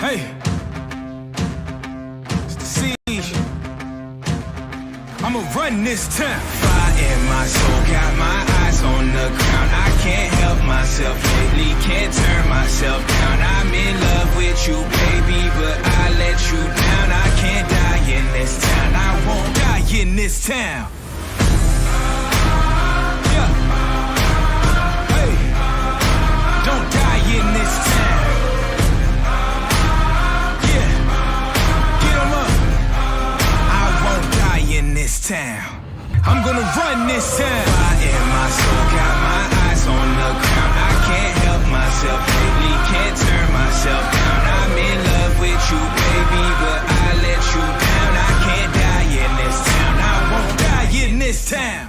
Hey, it's the siege. I'ma run this town. Fire in my soul, got my eyes on the ground. I can't help myself lately, can't turn myself down. I'm in love with you, baby, but I let you down. I can't die in this town, I won't die in this town. Yeah. Hey, don't die in this town. Yeah, get 'em up. I won't die in this town. I'm gonna run this town. Fire in my soul, got my eyes on the ground. I can't help myself lately, can't turn myself down. I'm in love with you, baby, but I let you down. I can't die in this town, I won't die in this town.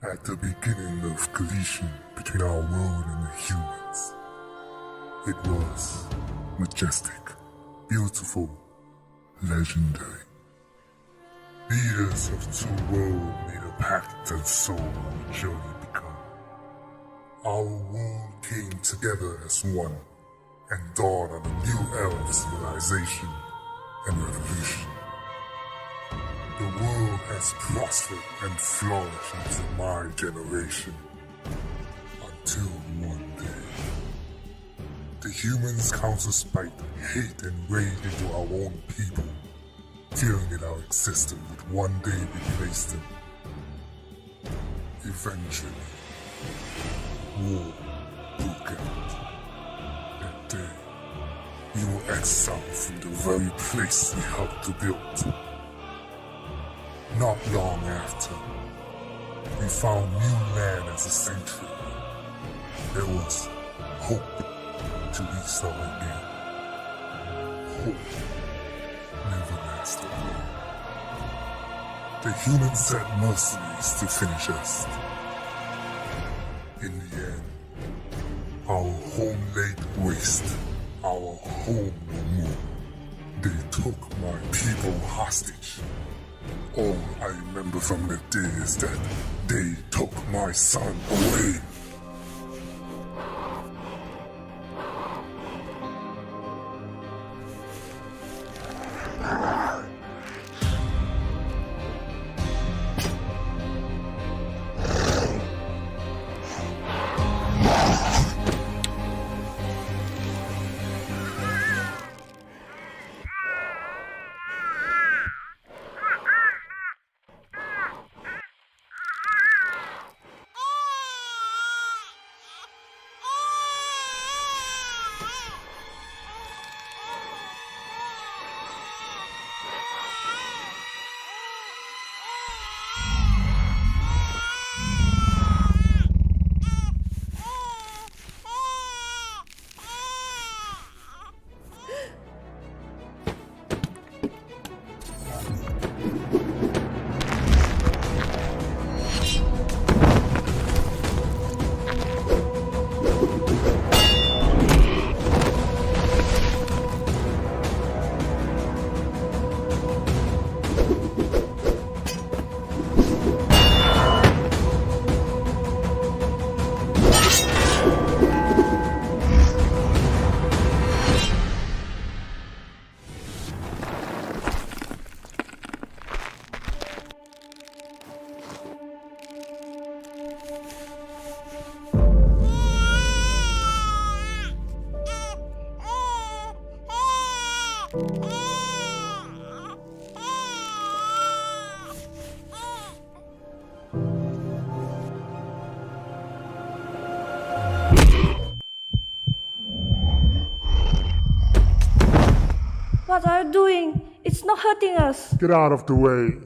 At the beginning of collision between our world and the humans, it was majestic, beautiful, legendary. Leaders of two worlds made a pact and so our journey began. Our world came together as one and dawned on a new era of civilization and revolution. The world has prospered and flourished until my generation. Until one day, the humans counter-spiked hate and rage into our own people, fearing that our existence would one day replace them. Eventually, war broke out. That day, we were exiled from the very place we helped to build. Not long after, we found new land as a sanctuary. There was hope to restart again. Hope never lasts long. The humans sent mercenaries to finish us. In the end, our home laid waste, our home no more. They took my people hostage. All I remember from the day is that they took my son away. What are you doing? It's not hurting us. Get out of the way.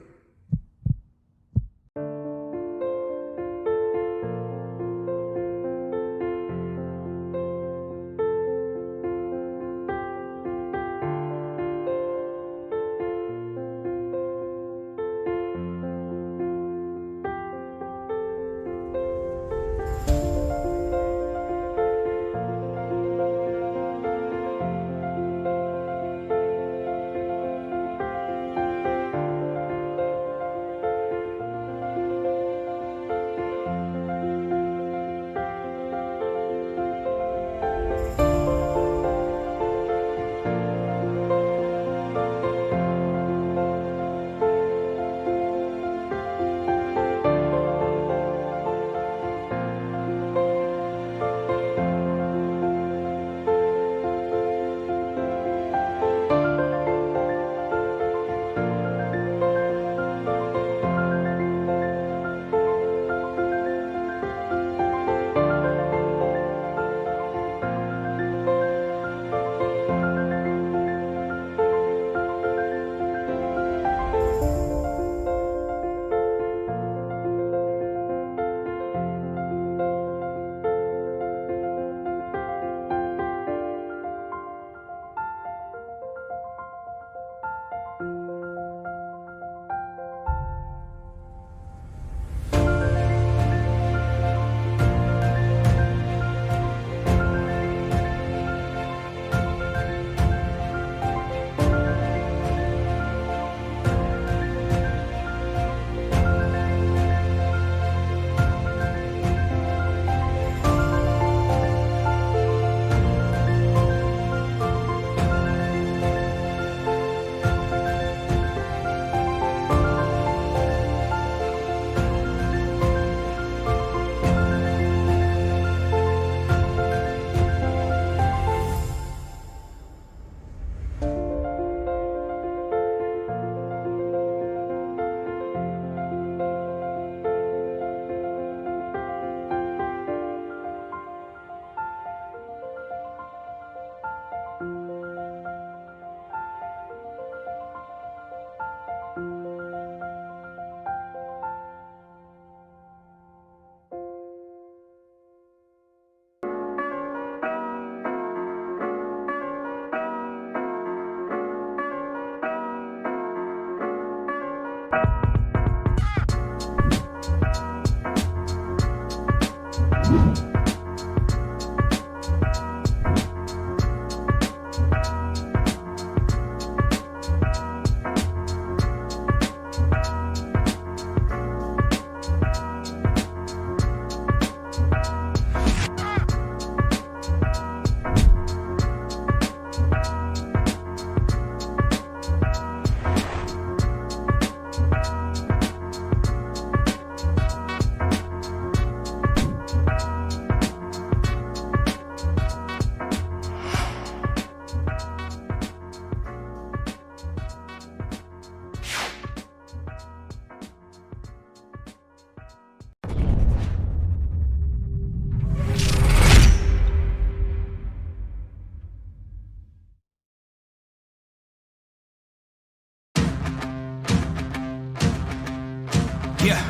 Yeah.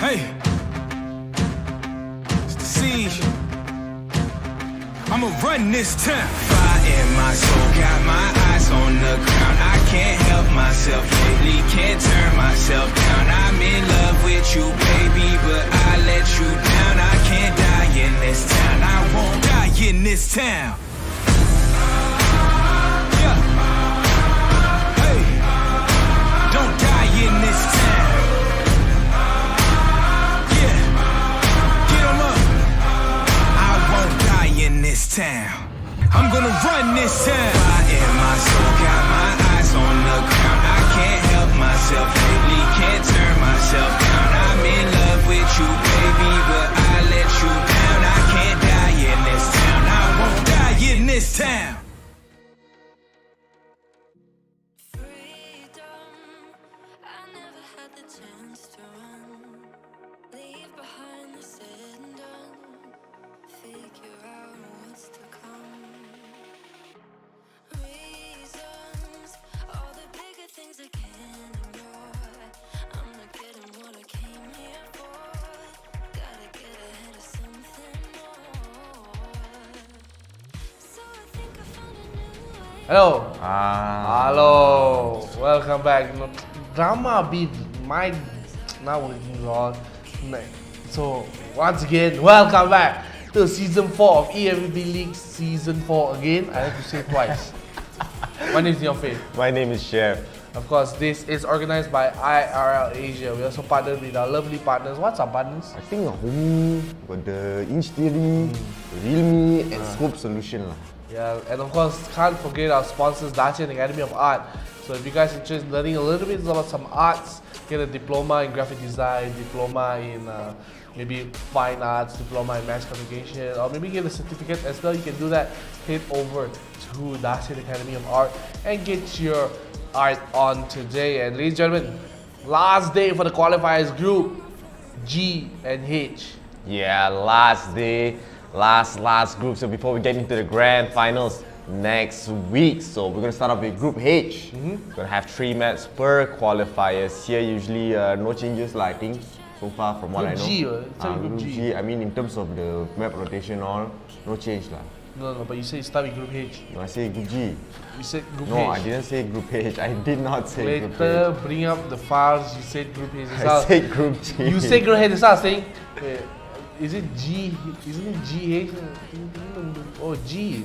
Hey. It's the siege. I'ma run this town. Fire in my soul, got my eyes on the ground. I can't help myself lately, can't turn myself down. I'm in love with you, baby, but I let you down. I can't die in this town, I won't die in this town. In this town, yeah, get 'em up. I won't die in this town. I'm gonna run this town. Fire in my soul, got my eyes on the ground. I can't help myself lately, can't turn myself down. I'm in love with you, baby, but I let you down. I can't die in this town. I won't die in this town. Leave behind the said and done. Figure out what's to come. Hello. Hello. Welcome back. Drama beat my now working on. So once again, welcome back to season 4 of EMVP League season 4 again. I have to say it twice. My name is Neofe. My name is Chef. Of course, this is organized by IRL Asia. We also partnered with our lovely partners. What's our partners? I think got the Inch Theory, Realme, and Scope Solution lah. Yeah, and of course, can't forget our sponsors, the Asia Academy of Art. So if you guys are interested in learning a little bit about some arts, get a diploma in graphic design, diploma in maybe fine arts, diploma in mass communication, or maybe get a certificate as well, you can do that. Head over to the Asia Academy of Art and get your art on today. And ladies and gentlemen, last day for the Qualifiers Group G and H. Yeah, last day, last group. So before we get into the grand finals next week, so we're gonna start off with Group H. We're gonna have 3 maps per qualifiers. Here usually no changes lah, I think, so far from what I know. Group G. I mean in terms of the map rotation all, no change lah. No, but you say start with Group H. No, I say Group G. You said Group H. No, I didn't say Group H. I did not say Group H. Later, bring up the files, you said Group H. I said Group G. You said Group H, that's what I was saying. Wait, is it G? Isn't it GH? Oh, G.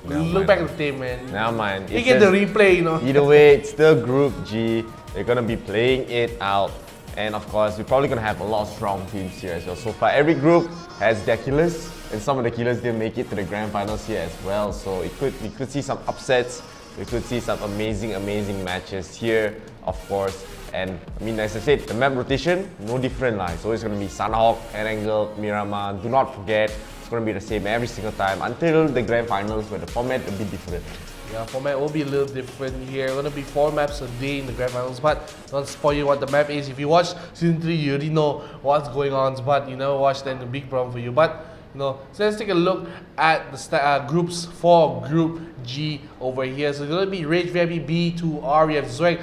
Look back at the tape, man. Never mind. You get the replay, you know. Either way, it's still Group G. They're gonna be playing it out. And of course, we're probably gonna have a lot of strong teams here as well. So far, every group has their killers, and some of the killers didn't make it to the grand finals here as well. So we could see some upsets. We could see some amazing matches here, of course. And I mean, as I said, the map rotation, no different lah. It's always gonna be Sanhok, Erangel, Miramar. Do not forget, it's gonna be the same every single time until the grand finals, where the format will be different. Yeah, format will be a little different here. Gonna be 4 maps a day in the grand finals, but don't spoil you what the map is. If you watch season 3, you already know what's going on, but you never watch, then a big problem for you. But you know, so let's take a look at the groups for Group G over here. So it's gonna be RSe VIP B2R. We have Zwang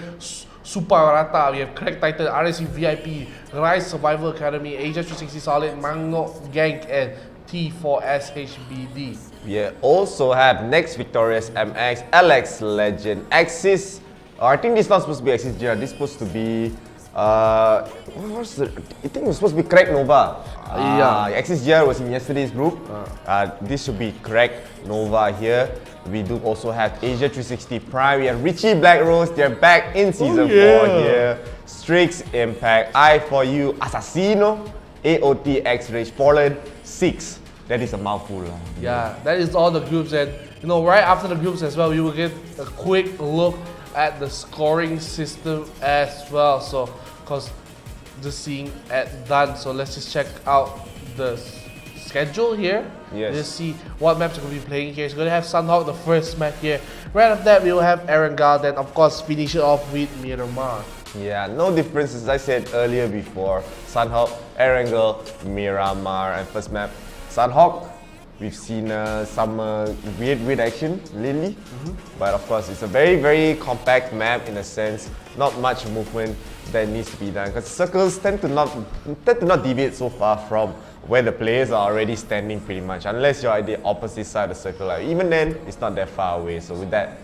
Super Rata, we have Crack Titan, RSe VIP, Rise Survival Academy, Asia360 Solid, Manok Gank, and T4SHBD. We also have Next Victorious MX, LX Legend, Axis. I think this is not supposed to be Axis GR, this is supposed to be I think it was supposed to be Crack Nova. Yeah. Axis GR was in yesterday's group. This should be Crack Nova here. We do also have Asia360 Prime. We have Richie BLACKROSE. They're back in season 4 here. Strix Impact, I4U, Assassino, AOTxRAGE FALLEN SIX. That is a mouthful. Yeah, that is all the groups, and you know, right after the groups as well, we will get a quick look at the scoring system as well. So, cause just seeing it done. So let's just check out the schedule here. Yes. Let's see what maps are going to be playing here. It's going to have Sanhok, the first map here. Right after that, we will have Erangel, then of course finish it off with Miramar. Yeah, no difference as I said earlier before. Sanhok, Erangel, Miramar, and first map Sanhok. We've seen some weird action lately, but of course it's a very compact map in a sense. Not much movement that needs to be done because circles tend to not deviate so far from where the players are already standing pretty much, unless you're at the opposite side of the circle. Like, even then, it's not that far away. So with that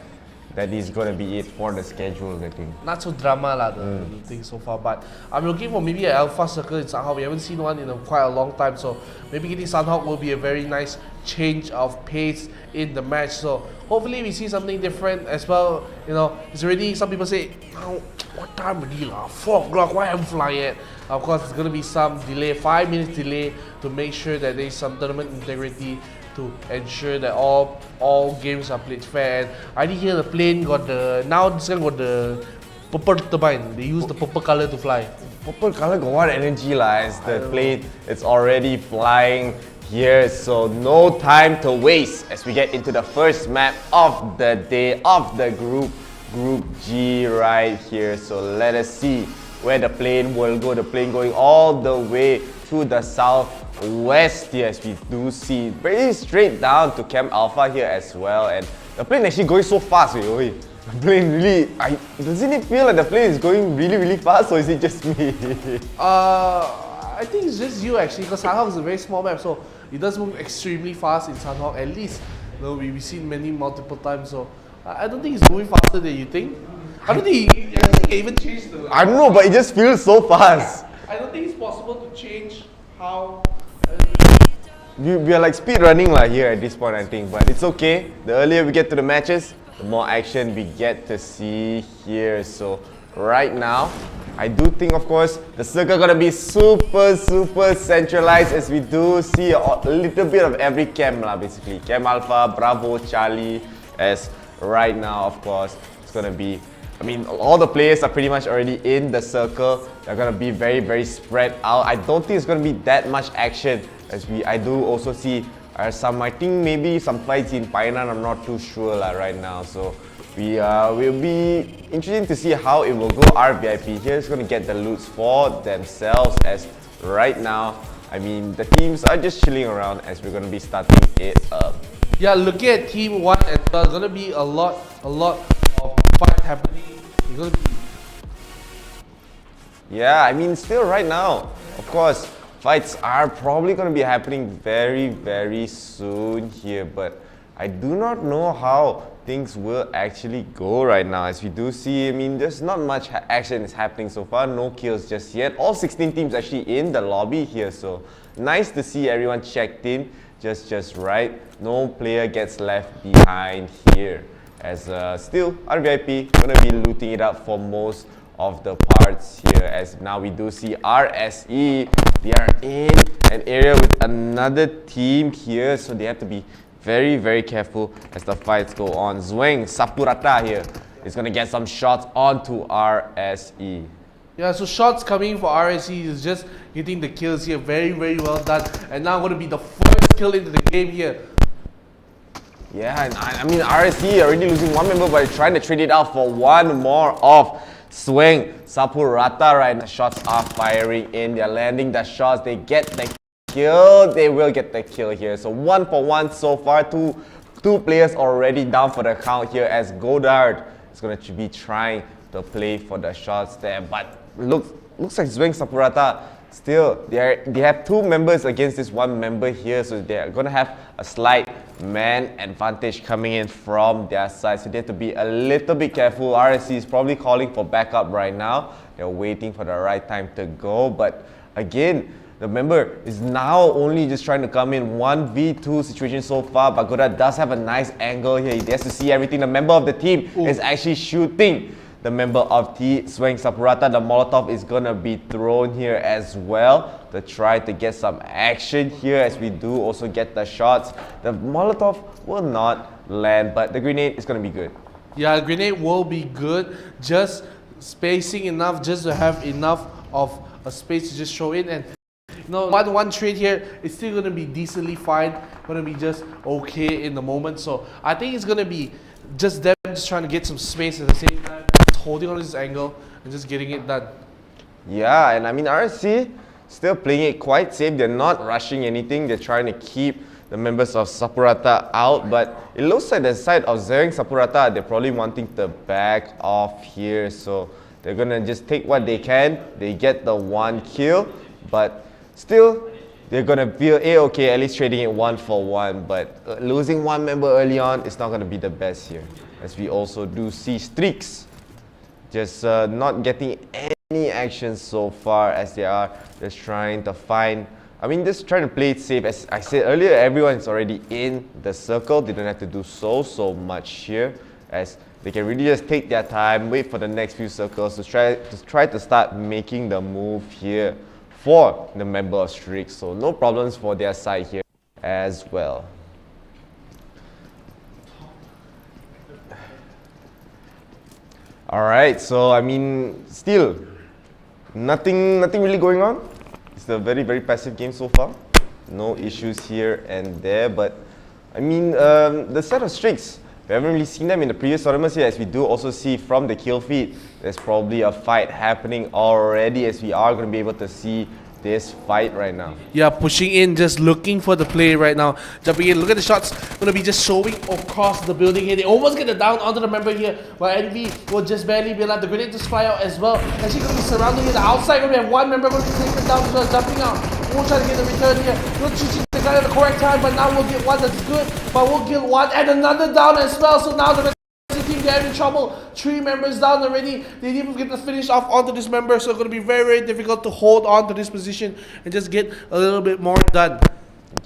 is going to be it for the schedule, I think. Not so drama lah, the thing so far, but I'm looking for maybe an alpha circle in Sanhok. We haven't seen one in quite a long time, so maybe getting Sanhok will be a very nice change of pace in the match. So hopefully we see something different as well. You know, it's already, some people say, oh, what time already lah? 4 o'clock, why I'm flying yet? Of course, it's going to be some delay, 5 minutes delay, to make sure that there is some tournament integrity, to ensure that all games are played fair. And I did hear the plane got the, now this one got the purple turbine. They use the purple color to fly. Purple color got what energy lah, as the plane, it's already flying here, so no time to waste as we get into the first map of the day of the Group G right here. So let us see where the plane will go. The plane going all the way to the southwest here, as we do see very straight down to Camp Alpha here as well. And the plane actually going so fast. The plane really, doesn't it feel like the plane is going really fast, or is it just me? I think it's just you actually, because Sanhok is a very small map, so it does move extremely fast in Sanhok. At least, you know, we've seen multiple times. So I don't think he's moving faster than you think. I don't think he even changed the... I don't know, but it just feels so fast. I don't think it's possible to change how... We are like speed running like here at this point, I think, but it's okay. The earlier we get to the matches, the more action we get to see here. So right now, I do think, of course, the circle gonna be super centralized, as we do see a little bit of every cam lah, basically. Cam Alpha, Bravo, Charlie, as right now, of course, it's gonna be, I mean, all the players are pretty much already in the circle. They're gonna be very spread out. I don't think it's gonna be that much action, as I do also see some, I think maybe some fights in Painan, I'm not too sure lah right now. So we will be interesting to see how it will go. RVIP here is going to get the loots for themselves, as right now, I mean, the teams are just chilling around as we're going to be starting it up. Yeah, looking at Team 1, and there's going to be a lot of fight happening. It's going to be... Yeah, I mean, still right now, of course, fights are probably going to be happening very soon here, but I do not know how things will actually go right now, as we do see, I mean, there's not much action is happening so far, no kills just yet. All 16 teams actually in the lobby here, so nice to see everyone checked in just right. No player gets left behind here, as still RVIP gonna be looting it up for most of the parts here, as now we do see RSe, they are in an area with another team here, so they have to be very careful as the fights go on. Zweng Sapurata here is gonna get some shots onto RSe. Yeah, so shots coming for RSe is just getting the kills here, very well done, and now going to be the first kill into the game here. Yeah, and I mean, RSe already losing one member, but trying to trade it out for one more of Zweng Sapurata right now. Shots are firing in, they're landing the shots, they get the kill, they will get the kill here. So 1 for 1 so far, two players already down for the count here, as Godard is going to be trying to play for the shots there, but looks like Zweng Sapurata still, they have 2 members against this 1 member here, so they're going to have a slight man advantage coming in from their side, so they have to be a little bit careful. RSe is probably calling for backup right now, they're waiting for the right time to go, but again, the member is now only just trying to come in 1v2 situation so far, but Godard does have a nice angle here. He has to see everything. The member of the team is actually shooting the member of Zweng Sapurata. The Molotov is gonna be thrown here as well to try to get some action here, as we do also get the shots. The Molotov will not land, but the grenade is gonna be good. Yeah, grenade will be good, just spacing enough just to have enough of a space to just show in, and no, one trade here is still going to be decently fine, going to be just okay in the moment. So I think it's going to be just them just trying to get some space at the same time, holding on this angle and just getting it done. Yeah, and I mean, RSe still playing it quite safe. They're not rushing anything. They're trying to keep the members of Sapurata out, but it looks like the side of Zweng Sapurata, they're probably wanting to back off here. So they're going to just take what they can. They get the 1 kill, but still, they're going to feel okay, at least trading it 1 for 1, but losing 1 member early on is not going to be the best here, as we also do see Streaks just not getting any action so far, as they are just trying to find, I mean, just trying to play it safe. As I said earlier, everyone is already in the circle. They don't have to do so much here, as they can really just take their time, wait for the next few circles to try to start making the move here for the member of Streaks. So no problems for their side here as well. Alright, so I mean, still nothing really going on. It's a very passive game so far. No issues here and there, but I mean, the set of Streaks, we haven't really seen them in the previous tournaments here, as we do also see from the kill feed, there's probably a fight happening already, as we are going to be able to see this fight right now. Yeah, pushing in, just looking for the play right now. Jumping in, look at the shots, going to be just showing across the building here. They almost get it down onto the member here, but NV will just barely be allowed. The grenade just fly out as well. Actually going to be surrounding here. The outside going to have 1 member going to be taken down as well, jumping out. We'll try to get the return here. We'll choose the guy at the correct time, but now we'll get 1 that's good. But we'll get 1 and another down as well. So now the think they're in trouble. 3 members down already. They didn't even get to finish off onto this member, so it's going to be very, very difficult to hold on to this position and just get a little bit more done.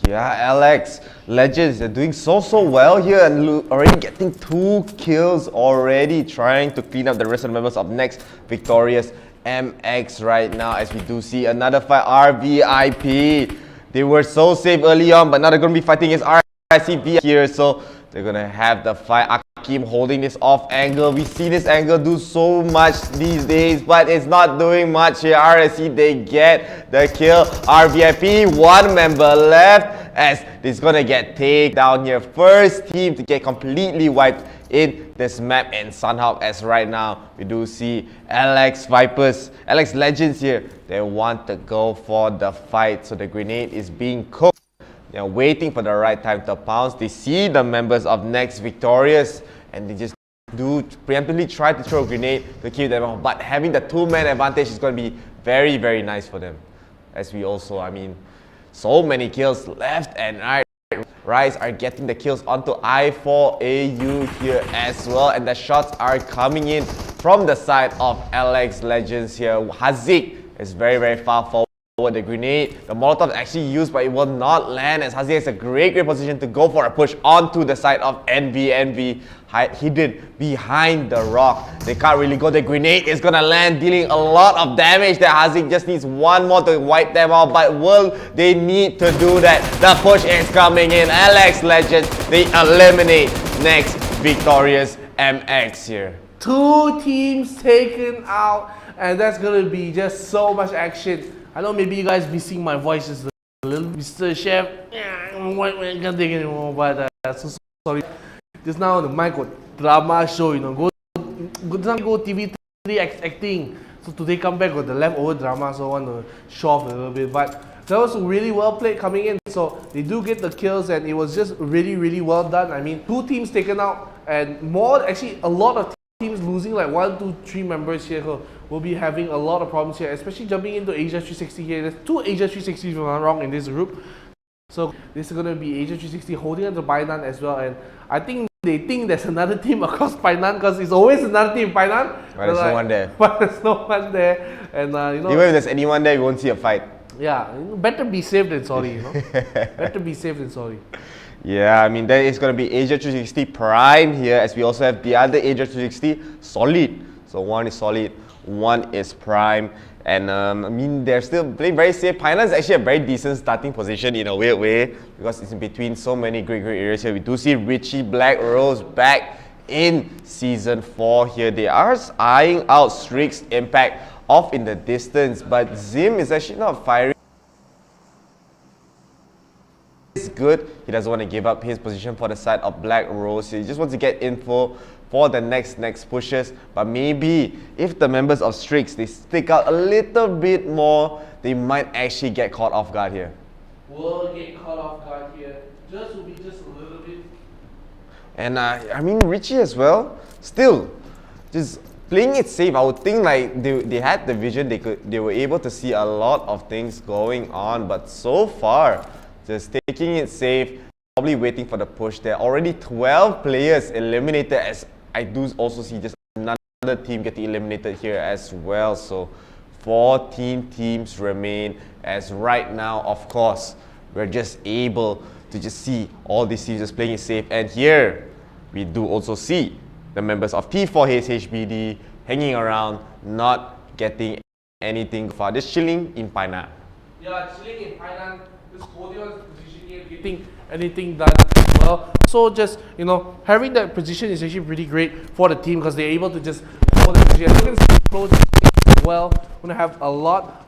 Yeah, Alex, Legends, they're doing so well here and already getting 2 kills already, trying to clean up the rest of the members of next victorious MX right now, as we do see another fight, RVIP. They were so safe early on, but now they're going to be fighting against RSe VIP here, so they're going to have the fight. Akim holding this off angle. We see this angle do so much these days, but it's not doing much here. RSe, they get the kill. RVIP, 1 member left, as it's going to get taken down here. First team to get completely wiped in this map in Sunhawk, as right now we do see Alex Legends here. They want to go for the fight, so the grenade is being cooked. They're waiting for the right time to pounce. They see the members of next victorious and they just do preemptively try to throw a grenade to keep them off, but having the 2-man advantage is going to be very, very nice for them. As we also, I mean, so many kills left and right. Rise are getting the kills onto I4AU here as well, and the shots are coming in from the side of Alex Legends here. Haziq is very, very far forward. The grenade, the Molotov is actually used, but it will not land, as Haziq has a great position to go for a push onto the side of NV hidden behind the rock. They can't really go. The grenade is gonna land, dealing a lot of damage. That Haziq just needs 1 more to wipe them out, but will they need to do that? The push is coming in. Alex Legends, they eliminate next victorious MX here. 2 teams taken out, and that's gonna be just so much action. I know maybe you guys missing my voice just a little, Mr. Chef. I can't take it anymore, but so sorry. Just now the mic got drama show, you know, go TV3 acting. So today come back with the leftover drama, so I want to show off a little bit. But that was really well played coming in. So they do get the kills, and it was just really well done. I mean, 2 teams taken out, and more, actually a lot of teams losing, like 1, 2, 3 members here. Will be having a lot of problems here, especially jumping into Asia360 here. There's 2 Asia360s, if I'm not wrong, in this group. So this is going to be Asia360 holding on to Painan as well, and I think they think there's another team across Painan, because it's always another team Painan. But there's no one there. But there's no one there, and you know, even if there's anyone there, we won't see a fight. Yeah, better be safe than sorry, you know. Better be safe than sorry. Yeah, I mean, there is going to be Asia360 Prime here, as we also have the other Asia360 Solid. So 1 is Solid, 1 is Prime, and I mean, they're still playing very safe. Painan is actually a very decent starting position in a weird way, because it's in between so many great areas here. We do see Richie BLACKROSE back in Season 4 here. They are eyeing out Strix's impact off in the distance, but Zim is actually not firing. It's good. He doesn't want to give up his position for the side of BLACKROSE. He just wants to get info for the next pushes, but maybe if the members of Strix, they stick out a little bit more, they might actually get caught off guard here. Will get caught off guard here. Just will be just a little bit. And I mean, Richie as well, still just playing it safe. I would think like they had the vision, they were able to see a lot of things going on, but so far just taking it safe, probably waiting for the push there. Already 12 players eliminated, as I do also see just another team getting eliminated here as well. So 14 teams remain, as right now, of course, we're just able to just see all these teams just playing it safe. And here we do also see the members of T4HBD hanging around, not getting anything far, just chilling in Painan. Yeah, chilling in Painan, just holding on to the position here, getting anything done as well. So just, you know, having that position is actually pretty great for the team, because they're able to just hold the position. Look at this close as well. We're gonna have a lot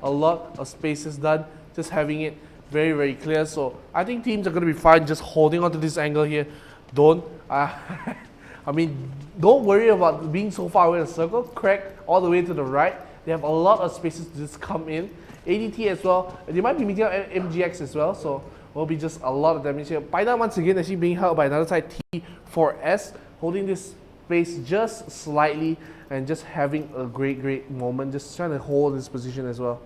of spaces done, just having it very clear. So I think teams are gonna be fine just holding on to this angle here. Don't I mean, don't worry about being so far away in the circle. Crack all the way to the right. They have a lot of spaces to just come in. ADT as well. They might be meeting up MGX as well, so will be just a lot of damage here. Painan once again actually being held by another side, T4S, holding this space just slightly and just having a great moment, just trying to hold this position as well.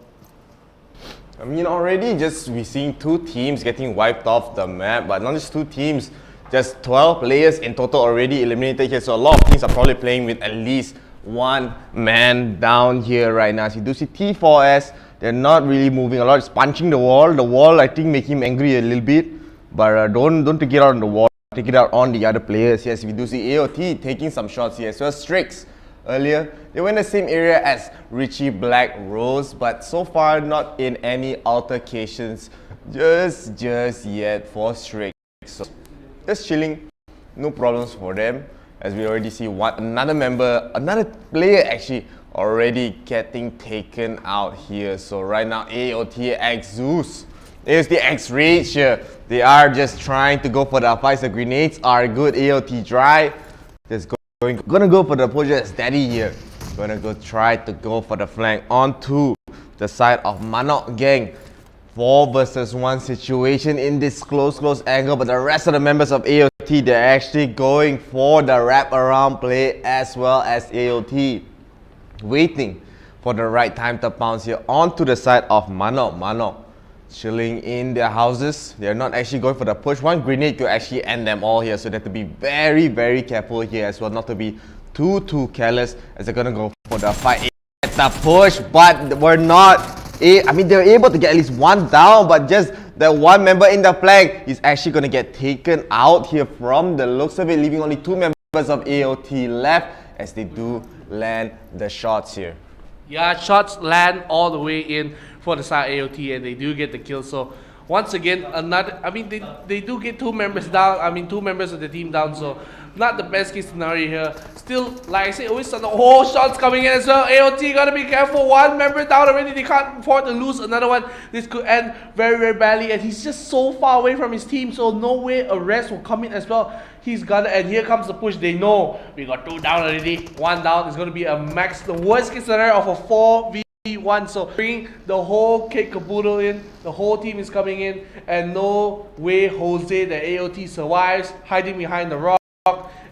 I mean, already just we're seeing 2 teams getting wiped off the map, but not just 2 teams. Just 12 players in total already eliminated here. So a lot of teams are probably playing with at least one man down here right now. So you do see T4S, they're not really moving a lot. It's punching the wall. The wall, I think, make him angry a little bit. But don't take it out on the wall. Take it out on the other players. Yes, we do see AOT taking some shots here. So Strix earlier, they were in the same area as Richie BLACKROSE, but so far not in any altercations just yet for Strix. So just chilling, no problems for them, as we already see another player actually already getting taken out here. So right now AOTxZeus, AOTxRAGE here, they are just trying to go for the Pfizer. The grenades are good. AOT dry, just gonna go for the Project Daddy here. Gonna try to go for the flank onto the side of Manok Gank. 4 versus 1 situation in this close angle, but the rest of the members of AOT, they're actually going for the wraparound play as well as AOT, waiting for the right time to pounce here onto the side of Manok chilling in their houses. They're not actually going for the push. One grenade could actually end them all here, so they have to be very careful here as well, not to be too careless, as they're gonna go for the fight at the push. But we're not, I mean, they're able to get at least one down, but just the one member in the flank is actually gonna get taken out here from the looks of it, leaving only 2 members of AOT left as they do land the shots here. Yeah, shots land all the way in for the side AOT, and they do get the kill. So once again, they do get 2 members down. 2 members of the team down. So not the best case scenario here. Still, like I say, always the whole shots coming in as well. AOT gotta be careful. 1 member down already. They can't afford to lose another one. This could end very badly, and he's just so far away from his team. So no way a rest will come in as well. He's gonna, and here comes the push. They know we got 2 down already. 1 down is gonna be a max, the worst case scenario of a 4v1. So bringing the whole kit caboodle in, the whole team is coming in, and no way Jose, the AOT, survives, hiding behind the rock.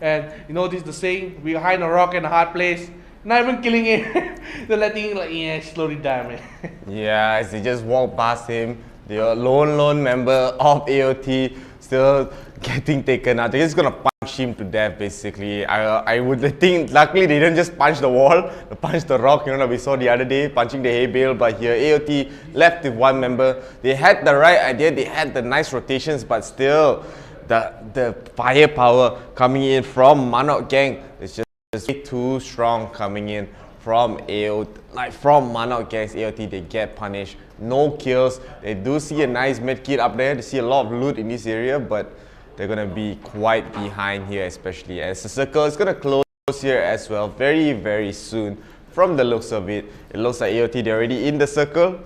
And you know, this is the saying, behind a rock in a hard place, not even killing him. They're letting him like, slowly die, man. Yeah, as they just walk past him, the lone member of AOT still getting taken out. They're just gonna punch him to death, basically. I would think, luckily they didn't just punch the wall, they punched the rock, you know, that we saw the other day, punching the hay bale. But here AOT left with 1 member. They had the right idea, they had the nice rotations, but still the firepower coming in from Manok Gank is just way too strong coming in from AOT, like from Manok Gank's AOT. They get punished, no kills. They do see a nice medkit up there. They see a lot of loot in this area, but they're gonna be quite behind here, especially as the circle is gonna close here as well very soon. From the looks of it, it looks like AOT, they're already in the circle,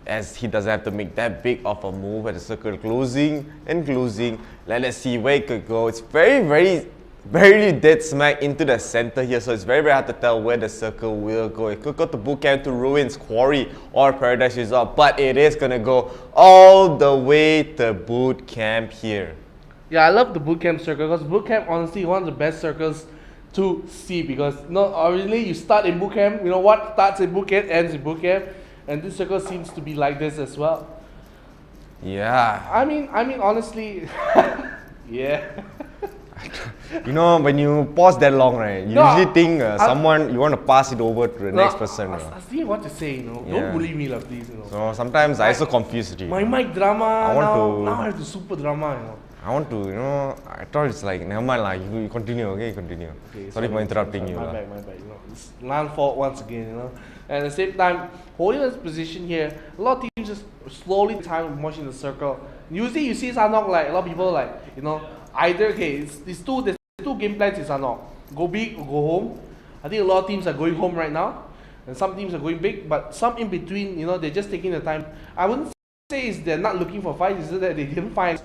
as he doesn't have to make that big of a move at the circle closing. Let us see where it could go. It's very dead smack into the center here, so it's very hard to tell where the circle will go. It could go to bootcamp, to ruins, quarry, or paradise resort, but it is gonna go all the way to bootcamp here. Yeah, I love the bootcamp circle, because bootcamp, honestly, one of the best circles to see, because originally you start in bootcamp, you know what starts in bootcamp ends in bootcamp, and this circle seems to be like this as well. Yeah. I mean honestly, yeah. You know, when you pause that long, right, you usually think someone, you want to pass it over to the next person. I still want to say, Don't bully me like this, So sometimes I also confused you. My mic drama, now I have the super drama, I want to, I thought it's like, never mind, like, you continue, okay, continue. Okay, sorry for interrupting you. My bad, it's land fault once again, And at the same time, holding this position here, a lot of teams just slowly watching the circle. Usually you see Sanok, like, a lot of people, like, either, there's two game plans in Sanok. Go big or go home. I think a lot of teams are going home right now, and some teams are going big, but some in between, they're just taking the time. I wouldn't say they're not looking for fights, it's just that they didn't find.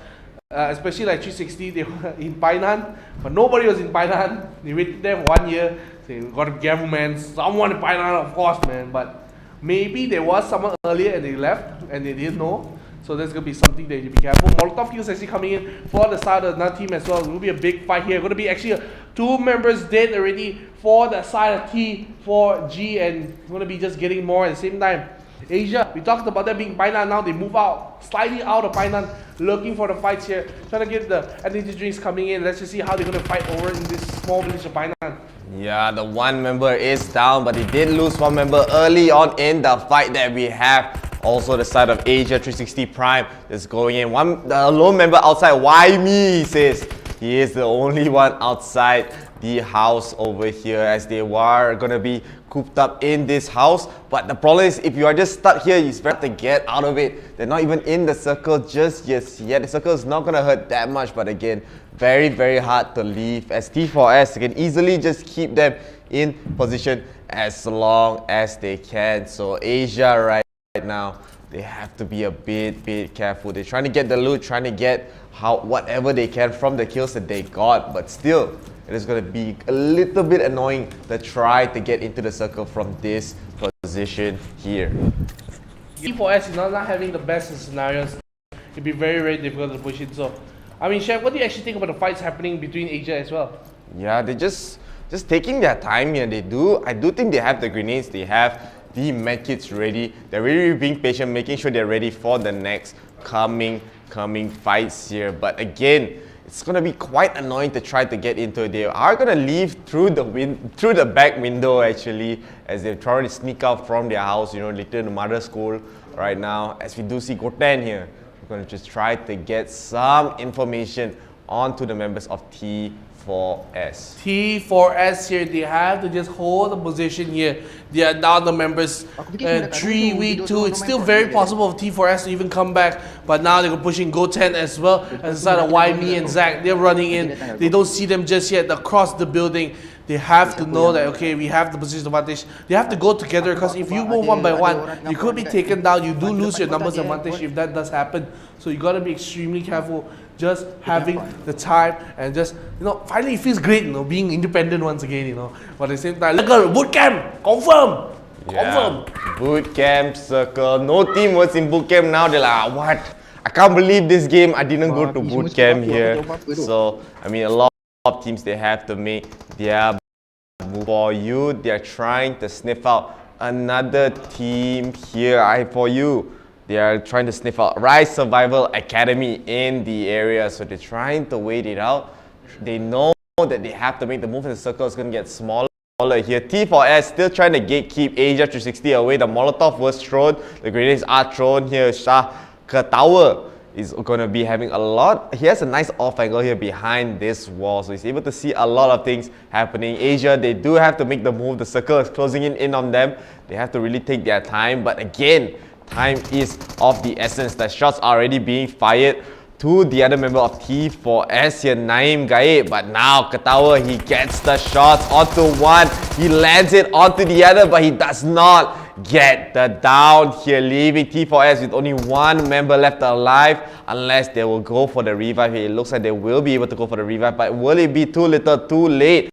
Especially like 360, they were in Painan, but nobody was in Painan. They waited there for 1 year. They got to be careful, man. Someone in Painan, of course, man. But maybe there was someone earlier and they left and they didn't know. So there's gonna be something that you be careful. Molotov kills actually coming in for the side of another team as well. It will be a big fight here. Gonna be actually 2 members dead already for the side of T for G, and gonna be just getting more at the same time. Asia, we talked about them being Painan, now they move out, slightly out of Painan, looking for the fights here, trying to get the energy drinks coming in. Let's just see how they're going to fight over in this small village of Painan. Yeah, the one member is down, but he did lose one member early on in the fight that we have. Also the side of Asia360 Prime is going in. The lone member outside, why me, he says. He is the only one outside the house over here, as they are going to be cooped up in this house. But the problem is, if you are just stuck here, you have to get out of it. They're not even in the circle just yet. The circle is not going to hurt that much, but again, very, very hard to leave, as T4S can easily just keep them in position as long as they can. So Asia right now, they have to be a bit careful. They're trying to get the loot, trying to get whatever they can from the kills that they got, but still, it is going to be a little bit annoying to try to get into the circle from this position here. T4S is not having the best of scenarios. It'd be very, very difficult to push it. So, I mean, Chef, what do you actually think about the fights happening between Asia as well? Yeah, they're just taking their time here. I do think they have the grenades, they have the medkits ready. They're really being patient, making sure they're ready for the next coming fights here. But again, it's gonna be quite annoying to try to get into it. They are gonna leave through the back window actually, as they're trying to sneak out from their house, you know, later in the mother school right now. As we do see Goten here, we're gonna just try to get some information onto the members of T4S. T4S here, they have to just hold the position here. They are now the members 3v2. It's still very possible for T4S to even come back, but now they're pushing Goten as well. As the side of YME and Zach, they're running in. They don't see them just yet across the building. They have to know that, okay, we have the position advantage. They have to go together, because if you move one by one, you could be taken down. You do lose your numbers advantage if that does happen. So you gotta be extremely careful. Just having the time and just, you know, finally it feels great, you know, being independent once again, you know. But at the same time, look at boot camp, confirm. Boot camp circle. No team was in boot camp now. They're like, what? I can't believe this game I didn't go to boot camp here. So I mean, a lot of teams, they have to make their move for you. They're trying to sniff out another team here. For you, they are trying to sniff out Rise Survival Academy in the area. So they're trying to wait it out. They know that they have to make the move, and the circle is going to get smaller here. T4S still trying to gatekeep Asia360 away. The Molotov was thrown. The grenades are thrown here. Shah Tower is going to be having a lot. He has a nice off angle here behind this wall, so he's able to see a lot of things happening. Asia, they do have to make the move. The circle is closing in on them. They have to really take their time, but again, time is of the essence. The shots are already being fired to the other member of T4S here, Naim Gaib. But now Katawa, he gets the shots onto one. He lands it onto the other, but he does not get the down here, leaving T4S with only one member left alive, unless they will go for the revive here. It looks like they will be able to go for the revive, but will it be too little, too late?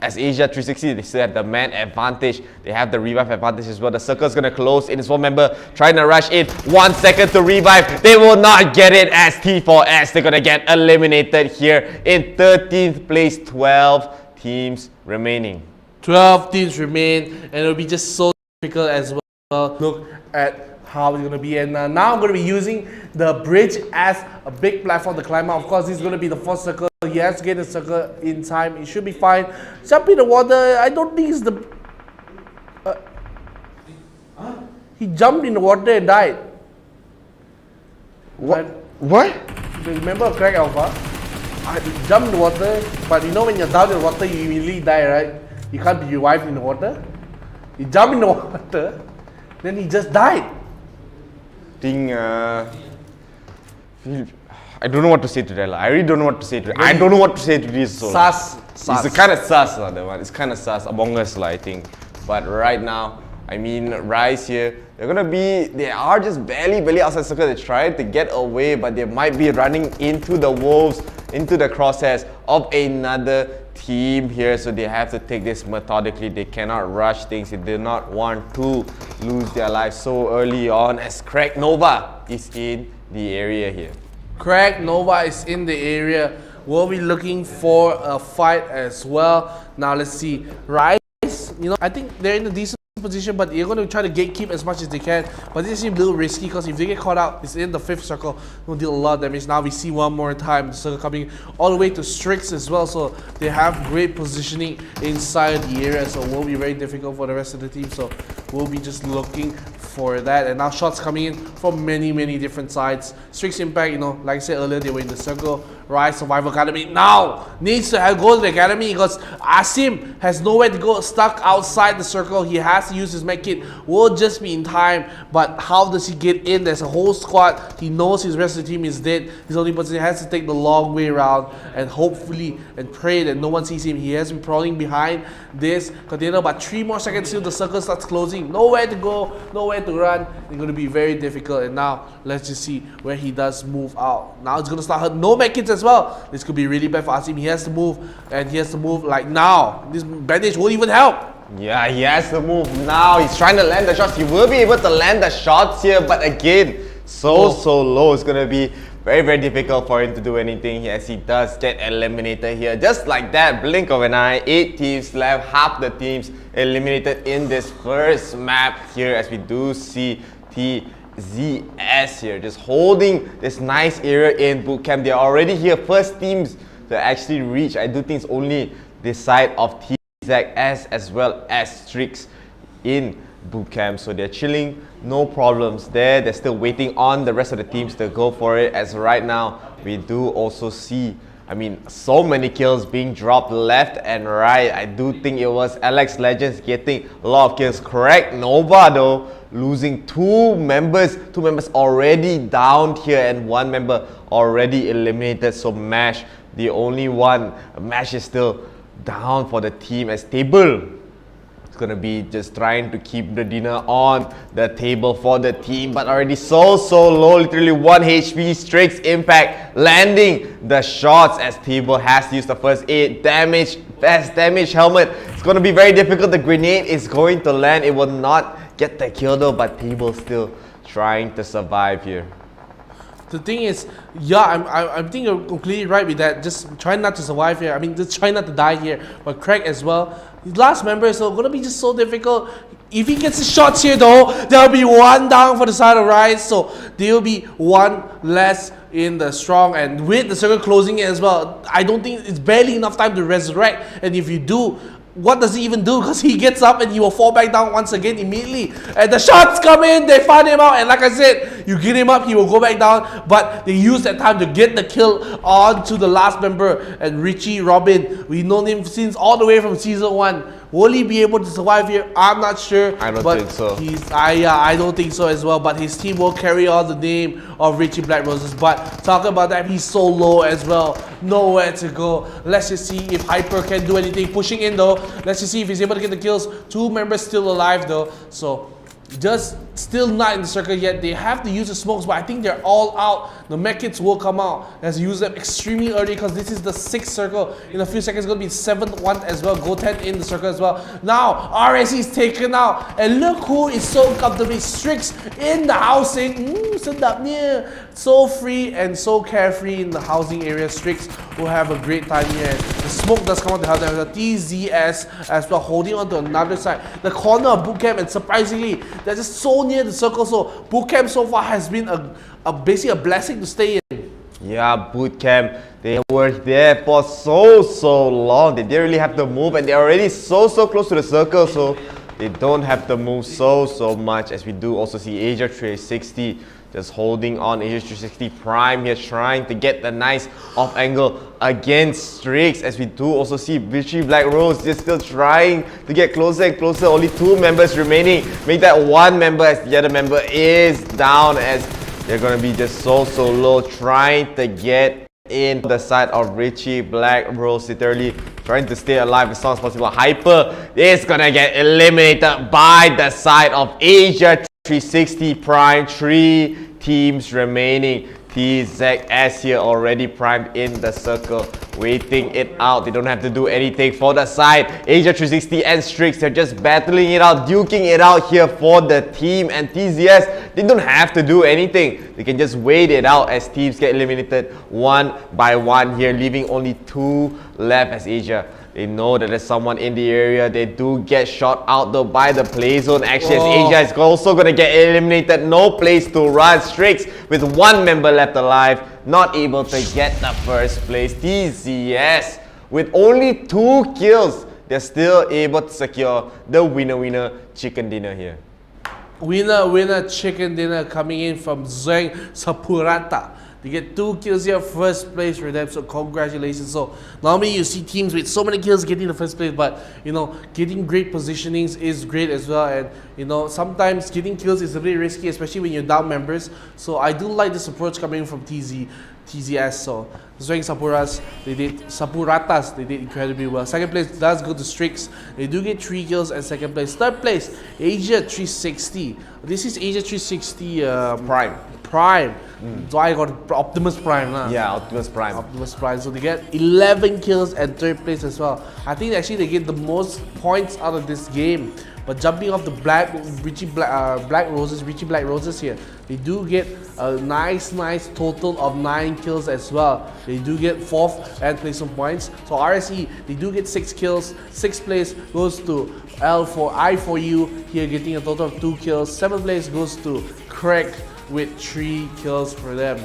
As Asia360, they still have the man advantage. They have the revive advantage as well. The circle is going to close in. It's one member trying to rush in. 1 second to revive. They will not get it, as T4S, they're going to get eliminated here in 13th place. 12 teams remaining. 12 teams remain, and it'll be just so difficult as well. Look at how it's going to be. And now I'm going to be using the bridge as a big platform to climb out. Of course, this is going to be the first circle. He has to get the circle in time. It should be fine. Jump in the water. I don't think it's the... He jumped in the water and died. What? Remember Crack Alpha? He jumped in the water, but you know when you're down in the water, you immediately die, right? You can't be revived in the water. He jumped in the water, then he just died. I don't know what to say to that. I really don't know what to say to that. I don't know what to say to this. Sus. It's kind of sus, that one. It's kind of sus among us, I think. But right now, I mean, Rise here, they are just barely outside circle. They're trying to get away, but they might be running into the wolves, into the crosshairs of another team here. So they have to take this methodically. They cannot rush things. They do not want to lose their lives so early on, as Crack Nova is in the area here. Crack Nova is in the area. We'll be looking for a fight as well. Now let's see. Rise, you know, I think they're in a decent position, but they're going to try to gatekeep as much as they can. But this seems a little risky because if they get caught out, it's in the 5th circle. It'll deal a lot of damage. Now we see one more time the circle coming all the way to Strix as well. So they have great positioning inside the area. So it will be very difficult for the rest of the team. So we'll be just looking for that. And now shots coming in from many different sides. Strix Impact, you know, like I said earlier, they were in the circle. Rise Survival Academy now needs to go to the academy because Asim has nowhere to go, stuck outside the circle. He has to use his med kit. Will just be in time, but how does he get in? There's a whole squad. He knows his rest of the team is dead. His only person has to take the long way around and hopefully and pray that no one sees him. He has been crawling behind this container, but 3 more seconds till the circle starts closing. Nowhere to go, nowhere to run. It's going to be very difficult. And now let's just see where he does move out. Now it's going to start hurt. No med kits as well. This could be really bad for Asim. He has to move, and he has to move like now. This bandage won't even help. Yeah, he has to move now. He's trying to land the shots. He will be able to land the shots here, but again, so low. It's going to be very difficult for him to do anything as he does get eliminated here. Just like that, blink of an eye, 8 teams left, half the teams eliminated in this first map here as we do see TZS here just holding this nice area in bootcamp. They're already here, first teams to actually reach. I do think it's only the side of TZS as well as Strix in bootcamp, so they're chilling, no problems there. They're still waiting on the rest of the teams to go for it, as right now we do also see, I mean, so many kills being dropped left and right. I do think it was Alex Legends getting a lot of kills. Correct Nova though losing two members already down here and 1 member already eliminated. So Mash, the only one. Mash is still down for the team as Table gonna be just trying to keep the dinner on the table for the team, but already so low, literally 1 HP. Strix Impact landing the shots as Table has to use the first 8 damage, fast damage helmet. It's gonna be very difficult. The grenade is going to land. It will not get the kill though, but Table still trying to survive here. The thing is, yeah, I think you're completely right with that. Just try not to survive here. I mean, just try not to die here. But Craig as well, his last member is gonna be just so difficult. If he gets his shots here though, there'll be 1 down for the side of Rise. So there'll be 1 less in the strong, and with the circle closing it as well, I don't think it's barely enough time to resurrect. And if you do, what does he even do? Because he gets up and he will fall back down once again immediately. And the shots come in, they find him out, and like I said, you get him up, he will go back down. But they use that time to get the kill on to the last member. And Richie Robin, we've known him since all the way from season 1. Will he be able to survive here? I'm not sure. I don't think so. I don't think so as well. But his team will carry on the name of Richie BLACKROSE. But talking about that, he's so low as well. Nowhere to go. Let's just see if Hyper can do anything. Pushing in though. Let's just see if he's able to get the kills. 2 members still alive though. So just still not in the circle yet. They have to use the smokes, but I think they're all out. The medkits will come out. Let's use them extremely early because this is the 6th circle. In a few seconds, it's going to be 7th one as well. Go 10 in the circle as well. Now, RSe is taken out. And look who is so comfortably. Strix in the housing. Sedap niya. So free and so carefree in the housing area. Strix will have a great time here. The smoke does come out to help them. The TZS as well, holding on to another side. The corner of bootcamp, and surprisingly, they're just so near the circle. So bootcamp so far has been basically a blessing to stay in. Yeah, bootcamp, they were there for so long. They didn't really have to move, and they're already so close to the circle, so they don't have to move so much. As we do also see Asia360 just holding on. Asia360 Prime here trying to get the nice off angle against Strix, as we do also see Richie BLACKROSE just still trying to get closer and closer. Only 2 members remaining. Make that 1 member as the other member is down, as they're gonna be just so low, trying to get in the side of Richie BLACKROSE, literally trying to stay alive as long as possible. Hyper is gonna get eliminated by the side of Asia360 Prime. 3 teams remaining. TZS here already primed in the circle, waiting it out. They don't have to do anything for the side. Asia360 and Strix, they're just battling it out, duking it out here for the team. And TZS, they don't have to do anything. They can just wait it out as teams get eliminated 1 by 1 here, leaving only 2 left as Asia They know that there's someone in the area. They do get shot out though by the play zone. Actually, as Asia is also going to get eliminated. No place to run. Strix with one member left alive. Not able to get the first place. TZS with only 2 kills. They're still able to secure the winner chicken dinner here. Winner chicken dinner coming in from Zwang Sapurata. They get 2 kills here, first place for them, so congratulations. So normally you see teams with so many kills getting the first place, but you know, getting great positionings is great as well. And you know, sometimes getting kills is a bit risky, especially when you're down members. So I do like this approach coming from TZS. So Zwang Sapuratas, they did incredibly well. Second place does go to Strix. They do get 3 kills, and second place. Third place, Asia360. This is Asia360 Prime. So I got Optimus Prime. Yeah, Optimus Prime. Optimus Prime. So they get 11 kills and third place as well. I think actually they get the most points out of this game. But jumping off the Richie BLACKROSE here, they do get a nice total of 9 kills as well. They do get 4th and placement points. So RSe, they do get 6 kills. 6th place goes to I4U here, getting a total of 2 kills. 7th place goes to Craig with 3 kills for them.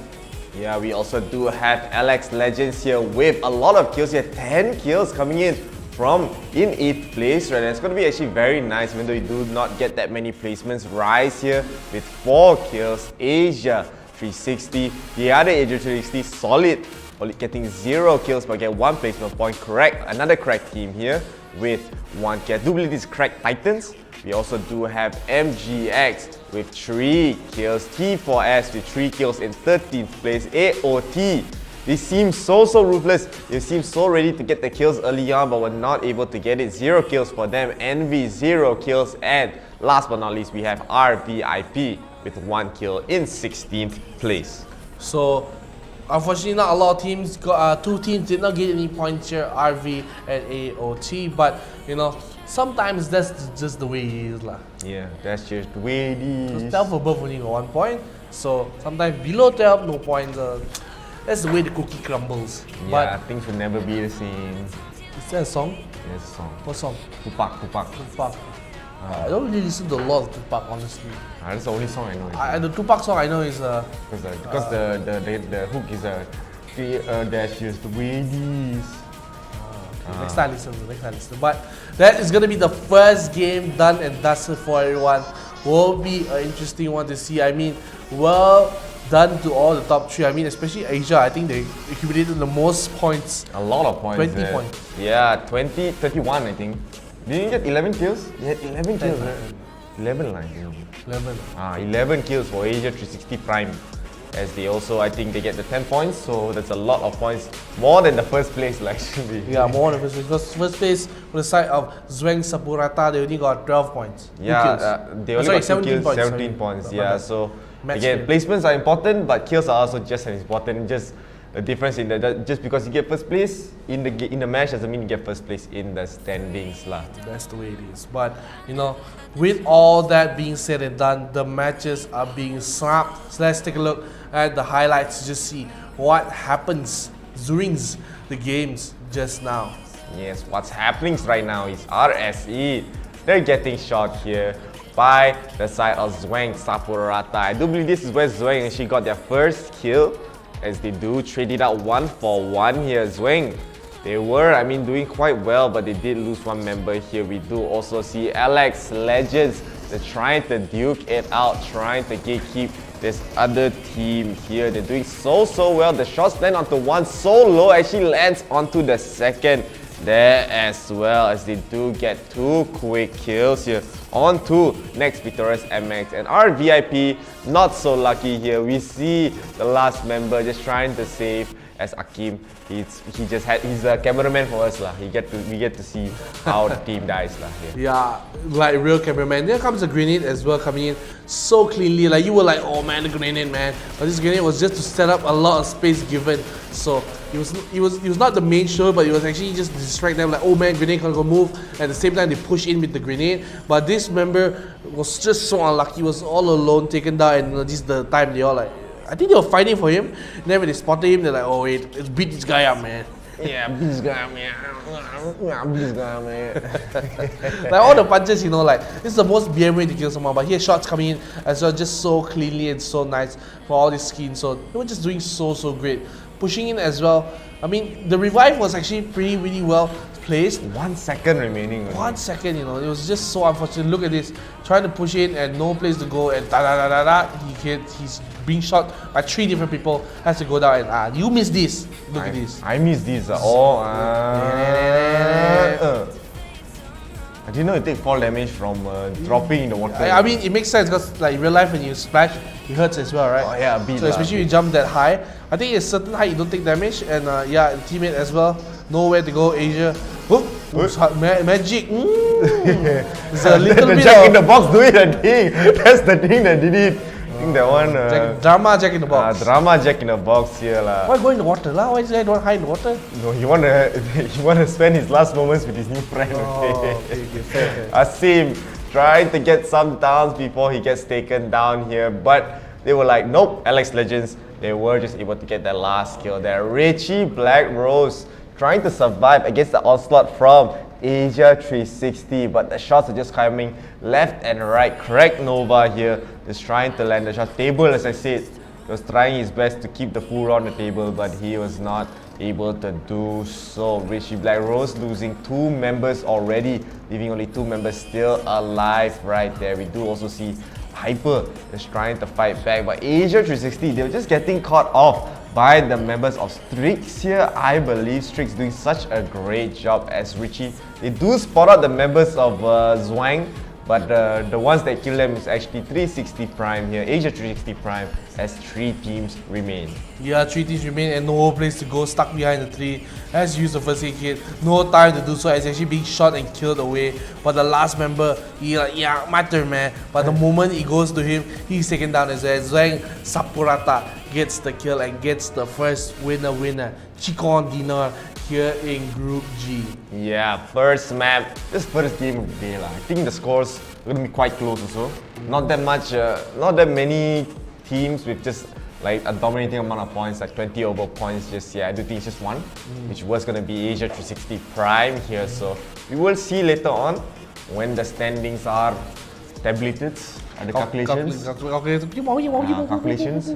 Yeah, we also do have Alex Legends here with a lot of kills here. 10 kills coming in from in 8th place, right? And it's going to be actually very nice, even though you do not get that many placements. Rise here with 4 kills. Asia360, the other Asia360 Solid, only getting 0 kills but get 1 placement point. Correct, another correct team here with 1 kill. I do believe this is correct Titans. We also do have MGX with 3 kills, T4S with 3 kills in 13th place, AOT. They seem so ruthless. They seem so ready to get the kills early on, but were not able to get it. 0 kills for them. Envy 0 kills, and last but not least, we have RVIP with 1 kill in 16th place. So unfortunately, not a lot of teams got, 2 teams did not get any points here, RV and AOT, but you know, sometimes that's just the way it is lah. Yeah, that's just the way it is. 12 above only got 1 point, so sometimes below 12 no points. That's the way the cookie crumbles. Yeah, But things will never be the same. is that a song? Yes, song. What song? Tupac. Tupac. I don't really listen to a lot of Tupac, honestly. That's the only song I know. The Tupac song I know is Because the hook is that's just the way it is. next time listen. But that is gonna be the first game done and dusted for everyone. Will be an interesting one to see. I mean, well done to all the top 3. I mean, especially Asia. I think they accumulated the most points. A lot of points. 20 there. points. Yeah, 31 I think. Did you get 11 kills? You had 11 kills. 11 like 11. 11 kills for Asia360 Prime. As they also, I think they get the 10 points, so that's a lot of points. More than the first place actually. Yeah, more than first place. Because first place on the side of Zwang Sapurata, they only got 12 points. Yeah, they only got 2 17 kills, points. 17 points. Yeah, so Match again, game. placements are important, but kills are also just as important. Just the difference in just because you get first place in the match doesn't mean you get first place in the standings lah. That's the way it is. But you know, with all that being said and done, the matches are being snapped. So let's take a look at the highlights to just see what happens during the games just now. Yes, what's happening right now is RSe. They're getting shot here by the side of Zwang Sapurata. I do believe this is where Zwang actually got their first kill, as they do trade it out 1 for 1 here. Zwang, they were, doing quite well, but they did lose 1 member here. We do also see Alex Legends. They're trying to duke it out, trying to gatekeep this other team here. They're doing so well. The shots land onto 1 so low, actually lands onto the second there as well, as they do get 2 quick kills here. On to next Victorious MX, and our VIP not so lucky here. We see the last member just trying to save, as Akim, he's a cameraman for us lah. We get to see how the team dies lah here. Yeah, like real cameraman. There comes a grenade as well coming in so cleanly. Like you were like, oh man, the grenade, man. But this grenade was just to set up a lot of space given. So it was not the main show, but it was actually just to distract them. Like, oh man, grenade can't go move. At the same time, they push in with the grenade. But this member was just so unlucky. He was all alone, taken down, and this is the time they all like. I think they were fighting for him. And then when they spotted him, they're like, oh wait, let's beat this guy up, man. Yeah, this guy, man. This guy, man. Like all the punches, you know, like this is the most BM way to kill someone, but here shots coming in as well, just so cleanly and so nice for all these skins. So they were just doing so great. Pushing in as well. I mean, the revive was actually really well placed. 1 second remaining. 1 second, you know, it was just so unfortunate. Look at this, trying to push in and no place to go, and he's being shot by 3 different people, has to go down, and you missed this. Look at this. I missed this. I didn't know it take fall damage from dropping in the water. I mean, it makes sense because like in real life when you splash, it hurts as well, right? Oh yeah, a bit. So especially when you jump that high, I think it's certain height you don't take damage, and yeah, teammate as well, nowhere to go. Asia, magic. It's a little the bit Jack of in the box doing the thing. That's the thing that did it. I think that one. drama Jack in the box. Drama Jack in the box here lah. Why go in the water lah? Why is that not high in the water? No, he wanna spend his last moments with his new friend. Okay, fair. Asim trying to get some downs before he gets taken down here, but they were like, nope, Alex Legends, they were just able to get that last kill there. Richie BLACKROSE trying to survive against the onslaught from Asia360, but the shots are just coming left and right. Crack Nova here is trying to land the shot. Table, as I said, he was trying his best to keep the full on the table, but he was not able to do so. Richie BLACKROSE losing 2 members already, leaving only 2 members still alive right there. We do also see Hyper is trying to fight back, but Asia360, they were just getting caught off by the members of Strix here. I believe Strix doing such a great job as Richie. They do spot out the members of Zwang, but the ones that kill them is actually 360 Prime here. Asia360 Prime as 3 teams remain. Yeah, 3 teams remain and no place to go, stuck behind the tree. Has used the first aid kit, no time to do so, as actually being shot and killed away. But the last member, he like, yeah, my turn, man. But the moment it goes to him, he's taken down as well. Zwang Sapurata gets the kill and gets the first winner. Chikon Dinar here in Group G. Yeah, first map, this first game of the day lah. I think the scores are gonna be quite close also. Not that many teams with just like a dominating amount of points, like 20 over points just here. I do think it's just one, which was gonna be Asia360 Prime here. So we will see later on when the standings are tabulated and the calculations. Calculations,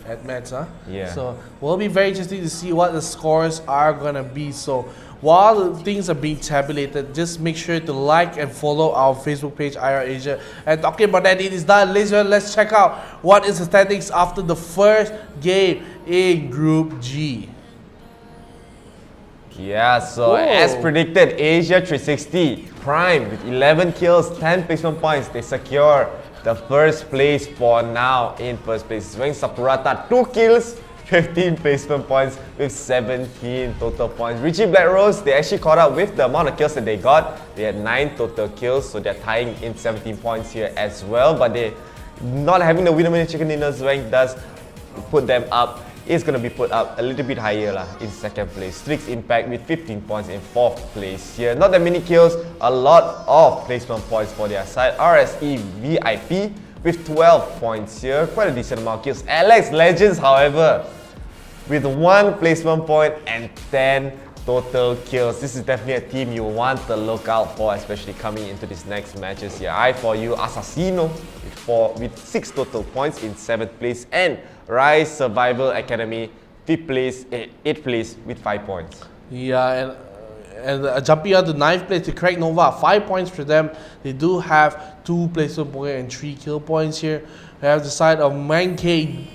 At maths, huh? Yeah. So will be very interesting to see what the scores are gonna be. So while the things are being tabulated, just make sure to like and follow our Facebook page, IR Asia. And talking about that, it is done. Ladies and gentlemen, let's check out what is the standings after the first game in Group G. Yeah, so as predicted, Asia360 Prime with 11 kills, 10 placement points. They secure the first place for now in first place. Zwang Sapurata, 2 kills, 15 placement points with 17 total points. Richie BLACKROSE, they actually caught up with the amount of kills that they got. They had 9 total kills, so they're tying in 17 points here as well. But they not having the winner chicken dinner, Zwang does put them up. It's going to be put up a little bit higher lah in second place. Strix Impact with 15 points in 4th place here. Not that many kills, a lot of placement points for their side. RSe VIP with 12 points here, quite a decent amount of kills. Alex Legends, however, with 1 placement point and 10 total kills. This is definitely a team you want to look out for, especially coming into these next matches here. I4U Assassino with 6 total points in 7th place, and Rise Survival Academy 5th place, 8th place with 5 points. Yeah, and jumping out to 9th place to Crack Nova, 5 points for them. They do have 2 placement points and 3 kill points here. We have the side of Manok.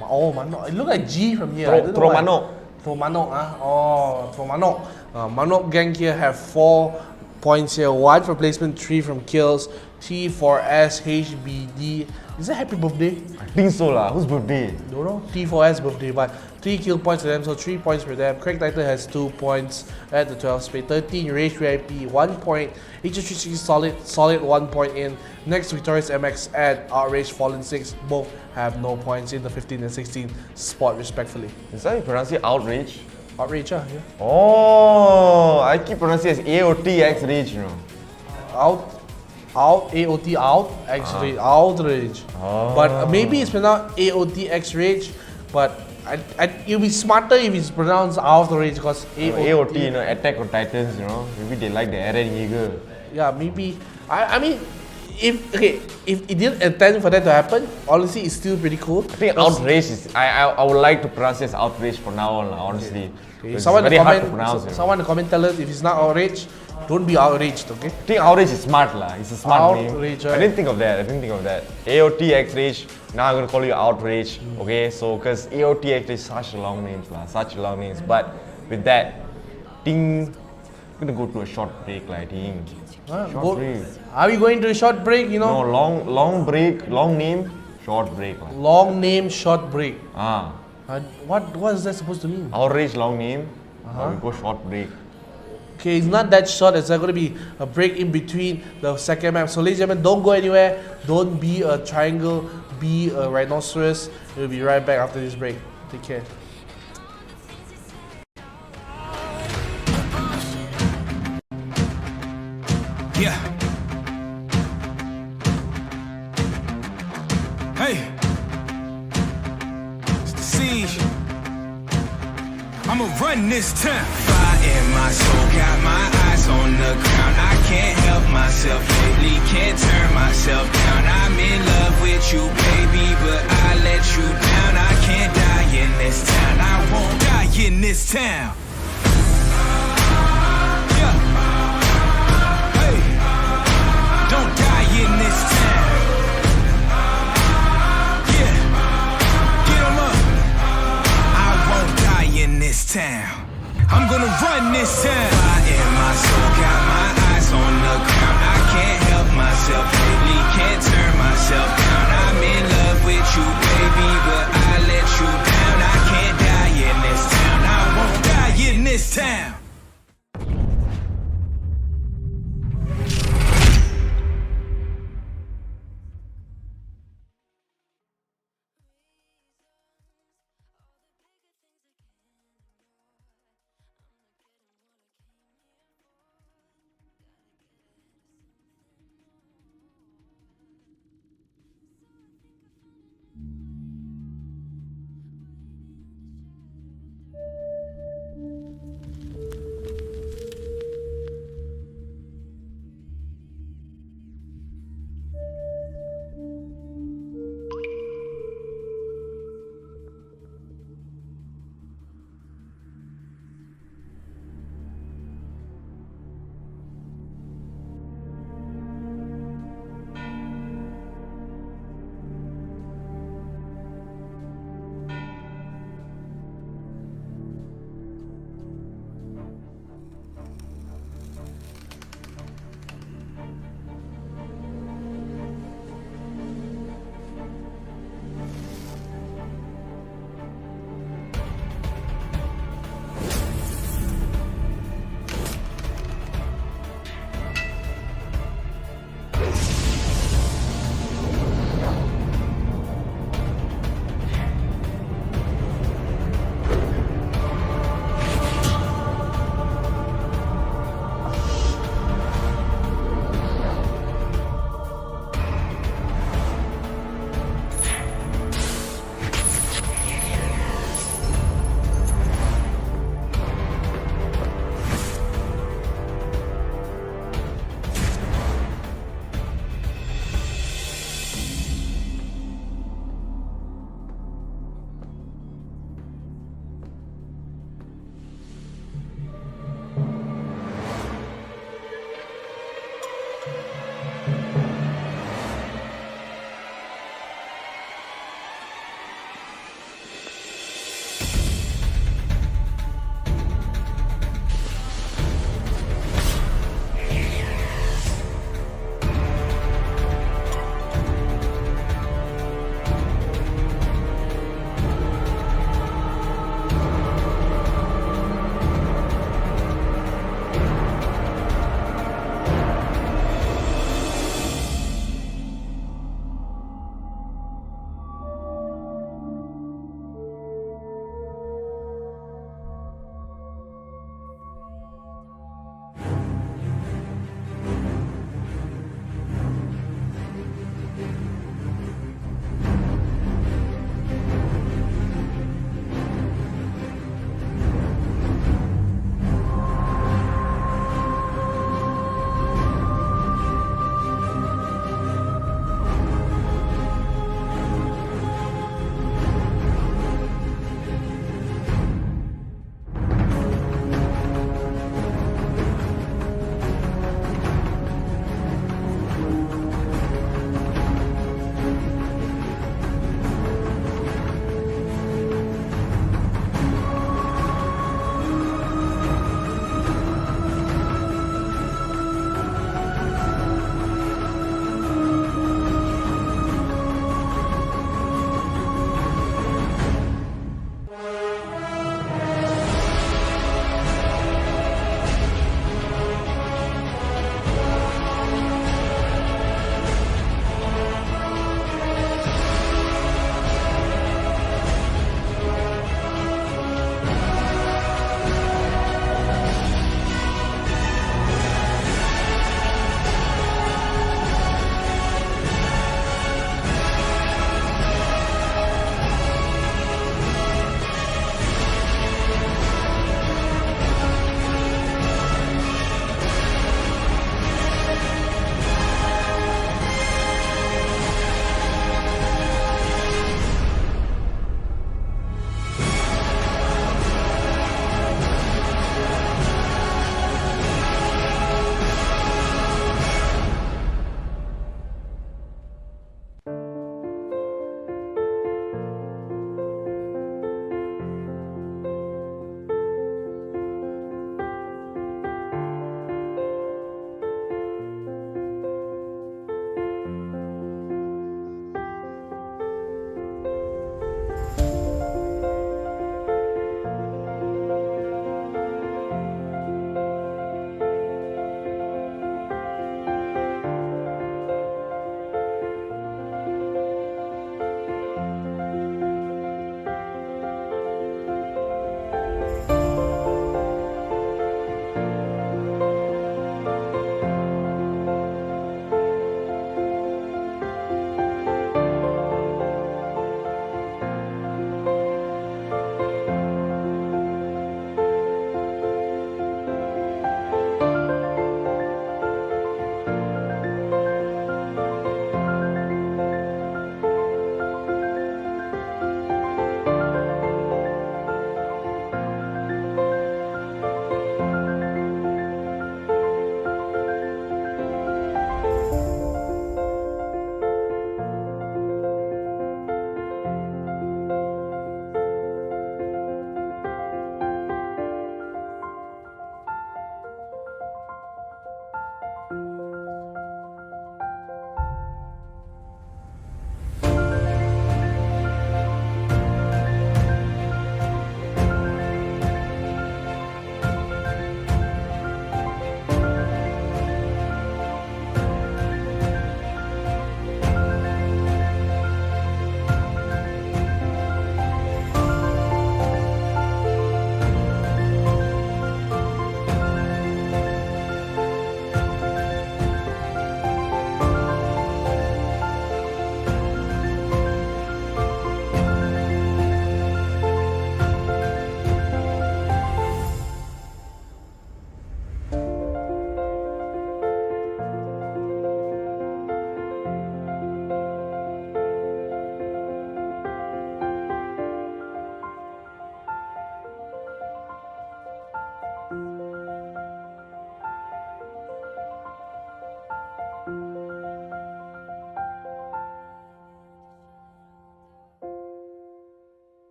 Oh, Manok. It looks like G from here. Manok. Manok Gank here have 4 points here. 1 for placement, 3 from kills. T4S HBD. Is that happy birthday? I think so lah. Whose birthday? Don't know. T4S birthday, but 3 kill points for them, so 3 points for them. Craig Titan has 2 points at the 12th space. 13 RSe VIP, 1 point. Asia360 Solid 1 point in. Next, Victorious MX and anak-anak Fallen Six both have no points in the 15 and 16 spot respectfully. Is that how you pronounce it? Outrage? Outrage, yeah. Oh, I keep pronouncing it as AOTxRAGE, you know. Outrage. But maybe it's pronounced AOTxRAGE, but It'll be smarter if it's pronounced AOTxRAGE because AOT, you know, Attack on Titans, you know, maybe they like the Eren Yeager. Yeah, maybe. I mean, if it didn't intend for that to happen, honestly, it's still pretty cool. I think outrage is. I would like to pronounce it as outrage for now on, honestly. Okay. It's Someone in very the hard to comment, pronounce. You know. someone in the comment tell us if it's not outrage, don't be outraged, okay? I think outrage is smart lah. It's a smart name. Outrage, I right. didn't think of that. AOTxRAGE. Now I'm gonna call you outrage. Okay, so because AOTxRAGE is such a long names lah, such a long names. But with that, I'm gonna go to a short break, like short break. Are we going to a short break? You know, No, long break, long name, short break lah. long name, short break. Ah, What is that supposed to mean? outrage long name. We go short break. Okay, it's not that short. It's going to be a break in between the second map. So, ladies and gentlemen, don't go anywhere. Don't be a triangle. Be a rhinoceros. We'll be right back after this break. Take care. Yeah. Hey. It's the siege. I'ma run this town. Fire in my soul, got my eyes on the ground. I can't help myself lately, can't turn myself down. I'm in love with you, baby, but I let you down. I can't die in this town, I won't die in this town. Yeah. Hey. Don't die in this town. Yeah. Get 'em up. I won't die in this town. I'm gonna run this town. Fire in my soul, got my eyes on the ground. I can't help myself lately, can't turn myself down. I'm in love with you, baby, but I let you down. I can't die in this town. I won't die in this town.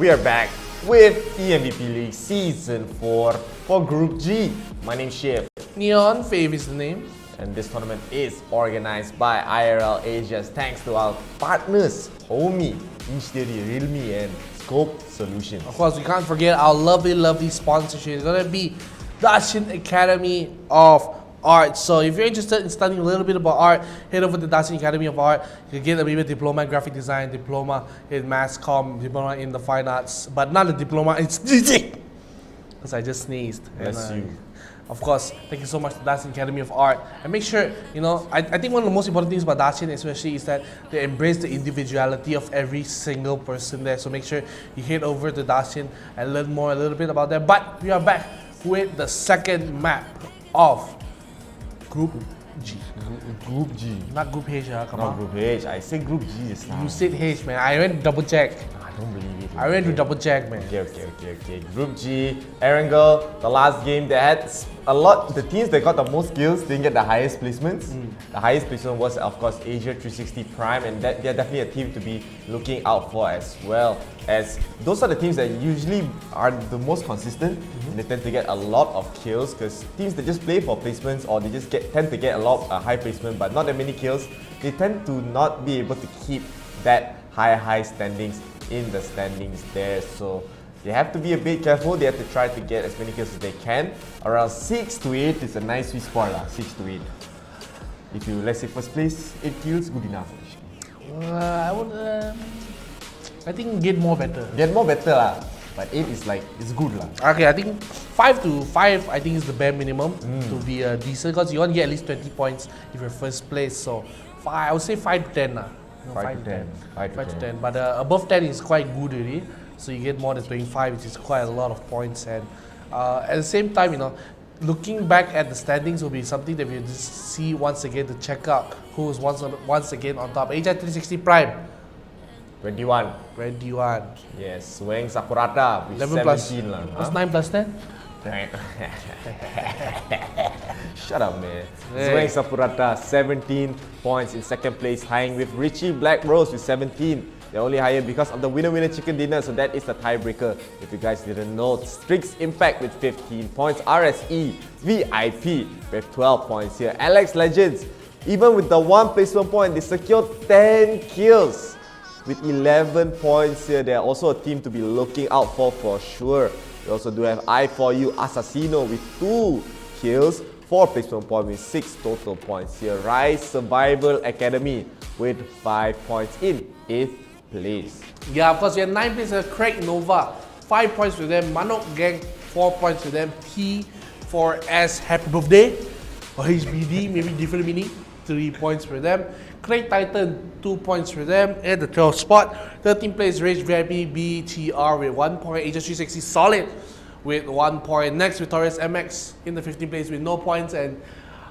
We are back with EMVP League Season 4 for Group G. My name's Shiv, Neon Fave is the name. and this tournament is organized by IRL Asia. Thanks to our partners, Homie, Insteria Realme, and Scope Solutions. Of course, we can't forget our lovely sponsorship. It's gonna be the Dacian Academy of Art. So if you're interested in studying a little bit about art, head over to the Dacian Academy of Art. You can get maybe a diploma in graphic design, diploma in mass comm, diploma in the fine arts, but not a diploma in teaching. Because I just sneezed. Bless you. Of course, thank you so much to Dacian Academy of Art. And make sure, I think one of the most important things about Dacian especially is that they embrace the individuality of every single person there. So make sure you head over to Dacian and learn more a little bit about that. But we are back with the second map of Group G. Group G. Not Group H, come Not on. Group H. I say Group G just now. You said H, man. I went to double check. I don't believe it. I went to double check, man. Okay. Group G, Erangel, the last game they had the teams that got the most kills didn't get the highest placements. The highest placement was of course Asia360 Prime, and they're definitely a team to be looking out for as well, as those are the teams that usually are the most consistent and they tend to get a lot of kills, because teams that just play for placements or they just tend to get a lot high placement but not that many kills, they tend to not be able to keep that high standings in the standings there. So they have to be a bit careful. They have to try to get as many kills as they can. Around 6 to 8 is a nice sweet spot, 6 to 8. If you, let's say first place, 8 kills, good enough actually. I would, I think get more better. Get more better lah, but 8 is like, it's good lah. Okay, I think 5 to 5 I think is the bare minimum to be decent, because you want to get at least 20 points if you're first place. So I would say 5 to 10 lah. 5 to 10. 5 to 10. But above 10 is quite good already. So you get more than 25, which is quite a lot of points. And at the same time, looking back at the standings will be something that we'll just see once again to check out who's once again on top. Asia360 Prime, 21. 21. Yes, Wang Sakurata with 11 plus. 17 lah. What's 9 plus 10? Shut up, man. Hey. Zwang Sapurata, 17 points in second place, tying with Richie BLACKROSE with 17. They're only higher because of the winner chicken dinner, so that is the tiebreaker. If you guys didn't know, Strix Impact with 15 points, RSe VIP with 12 points here. Alex Legends, even with the 1 placement point, they secured 10 kills with 11 points here. They're also a team to be looking out for sure. We also do have I4U Assassino with 2 kills, 4 placement points with 6 total points here. Rise Survival Academy with 5 points in 8th place. Yeah, of course, we have 9 places. Craig Nova, 5 points for them. Manok Gank, 4 points for them. T4S, happy birthday. Or HBD, maybe different meaning, 3 points for them. Craig Titan, 2 points for them at the 12th spot. 13th place, RSe VIP BTR with 1 point. Asia360 Solid with 1 point. Next, Victorious MX in the 15th place with no points. And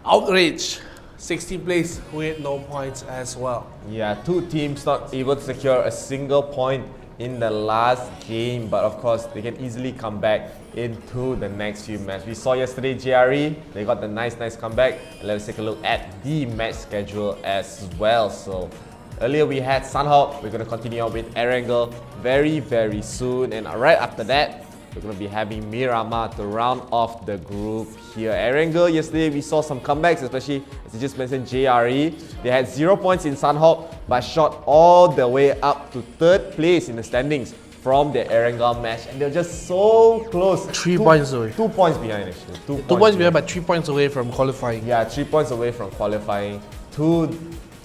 AOTxRAGE, 16th place with no points as well. Yeah, 2 teams not able to secure a single point in the last game, but of course they can easily come back into the next few matches. We saw yesterday JRE, they got the nice comeback. And let's take a look at the match schedule as well. So earlier we had Sunhawk, we're going to continue on with Erangel very soon, and right after that we're going to be having Miramar to round off the group here. Erangel, yesterday we saw some comebacks, especially as you just mentioned JRE. They had 0 points in Sunhawk, but shot all the way up to 3rd place in the standings from the Erangel match, and they're just so close. 3 points away. 2 points behind actually. 2 points behind, but 3 points away from qualifying. Yeah, 3 points away from qualifying to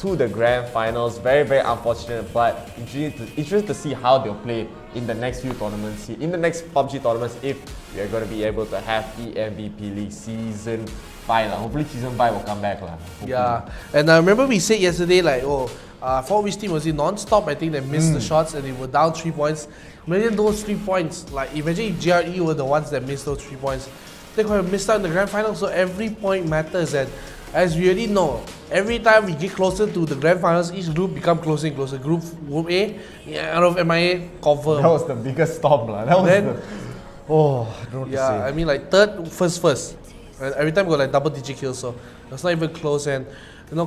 the grand finals. Very unfortunate, but interesting to see how they'll play in the next few tournaments, in the next PUBG tournaments, if we are going to be able to have EMVP League Season 5. Hopefully Season 5 will come back. Yeah, and I remember we said yesterday, like, for which team was it? Non-stop, I think they missed the shots and they were down 3 points. Imagine those 3 points, like imagine if JRE were the ones that missed those 3 points. They could have missed out in the grand final, so every point matters. And as we already know, every time we get closer to the grand finals, each group become closer and closer. Group A, out of MIA, confirm. That was the biggest storm. That was I don't know what to say. I mean like third, first. And every time we got like double digit kills, so it's not even close. And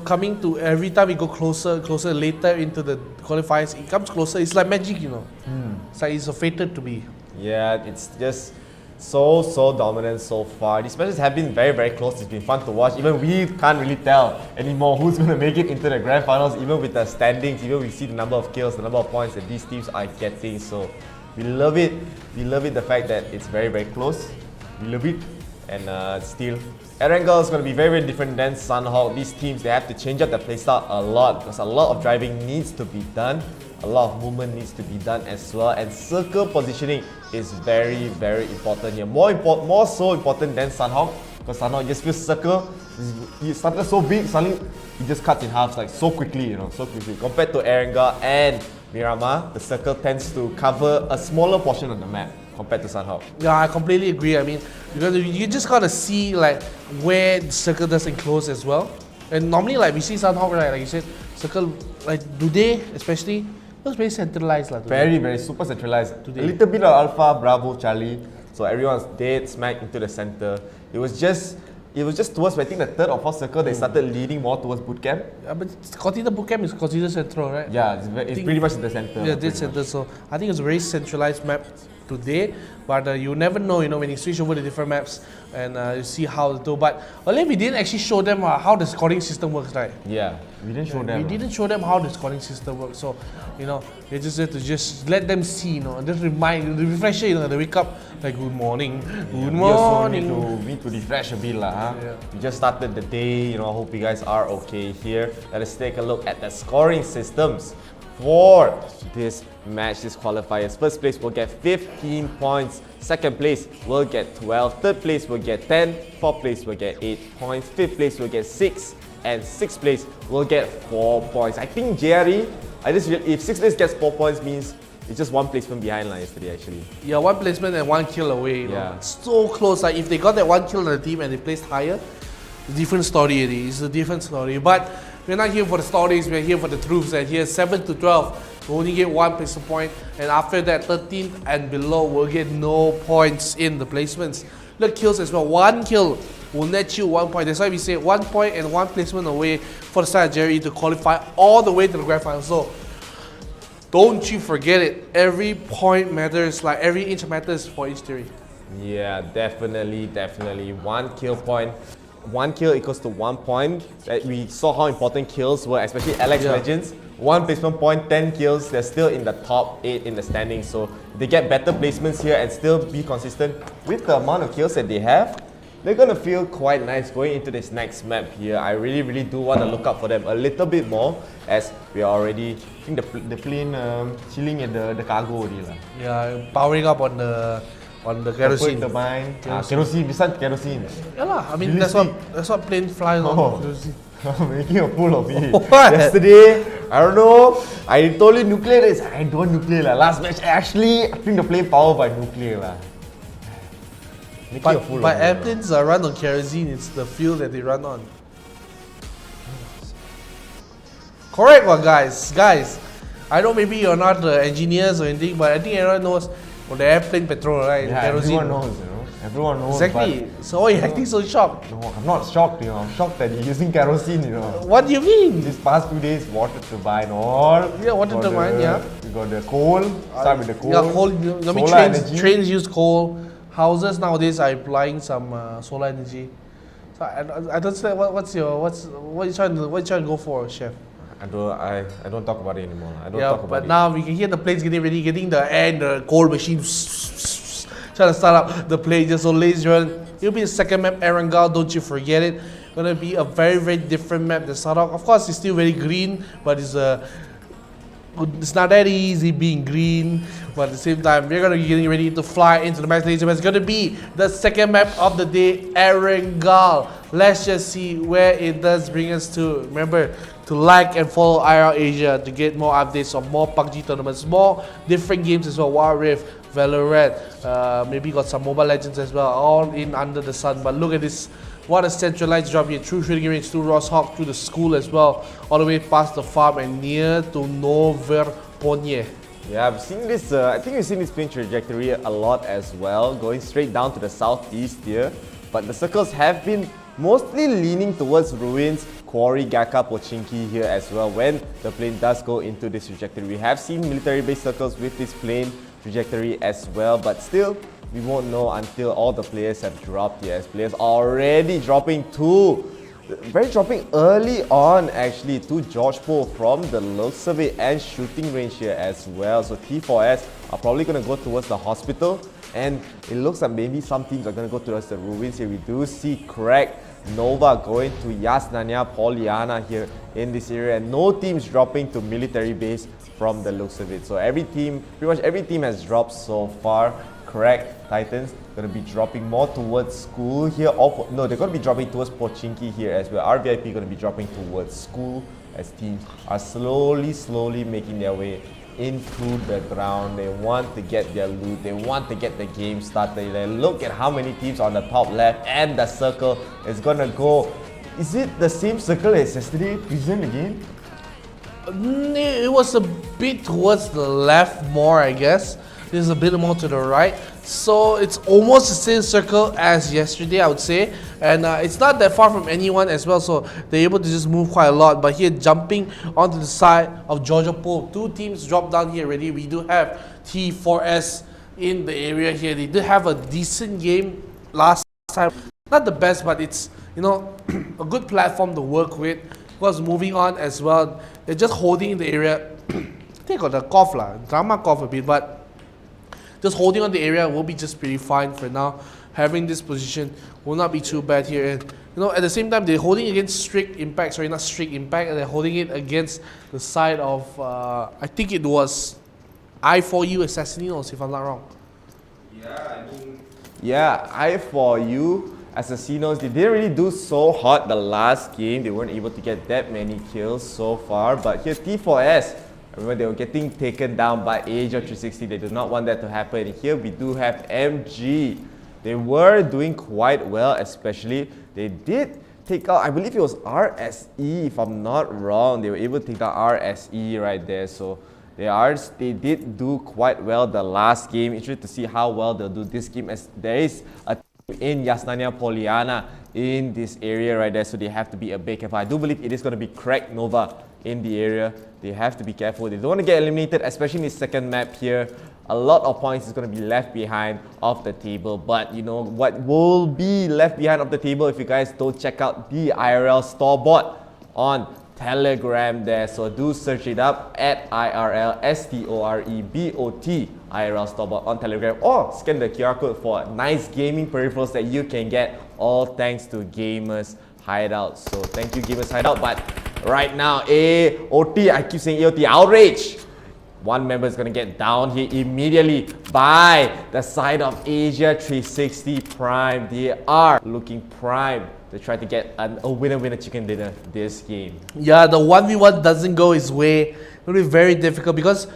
coming to every time we go closer later into the qualifiers, it comes closer. It's like magic, It's like it's fated to be. Yeah, it's just so dominant so far. These matches have been very close. It's been fun to watch. Even we can't really tell anymore who's going to make it into the grand finals. Even with the standings, even we see the number of kills, the number of points that these teams are getting. So we love it. We love it, the fact that it's very close. We love it. And still, Erangel is going to be very different than Sunhawk. These teams, they have to change up their playstyle a lot because a lot of driving needs to be done. A lot of movement needs to be done as well, and circle positioning is very important here. More so important than Sunhawk, because Sunhawk just feels circle. He started so big, suddenly he just cuts in half like so quickly, so quickly. Compared to Erangel and Miramar, the circle tends to cover a smaller portion of the map compared to Sunhawk. Yeah, I completely agree. I mean, because you just gotta see like where the circle does enclose as well. And normally, like we see Sunhawk, right? Like you said, circle like today especially. It was very centralized. Very super centralized. Today. A little bit of Alpha, Bravo, Charlie. So everyone's dead smack into the center. It was just towards, I think, the third or fourth circle they started leading more towards bootcamp. Yeah, but considered bootcamp is considered central, right? Yeah, it's pretty much in the center. Yeah, dead center. So I think it's a very centralized map today. But you never know, when you switch over to different maps and you see how it do. But earlier we didn't actually show them how the scoring system works, right? Yeah, we didn't show them. We didn't show them how the scoring system works. So, they just have to just let them see, just remind, the refresher, they wake up like good morning, good morning. We need to refresh a bit, huh? Yeah. We just started the day, I hope you guys are okay here. Let us take a look at the scoring systems for this match, this qualifiers. First place will get 15 points, second place will get 12, third place will get 10, fourth place will get 8 points, fifth place will get 6, and sixth place will get 4 points. I think JRE, if sixth place gets 4 points means it's just one placement behind yesterday actually. Yeah, one placement and one kill away. Yeah. So close. Like if they got that one kill on the team and they placed higher, it's a different story. It's a different story. But we're not here for the stories, we're here for the truths. And here 7 to 12, we only get one placement point. And after that, 13 and below will get no points in the placements. Look, kills as well. One kill will net you 1 point. That's why we say 1 point and one placement away for the side of Jerry to qualify all the way to the grand final. So don't you forget it. Every point matters, like every inch matters for each theory. Yeah, definitely. 1 kill point. 1 kill equals to 1 point. We saw how important kills were, especially Alex Legends. 1 placement point, 10 kills. They're still in the top 8 in the standings. So they get better placements here and still be consistent with the amount of kills that they have. They're gonna feel quite nice going into this next map here. I really do want to look out for them a little bit more, as we are already, I think the plane chilling at the cargo already. Yeah, powering up on the kerosene. The mine. Kerosene, besides kerosene. Yeah lah, I mean that's what plane flies on. Kerosene. Making a fool of me. What? Yesterday, I don't know, I told you nuclear is, I don't want nuclear. Last match, actually, I think the plane powered by nuclear. But airplanes are run on kerosene, it's the fuel that they run on. Correct one, guys. I know maybe you're not engineers or anything, but I think everyone knows the airplane petrol, right? Yeah, kerosene. everyone knows, Everyone knows. Exactly. So why are you acting so shocked? No, I'm not shocked, I'm shocked that you're using kerosene, What do you mean? These past few days, water turbine all. Yeah, water turbine, yeah. We got the coal, start with the coal. Yeah, coal. I mean, trains use coal. Houses nowadays are applying some solar energy. So I don't say what you trying to go for, chef? I don't talk about it anymore. But now we can hear the planes getting ready, getting the air and the coal machine trying to start up the plane. Just so ladies and gentlemen, it'll be the second map, Erangel, don't you forget it. Gonna be a very different map than Sarok. Of course, it's still very green, but it's not that easy being green. But at the same time, we're gonna be getting ready to fly into the match. Ladies and gentlemen, it's gonna be the second map of the day, Erangel. Let's just see where it does bring us to. Remember to like and follow IR Asia to get more updates on more PUBG tournaments, more different games as well. Wild Rift, Valorant, maybe got some Mobile Legends as well, all in under the sun. But look at this, what a centralized job here. True shooting range to Rosshawk, to the school as well, all the way past the farm and near to Noverponye. Yeah, I've seen this, I think we've seen this plane trajectory a lot as well, going straight down to the southeast here. But the circles have been mostly leaning towards ruins, quarry, Gaka, Pochinki here as well when the plane does go into this trajectory. We have seen military base circles with this plane trajectory as well, but still we won't know until all the players have dropped here, as players already dropping dropping early on actually to George Po from the look survey and shooting range here as well. So T4S are probably going to go towards the hospital, and it looks like maybe some teams are going to go towards the ruins here. We do see Crack Nova going to Yasnanya Poliana here in this area, and no teams dropping to military base from the looks of it. So pretty much every team has dropped so far. Correct, Titans going to be dropping more towards school here. No, they're going to be dropping towards Pochinki here as well. RVIP going to be dropping towards school as teams are slowly making their way into the ground. They want to get their loot. They want to get the game started. They look at how many teams on the top left, and the circle is going to go. Is it the same circle as yesterday? Prison again? It was a bit towards the left more, I guess. This is a bit more to the right. So it's almost the same circle as yesterday, I would say. And it's not that far from anyone as well, so they're able to just move quite a lot. But here, jumping onto the side of Georgia Pool, two teams dropped down here already. We do have T4S in the area here. They did have a decent game last time. Not the best, but it's, you know, a good platform to work with. Because moving on as well, they're just holding in the area. I think I got a cough lah, drama cough a bit, but just holding on the area will be just pretty fine for now. Having this position will not be too bad here. And you know, at the same time, they're holding against strict impact. Sorry, not strict impact. And they're holding it against the side of I think it was I4U Assassinos, if I'm not wrong. Yeah, I4U Assassinos, they didn't really do so hot the last game. They weren't able to get that many kills so far. But here T4S, remember, they were getting taken down by Asia360. They do not want that to happen. Here we do have MG. They were doing quite well, especially. They did take out, I believe it was RSe, if I'm not wrong. They were able to take out RSe right there. So they did do quite well the last game. Interested to see how well they'll do this game, as there is a team in Yasnanya Poliana in this area right there. So they have to be a bit careful. I do believe it is going to be Crack Nova in the area. They have to be careful. They don't want to get eliminated, especially in this second map here. A lot of points is going to be left behind off the table. But you know what will be left behind off the table if you guys don't check out the IRL store bot on Telegram there. So do search it up at IRL STOREBOT IRL store bot on Telegram, or scan the QR code for nice gaming peripherals that you can get, all thanks to Gamers Hideout. So thank you, Gamers Hideout. But right now, AOT, I keep saying AOT, outrage. One member is going to get down here immediately by the side of Asia360 Prime. They are looking prime to try to get a winner chicken dinner this game. Yeah, the 1v1 doesn't go his way. It'll be very difficult because,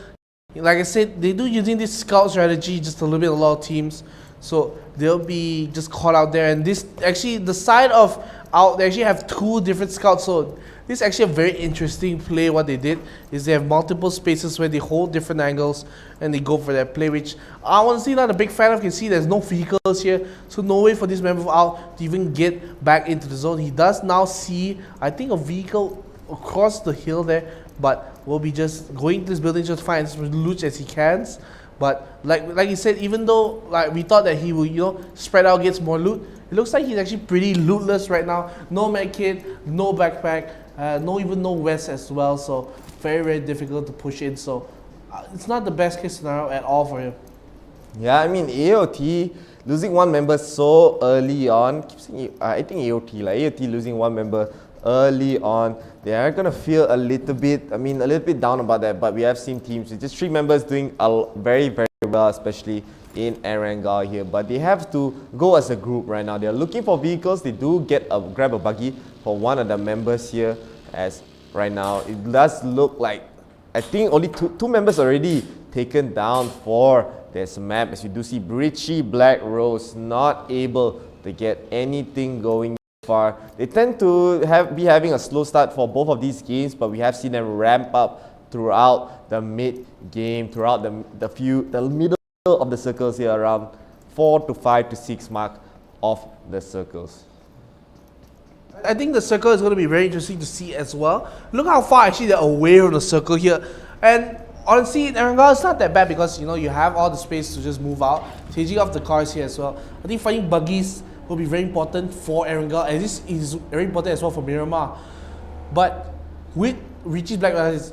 like I said, they do using this scout strategy just a little bit, a lot of teams. So they'll be just caught out there. And this actually, the side of out, they actually have two different scouts. So this is actually a very interesting play. What they did is they have multiple spaces where they hold different angles and they go for that play, which I'm honestly not a big fan of. You can see there's no vehicles here, so no way for this member out to even get back into the zone. He does now see, I think, a vehicle across the hill there, but will be just going to this building just to find as much loot as he can. But like he said, even though like we thought that he would, you know, spread out, get more loot, it looks like he's actually pretty lootless right now. No med kit, no backpack, no vest as well. So very difficult to push in. So it's not the best case scenario at all for him. Yeah, I mean AOT losing one member so early on. Keep saying, I think AOT losing one member early on, they are gonna feel a little bit down about that. But we have seen teams with just 3 members doing very well, especially in Erangel here. But they have to go as a group right now. They're looking for vehicles. They do grab a buggy for one of the members here. As right now, it does look like, I think only two members already taken down for this map. As you do see, Richie BLACKROSE not able to get anything going far. They tend to be having a slow start for both of these games, but we have seen them ramp up throughout the mid game, throughout the middle of the circles here, around 4 to 5 to 6 mark of the circles. I think the circle is going to be very interesting to see as well. Look how far actually they're away from the circle here. And honestly, in Erangel, it's not that bad because you know you have all the space to just move out. Changing off the cars here as well. I think finding buggies will be very important for Erangel, and this is very important as well for Miramar. But with Richie BLACKROSE,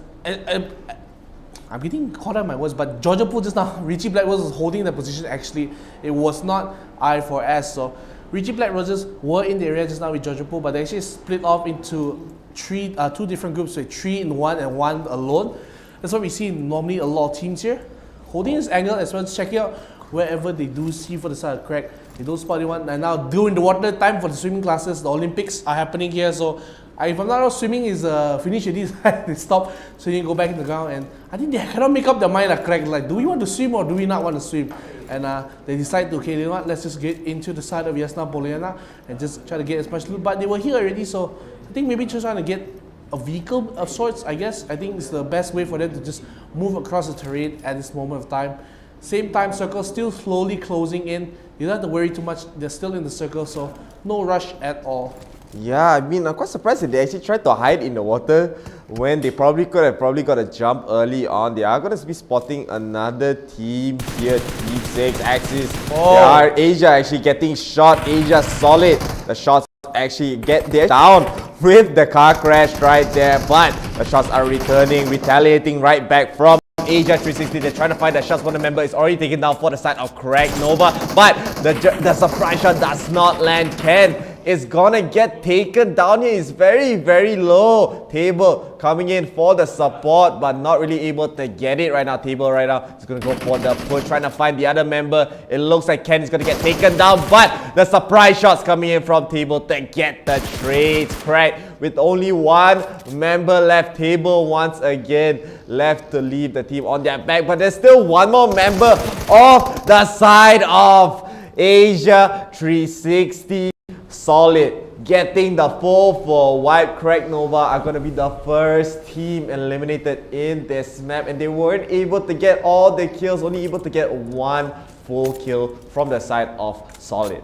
I'm getting caught up in my words, but Georgia Pool just now, Richie BLACKROSE was holding the position actually. It was not I4S. So Richie BLACKROSE were in the area just now with Georgia Pool, but they actually split off into two different groups, so 3 in 1 and 1 alone. That's what we see normally a lot of teams here. Holding this angle as well as checking out wherever they do see for the side of crack. They don't spot anyone. And now during the water time for the swimming classes, the Olympics are happening here. So if I'm not wrong, swimming is finished already. They stop swimming, go back in the ground. And I think they cannot make up their mind like crack. Like, do we want to swim or do we not want to swim? And they decide to, okay, you know what, let's just get into the side of Yasna Poliana and just try to get as much loot. But they were here already, so I think maybe just trying to get a vehicle of sorts, I guess. I think it's the best way for them to just move across the terrain at this moment of time. Same time, circle still slowly closing in. You don't have to worry too much. They're still in the circle, so no rush at all. Yeah, I mean, I'm quite surprised that they actually tried to hide in the water when they probably could have got a jump early on. They are going to be spotting another team here, Team 6, Axis. They are Asia actually getting shot. Asia Solid. The shots actually get there down with the car crash right there, but the shots are returning, retaliating right back from Asia360. They're trying to find the shots. One member is already taken down for the side of Craig Nova, but the surprise shot does not land. Ken is gonna get taken down here. It's very, very low. Table coming in for the support, but not really able to get it right now. Table right now is gonna go for the push, trying to find the other member. It looks like Ken is gonna get taken down, but the surprise shots coming in from Table to get the trades. Craig with only one member left. Table once again left to leave the team on their back, but there's still one more member of the side of Asia360 Solid getting the 4-4 wipe. Craig Nova are going to be the first team eliminated in this map, and they weren't able to get all the kills, only able to get one full kill from the side of Solid.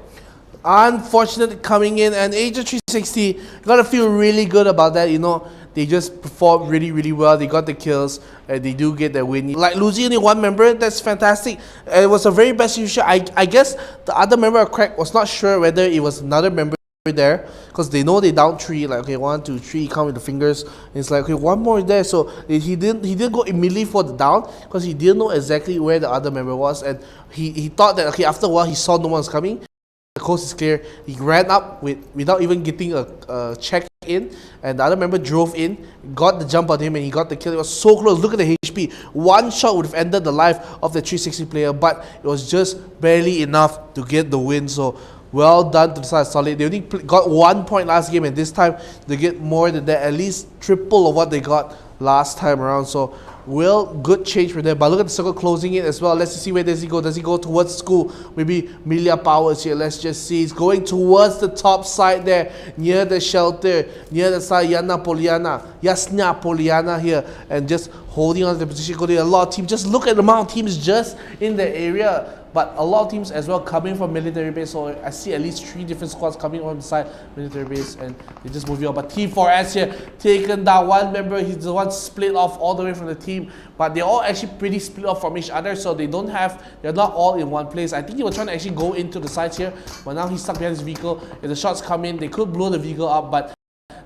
Unfortunately coming in, and Asia360 gotta feel really good about that. You know, they just performed really, really well. They got the kills and they do get the win. Like losing only one member, that's fantastic. It was a very best issue. I guess the other member of Crack was not sure whether it was another member there, because they know they down 3, like okay, 1, 2, 3, count with the fingers. And it's like okay, one more there. So he didn't go immediately for the down because he didn't know exactly where the other member was, and he thought that okay, after a while he saw no one's coming. The coast is clear. He ran up without even getting a check in, and the other member drove in, got the jump on him, and he got the kill. It was so close. Look at the HP. One shot would have ended the life of the 360 player, but it was just barely enough to get the win. So well done to the side of Solid. They only got 1 point last game, and this time they get more than that, at least triple of what they got last time around. So well, good change for them. But look at the circle closing in as well. Let's see where does he go. Does he go towards school? Maybe Milia Powers here. Let's just see. He's going towards the top side there, near the shelter, near the side Yasna Poliana here, and just holding on to the position. Going a lot of teams. Just look at the amount of teams just in the area. But a lot of teams as well coming from military base. So I see at least 3 different squads coming on the side military base, and they just move you on. But T4S here taken down one member. He's the one split off all the way from the team. But they're all actually pretty split off from each other, so they're not all in one place. I think he was trying to actually go into the sides here, but now he's stuck behind his vehicle. If the shots come in, they could blow the vehicle up, but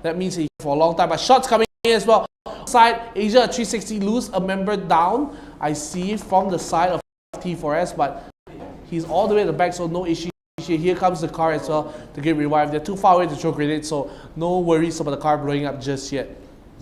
that means he for a long time. But shots coming in as well. Side Asia360 lose a member down. I see from the side of T4S, but he's all the way at the back, so no issue. Here comes the car as well to get revived. They're too far away to throw grenades, so no worries about the car blowing up just yet.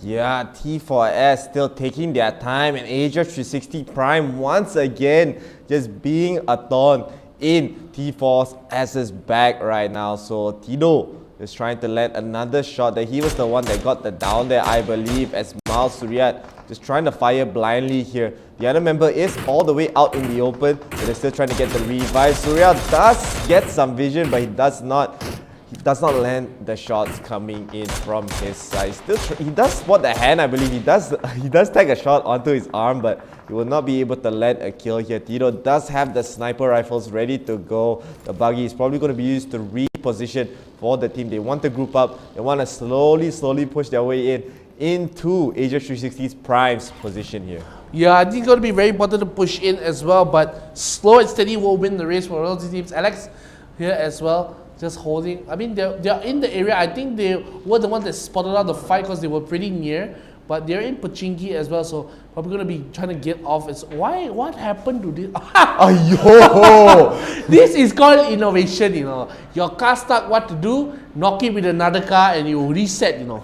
Yeah, T4S still taking their time, and Asia360 Prime once again just being a thorn in T4S's back right now. So Tino is trying to land another shot. That he was the one that got the down there, I believe, as Mal Suryat just trying to fire blindly here. The other member is all the way out in the open, but they're still trying to get the revive. Surya does get some vision, but he does not land the shots coming in from his side. He does spot the hand, I believe. He does tag a shot onto his arm, but he will not be able to land a kill here. Tito does have the sniper rifles ready to go. The buggy is probably going to be used to position for the team. They want to group up. They want to slowly push their way into Asia360's Prime's position here. Yeah, I think it's going to be very important to push in as well, but slow and steady will win the race for all these teams. Alex here as well, just holding. I mean, they're in the area. I think they were the ones that spotted out the fight because they were pretty near, but they're in Pochinki as well, so probably going to be trying to get off. What happened to this? Ayo! This is called innovation, you know. Your car stuck, what to do? Knock it with another car and you reset, you know.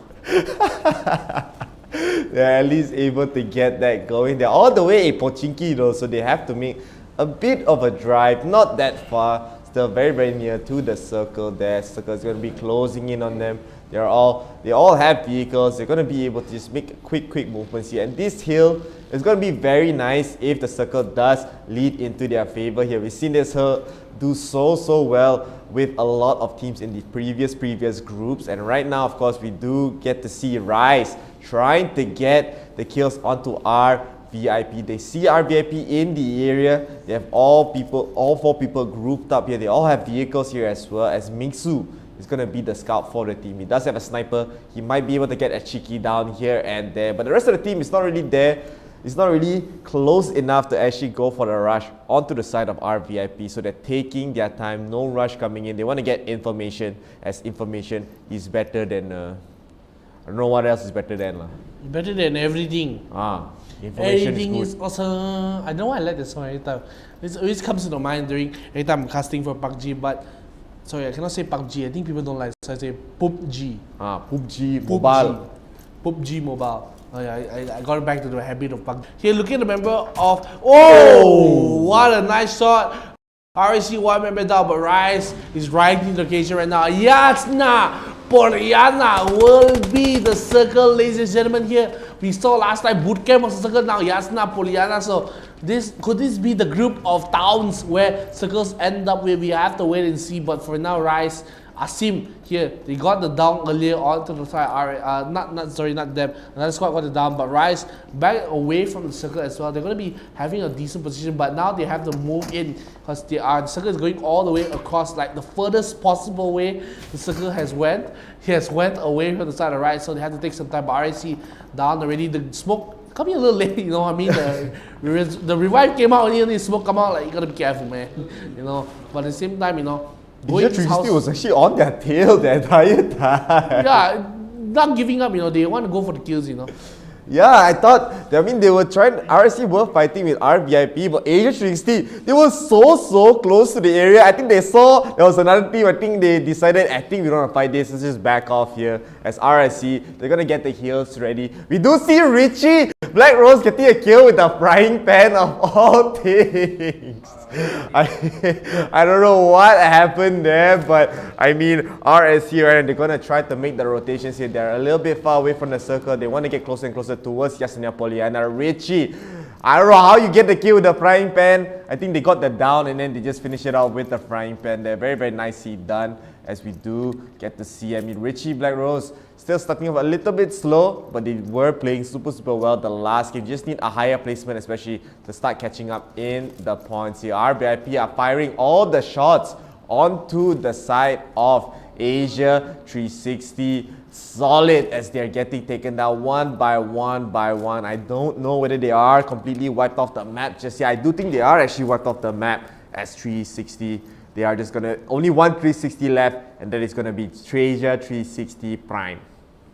They're at least able to get that going. They're all the way in Pochinki though, so they have to make a bit of a drive, not that far, still very near to the circle there. Circle is going to be closing in on them. They all have vehicles. They're going to be able to just make a quick movements here. And this hill is going to be very nice if the circle does lead into their favor here. We've seen this hill do so well with a lot of teams in the previous groups, and right now of course we do get to see RSe trying to get the kills onto our VIP. They see our VIP in the area. They have all 4 people grouped up here. They all have vehicles here as well, as Mingsu is going to be the scout for the team. He does have a sniper. He might be able to get a cheeky down here and there, but the rest of the team is not really there. It's not really close enough to actually go for the rush onto the side of our VIP, so they're taking their time, no rush coming in. They want to get information, as information is better than, I don't know what else is better than. Better than everything. Information Everything is is good. awesome. I know I like this song every time. It always comes to mind every time I'm casting for PUBG, but sorry, I cannot say PUBG. I think people don't like it, so I say PUBG. PUBG Mobile. PUBG Mobile. Oh yeah, I got back to the habit of PUBG. Here, looking at the member of... Oh! What a nice shot! RSe one member down, but RSe is right in the location right now. Yasna Poliana will be the circle, ladies and gentlemen. Here, we saw last time bootcamp was the circle, now Yasna Poliana. So, could this be the group of towns where circles end up where we have to wait and see? But for now, RSe, Asim here, they got the down earlier onto the side. Not them. Another squad got the down, but RSe back away from the circle as well. They're going to be having a decent position, but now they have to move in because the circle is going all the way across, like the furthest possible way the circle has went. He has went away from the side of RSe, so they have to take some time. But RSe down already. The smoke coming a little late, you know what I mean? The revive came out, only the smoke come out. Like, you gotta be careful, man. You know. But at the same time, you know. Asia360 was actually on their tail the entire time. Yeah, not giving up, you know, they want to go for the kills, you know. Yeah, I thought, they were trying, RSe were fighting with our VIP, but Asia360, they were so close to the area. I think they saw there was another team. I think they decided, we don't want to fight this, let's just back off here. As RSe, they're going to get the heals ready. We do see Richie BLACKROSE getting a kill with a frying pan of all things. I don't know what happened there, but I mean, RSe, right, they're going to try to make the rotations here. They're a little bit far away from the circle. They want to get closer and closer towards Yasna Poliana. Richie, I don't know how you get the kill with the frying pan. I think they got the down and then they just finish it out with the frying pan. They're very nicely done, as we do get to see. I mean, Richie BLACKROSE still starting off a little bit slow, but they were playing super well the last game. Just need a higher placement, especially to start catching up in the points here. Our VIP are firing all the shots onto the side of Asia360 Solid, as they're getting taken down one by one. I don't know whether they are completely wiped off the map just yet. I do think they are actually wiped off the map, as 360. They are just gonna, only one 360 left, and that is gonna be Asia360 Prime.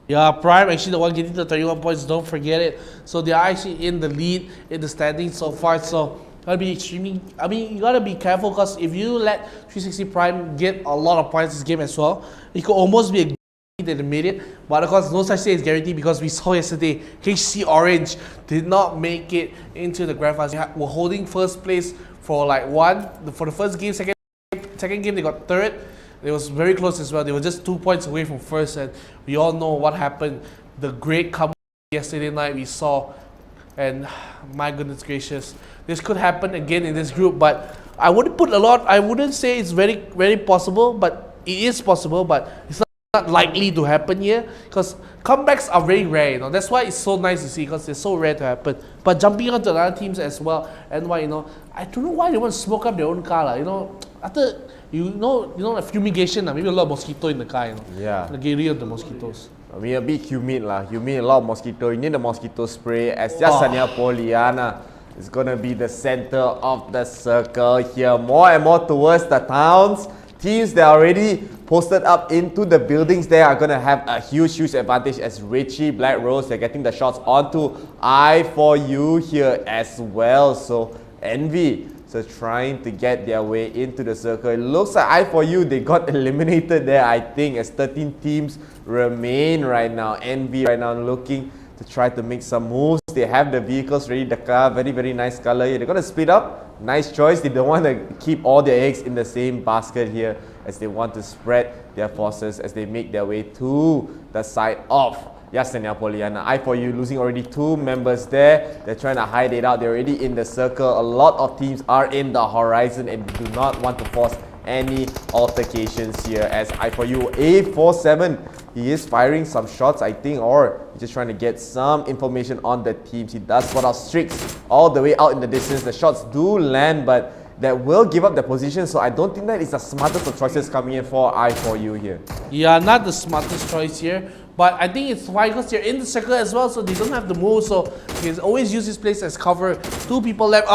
Yeah, Prime actually the one getting the 31 points, don't forget it. So they are actually in the lead in the standings so far. So gotta be extremely, I mean, you gotta be careful, because if you let 360 Prime get a lot of points this game as well, it could almost be a that they made it. But of course, no such thing as guaranteed, because we saw yesterday HC Orange did not make it into the grand finals. They were holding first place for like for the first game. Second game they got third. It was very close as well. They were just 2 points away from first, and we all know what happened. The great comeback yesterday night we saw, and my goodness gracious, this could happen again in this group. But I wouldn't say it's very possible, but it is possible. But it's not not likely to happen here because comebacks are very rare, you know. That's why it's so nice to see because they're so rare to happen. But jumping onto other teams as well, and why, you know, I don't know why they want to smoke up their own car, you know. After you know, like fumigation, maybe a lot of mosquito in the car, you know. Yeah. To get rid of the mosquitoes. I mean, a bit humid lah. Humid, a lot of mosquito. You need the mosquito spray. As Asia360 Poliana is gonna be the center of the circle here. More and more towards the towns. Teams that are already posted up into the buildings there are gonna have a huge advantage as Richie BLACKROSE, they're getting the shots onto I4U here as well. So Envy, so trying to get their way into the circle. It looks like I4U, they got eliminated there, I think, as 13 teams remain right now. Envy right now looking to try to make some moves. They have the vehicles ready, the car, very nice color here. They're gonna split up. Nice choice. They don't want to keep all their eggs in the same basket here as they want to spread their forces as they make their way to the side of Asia360 Poliana. I4U losing already 2 members there. They're trying to hide it out. They're already in the circle. A lot of teams are in the horizon and do not want to force any altercations here as I4U A47, he is firing some shots, I think, or he's just trying to get some information on the teams. He does spot out streaks all the way out in the distance. The shots do land, but that will give up the position, so I don't think that is the smartest of choices coming in for I4U here. Yeah, not the smartest choice here, but I think it's fine because they're in the circle as well, so they don't have to move, so he can always use this place as cover. 2 people left.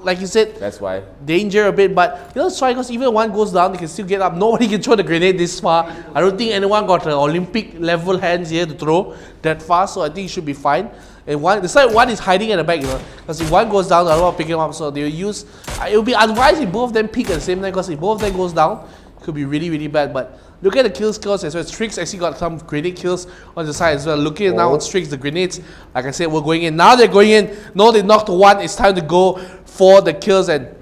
Like you said, that's why. Danger a bit, but you know, it's fine because even one goes down, they can still get up. Nobody can throw the grenade this far. I don't think anyone got Olympic level hands here to throw that far, so I think it should be fine. And one is hiding at the back, you know, because if one goes down, the other one will pick him up. So they'll use. It would be advised if both of them peak at the same time, because if both of them goes down, it could be really bad. But look at the kills as well. Strix actually got some grenade kills on the side as well. Looking now on Strix, the grenades, like I said, we're going in. Now they're going in. No, they knocked 1. It's time to go for the kills, and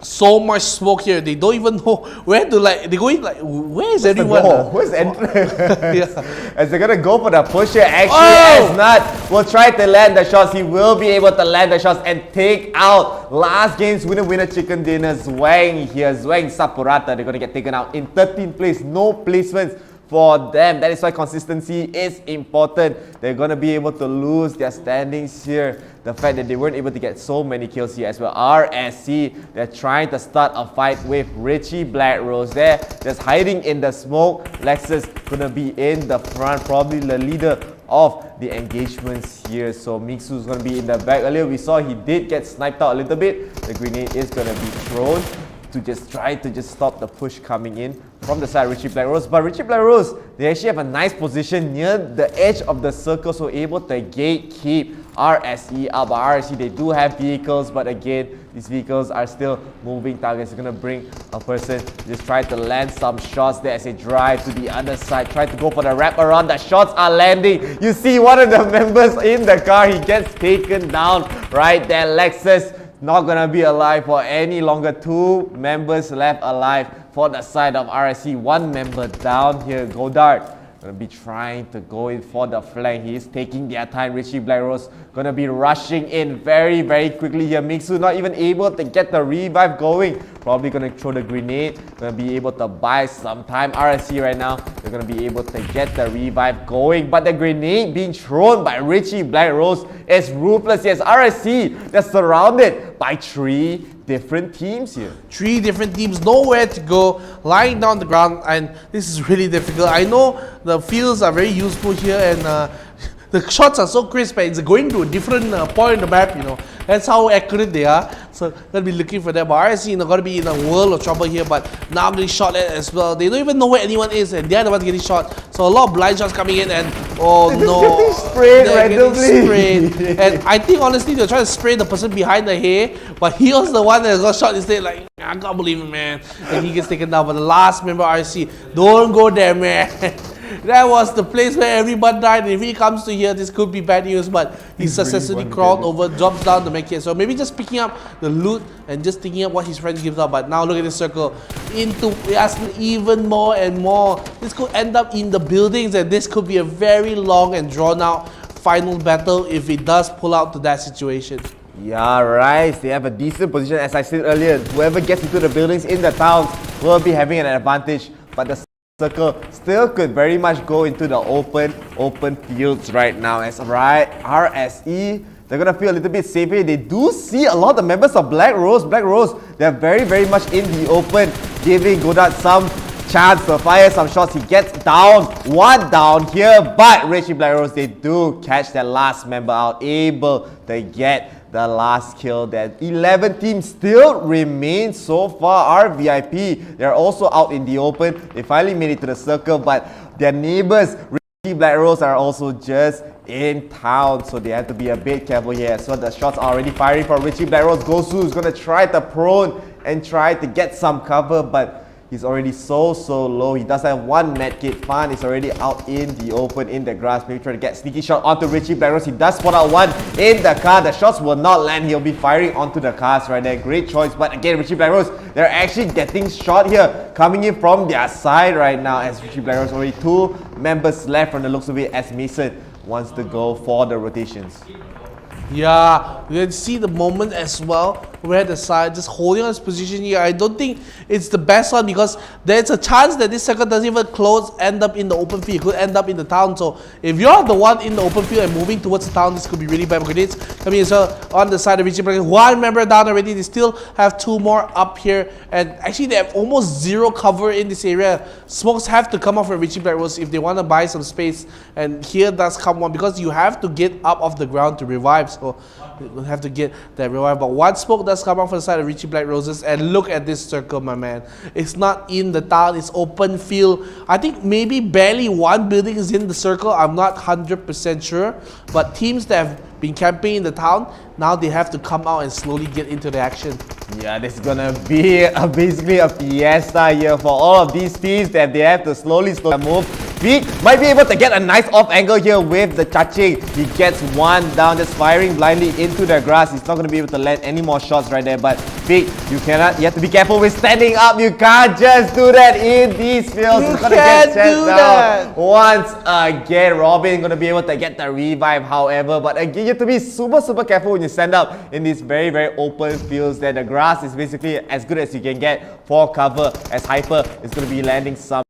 so much smoke here. They don't even know where to, like, they're going like, where's everyone? Where's the entrance? As they're gonna go for the push here. Actually, as not will try to land the shots. He will be able to land the shots and take out last game's winner chicken dinner. Wang here. Wang Sapurata. They're gonna get taken out in 13th place. No placements for them. That is why consistency is important. They're gonna be able to lose their standings here. The fact that they weren't able to get so many kills here as well. RSe, they're trying to start a fight with Richie BLACKROSE there, just hiding in the smoke. Lexus gonna be in the front, probably the leader of the engagements here. So Mixu's gonna be in the back. Earlier we saw he did get sniped out a little bit. The grenade is gonna be thrown to just try to stop the push coming in from the side of Richie BLACKROSE. But Richie BLACKROSE, they actually have a nice position near the edge of the circle, so able to gatekeep RSe up. But RSe, they do have vehicles, but again, these vehicles are still moving targets. They're gonna bring a person, just try to land some shots there as they drive to the other side, try to go for the wrap around. The shots are landing. You see one of the members in the car, he gets taken down right there. Lexus not gonna be alive for any longer. 2 members left alive for the side of RSe. 1 member down here. Godard gonna be trying to go in for the flank. He is taking their time. Richie BLACKROSE gonna be rushing in very quickly here. Mixu not even able to get the revive going. Probably gonna throw the grenade. Gonna be able to buy some time. RSe right now, they're gonna be able to get the revive going. But the grenade being thrown by Richie BLACKROSE is ruthless. Yes, RSe, they're surrounded by 3 different teams here. 3 different teams, nowhere to go, lying down the ground, and this is really difficult. I know the fields are very useful here, and the shots are so crisp, and it's going to a different point on the map, you know. That's how accurate they are. So they'll be looking for them. But RSe, they're going to be in a world of trouble here, but now getting shot at as well. They don't even know where anyone is, and they're the ones getting shot. So a lot of blind shots coming in, and oh no, getting sprayed randomly. And I think honestly they're trying to spray the person behind the hay, but he was the one that got shot instead. Like, I can't believe it, man. And he gets taken down. But the last member RSe, don't go there, man. That was the place where everyone died. If he comes to here, this could be bad news, but he successfully crawled over, drops down to make it. So maybe just picking up the loot and just taking up what his friends gives up. But now look at this circle. Into even more and more. This could end up in the buildings, and this could be a very long and drawn out final battle if it does pull out to that situation. Yeah, right. They have a decent position. As I said earlier, whoever gets into the buildings in the towns will be having an advantage. But the circle still could very much go into the open fields right now. As right, RSe, they're gonna feel a little bit safer. They do see a lot of members of BLACKROSE. BLACKROSE, they're very much in the open, giving Godot some chance to fire some shots. He gets down, one down here, but Richie BLACKROSE, they do catch that last member out, able to get the last kill. That 11 teams still remain so far. Our VIP, they're also out in the open. They finally made it to the circle, but their neighbors, Richie BLACKROSE, are also just in town, so they have to be a bit careful here. So the shots are already firing for Richie BLACKROSE. Gosu is going to try to prone and try to get some cover, but he's already so low. He does have one medkit. Fan is already out in the open, in the grass. Maybe try to get sneaky shot onto Richie BLACKROSE. He does spot out one in the car. The shots will not land. He'll be firing onto the cars right there. Great choice. But again, Richie BLACKROSE, they're actually getting shot here, coming in from their side right now. As Richie BLACKROSE, already 2 members left from the looks of it, as Mason wants to go for the rotations. Yeah, you can see the moment as well where the side just holding on his position here. I don't think it's the best one because there's a chance that this circle doesn't even close, end up in the open field. It could end up in the town. So if you're the one in the open field and moving towards the town, this could be really bad. Grenades coming as well on the side of Richie BLACKROSE. 1 member down already. They still have 2 more up here, and actually they have almost 0 cover in this area. Smokes have to come off from Richie BLACKROSE if they want to buy some space, and here does come one because you have to get up off the ground to revive. So we'll have to get that revive. But one smoke does come off from the side of Richie BLACKROSE, and look at this circle, my man. It's not in the town, it's open field. I think maybe barely 1 building is in the circle. I'm not 100% sure. But teams that have been camping in the town, now they have to come out and slowly get into the action. Yeah, this is gonna be basically a fiesta here for all of these teams that they have to slowly move. Vic might be able to get a nice off angle here with the touching. He gets 1 down, just firing blindly into the grass. He's not going to be able to land any more shots right there. But Vic, you have to be careful with standing up. You can't just do that in these fields. You gonna can't get do down that. once again. Robin going to be able to get the revive, however. But again, you have to be super careful when you stand up in these very open fields. That the grass is basically as good as you can get for cover, as Hyper is going to be landing some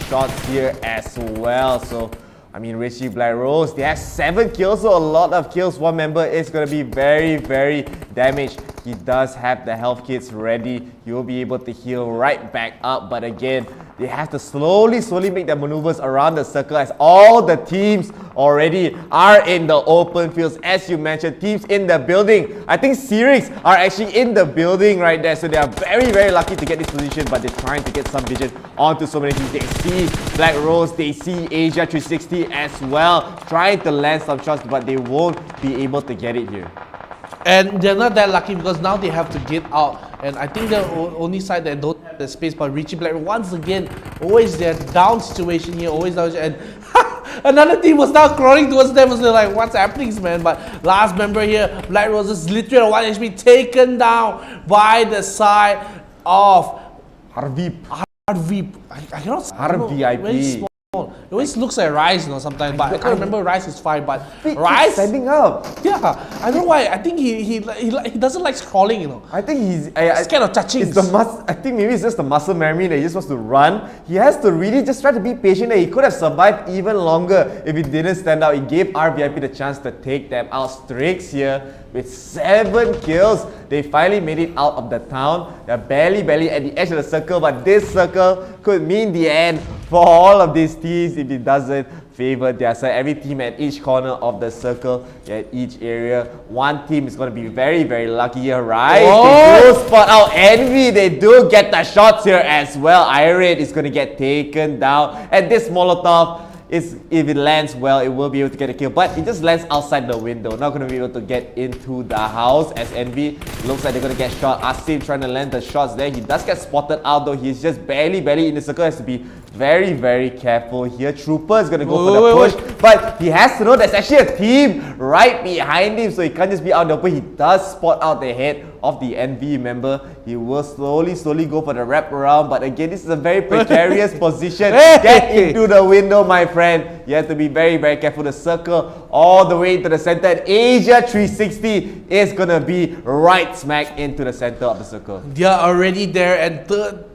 shots here as well. So I mean, Richie BLACKROSE, they have 7 kills, so a lot of kills. 1 member is going to be very damaged. He does have the health kits ready. He will be able to heal right back up, but again, they have to slowly make their maneuvers around the circle, as all the teams already are in the open fields. As you mentioned, teams in the building. I think Sirix are actually in the building right there, so they are very lucky to get this position, but they're trying to get some vision onto so many teams. They see BLACKROSE, they see Asia360 as well, trying to land some shots, but they won't be able to get it here. And they're not that lucky because now they have to get out. And I think they're only side that don't have the space. But Richie BLACKROSE, once again, always their down situation here, always down. And another team was now crawling towards them. So they're like, what's happening, man? But last member here, BLACKROSE is literally on 1 HP, taken down by the side of RVIP. I cannot say. RVIP. It always looks like Rice, you know, sometimes, but I can't remember Rice is fine, but Rice standing up. Yeah, I don't know why. I think he doesn't like crawling, you know. I think he's scared of touching. It's I think maybe it's just the muscle memory that he just wants to run. He has to really just try to be patient. He could have survived even longer if he didn't stand out. He gave RVIP the chance to take them out. Strix here with 7 kills. They finally made it out of the town. They're barely at the edge of the circle, but this circle could mean the end for all of these teams if it doesn't favor their side. Every team at each corner of the circle, at each area. One team is going to be very lucky here, right? Oh! They do spot out Envy. They do get the shots here as well. Irate is going to get taken down. And this Molotov, if it lands well, it will be able to get a kill, but it just lands outside the window, not going to be able to get into the house. As Envy looks like they're going to get shot. Asim trying to land the shots there. He does get spotted out though. He's just barely in the circle. Has to be very careful here. Trooper is going to go for the push, but he has to know there's actually a team right behind him, so he can't just be out in the open. He does spot out the head of the NV member. He will slowly go for the wrap around, but again, this is a very precarious position. Get into the window, my friend. you have to be very, very careful to circle all the way to the center. And Asia360 is gonna be right smack into the center of the circle. They are already there, and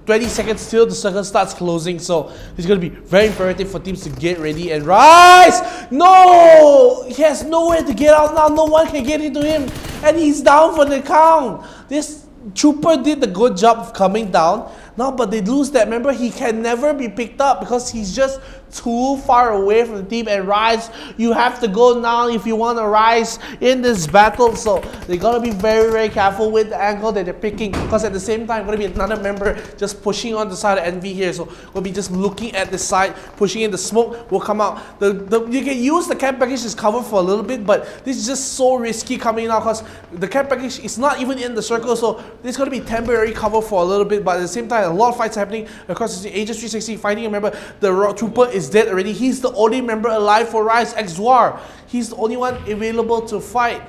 20 seconds till the circle starts closing, so it's going to be very imperative for teams to get ready and rise. No! He has nowhere to get out now. No one can get into him, and he's down for the count. This trooper did the good job of coming down. Now, but they lose that. Remember, he can never be picked up because he's just too far away from the team. And Rise, you have to go now if you want to rise in this battle. So they gotta be very, very careful with the angle that they're picking, because at the same time, gonna be another member just pushing on the side of Envy here. So we'll be just looking at the side, pushing in. The smoke will come out. You can use the camp package as cover for a little bit, but this is just so risky coming out because the camp package is not even in the circle. So this is gonna be temporary cover for a little bit, but at the same time, a lot of fights happening across the Asia360, finding a member. The trooper is dead already. He's the only member alive for Rise, Exwar. He's the only one available to fight.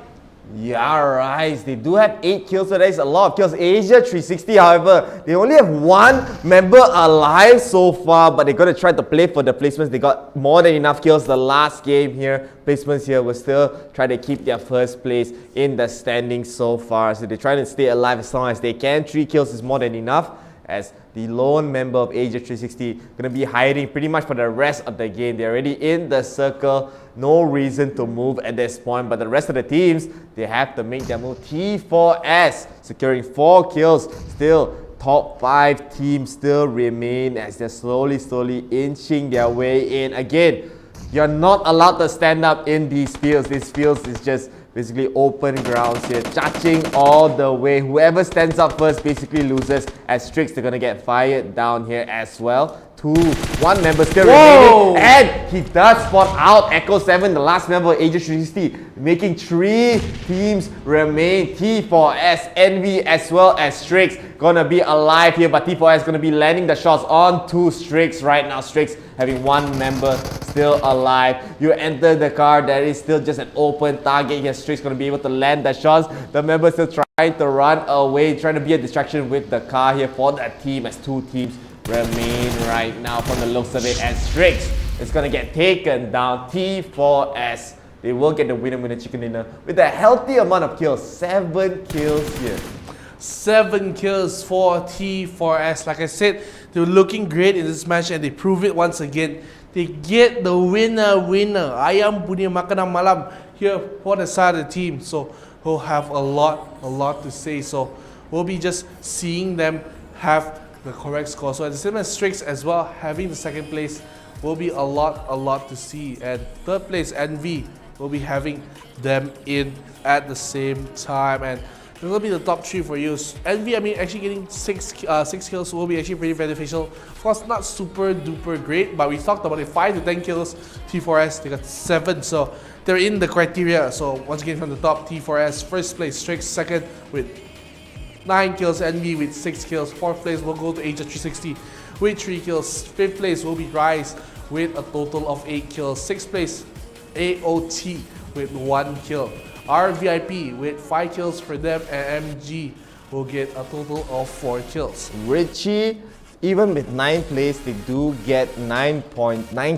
Yeah, Rise, they do have 8 kills, so there's a lot of kills. Asia360, however, they only have 1 member alive so far, but they're going to try to play for the placements. They got more than enough kills the last game here. Placements here will still try to keep their first place in the standings so far. So they're trying to stay alive as long as they can. 3 kills is more than enough, as the lone member of Asia360 going to be hiding pretty much for the rest of the game. They're already in the circle. No reason to move at this point, but the rest of the teams, they have to make their move. T4S securing 4 kills. Still, top 5 teams still remain as they're slowly inching their way in. Again, you're not allowed to stand up in these fields. These fields is just basically open grounds here, charging all the way. Whoever stands up first basically loses, as Strix, they're gonna get fired down here as well. 1 member still remaining, and he does spot out Echo 7, the last member of Asia360, making 3 teams remain. T4S, Envy, as well as Strix gonna be alive here, but T4S gonna be landing the shots on to Strix right now. Strix having 1 member still alive. You enter the car, there is still just an open target here. Strix gonna be able to land the shots. The member still trying to run away, trying to be a distraction with the car here for the team, as 2 teams remain right now from the looks of it, and Strix is gonna get taken down. T4S, they will get the winner chicken dinner with a healthy amount of kills. 7 kills here. 7 kills for T4S. Like I said, they were looking great in this match, and they prove it once again. They get the winner. Ayam punya makanan malam here for the side of the team. So we'll have a lot to say. So we'll be just seeing them have the correct score. So at the same as Strix as well, having the 2nd place will be a lot to see. And 3rd place, Envy, will be having them in at the same time. And it will be the top 3 for you. Envy, I mean, actually getting 6 kills will be actually pretty beneficial. Of course, not super duper great, but we talked about it, 5 to 10 kills. T4S, they got 7, so they're in the criteria. So once again, from the top, T4S, 1st place, Strix, 2nd with 9 kills, Envy with 6 kills. 4th place will go to Asia360 with 3 kills. 5th place will be Rise with a total of 8 kills. 6th place, AOT with 1 kill. RVIP with 5 kills for them, and MG will get a total of 4 kills. Richie, even with 9th place, they do get 9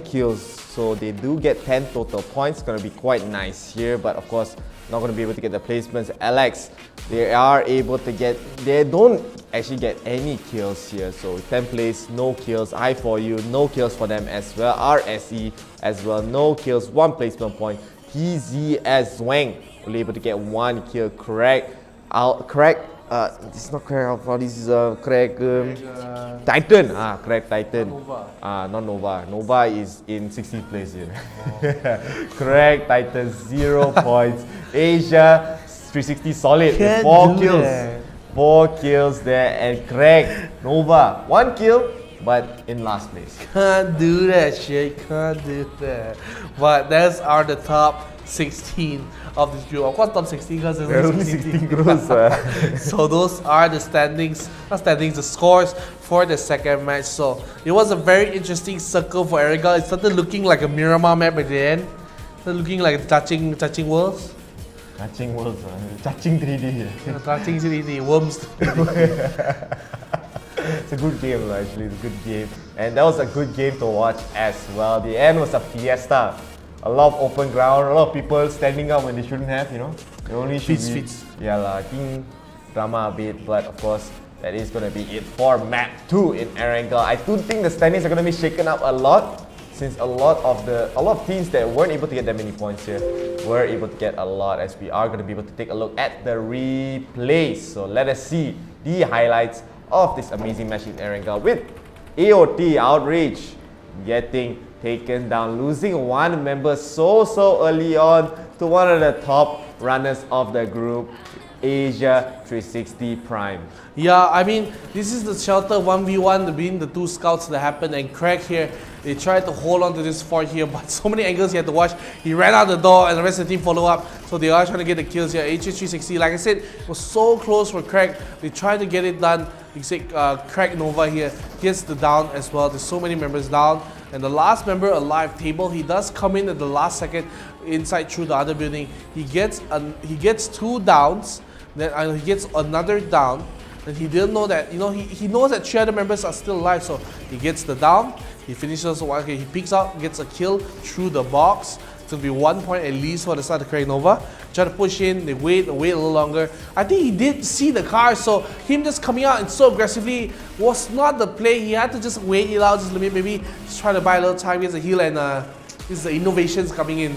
kills. So they do get 10 total points. Gonna be quite nice here, but of course, not going to be able to get the placements. Alex, they are able to get, they don't actually get any kills here. So 10th place, no kills. I4U, no kills for them as well. RSe as well, no kills, 1 placement point. TZS Wang will able to get 1 kill. Correct. This is not correct Alpha, this is correct Titan. Correct Titan. Not Nova. Nova is in 16th place here. Correct Titan, 0 points. Asia360 Solid with 4 kills. 4 kills there, and correct Nova, 1 kill, but in last place. Can't do that shit, can't do that. But those are the top 16 of this group. Of course, top 16 because there's only 16 groups. So those are the standings, the scores for the 2nd match. So it was a very interesting circle for Erigal. It started looking like a Miramar map at the end. It started looking like touching worlds. Touching worlds, touching 3D here. Touching 3D, worms. So a good game actually, it's a good game. And that was a good game to watch as well. The end was a fiesta. A lot of open ground, a lot of people standing up when they shouldn't have, you know. They only should be, yeah, I think drama a bit, but of course, that is going to be it for map 2 in Erangel. I do think the standings are going to be shaken up a lot, since a lot of teams that weren't able to get that many points here were able to get a lot, as we are going to be able to take a look at the replays. So let us see the highlights of this amazing match in Erangel with AOTxRAGE getting taken down, losing one member so early on to one of the top runners of the group, Asia360 Prime. Yeah, I mean, this is the shelter 1v1 between the two scouts that happened, and Craig here, they tried to hold on to this fort here, but so many angles he had to watch. He ran out the door and the rest of the team follow up, so they are trying to get the kills here. Asia360, like I said, was so close for Craig. They tried to get it done. You see Craig Nova here gets the down as well. There's so many members down, and the last member alive, Table, he does come in at the last second inside through the other building. He gets 2 downs, then he gets another down. And he didn't know that, you know, he knows that 3 other members are still alive, so he gets the down, he finishes one, okay, he picks out, gets a kill through the box. It's going to be 1 point at least for the side of Craig Nova. Try to push in, they wait a little longer. I think he did see the car, so him just coming out and so aggressively was not the play. He had to just wait it out just a little bit, maybe just try to buy a little time, gets a heal, and this is the innovations coming in.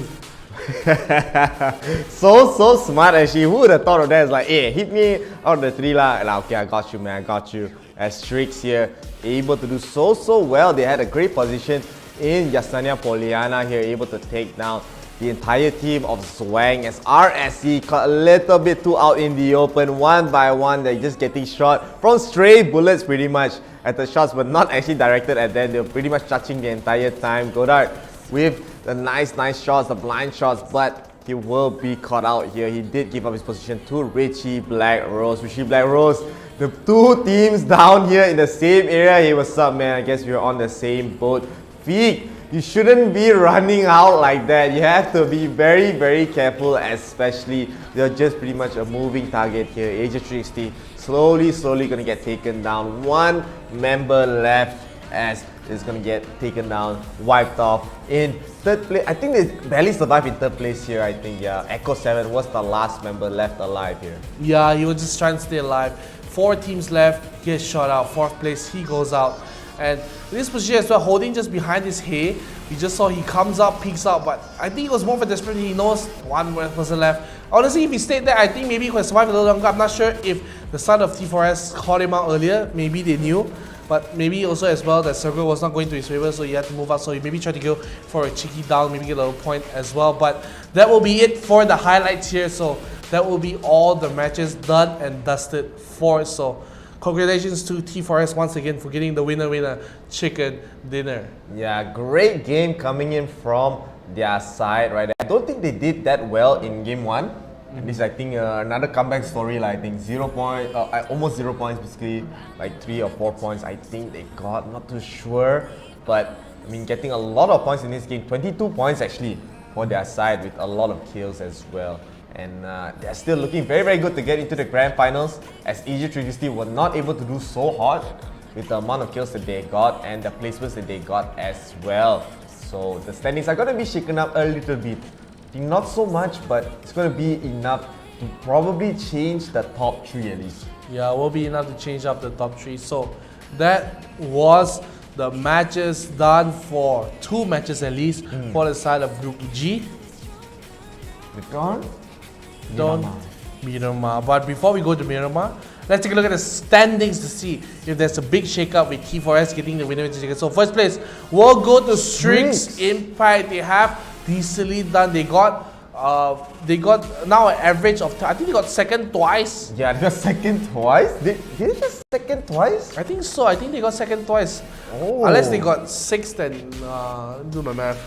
so smart actually. Who would have thought of that? It's like, hey, hit me out of the 3 lah. Like, okay, I got you, man, I got you. As Strix here, able to do so well. They had a great position in Yasania Poliana here, able to take down the entire team of Zwang, as RSe got a little bit too out in the open. One by one, they're just getting shot from stray bullets pretty much. At the shots were not actually directed at them. They were pretty much touching the entire time. Godard with the nice shots, the blind shots, but he will be caught out here. He did give up his position to Richie BLACKROSE. Richie BLACKROSE, the 2 teams down here in the same area. Hey, what's up, man? I guess we're on the same boat. Feek, you shouldn't be running out like that. You have to be very careful, especially they're just pretty much a moving target here. Asia360 slowly gonna get taken down. 1 member left, as is going to get taken down, wiped off in 3rd place. I think they barely survived in 3rd place here, I think, yeah. Echo 7 was the last member left alive here. Yeah, he was just trying to stay alive. 4 teams left, he gets shot out. 4th place, he goes out. And this position as well, holding just behind his hay. We just saw he comes up, peeks out, but I think it was more for desperate. He knows 1 person left. Honestly, if he stayed there, I think maybe he could have survived a little longer. I'm not sure if the side of T4S called him out earlier. Maybe they knew. But maybe also as well that circle was not going to his favor, so he had to move out. So he maybe tried to go for a cheeky down, maybe get a little point as well. But that will be it for the highlights here. So that will be all the matches done and dusted for. So congratulations to T4S once again for getting the winner chicken dinner. Yeah, great game coming in from their side right there. I don't think they did that well in game 1. This is, I think, another comeback story. Like, I think 0 point, almost 0 points, basically, like 3 or 4 points. I think they got, not too sure, but I mean, getting a lot of points in this game, 22 points actually for their side with a lot of kills as well. And they're still looking very good to get into the grand finals, as Asia360 were not able to do so hot with the amount of kills that they got and the placements that they got as well. So the standings are going to be shaken up a little bit. Not so much, but it's going to be enough to probably change the top 3 at least. Yeah, it will be enough to change up the top 3. So that was the matches done for 2 matches at least for the side of Group G. Miramar. But before we go to Miramar, let's take a look at the standings to see if there's a big shake-up with T4S getting the winner. So 1st place will go to Strix Impact. They have decently done. They got now an average of, I think they got 2nd twice. Yeah, they got 2nd twice? Did they get 2nd twice? I think so. I think they got 2nd twice. Oh. Unless they got 6th and do my math.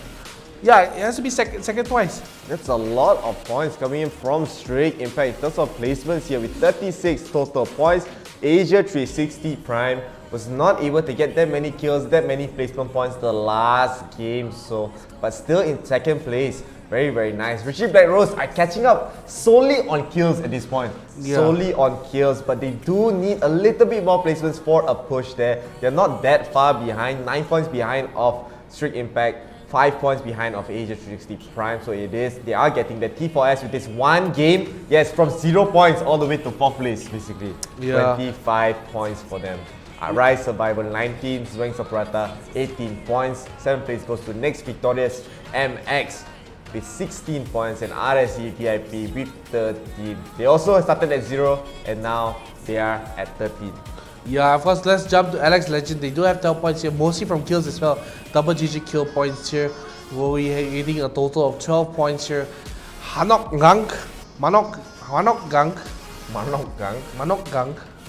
Yeah, it has to be second twice. That's a lot of points coming in from Strix. In fact, in terms of placements here, with 36 total points, Asia360 Prime was not able to get that many kills, that many placement points the last game. So, but still in 2nd place Very, very nice. Richie BLACKROSE are catching up solely on kills at this point. Yeah. Solely on kills, but they do need a little bit more placements for a push there. They're not that far behind, 9 points behind of Strict Impact, 5 points behind of Asia360 Prime. So it is, they are getting the T4S with this one game. Yes, from 0 points all the way to 4th place, basically. Yeah. 25 points for them. Rise Survival 19, Zwang Saprata 18 points. 7th place goes to next victorious MX with 16 points, and RSe VIP with 13. They also started at 0 and now they are at 13. Yeah, of course, let's jump to Alex Legend. They do have 12 points here, mostly from kills as well. Double digit kill points here. We'll be hitting a total of 12 points here. Manok Gank. Manok Gank.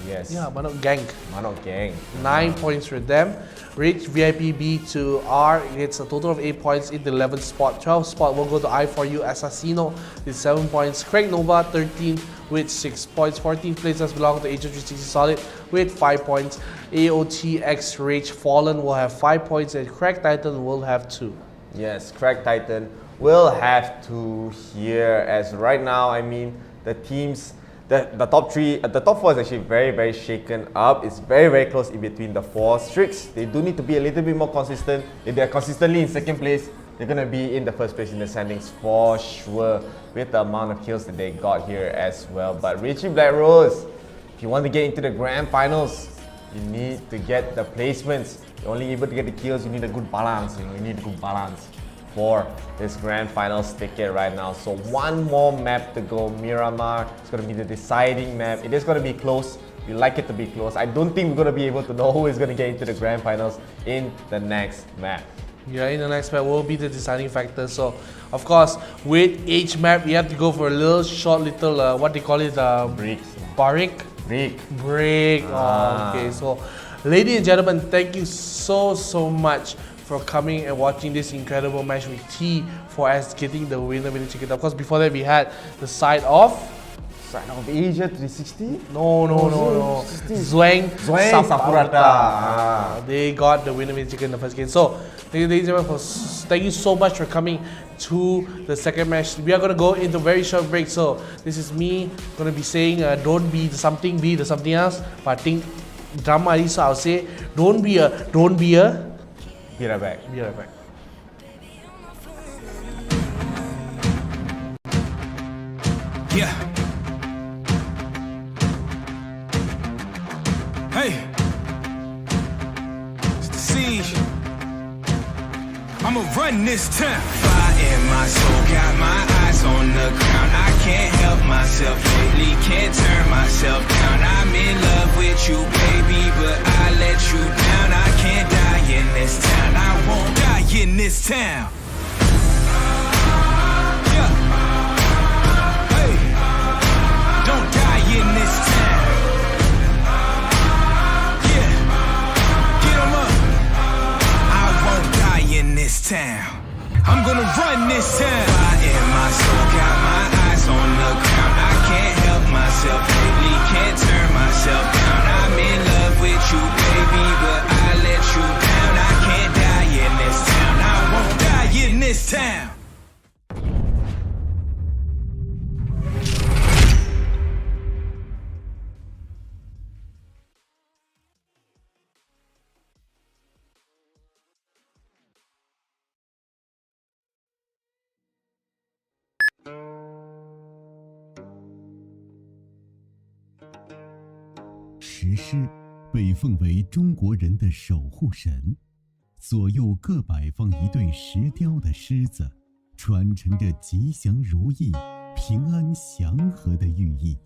Yes. Yeah, Manok Gank. Manok Gank. 9 points for them. Rich VIP B to R gets a total of 8 points in the 11th spot. 12th spot will go to I4U Assassino with 7 points. Craig Nova 13 with 6 points. 14th place does belong to Asia360 Solid with 5 points. AOTxRAGE Fallen will have 5 points, and Craig Titan will have 2. Yes, Craig Titan will have 2 here, as right now, I mean, the teams, the top 3, the top 4 is actually very, very shaken up. It's very, very close in between the 4. Strix, they do need to be a little bit more consistent. If they're consistently in 2nd place, they're going to be in the 1st place in the standings for sure, with the amount of kills that they got here as well. But Richie BLACKROSE, if you want to get into the grand finals, you need to get the placements. You're only able to get the kills, you need a good balance. You need a good balance for this grand finals ticket right now. So one more map to go. Miramar is going to be the deciding map. It is going to be close. We like it to be close. I don't think we're going to be able to know who is going to get into the grand finals in the next map. Yeah, in the next map will be the deciding factor. So, of course, with each map, you have to go for a little short, little what they call it, Breaks. break. Oh, okay, so, ladies and gentlemen, thank you so much for coming and watching this incredible match with T for us getting the winner ticket. Of course, before that, we had the side of Asia360? No. Zwang Saprata. They got the winner ticket in the first game. So, ladies and gentlemen, thank you so much for coming to the second match. We are going to go into a very short break. So, this is me going to be saying, don't be the something, be the something else. But I think drama is, so I'll say, don't be a. Be right back. Be right back. Yeah. Hey. It's the siege. I'ma run this town. Fire in my soul, got my eyes on the ground. I can't help myself lately, can't turn myself down. I'm in love with you, baby, but I let you down. I can't die in this town, I won't die in this town. Yeah. Hey. Don't die in this town. Yeah. Get 'em up. I won't die in this town. I'm gonna run this town. Fire in my soul, got my eyes on the ground. I can't help myself lately, can't turn myself down. I'm in love with you, baby, but I let you down. I can't die in this town, I won't die in this town. "石狮被奉为中国人的守护神，左右各摆放一对石雕的狮子，传承着吉祥如意、平安祥和的寓意。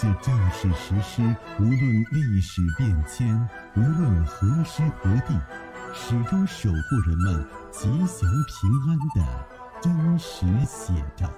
这正是实施无论历史变迁，无论何时何地，始终守护人们吉祥平安的真实写照。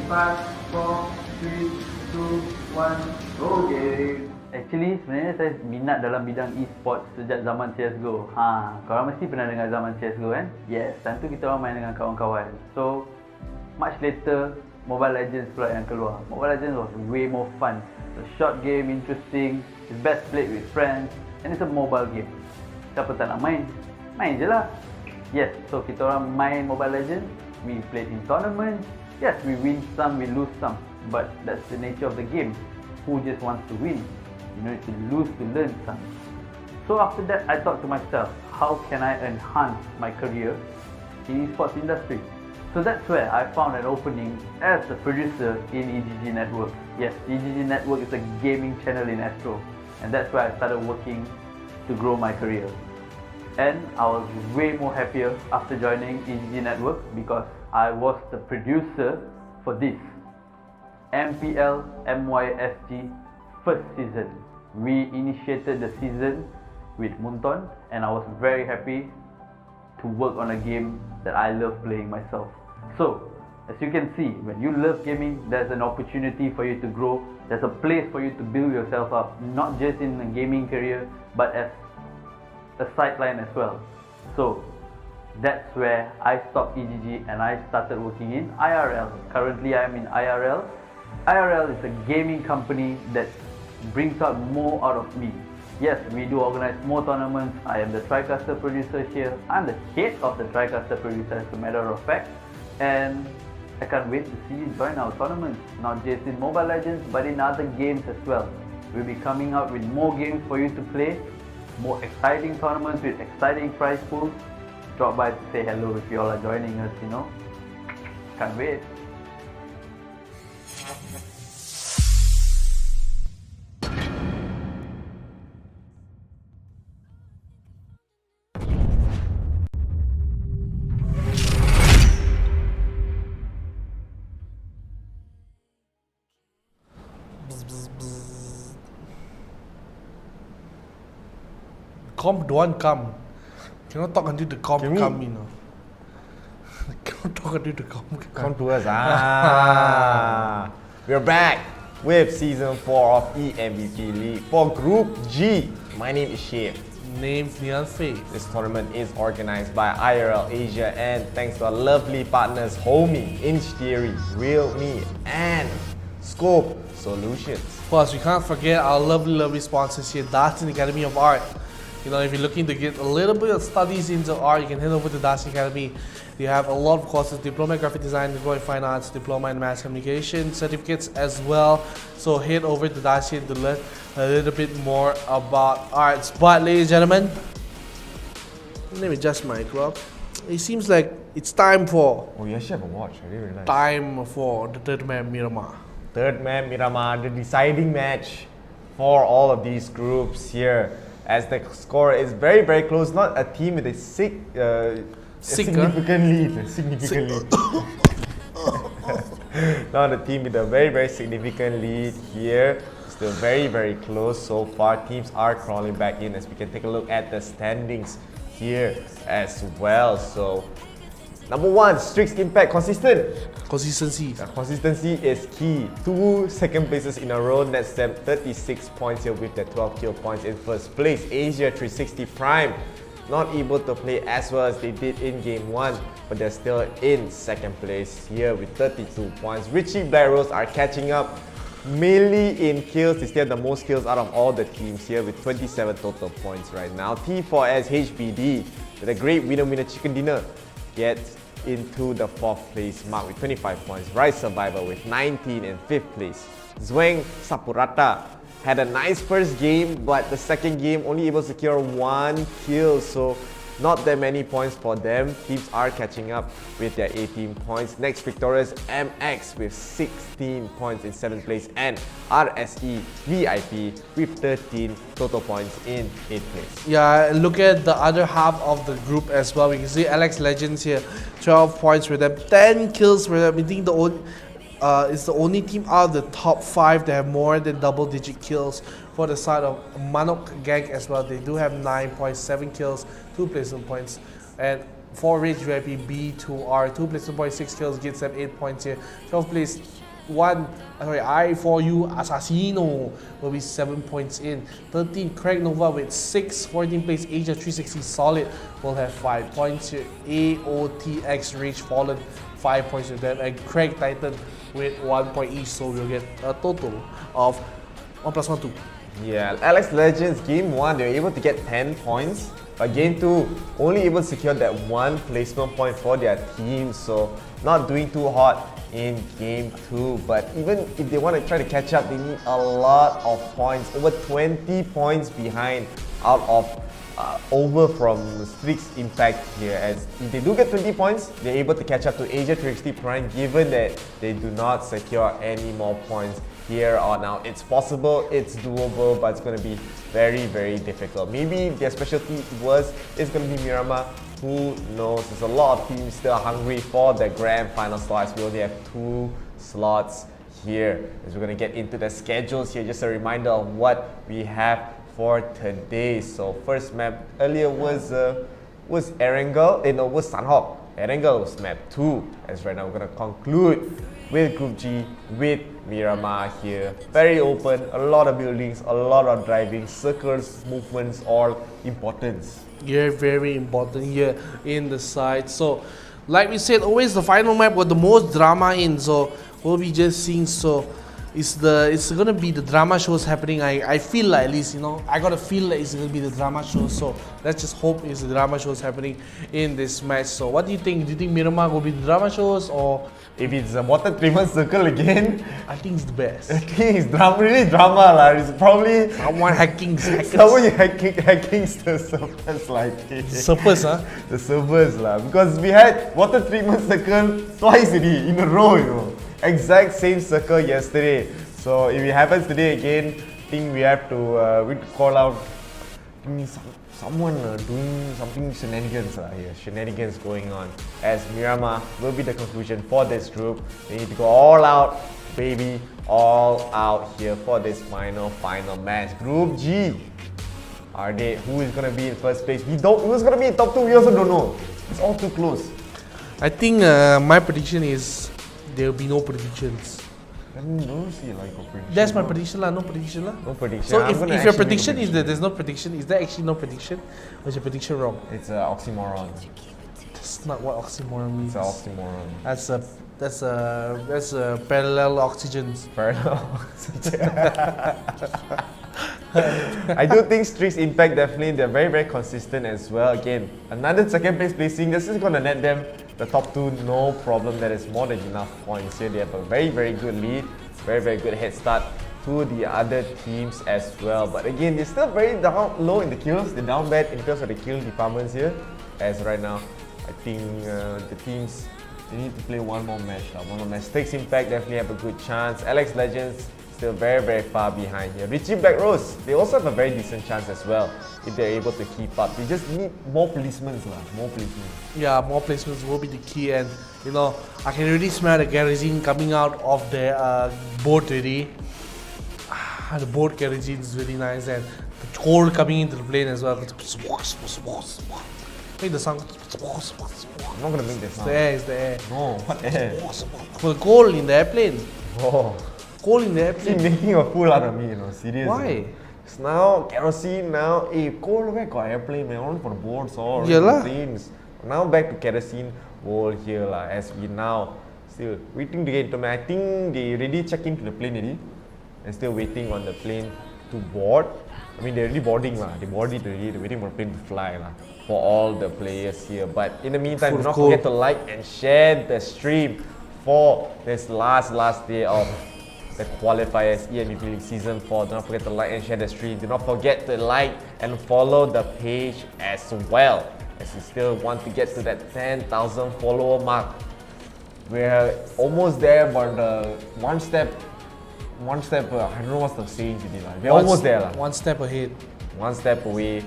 5, 4, 3, 2, 1, go game. Actually, sebenarnya saya minat dalam bidang e-sport sejak zaman CSGO. Korang mesti pernah dengar zaman CSGO kan? Yes, time tu kita orang main dengan kawan-kawan. So, much later, Mobile Legends pula yang keluar. Mobile Legends was way more fun. It's a short game, interesting, it's best played with friends, and it's a mobile game. Siapa tak nak main? Main je lah. Yes, so kita orang main Mobile Legends, we played in tournaments. Yes, we win some, we lose some, but that's the nature of the game. Who just wants to win? You need to lose to learn some. So after that, I thought to myself, how can I enhance my career in esports industry? So that's where I found an opening as a producer in EGG Network. Yes, EGG Network is a gaming channel in Astro, and that's where I started working to grow my career. And I was way more happier after joining EGG Network because I was the producer for this MPL MYSG first season. We initiated the season with Munton, and I was very happy to work on a game that I love playing myself. So, as you can see, when you love gaming, there's an opportunity for you to grow. There's a place for you to build yourself up, not just in a gaming career, but as a sideline as well. So, that's where I stopped EGG and I started working in IRL. Currently, I am in IRL. IRL is a gaming company that brings out more out of me. Yes, we do organize more tournaments. I am the TriCaster producer here. I'm the head of the TriCaster producer as a matter of fact. And I can't wait to see you join our tournaments, not just in Mobile Legends, but in other games as well. We'll be coming out with more games for you to play, more exciting tournaments with exciting prize pools. Drop by to say hello if you all are joining us, you know. Can't wait. Comp don't come. Cannot talk until the comp come in. Cannot talk until the comp Come to us. We're back with season 4 of EMVP League for Group G. My name is Shave. Name Nian Fei. This tournament is organized by IRL Asia and thanks to our lovely partners Homie, Inch Theory, Real Me and Scope Solutions. Plus, we can't forget our lovely sponsors here, Darton Academy of Art. You know, if you're looking to get a little bit of studies into art, you can head over to Darton Academy. They have a lot of courses: diploma in graphic design, diploma in fine arts, diploma in mass communication, certificates as well. So head over to Darton to learn a little bit more about arts. But ladies and gentlemen, let me adjust my clock. It seems like it's time for Oh, you actually have a watch. I didn't realize. time for the third man Miramar. Third man Miramar, the deciding match for all of these groups here. As the score is very close, not a team with a significant lead. Not a team with a very significant lead here. Still very close so far. Teams are crawling back in as we can take a look at the standings here as well. So, number 1, Strix Impact, consistent. Consistency. Consistency is key. 2 second places in a row, nets them 36 points here with their 12 kill points in first place. Asia360 Prime, not able to play as well as they did in game 1, but they're still in second place here with 32 points. Richie BLACKROSE are catching up. Mainly in kills, they still have the most kills out of all the teams here with 27 total points right now. T4S HBD with a great winner chicken dinner gets into the 4th place mark with 25 points. Rise Survivor with 19 in 5th place. Zweng Sapurata had a nice first game, but the second game only able to secure 1 kill, so not that many points for them. Teams are catching up with their 18 points. Next, Victorious MX with 16 points in 7th place, and RSe VIP with 13 total points in 8th place. Yeah, look at the other half of the group as well. We can see Alex Legends here, 12 points for them, 10 kills for them. I think it's the only team out of the top 5 that have more than double-digit kills. For the side of Manok Gank as well, they do have 9.7 kills, 2 placement points. And for Rage VIP B2R. 2 plays 2.6 kills, gets them 8 points here. 12 plays I4U Assassino will be 7 points in. 13 Craig Nova with 6. 14 plays Asia360 Solid will have 5 points here. AOTxRAGE Fallen 5 points with them, and Craig Titan with 1 point each, so we'll get a total of 1 plus 1, 2. Yeah, Alex Legends game 1 they were able to get 10 points, but game 2 only able to secure that 1 placement point for their team, so not doing too hot in game 2. But even if they want to try to catch up, they need a lot of points, over 20 points behind out of over from Strix Impact here. As if they do get 20 points, they're able to catch up to Asia360 Prime, given that they do not secure any more points here on out. It's possible, it's doable, but it's going to be very, very difficult. Maybe their specialty is going to be Miramar. Who knows? There's a lot of teams still hungry for the grand final slots. We only have 2 slots here. As we're going to get into the schedules here, just a reminder of what we have for today. So first map earlier was Erangel, was Sanhok. Erangel was map 2. As right now we're going to conclude with Group G with Miramar here. Very open, a lot of buildings, a lot of driving, circles, movements, all importance. Yeah, very important here in the side. So like we said, always the final map with the most drama in, so we'll be just seeing. So it's gonna be the drama shows happening. I feel like, at least, you know, I gotta feel like it's gonna be the drama show. So let's just hope it's the drama shows happening in this match. So what do you think? Do you think Miramar will be the drama shows, or if it's a water treatment circle again, I think it's the best. I think it's really drama lah. It's probably someone hacking the servers like servers, huh? The servers lah, because we had water treatment circle twice already in a row, you know. Exact same circle yesterday. So if it happens today again, I think we have to call out someone doing something shenanigans here. Shenanigans going on, as Miramar will be the conclusion for this group. They need to go all out, baby, all out here for this final match. Group G. Who is gonna be in first place? Who's gonna be in top 2? We also don't know. It's all too close. I think my prediction is there will be no predictions. I don't see like a prediction. That's my prediction lah. No prediction lah. No prediction. So if your prediction is that there's no prediction, is there actually no prediction, or is your prediction wrong? It's an oxymoron. That's not what oxymoron means. It's an oxymoron. That's a parallel oxygens. Parallel oxygen. I do think Strix Impact definitely, they're very, very consistent as well. Again, another second place placing, this is going to net them the top 2, no problem. That is more than enough points here. They have a very, very good lead, very, very good head start to the other teams as well. But again, they're still very low in the kills. They're down bad in terms of the kill departments here. As right now, I think the teams, they need to play one more match. Strix Impact definitely have a good chance. Alex Legends still very, very far behind here. Richie BLACKROSE, they also have a very decent chance as well if they're able to keep up. They just need more placements lah, more placements. Yeah, more placements will be the key, and you know, I can already smell the kerosene coming out of the boat already. The boat kerosene is really nice, and the coal coming into the plane as well. Make the sound. I'm not gonna make the sound. It's the air. No, what air? For the coal in the airplane. Oh. Coal in the airplane. You're making a fool out of me, you know, seriously. Why? It's now kerosene now. Coal where got airplane, man? Only for the boats or planes. Now back to kerosene world here lah. As we now still waiting to get into. I think they already checked into the plane already, and still waiting on the plane to board. I mean, they're already boarding lah. They boarded already. They're waiting for the plane to fly lah, for all the players here. But in the meantime, do not forget to like and share the stream for this last day of the Qualifiers EMVP Season 4. Do not forget to like and share the stream. Do not forget to like and follow the page as well, as we still want to get to that 10,000 follower mark. We're almost there, but one step, I don't know what's the saying today. We're almost there. One step ahead. One step away.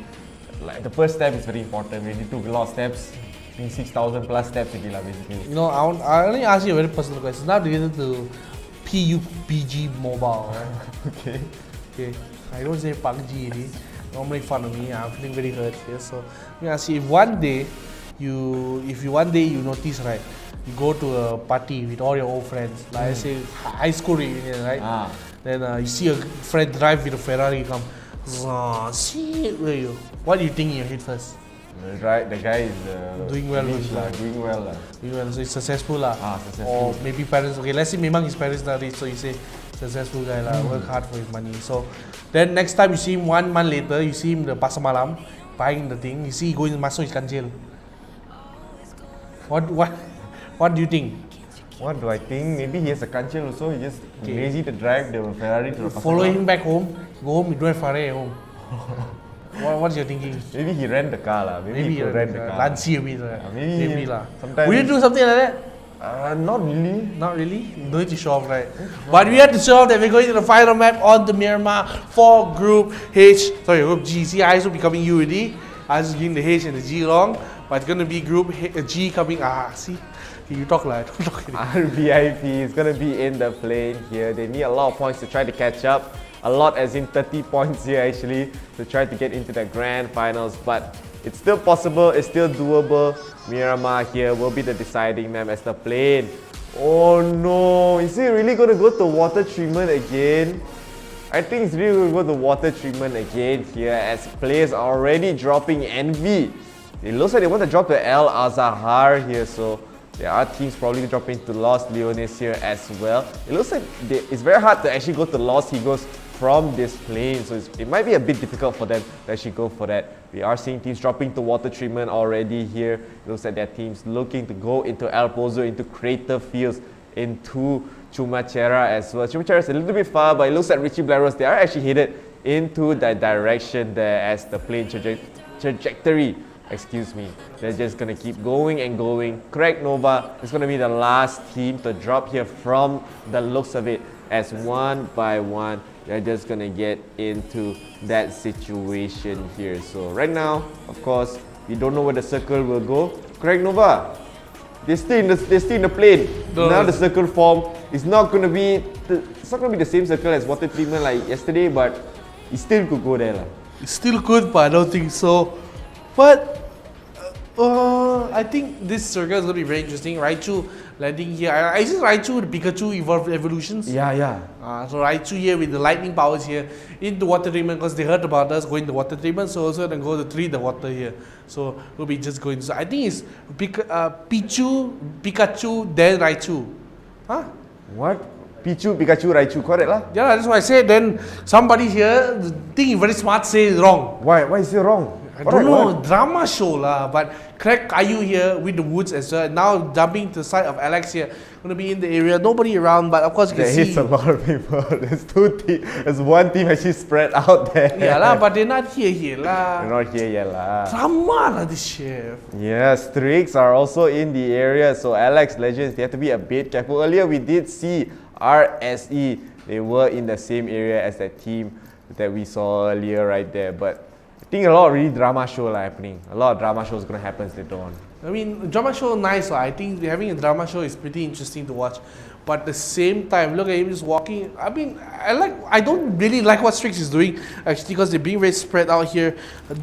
Like the first step is very important. We need to do a lot of steps. I think 6,000 plus steps today, basically. You know, I only ask you a very personal question. It's not related to PUBG Mobile, right? Okay. I don't say PUBG. Don't make fun of me. I'm feeling very hurt here. So, let me ask you, if one day if you one day you notice, right, you go to a party with all your old friends, like I say high school reunion, right? Then you see a friend drive with a Ferrari come. See where you. What do you think in your head first? Right, the guy is Doing well. doing well. So it's successful lah. Successful. Or maybe parents. Okay, let's say memang his parents are rich, so you say successful guy lah. Work hard for his money. So then next time you see him 1 month later, you see him the pasar malam buying the thing. You see he going masuk his kanjil. What do you think? What do I think? Maybe he has a kanchil also. He just lazy to drive the Ferrari to the pasar Follow malam. him back home. Go home, you don't have Ferrari at home. What's your thinking? Maybe he rent the car lah. Maybe he could rent the car. Lancy a bit. Maybe lah. sometimes- Will you do something like that? Not really. Not really. No need to show off, right? But we have to show off that we're going to the final map on the Myanmar for Group H. Sorry, Group G. See, I also becoming U already. I was giving the H and the G wrong. But it's going to be Group G coming. See? You talk like don't talk anymore. RVIP is going to be in the plane here. They need a lot of points to try to catch up. A lot as in 30 points here actually to try to get into the grand finals. But it's still possible, it's still doable. Myanmar here will be the deciding map as the plane. Oh no, is he really going to go to water treatment again? I think it's really going to go to water treatment again here as players are already dropping NV. It looks like they want to drop the El Azahar here, so there are teams probably dropping to Los Leones here as well. It looks like it's very hard to actually go to Los Higos from this plane, so it might be a bit difficult for them to actually go for that. We are seeing teams dropping to water treatment already here. It looks like their teams looking to go into El Pozo, into Crater Fields, into Chumacera as well. Chumacera is a little bit far, but it looks like Richie BLACKROSE, they are actually headed into that direction there as the plane trajectory. Excuse me. They're just going to keep going and going. Craig Nova is going to be the last team to drop here from the looks of it, as one by one they're just going to get into that situation here. So right now, of course, we don't know where the circle will go. Craig Nova, they're still in the plane. Now the circle form is not going to be the same circle as water treatment like yesterday, but it still could go there. It's still good, but I don't think so. But I think this circle is going to be very interesting. Raichu landing here. Is this Raichu with Pikachu evolved evolutions? Yeah. So Raichu here with the lightning powers here into water treatment because they heard about us going to water treatment, so also then go to treat the water here. So we'll be just going. So I think it's Pikachu, then Raichu. Huh? What? Pichu, Pikachu, Raichu, correct lah? Yeah, that's why I said. Then somebody here, the thing is very smart, say it's wrong. Why is it wrong? I don't know, drama show lah. But Craig Caillou here with the woods as well. Now jumping to the side of Alex here. Going to be in the area, nobody around, but of course you can see. There is a lot of people. There's one team actually spread out there. Yeah lah, but they're not here lah. They're not here yet lah. Drama lah this chef. Yes, Strix are also in the area. So Alex Legends, they have to be a bit careful. Earlier we did see RSe. They were in the same area as that team that we saw earlier right there. But I think a lot of really drama show happening. A lot of drama shows going to happen later on. I mean, drama show nice. I think having a drama show is pretty interesting to watch. But at the same time, look at him just walking. I mean, I don't really like what Strix is doing actually because they're being very spread out here.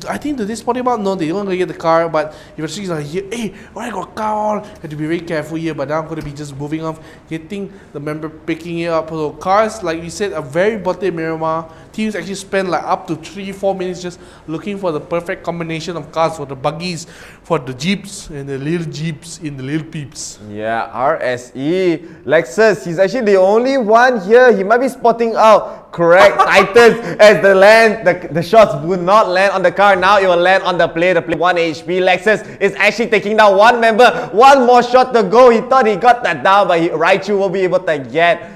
I think to this point about no, they don't want to get the car. But if Strix are here, hey, I got a car. Have to be very careful here. But now I'm going to be just moving off, getting the member picking it up. So cars, like we said, are very important in Myanmar. Teams actually spend like up to 3-4 minutes just looking for the perfect combination of cars for the buggies, for the jeeps, and the little jeeps in the little peeps. Yeah, RSe. Lexus, he's actually the only one here. He might be spotting out correct Titans as the shots would not land on the car. Now it will land on the play. The play 1 HP. Lexus is actually taking down one member. One more shot to go. He thought he got that down, but Raichu will be able to get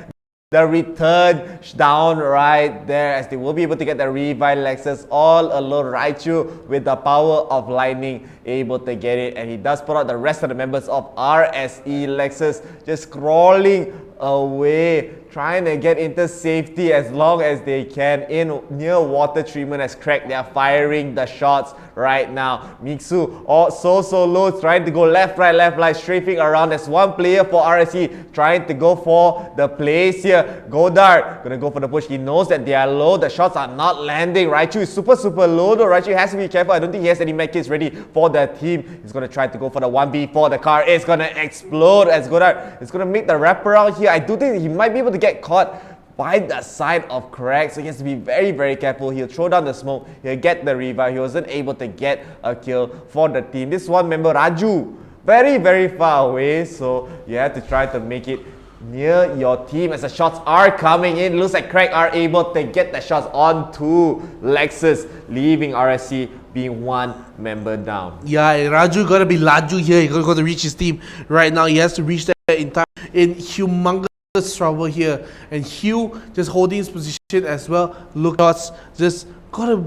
the return down right there as they will be able to get the revive. Lexus all alone. Raichu with the power of lightning able to get it, and he does put out the rest of the members of RSe. Lexus just crawling away trying to get into safety as long as they can in near water treatment as Crack. They are firing the shots right now. Mixu so low, trying to go left, right, strafing around. There's one player for RSe trying to go for the place here. Godard gonna go for the push. He knows that they are low. The shots are not landing. Raichu is super low though. Raichu has to be careful. I don't think he has any medkits ready for the team. He's gonna try to go for the 1v4. The car is gonna explode as Godard is gonna make the wraparound here. I do think he might be able to get caught by the side of Crack, so he has to be very careful. He'll throw down the smoke, he'll get the revive. He wasn't able to get a kill for the team. This one member, Raju, very far away, so you have to try to make it near your team as the shots are coming in. Looks like Crack are able to get the shots onto Lexus, leaving RSe being one member down. Yeah, Raju gotta be Laju here. He gotta to reach his team right now. He has to reach that in time. In humongous trouble here, and Hugh just holding his position as well. Look, shots just gotta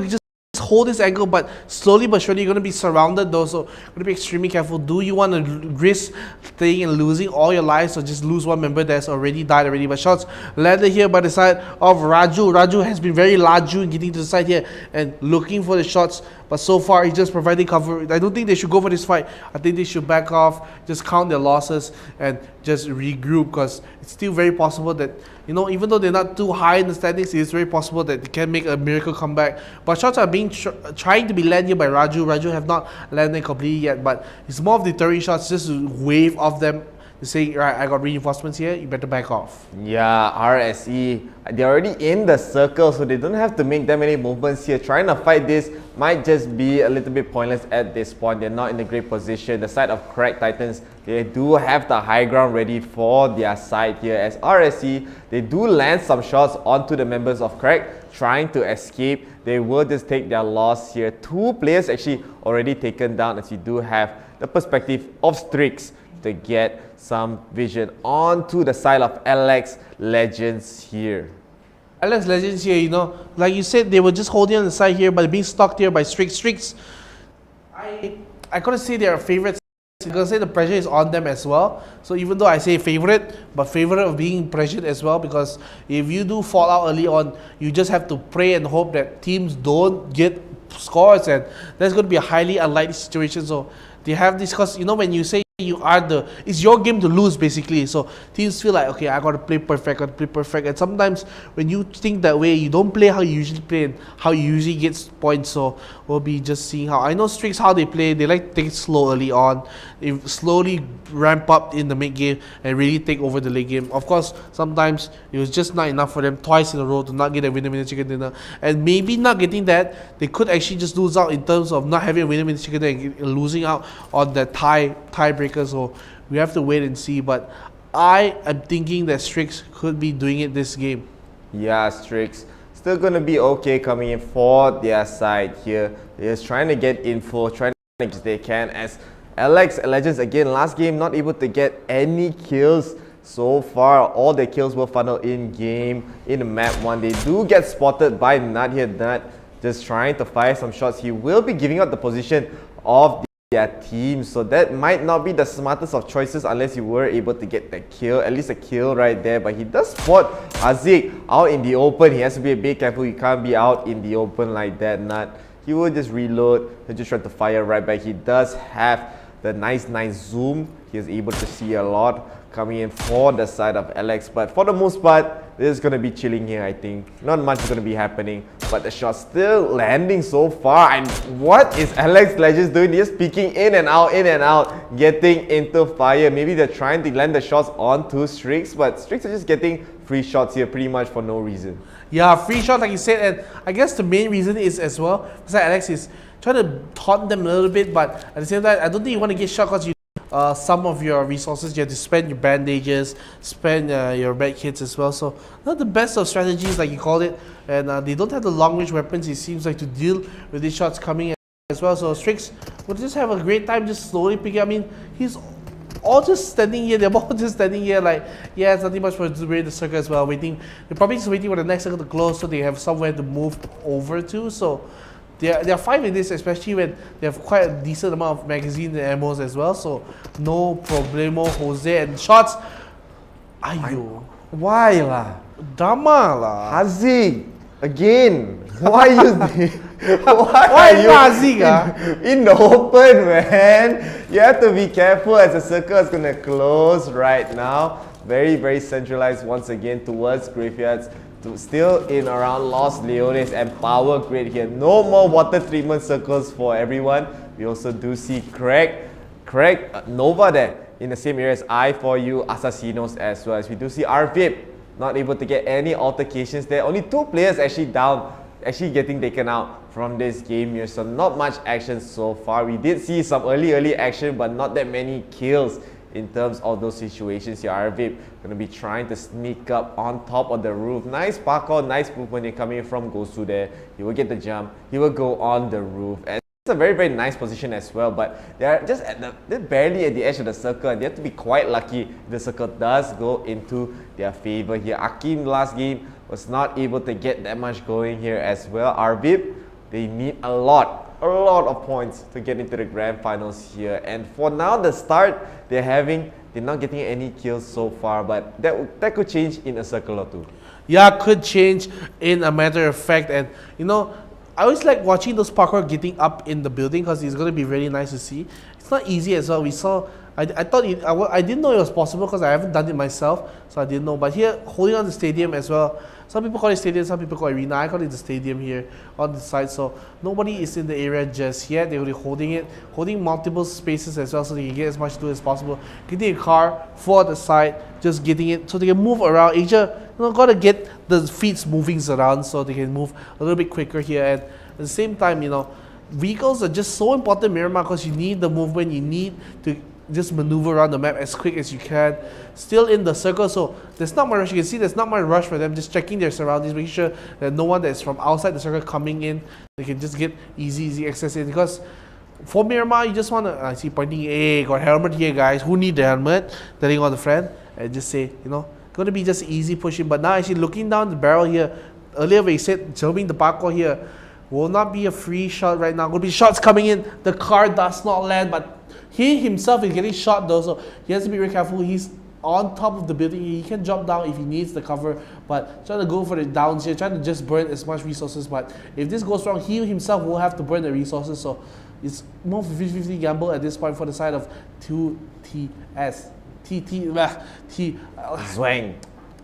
just hold his angle, but slowly but surely you're gonna be surrounded though, so gotta be extremely careful. Do you want to risk staying and losing all your lives, or just lose one member that's already died already? But shots landed here by the side of Raju. Raju has been very Laju in getting to the side here and looking for the shots, but so far he's just providing cover. I don't think they should go for this fight. I think they should back off, just count their losses and just regroup, because it's still very possible that, you know, even though they're not too high in the standings, it's very possible that they can make a miracle comeback. But shots are being trying to be landed here by Raju. Raju have not landed completely yet, but it's more of deterring shots, just to wave off them to say, right, I got reinforcements here, you better back off. Yeah, RSe, they're already in the circle, so they don't have to make that many movements here. Trying to fight this might just be a little bit pointless at this point. They're not in a great position. The side of Crack Titans, they do have the high ground ready for their side here. As RSe, they do land some shots onto the members of Crack, trying to escape. They will just take their loss here. Two players actually already taken down, as you do have the perspective of Strix to get some vision onto the side of Alex Legends here. Alex Legends here, you know, like you said, they were just holding on the side here, but being stalked here by Strix. Strix, I gotta say they're favorites. I'm gonna say the pressure is on them as well. So even though I say favorite, but favorite of being pressured as well, because if you do fall out early on, you just have to pray and hope that teams don't get scores, and that's going to be a highly unlikely situation. So they have this, because you know, when you say you are it's your game to lose basically, so teams feel like, okay, I gotta play perfect, and sometimes when you think that way, you don't play how you usually play and how you usually get points. So we'll be just seeing how, I know Strix, how they play. They like to take it slow early on, they slowly ramp up in the mid game and really take over the late game. Of course, sometimes it was just not enough for them twice in a row to not get a winner chicken dinner, and maybe not getting that, they could actually just lose out in terms of not having a winner chicken dinner and losing out on the tiebreaker. So we have to wait and see, but I am thinking that Strix could be doing it this game. Yeah, Strix still gonna be okay coming in for their side here. They're just trying to get info, trying to make as they can, as Alex Legends again last game not able to get any kills so far. All the kills were funneled in game in map 1. They do get spotted by Nut here. Nut just trying to fire some shots. He will be giving up the position of their team, so that might not be the smartest of choices unless you were able to get the kill, at least a kill right there. But he does spot Azik out in the open. He has to be a bit careful. He can't be out in the open like that. Nut, he will just reload and just try to fire right back. He does have the nice zoom. He is able to see a lot coming in for the side of Alex, but for the most part, this is going to be chilling here. I think not much is going to be happening, but the shot's still landing so far. And what is Alex Legends doing? Just peeking in and out, getting into fire. Maybe they're trying to land the shots onto Strix, but Strix are just getting free shots here pretty much for no reason. Yeah, free shots like you said, and I guess the main reason is as well, because Alex is trying to taunt them a little bit, but at the same time, I don't think you want to get shot, because you some of your resources, you have to spend your bandages, spend your med kits as well. So not the best of strategies, like you called it, and they don't have the long range weapons, it seems like, to deal with these shots coming as well. So Strix will just have a great time just slowly picking. I mean, he's all just standing here. They're all just standing here like, yeah, it's nothing much for the circle as well, waiting. They're probably just waiting for the next circle to close so they have somewhere to move over to. So they're fine with this, especially when they have quite a decent amount of magazines and ammos as well. So no problemo. Jose and shots. Ayo. Why lah? Drama lah. Haziq, again. Why you Why are you Haziq, in the open, man? You have to be careful as the circle is gonna close right now. Very, very centralized once again towards graveyards. Still in around Los Leones and power grid here. No more water treatment circles for everyone. We also do see Craig, Nova there in the same area as I4U, Assassinos as well. As we do see RVIP not able to get any altercations there. Only 2 players actually down, actually getting taken out from this game here. So not much action so far. We did see some early action, but not that many kills in terms of those situations here. RVIP going to be trying to sneak up on top of the roof. Nice parkour, nice movement here coming from Gosu there. He will get the jump. He will go on the roof. And it's a very, very nice position as well, but they're just they're barely at the edge of the circle, and they have to be quite lucky if the circle does go into their favor here. Akim last game was not able to get that much going here as well. RVIP, they need a lot of points to get into the grand finals here, and for now the start they're not getting any kills so far, but that could change in a circle or two. Yeah, could change in a matter of fact. And you know, I always like watching those parkour getting up in the building because it's going to be really nice to see. It's not easy as well. We saw, I thought I didn't know it was possible because I haven't done it myself, so I didn't know. But here, holding on the stadium as well. Some people call it stadium, some people call it arena. I call it the stadium here on the side. So nobody is in the area just yet. They're really holding multiple spaces as well, so they can get as much loot as possible. Getting a car for the side, just getting it so they can move around. Asia, you know, gotta get the feet moving around so they can move a little bit quicker here. And at the same time, you know, vehicles are just so important, Miramar, because you need the movement. You need to just maneuver around the map as quick as you can. Still in the circle, so there's not much rush. You can see there's not much rush for them, just checking their surroundings, making sure that no one that's from outside the circle coming in, they can just get easy access in. Because for Miramar, you just want to, I see pointing, hey, got helmet here guys, who need the helmet? Telling on the friend, and just say, you know, going to be just easy pushing. But now actually looking down the barrel here, earlier we said jumping the parkour here will not be a free shot right now. Going to be shots coming in, the car does not land, but he himself is getting shot though, so he has to be very careful. He's on top of the building. He can jump down if he needs the cover, but trying to go for the downs here, trying to just burn as much resources. But if this goes wrong, he himself will have to burn the resources, so it's more 50-50 gamble at this point for the side of 2TS. Zwang.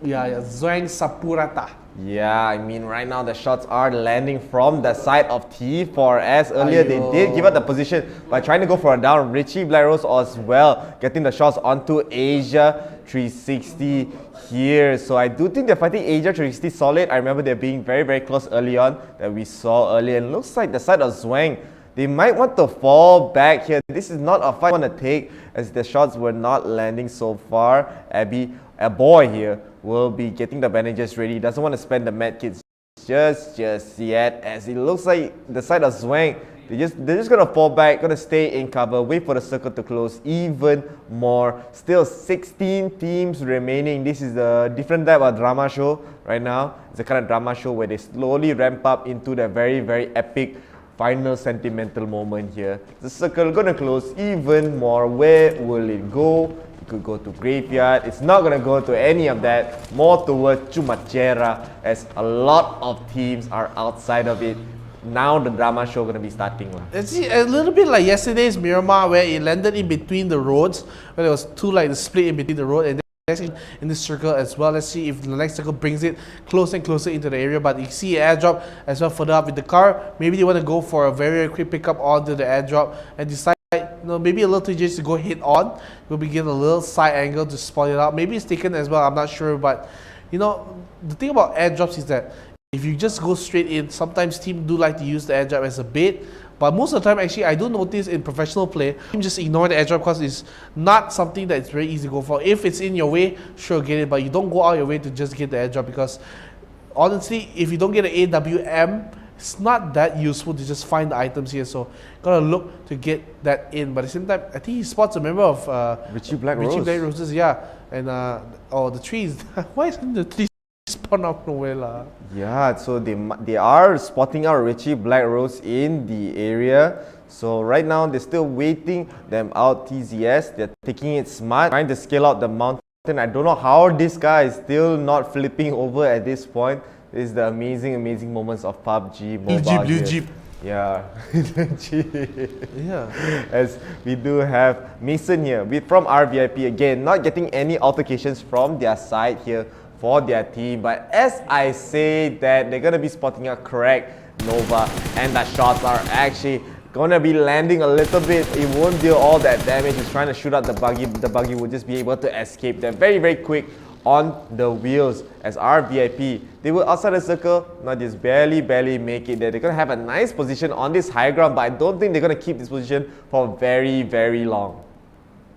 Yeah, Zwang Sapurata. Yeah, I mean right now the shots are landing from the side of T4S. Earlier they did give up the position by trying to go for a down. Richie BLACKROSE as well, getting the shots onto Asia360 here. So I do think they're fighting Asia360 Solid. I remember they're being very, very close early on that we saw earlier. And looks like the side of Zwang, they might want to fall back here. This is not a fight I want to take as the shots were not landing so far. Abby, a boy here, will be getting the bandages ready. Doesn't want to spend the medkits just yet, as it looks like the side of Zwang, they're just gonna fall back, gonna stay in cover, wait for the circle to close even more. Still 16 teams remaining. This is a different type of drama show right now. It's a kind of drama show where they slowly ramp up into the very, very epic final sentimental moment here. The circle gonna close even more. Where will it go? It could go to graveyard. It's not gonna go to any of that. More towards Chumachera, as a lot of teams are outside of it. Now the drama show gonna be starting. It's a little bit like yesterday's Miramar, where it landed in between the roads, where there was two like the split in between the road, and then in this circle as well. Let's see if the next circle brings it closer and closer into the area. But you see airdrop as well further up with the car. Maybe they want to go for a very, very quick pickup onto the airdrop and decide, you know, maybe a little too just to go hit on. We'll be getting a little side angle to spot it out. Maybe it's taken as well, I'm not sure. But you know, the thing about airdrops is that if you just go straight in, sometimes teams do like to use the airdrop as a bait. But most of the time, actually, I do notice in professional play, you just ignore the airdrop because it's not something that's very easy to go for. If it's in your way, sure, get it, but you don't go out your way to just get the airdrop, because honestly, if you don't get an AWM, it's not that useful to just find the items here. So, gotta look to get that in. But at the same time, I think he spots a member of Richie BLACKROSE. Richie BLACKROSE, yeah. And oh, the trees. Why isn't the trees spawn out nowhere lah? Yeah, so they are spotting out Richie BLACKROSE in the area. So right now they're still waiting them out. TZS, they're taking it smart, trying to scale out the mountain I don't know how this guy is still not flipping over at this point. This is the amazing moments of PUBG Mobile. Blue Jeep. Yeah. Yeah. As we do have Mason here from RVIP again, not getting any altercations from their side here for their team. But as I say that, they're gonna be spotting a crack Nova, and the shots are actually gonna be landing a little bit. It won't deal all that damage. He's trying to shoot out the buggy. The buggy will just be able to escape. They're very quick on the wheels as RVIP. They will outside the circle, not just barely make it there. They're gonna have a nice position on this high ground, but I don't think they're gonna keep this position for very long.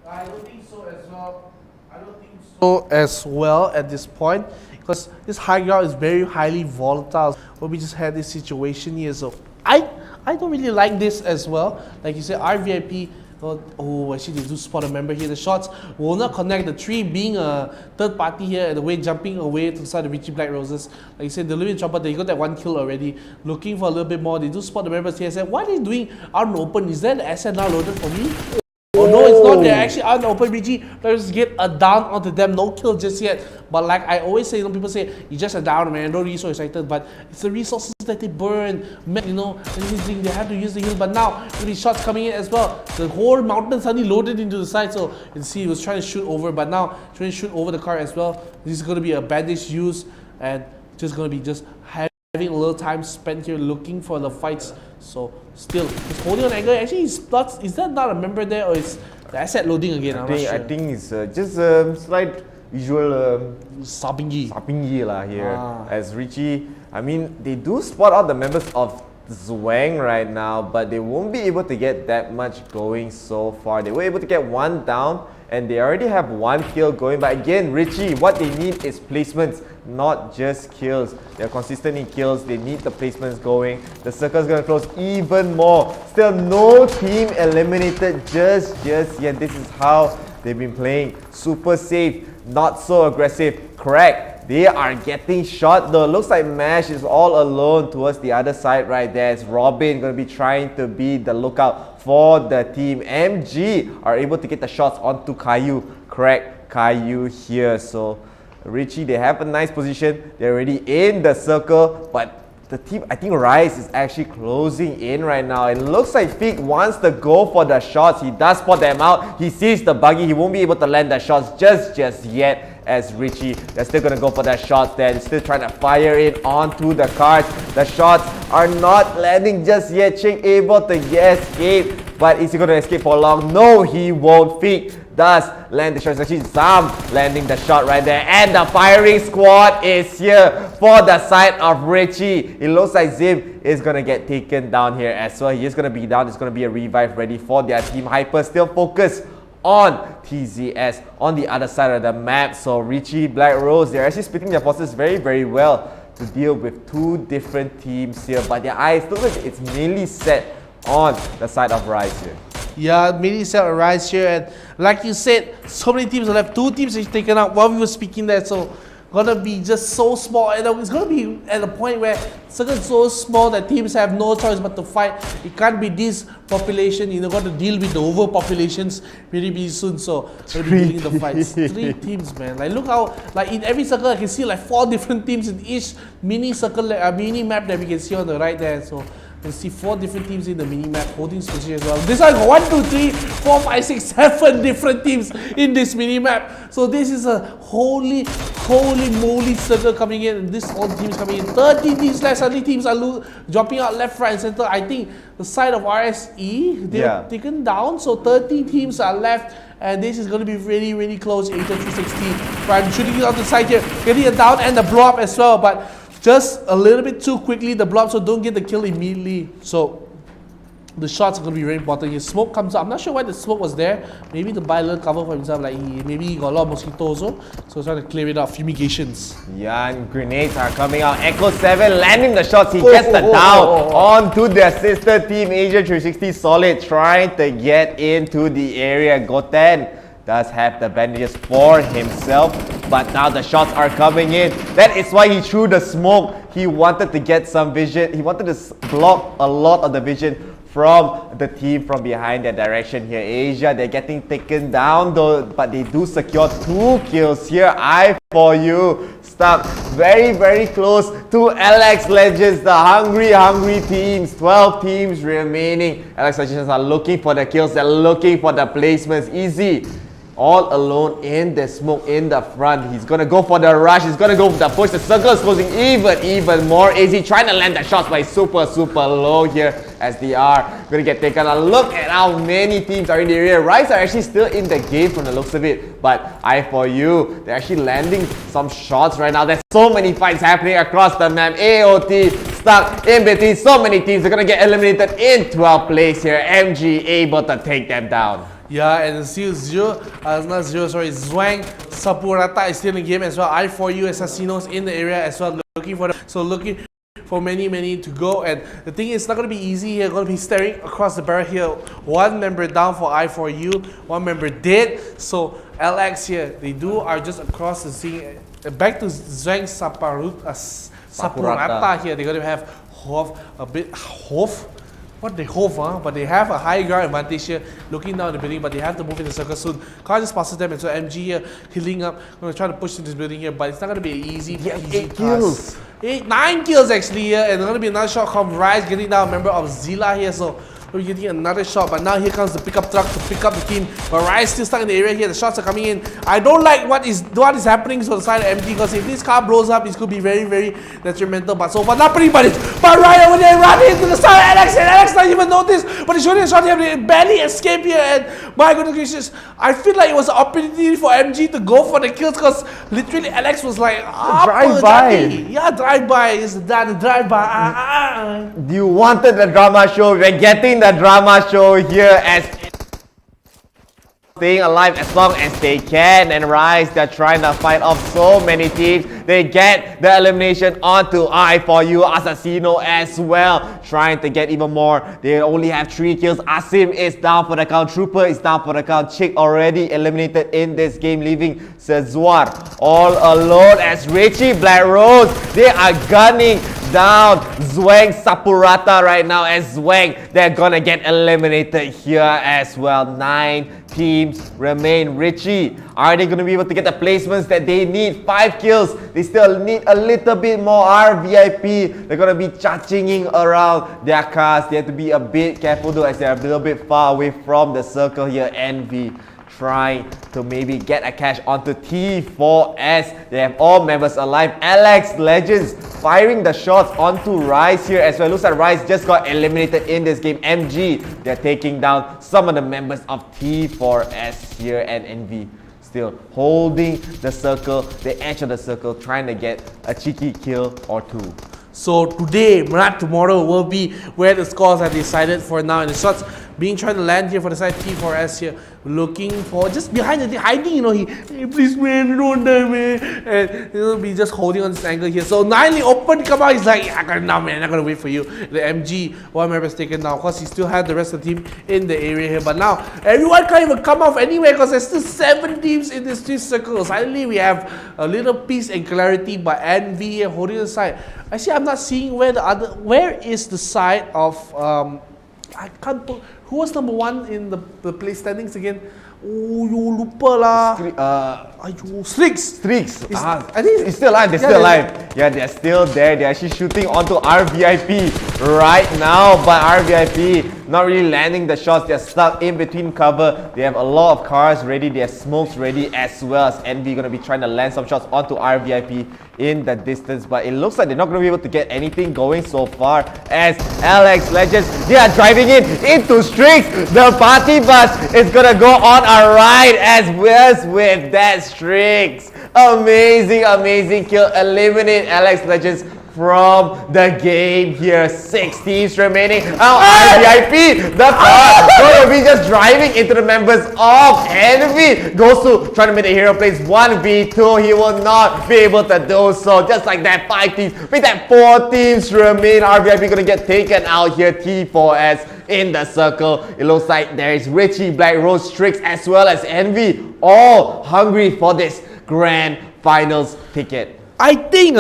I don't think so as well. I don't think so as well at this point, because this high ground is very highly volatile. But we just had this situation here, so I don't really like this as well. Like you said, RVIP. Oh, actually they do spot a member here. The shots will not connect. The tree being a third party here and the way jumping away to the side of Richie BLACKROSE. Like you said, the little chopper, they got that one kill already. Looking for a little bit more. They do spot the members here. I said, what are they doing out in the open? Is that the asset now loaded for me? Oh no, it's not. They're actually out in the open. Richie, let's get a down onto them. No kill just yet. But like I always say, people say, you just a down, man. Don't be so excited. But it's the resources that they burn. You know, they have to use the heal. But now, with these shots coming in as well, the whole mountain suddenly loaded into the side. So you can see he was trying to shoot over, but now trying to shoot over the car as well. This is going to be a bandage use and just going to be just having a little time spent here looking for the fights. So still, he's holding on angle. Actually, is that not a member there, or is the asset loading again? I think it's just a slight visual sapingi lah here. As Richie, I mean, they do spot out the members of Zwang right now, but they won't be able to get that much going so far. They were able to get one down, and they already have one kill going. But again, Richie, what they need is placements, not just kills. They're consistent in kills. They need the placements going. The circle's gonna close even more. Still no team eliminated just yet. This is how they've been playing. Super safe, not so aggressive. Correct. They are getting shot though. Looks like Mash is all alone towards the other side right there. It's Robin going to be trying to be the lookout for the team. MG are able to get the shots onto Caillou. Correct, Caillou here. So Richie, they have a nice position. They're already in the circle, but the team, I think Rice is actually closing in right now. It looks like Fig wants to go for the shots. He does spot them out. He sees the buggy. He won't be able to land the shots just yet. As Richie, they're still going to go for that shots there. They're still trying to fire it onto the cars. The shots are not landing just yet. Chick able to escape, but is he going to escape for long? No, he won't. Fig does land the shot. It's actually Zam landing the shot right there. And the firing squad is here for the side of Richie. It looks like Zim is going to get taken down here as well. He is going to be down. It's going to be a revive ready for their team. Hyper still focused on TZS on the other side of the map. So Richie BLACKROSE, they're actually splitting their forces very well to deal with two different teams here. But their eyes look like it's mainly set on the side of Rise here. Yeah, mainly set on Rise here, and like you said, so many teams are left. Two teams are taken out while we were speaking there, so gonna be just so small, and it's gonna be at a point where circle is so small that teams have no choice but to fight. It can't be this population, you know, got to deal with the overpopulations really soon. So we'll be dealing the fights. 3 teams, man. Like look how, like in every circle I can see like 4 different teams in each mini circle, mini map that we can see on the right there. So you see 4 different teams in the mini map holding position as well. This one got 1, 2, 3, 4, 5, 6, 7 different teams in this mini map. So this is a holy moly circle coming in, and this all teams coming in. 30 teams left. Suddenly teams are dropping out left, right, and center. I think the side of RSe, they're taken down. So 30 teams are left. And this is going to be really close. 8-3-16. Prime shooting it on the side here, getting it down and the blow up as well. But just a little bit too quickly, the blob, so don't get the kill immediately. So the shots are going to be very important. His smoke comes up. I'm not sure why the smoke was there. Maybe to buy a little cover for himself. Like maybe he got a lot of mosquitoes also. So he's trying to clear it out. Fumigations. Yeah, and grenades are coming out. Echo 7 landing the shots. He gets the down onto their sister team, Asia360 Solid, trying to get into the area. Goten does have the bandages for himself, but now the shots are coming in. That is why he threw the smoke. He wanted to get some vision. He wanted to block a lot of the vision from the team from behind their direction here. Asia, they're getting taken down though, but they do secure 2 kills here. I for you, stuck very, very close to LX Legends, the hungry teams. 12 teams remaining. LX Legends are looking for the kills, they're looking for the placements. Easy, all alone in the smoke in the front. He's gonna go for the rush, he's gonna go for the push. The circle is closing even more. Easy trying to land the shots, but it's super low here as they are gonna get taken. A look at how many teams are in the area. RSe are actually still in the game from the looks of it, but I for you, they're actually landing some shots right now. There's so many fights happening across the map. AOT stuck in between so many teams. They're gonna get eliminated in 12th place here. MG able to take them down. Yeah, and still Zwang Sapurata is still in the game as well. I4U Assassinos in the area as well, looking for many to go. And the thing is, it's not going to be easy here. Going to be staring across the barrel here. 1 member down for I4U, 1 member dead. So LX here, they are just across the scene. Back to Zwang Sapurata here. They're going to have But they have a high ground advantage here, looking down the building, but they have to move in the circle soon. Car just passes them, and so MG here healing up, going to try to push into this building here, but it's not going to be an easy 8 kills. 9 kills actually here, and there's going to be another shot from RSe getting down a member of Zilla here, so we're getting another shot, but now here comes the pickup truck to pick up the team. But RSe still stuck in the area here. The shots are coming in. I don't like what is happening to the side of MG, because if this car blows up, it's going to be very detrimental. But so far, not pretty much. But RSe over there running into the side of Alex, and Alex not even noticed. But he's shooting a shot here, they barely escape here. And my goodness gracious, I feel like it was an opportunity for MG to go for the kills, because literally Alex was like, drive-by. Yeah, drive-by. It's done, drive-by. You wanted the drama show, we're getting the drama show here as staying alive as long as they can, and RSe, they're trying to fight off so many teams. They get the elimination onto I4U Assassino as well, trying to get even more. They only have 3 kills. Asim is down for the count. Trooper is down for the count. Chick already eliminated in this game, leaving Sezuar all alone as Richie BLACKROSE, they are gunning down Zwang Sapurata right now, as Zwang, they're gonna get eliminated here as well. 9 teams remain. Richie, are they gonna be able to get the placements that they need? 5 kills. They still need a little bit more. RVIP, they're gonna be cha-chinging around their cars. They have to be a bit careful though, as they're a little bit far away from the circle here. Envy trying to maybe get a cash onto T4S. They have all members alive. LX Legends firing the shots onto RSe here as well. Looks like RSe just got eliminated in this game. MG, they're taking down some of the members of T4S here, and Envy still holding the circle, the edge of the circle, trying to get a cheeky kill or 2. So today, not tomorrow, will be where the scores are decided for now. And the shots being tried to land here for the side T4S here, looking for just behind the thing, hiding, you know, hey, please man, don't die man, and he'll be just holding on this angle here. So Niley open come out, he's like, I got now man, I'm not gonna wait for you. The MG, 1 member is taken down, because he still had the rest of the team in the area here. But now everyone can't even come off anywhere, because there's still 7 teams in this 3 circles. Suddenly we have a little peace and clarity by Envy here holding the side. Actually, I'm not seeing where is the side of I can't put, who was number 1 in the place standings again? Oh, you lupa lah. Strix. I think it's still alive. They're still alive. Yeah, they're still there. They're actually shooting onto RVIP right now, but RVIP not really landing the shots. They're stuck in between cover. They have a lot of cars ready. They have smokes ready, as well as Envy gonna be trying to land some shots onto RVIP in the distance, but it looks like they're not gonna be able to get anything going so far, as LX Legends, they are driving in into Strix. The party bus is gonna go on a ride as well with that Strix. Amazing kill. Eliminate LX Legends from the game here. 6 teams remaining. RVIP, the car gonna be just driving into the members of Envy. Goes to trying to make the hero plays 1v2. He will not be able to do so. Just like that, 5 teams. With that, 4 teams remain. RVIP gonna get taken out here. T4S in the circle. It looks like there is Richie BLACKROSE, Strix, as well as Envy, all hungry for this grand finals ticket. I think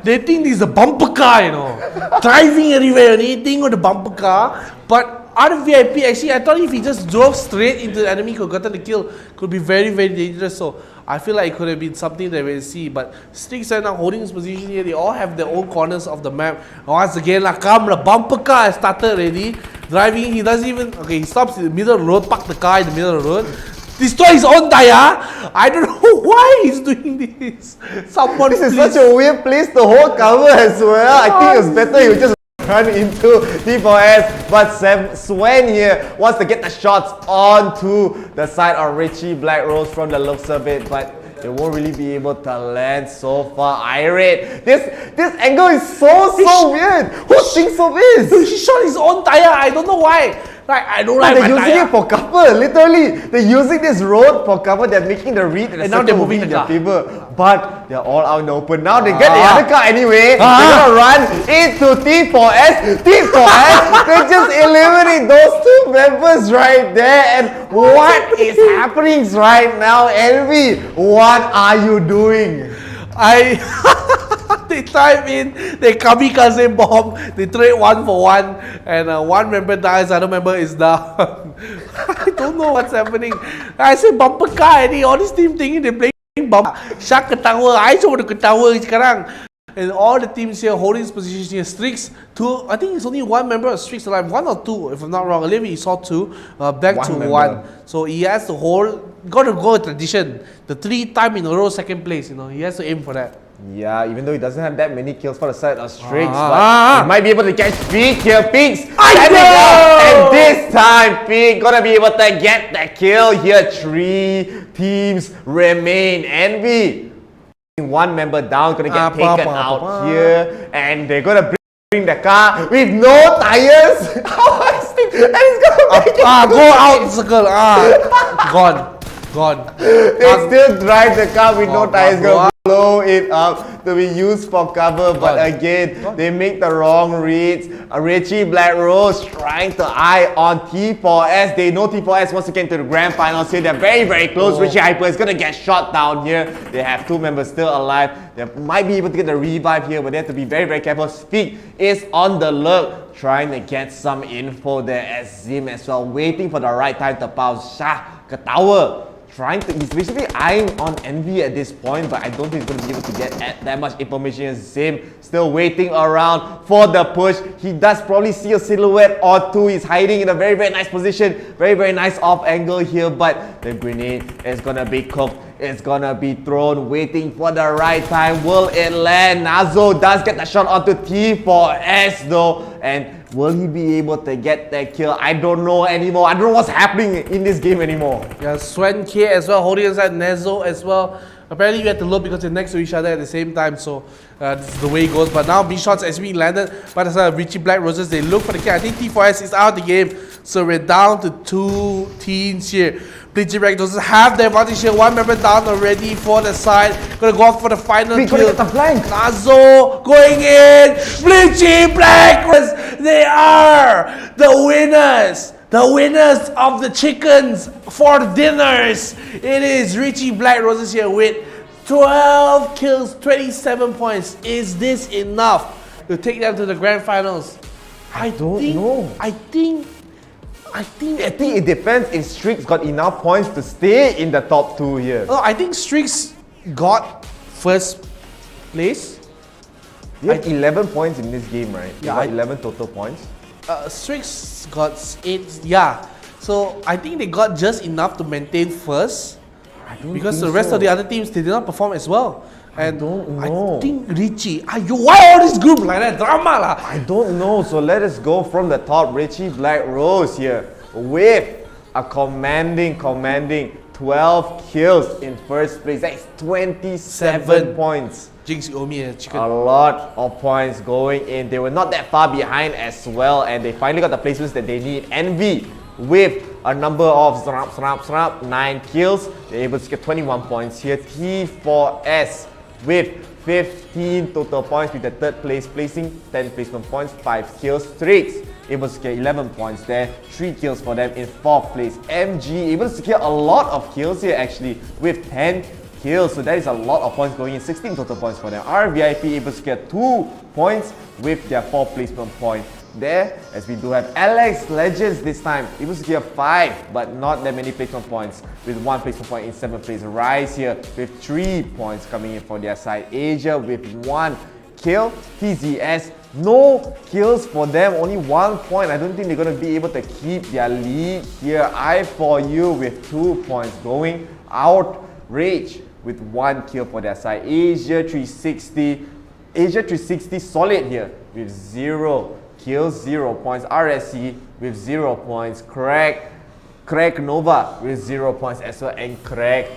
they think this is a bumper car, you know. Driving everywhere, they think of the bumper car. But RVIP actually, I thought if he just drove straight into the enemy, could gotten the kill, could be very, very dangerous. So I feel like it could have been something that we'll see. But Strix are now holding his position here. They all have their own corners of the map. Once again, the bumper car has started already. Driving, he doesn't even, okay, he stops in the middle of the road, park the car in the middle of the road. Destroy his own tire. I don't know why he's doing this. Someone This is please. such a weird place to hold cover as well. I think it's better you just run into T4S. But Swen here wants to get the shots onto the side of Richie BLACKROSE from the looks of it. But they won't really be able to land so far. Irate. This angle is so weird. Who thinks of this? He shot his own tire. I don't know why. Like, I don't like They're my using tire. it for cover, literally. They're using this road for cover. They're making the read and now they're moving the car. favor. But they're all out in the open. Now they get the other car anyway. They're gonna run into T4S. T4S, they just eliminate those two members right there. And what is happening right now, Envy? What are you doing? They type in, they kamikaze bomb, they trade 1 for 1, and one member dies, other member is down. I don't know what's happening. I say bumper car, and all this team thinking they're playing bumper. Shark ke tower, I saw the tower sekarang. And all the teams here holding his position here. Strix, two, I think it's only one member of Strix alive, 1 or 2, if I'm not wrong. Earlier we saw 2, back to 1. So he has to hold, got to go with tradition. The 3 time in a row second place, you know, he has to aim for that. Yeah, even though he doesn't have that many kills for the side of Strix, but he might be able to catch Peak here. Peaks! And this time, Peak gonna be able to get the kill here. 3 teams remain. Envy, one member down, gonna get taken out here. And they're gonna bring the car with no tires. And he's gonna make it. Go out, circle. Gone. They still drive the car with no tires. Gonna blow it up to be used for cover, but again, they make the wrong reads. Richie BLACKROSE trying to eye on T4S. They know T4S wants to get into the grand finals here. They're very, very close. Richie Hyper is gonna get shot down here. They have 2 members still alive. They might be able to get the revive here, but they have to be very, very careful. Speak is on the look, trying to get some info there as Zim as well, waiting for the right time to pause. Shah Ketawa. He's basically eyeing on Envy at this point, but I don't think he's going to be able to get that much information. Zim still waiting around for the push. He does probably see a silhouette or 2. He's hiding in a very, very nice position. Very, very nice off angle here, but the grenade is going to be cooked. It's going to be thrown, waiting for the right time. Will it land? Nazo does get the shot onto T4S though, and will he be able to get that kill? I don't know anymore. I don't know what's happening in this game anymore. Yeah, Swen K as well, holding inside Nezo as well. Apparently you have to look because they're next to each other at the same time, so this is the way it goes. But now B-shots as being landed by the Richie BLACKROSE. They look for the kill. I think T4S is out of the game, so we're down to 2 teams here. Richie BLACKROSE have the advantage here. 1 member down already for the side. Gonna go off for the final kill. Nazo going in. Richie BLACKROSE, they are the winners. The winners of the chickens for dinners. It is Richie BLACKROSE here with 12 kills, 27 points. Is this enough to take them to the grand finals? I don't know. I think it depends if Strix got enough points to stay in the top 2 here. Oh, I think Strix got first place. You have 11 points in this game, right? You Yeah, got 11 total points. Strix got 8, yeah. So I think they got just enough to maintain first. Because the rest of the other teams, they did not perform as well. And I think Richie, why all this group like that? Drama lah. I don't know. So let us go from the top. Richie BLACKROSE here with a commanding 12 kills in first place. That is 27 points. Jinx, you owe me a chicken. A lot of points going in. They were not that far behind as well, and they finally got the placements that they need. Envy with a number of 9 kills. They're able to get 21 points here. T4S with 15 total points with the 3rd place placing, 10 placement points, 5 kills. Strix able to secure 11 points there, 3 kills for them in 4th place. MG able to secure a lot of kills here actually with 10 kills, so that is a lot of points going in, 16 total points for them. RVIP able to get 2 points with their 4th placement point. there, as we do have Alex Legends this time. Able to secure 5, but not that many placement points, with 1 placement point in 7th place. Rise here with 3 points coming in for their side. Asia with 1 kill. TZS, no kills for them, only 1 point. I don't think they're going to be able to keep their lead here. I4U with 2 points going. AOTxRAGE with 1 kill for their side. Asia360 Solid here with 0 kills, 0 points. RSe with 0 points. Crack Nova with 0 points as well, and Crack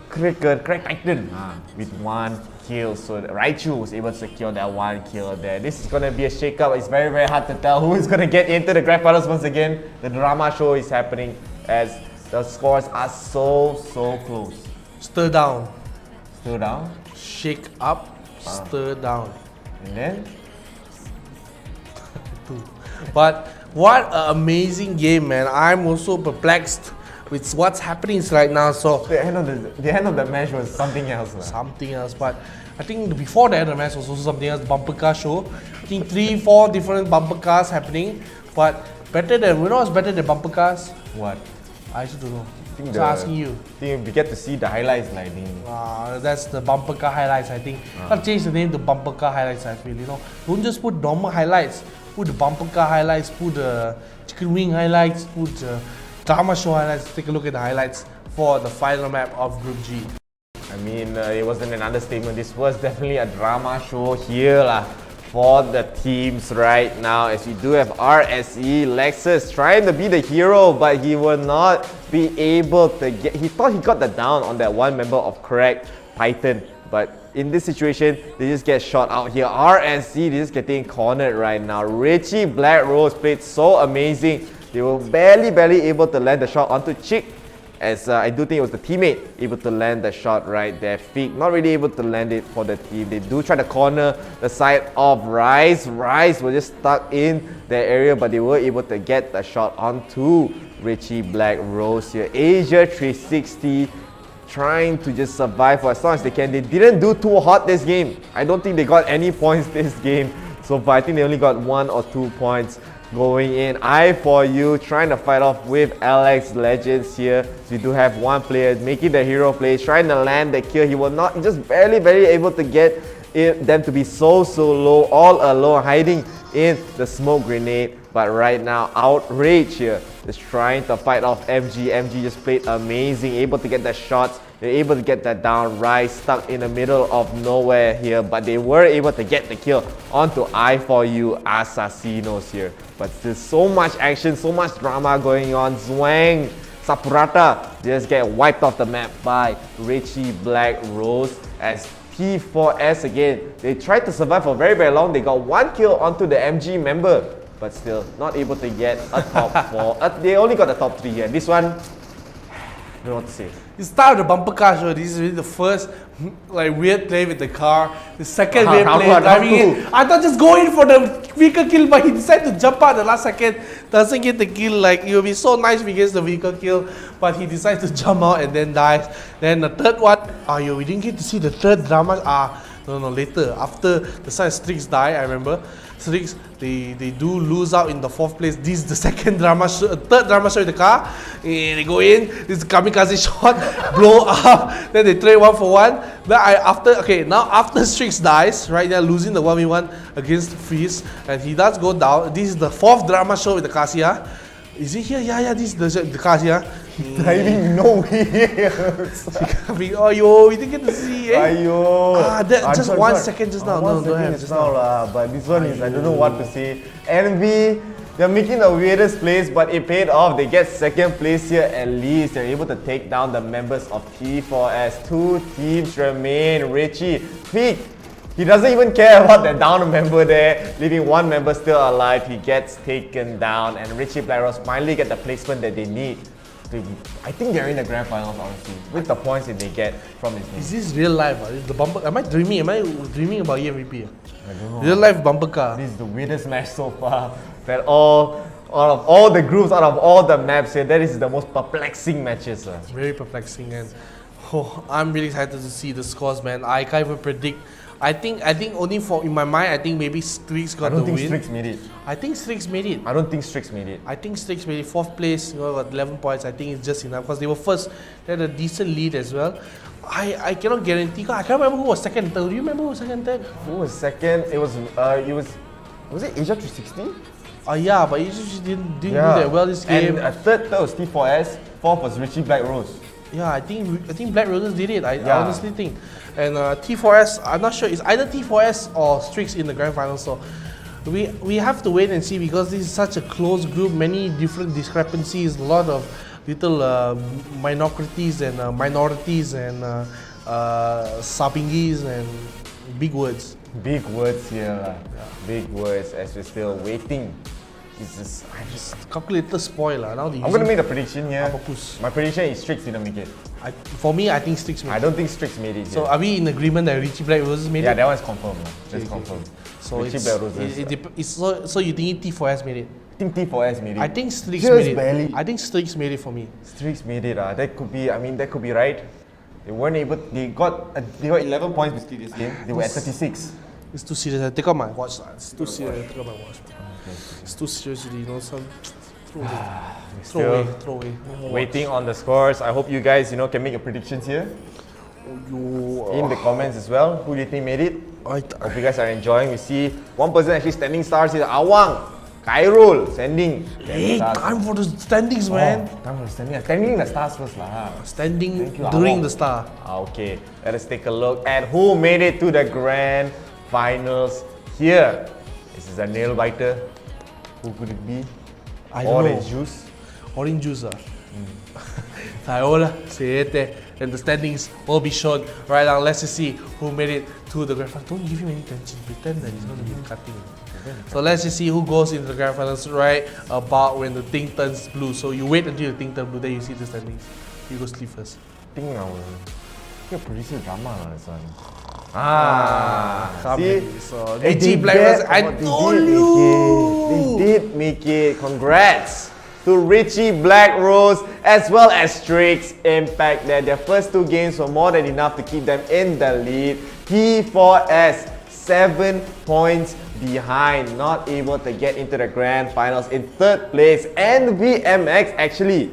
Titan with 1 kill. So Raichu was able to secure that 1 kill there. This is gonna be a shake-up. It's very, very hard to tell who is gonna get into the grand finals once again. The drama show is happening as the scores are so close. Stir down. Still down. Shake up. Stir down. And then But what an amazing game, man. I'm also perplexed with what's happening right now. So the end of the match was something else. something else, but I think before the end of the match was also something else. Bumper car show. I think 3-4 different bumper cars happening, but better than, you know what's better than bumper cars? What? I also don't know. think So asking you. I think we get to see the highlights like That's the bumper car highlights, I think. I'll change the name to bumper car highlights, I feel, you know. Don't just put normal highlights. Put the bumper car highlights, put the chicken wing highlights, put the drama show highlights. Take a look at the highlights for the final map of Group G. I mean, it wasn't an understatement. This was definitely a drama show here for the teams right now, as we do have RSe Lexus trying to be the hero, but he will not be able to get. He thought he got the down on that one member of Correct Titan, but in this situation, they just get shot out here. RSe, they're just getting cornered right now. Richie BLACKROSE played so amazing. They were barely able to land the shot onto Chick, as I do think it was the teammate able to land the shot right there. Feek not really able to land it for the team. They do try to corner the side of Rise. Rise was just stuck in the area, but they were able to get the shot onto Richie BLACKROSE here. Asia360 trying to just survive for as long as they can. They didn't do too hot this game. I don't think they got any points this game so far. I think they only got 1 or 2 points going in. I4U trying to fight off with Alex Legends here. So we do have one player making the hero plays, trying to land the kill. He was not, just barely able to get them to be so low, all alone, hiding in the smoke grenade. But right now, AOTxRAGE here is trying to fight off MG. MG just played amazing, able to get the shots. They're able to get that down. Rise stuck in the middle of nowhere here, but they were able to get the kill onto I4U Assassinos here. But there's so much action, so much drama going on. Zwang, Sapurata just get wiped off the map by Richie BLACKROSE as P4S again. They tried to survive for very long. They got 1 kill onto the MG member, but still not able to get a top 4. They only got the top 3 here. This one, I don't know what to say. You start the bumper car show. This is really the first weird play with the car. The second weird play driving in. I thought just go in for the vehicle kill, but he decided to jump out the last second. Doesn't get the kill. Like, it would be so nice if he gets the vehicle kill, but he decides to jump out and then dies. Then the third one, we didn't get to see the third drama. No, later. After the side Strix die, I remember. Strix, they do lose out in the 4th place. This is the second drama show, third drama show in the car. And they go in, this kamikaze shot, blow up, then they trade 1 for 1. Then after Strix dies, right, they're losing the 1v1 against Freeze, and he does go down. This is the 4th drama show with the Cassia. Is it here? Yeah, this is the Cassia. Driving nowhere. We didn't get to see, just 1 second just now. No, don't have just now. But this one is, I don't know what to say. Envy, they're making the weirdest plays, but it paid off. They get 2nd place here at least. They're able to take down the members of P4S. 2 teams remain. Richie, Feek, he doesn't even care about that down member there, leaving 1 member still alive. He gets taken down, and Richie BLACKROSE finally get the placement that they need. I think they're in the grand finals, honestly, with the points that they get from this game. Is this real life? The bumper? Am I dreaming? Am I dreaming about EMVP? I don't know. Real life bumper car. This is the weirdest match so far. That out of all the groups, out of all the maps here, that is the most perplexing matches. Very perplexing, and I'm really excited to see the scores, man. I can't even predict I think only in my mind, I think maybe Strix got the win. I don't think Strix made it. I think Strix made it. I don't think Strix made it. I think Strix made it. 4th place, got 11 points. I think it's just enough because they were first. They had a decent lead as well. I cannot guarantee. I can't remember who was second, third. Do you remember who was second, third? Who was second? It was it Asia360? Yeah, but you just didn't do that well this game. And third was T4S. 4th was Richie BLACKROSE. Yeah, I think Black Roses did it. I honestly think. And T4S, I'm not sure. It's either T4S or Strix in the grand final. So we have to wait and see because this is such a close group. Many different discrepancies. A lot of little minorities and sabingis and big words. Big words here. Big words as we're still waiting. I just calculator spoil now. I'm gonna make a prediction here. Apapus. My prediction is Strix didn't make it. For me, I think Strix made it. I don't think Strix made it. So are we in agreement that Richie BLACKROSE made it? Yeah, that one's confirmed. Just confirmed. So Richie BLACKROSE. So you think T4S made it? I think T4S made it. I think Strix Just made it. barely. I think Strix made it for me. Strix made it. That could be. I mean, that could be right. They weren't able. They got 11 points basically this game. They were at 36. It's too serious. I take out my watch. It's too serious. I take out my watch. It's too serious, you know. Some throw away. Waiting on the scores. I hope you guys, can make your predictions here in the comments as well. Who do you think made it? Hope you guys are enjoying. We see one person actually standing stars here. Wang, Khairul standing. Hey, time for the standings, man. Time for the standing. Standing the stars first lah. Standing during the star. Okay, let us take a look at who made it to the grand finals here. This is a nail biter. Who could it be? I don't Orange know. juice. Orange juice. And the standings will be shown right now. Let's just see who made it to the grand finals. Don't give him any tension. Pretend that he's going to be cutting. So let's just see who goes into the grand finals right about when the thing turns blue. So you wait until the thing turns blue, then you see the standings. You go sleep first. I think our producer drama this one. See? So Richie BLACKROSE, I told you! They did make it. Congrats to Richie BLACKROSE as well as Strix Impact. Their first 2 games were more than enough to keep them in the lead. T4S 7 points behind, not able to get into the grand finals in 3rd place. And VMX actually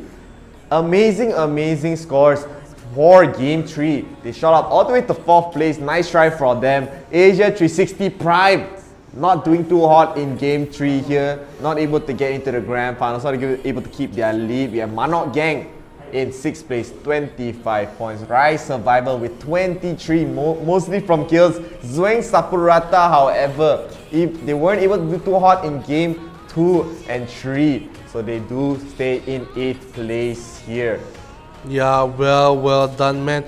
amazing scores for game 3. They shot up all the way to 4th place. Nice try for them. Asia360 Prime not doing too hot in game 3 here. Not able to get into the grand finals. Not able to keep their lead. We have Manok Gank in 6th place, 25 points. Rise Survival with 23, mostly from kills. Zwang Sapurata, however, they weren't able to do too hot in game 2 and 3. So they do stay in 8th place here. Yeah, well done, man.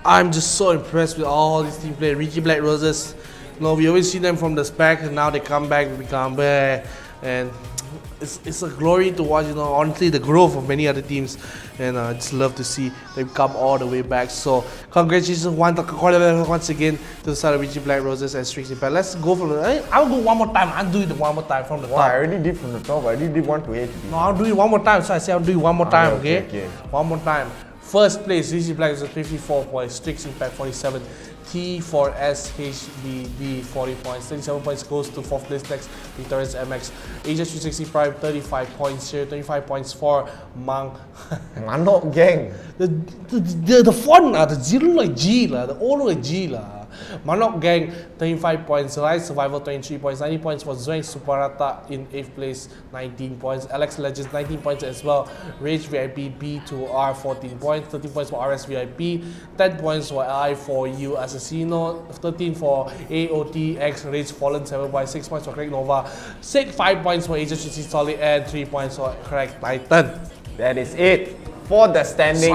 I'm just so impressed with all these team players. Richie BLACKROSE, we always see them from the spec, and now they come back, and it's a glory to watch. Honestly, the growth of many other teams, and I just love to see them come all the way back. So congratulations once again to the side of Richie BLACKROSE and Strix Impact. Let's go from the. I'll do one more time. I'll do it one more time from the top. I already did from the top. I already did 1 to 8. No, I'll do it one more time. So I say I'll do it one more time. Okay. One more time. First place, Richie BLACKROSE 54 points, Strix Impact 47, T4S HBD 40 points, 37 points goes to 4th place next, Victorious MX, Asia360 Prime 35 points here, 25 points for Manok Gank. The font the zero like G the O like G Manok Gank 35 points, Rise Survival 23 points, 90 points for Zwang Suparata in 8th place, 19 points, Alex Legends 19 points as well, RSe VIP B2R 14 points, 13 points for RSe VIP, 10 points for I4U Assassino, 13 for AOTxRAGE FALLEN 7 points, 6 points for Craig Nova, 5 points for Asia360 Solid, and 3 points for Craig Titan. That is it for the standings.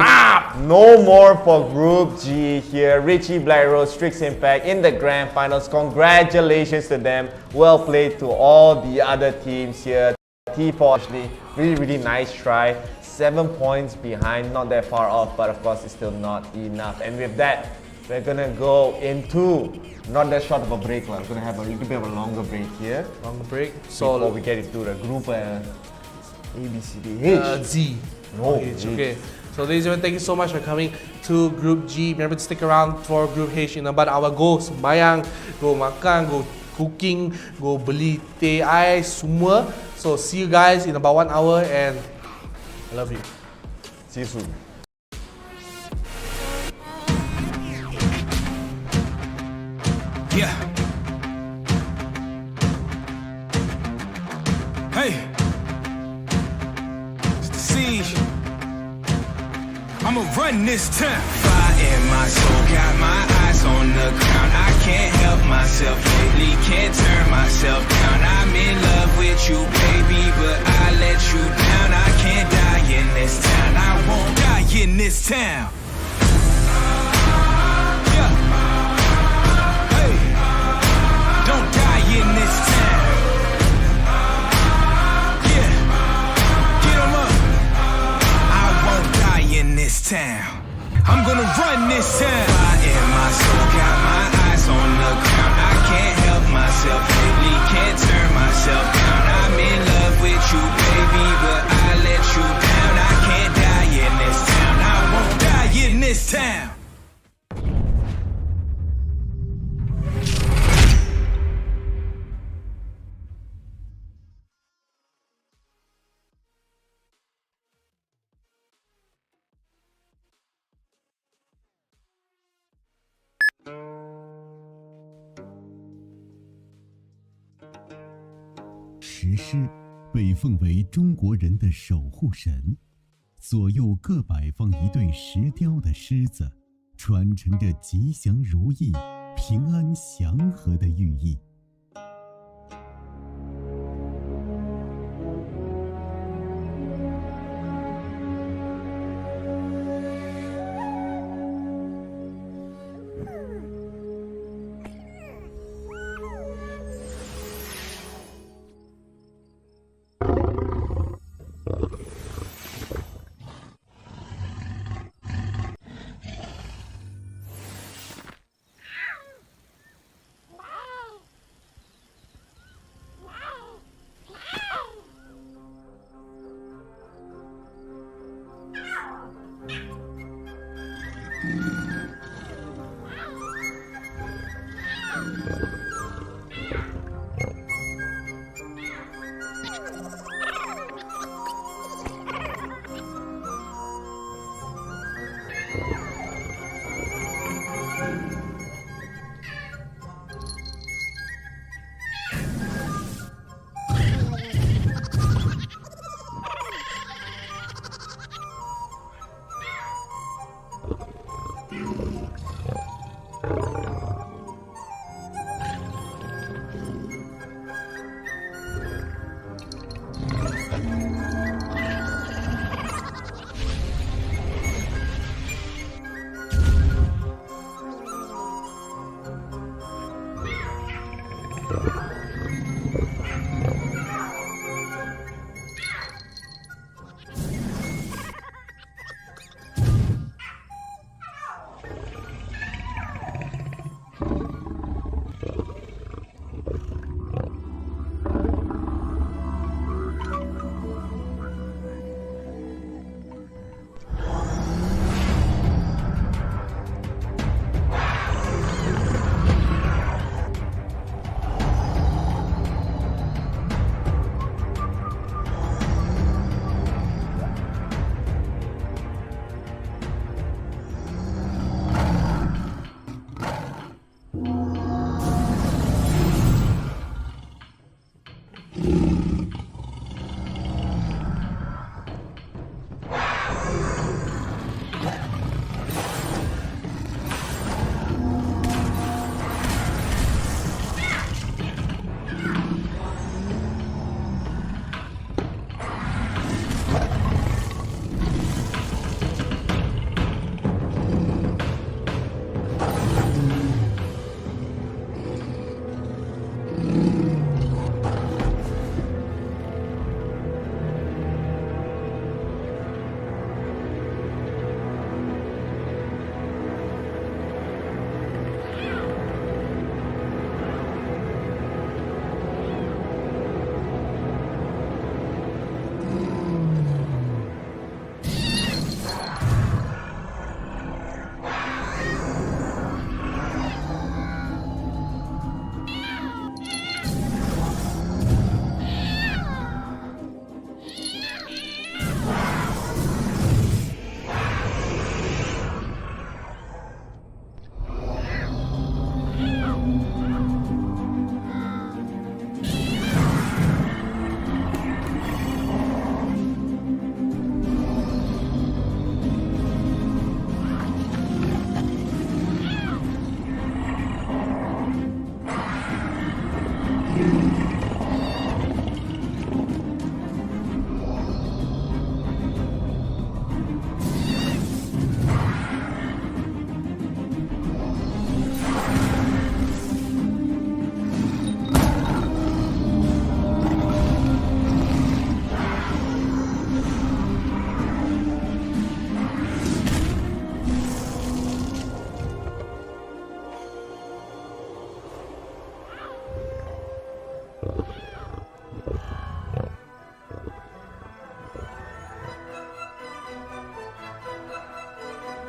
No more for Group G here. Richie BLACKROSE, Strix Impact in the grand finals. Congratulations to them. Well played to all the other teams here. T4 actually really nice try. 7 points behind, not that far off, but of course it's still not enough. And with that, we're gonna go into not that short of a break. We're gonna have a little bit of a longer break here. Longer break. So before we get into the group A, B, C, D, H. Z. No, okay. So ladies and gentlemen, thank you so much for coming to Group G. Remember to stick around for Group H. But our go sembayang, go makan, go cooking, go beli teh ais semua. So see you guys in about 1 hour and I love you. See you soon. Yeah. Hey. It's the siege. I'ma run this town. Fire in my soul, got my eyes on the ground. I can't help myself lately, can't turn myself down. I'm in love with you, baby, but I let you down. I can't die in this town. I won't die in this town. Yeah. Hey. Don't die in this town. Yeah. Get 'em up. I won't die in this town. I'm gonna run this town. Fire in my soul, got my eyes on the ground. I can't help myself lately, can't turn myself down. I'm in love with you, baby, but I let you down. I can't die in this town. I won't die in this town. "石狮被奉为中国人的守护神，左右各摆放一对石雕的狮子，传承着吉祥如意、平安祥和的寓意。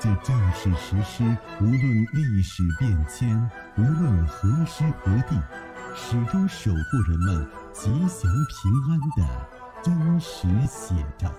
这正是实施无论历史变迁，无论何时何地，始终守护人们吉祥平安的真实写照。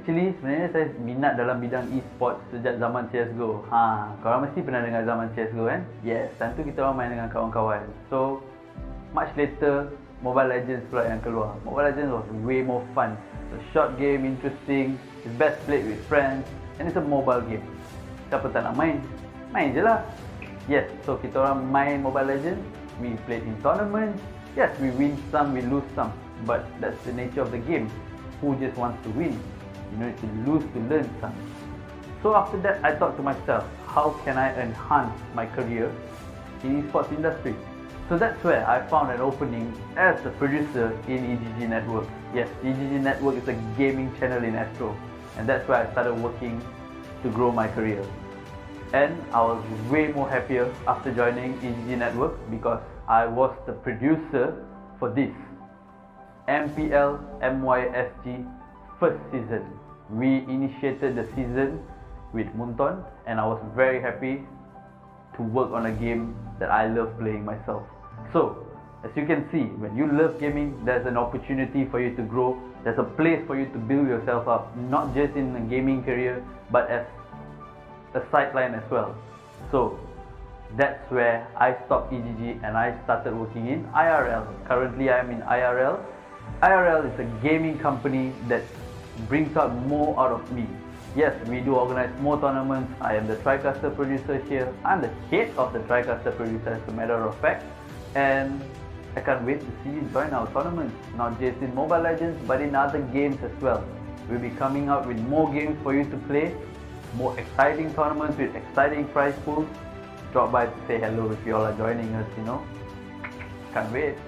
Actually, sebenarnya saya minat dalam bidang e-sport sejak zaman CSGO. Korang mesti pernah dengar zaman CSGO kan? Yes, time tu kita orang main dengan kawan-kawan. So, much later, Mobile Legends pula yang keluar. Mobile Legends was way more fun. It's a short game, interesting, it's best played with friends, and it's a mobile game. Siapa tak nak main? Main je lah. Yes, so kita orang main Mobile Legends, we played in tournaments. Yes, we win some, we lose some, but that's the nature of the game. Who just wants to win? You know, to lose to learn some. So after that, I thought to myself, how can I enhance my career in esports industry? So that's where I found an opening as a producer in EGG Network. Yes, EGG Network is a gaming channel in Astro, and that's where I started working to grow my career. And I was way more happier after joining EGG Network because I was the producer for this MPL MYSG first season. We initiated the season with Munton, and I was very happy to work on a game that I love playing myself. So, as you can see, when you love gaming, there's an opportunity for you to grow. There's a place for you to build yourself up, not just in a gaming career, but as a sideline as well. So, that's where I stopped EGG and I started working in IRL. Currently, I am in IRL. IRL is a gaming company that brings out more out of me. Yes, we do organize more tournaments. I am the TriCaster producer here. I'm the head of the TriCaster producer, as a matter of fact. And I can't wait to see you join our tournaments, not just in Mobile Legends, but in other games as well. We'll be coming out with more games for you to play, more exciting tournaments with exciting prize pools. Drop by to say hello if you all are joining us, you know. Can't wait.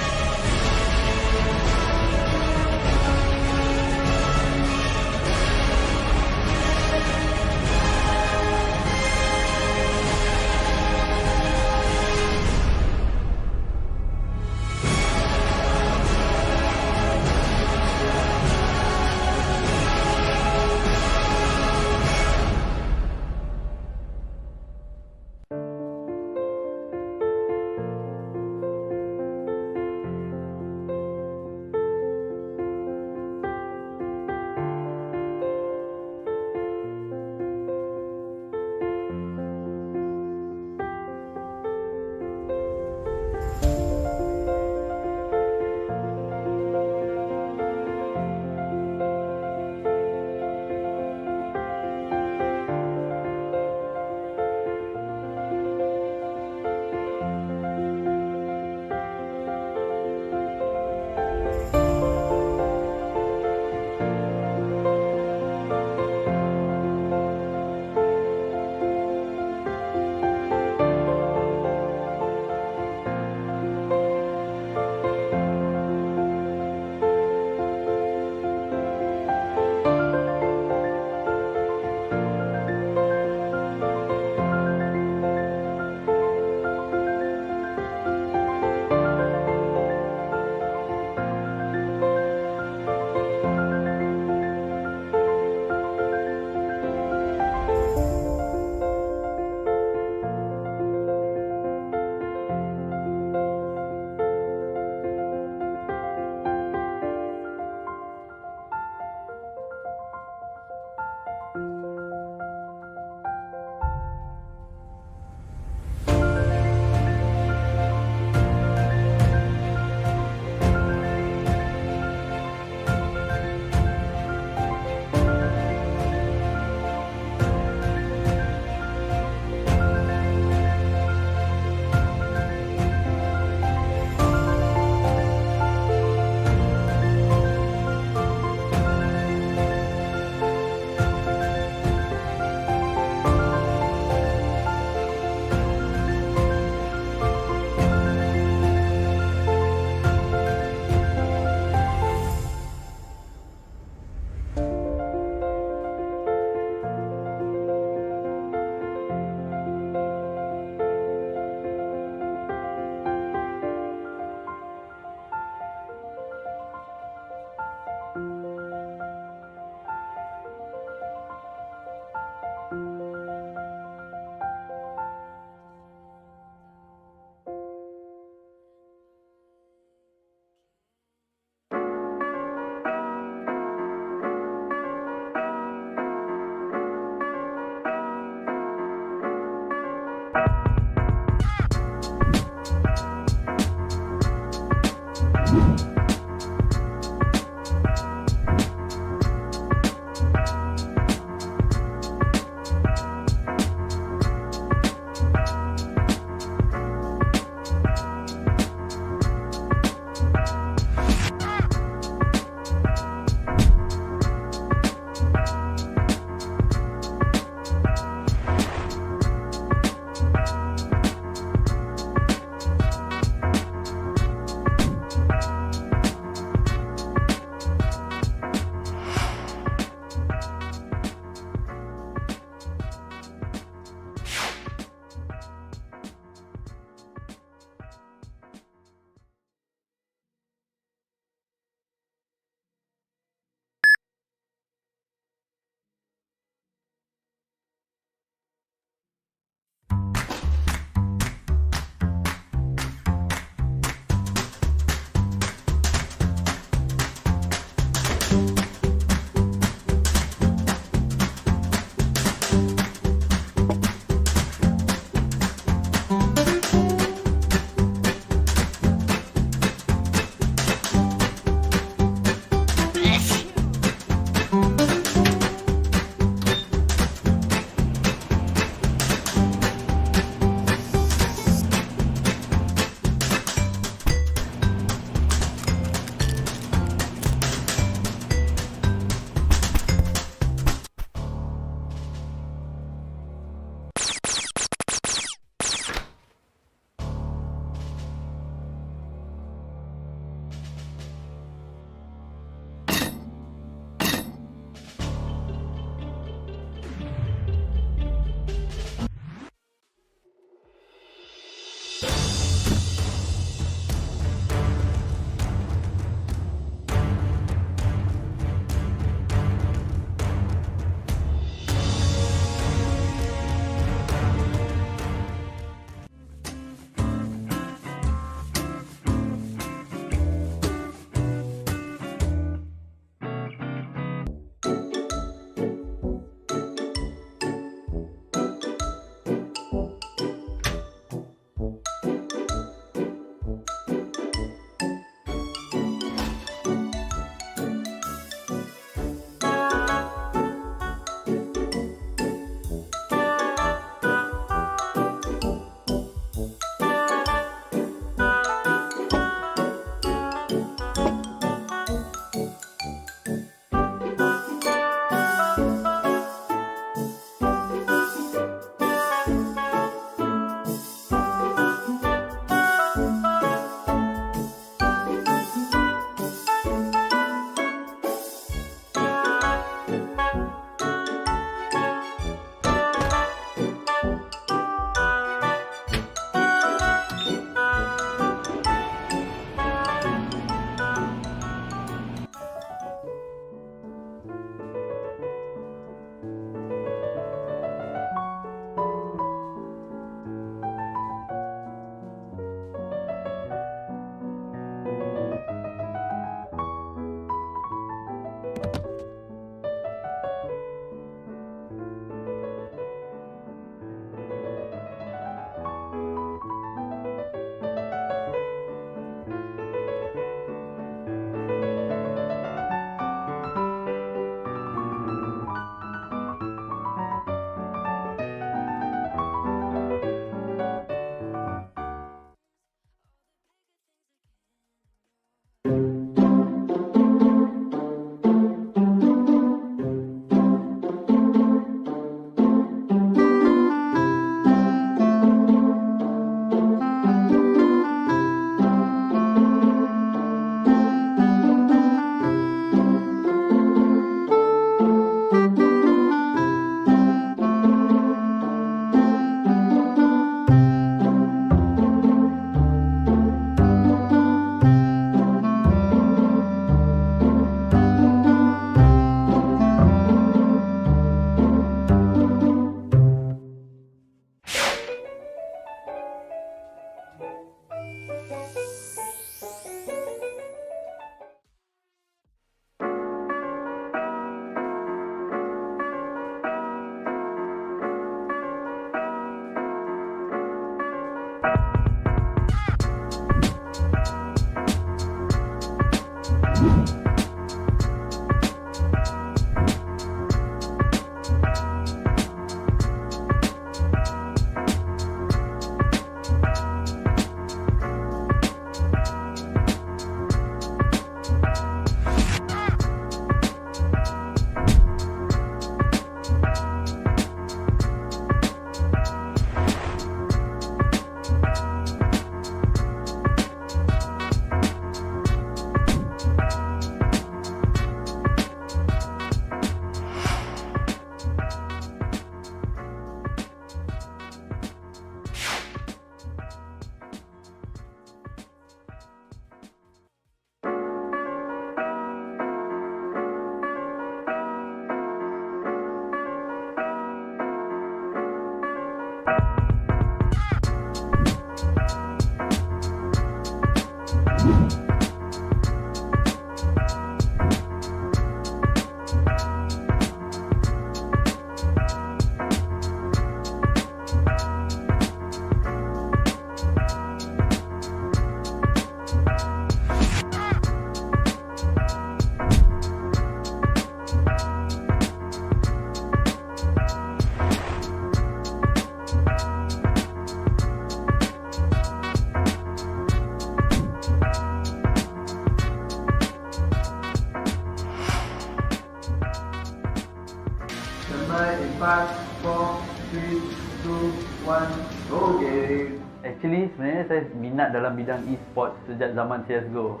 Actually, sebenarnya saya minat dalam bidang e-sports sejak zaman CSGO.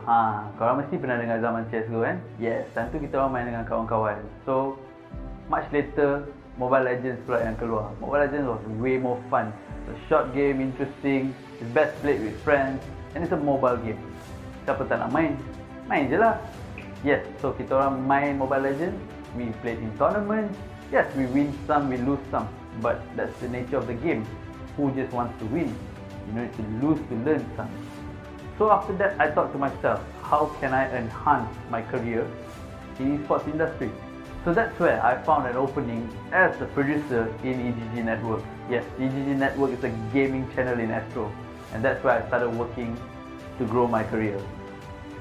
Korang mesti pernah dengar zaman CSGO kan? Yes, time tu kita orang main dengan kawan-kawan. So, much later, Mobile Legends pula yang keluar. Mobile Legends was way more fun. It's a short game, interesting, it's best played with friends, and it's a mobile game. Siapa tak nak main? Main je lah. Yes, so kita orang main Mobile Legends, we played in tournaments. Yes, we win some, we lose some, but that's the nature of the game. Who just wants to win? You need to lose to learn some. So after that, I thought to myself, how can I enhance my career in esports industry? So that's where I found an opening as a producer in EGG Network. Yes, EGG Network is a gaming channel in Astro, and that's where I started working to grow my career.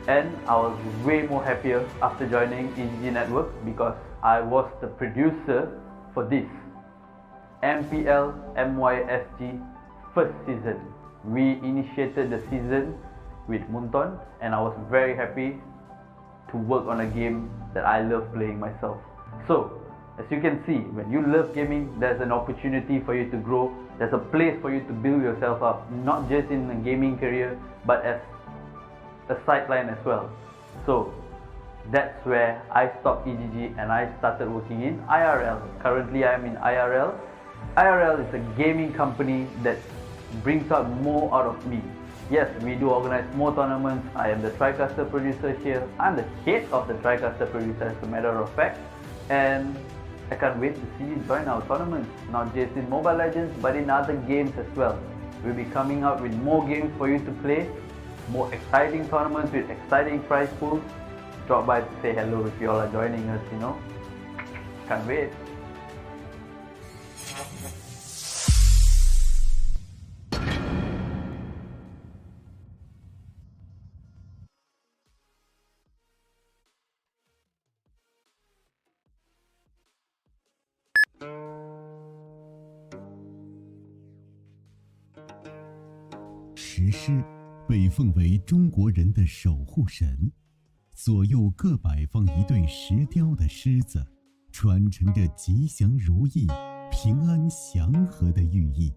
And I was way more happier after joining EGG Network because I was the producer for this MPL MYSG first season. We initiated the season with Munton, and I was very happy to work on a game that I love playing myself. So, as you can see, when you love gaming, there's an opportunity for you to grow. There's a place for you to build yourself up, not just in a gaming career, but as a sideline as well. So, that's where I stopped EGG and I started working in IRL. Currently, I am in IRL. IRL is a gaming company that brings out more out of me. Yes, we do organize more tournaments. I am the TriCaster producer here. I'm the head of the TriCaster producer, as a matter of fact. And I can't wait to see you join our tournaments, not just in Mobile Legends, but in other games as well. We'll be coming out with more games for you to play, more exciting tournaments with exciting prize pools. Drop by to say hello if you all are joining us, you know. Can't wait. "石狮被奉为中国人的守护神，左右各摆放一对石雕的狮子，传承着吉祥如意、平安祥和的寓意。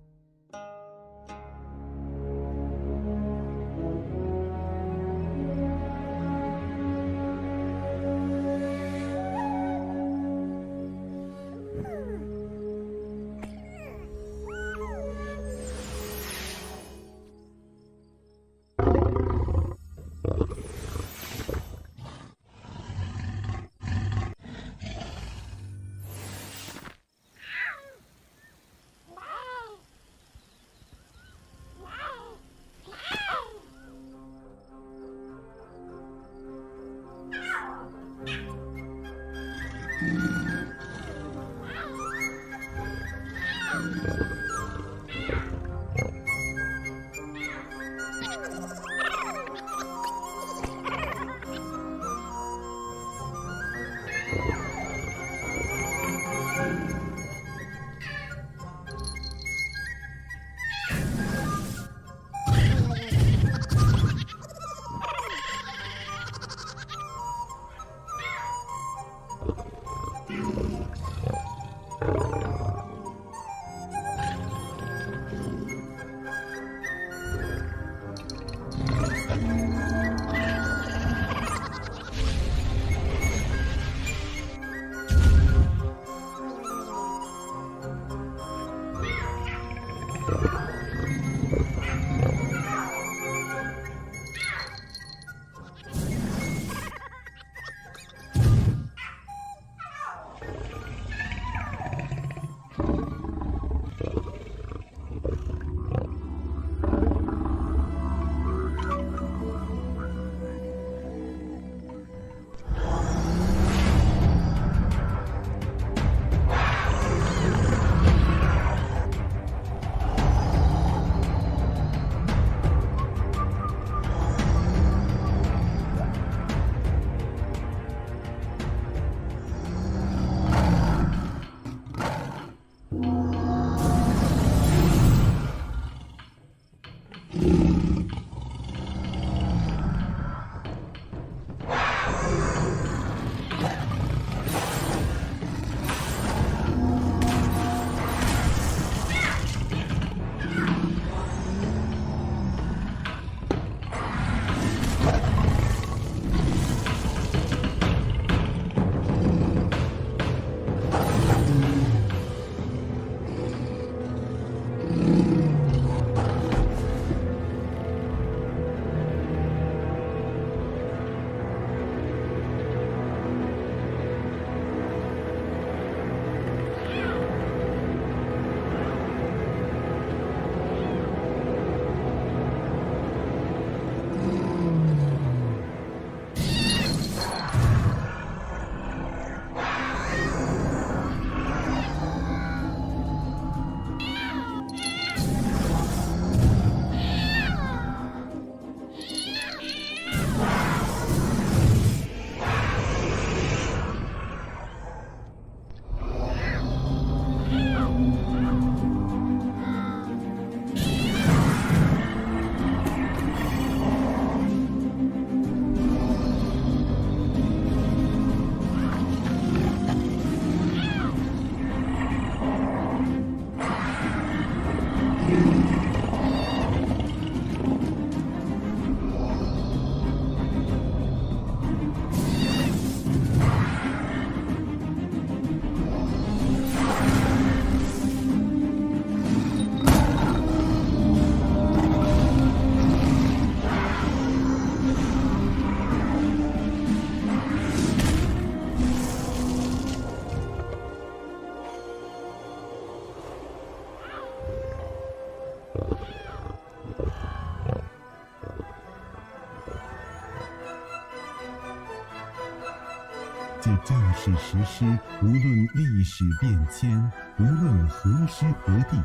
正是实施无论历史变迁，无论何时何地，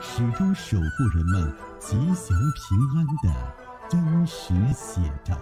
始终守护人们吉祥平安的真实写照。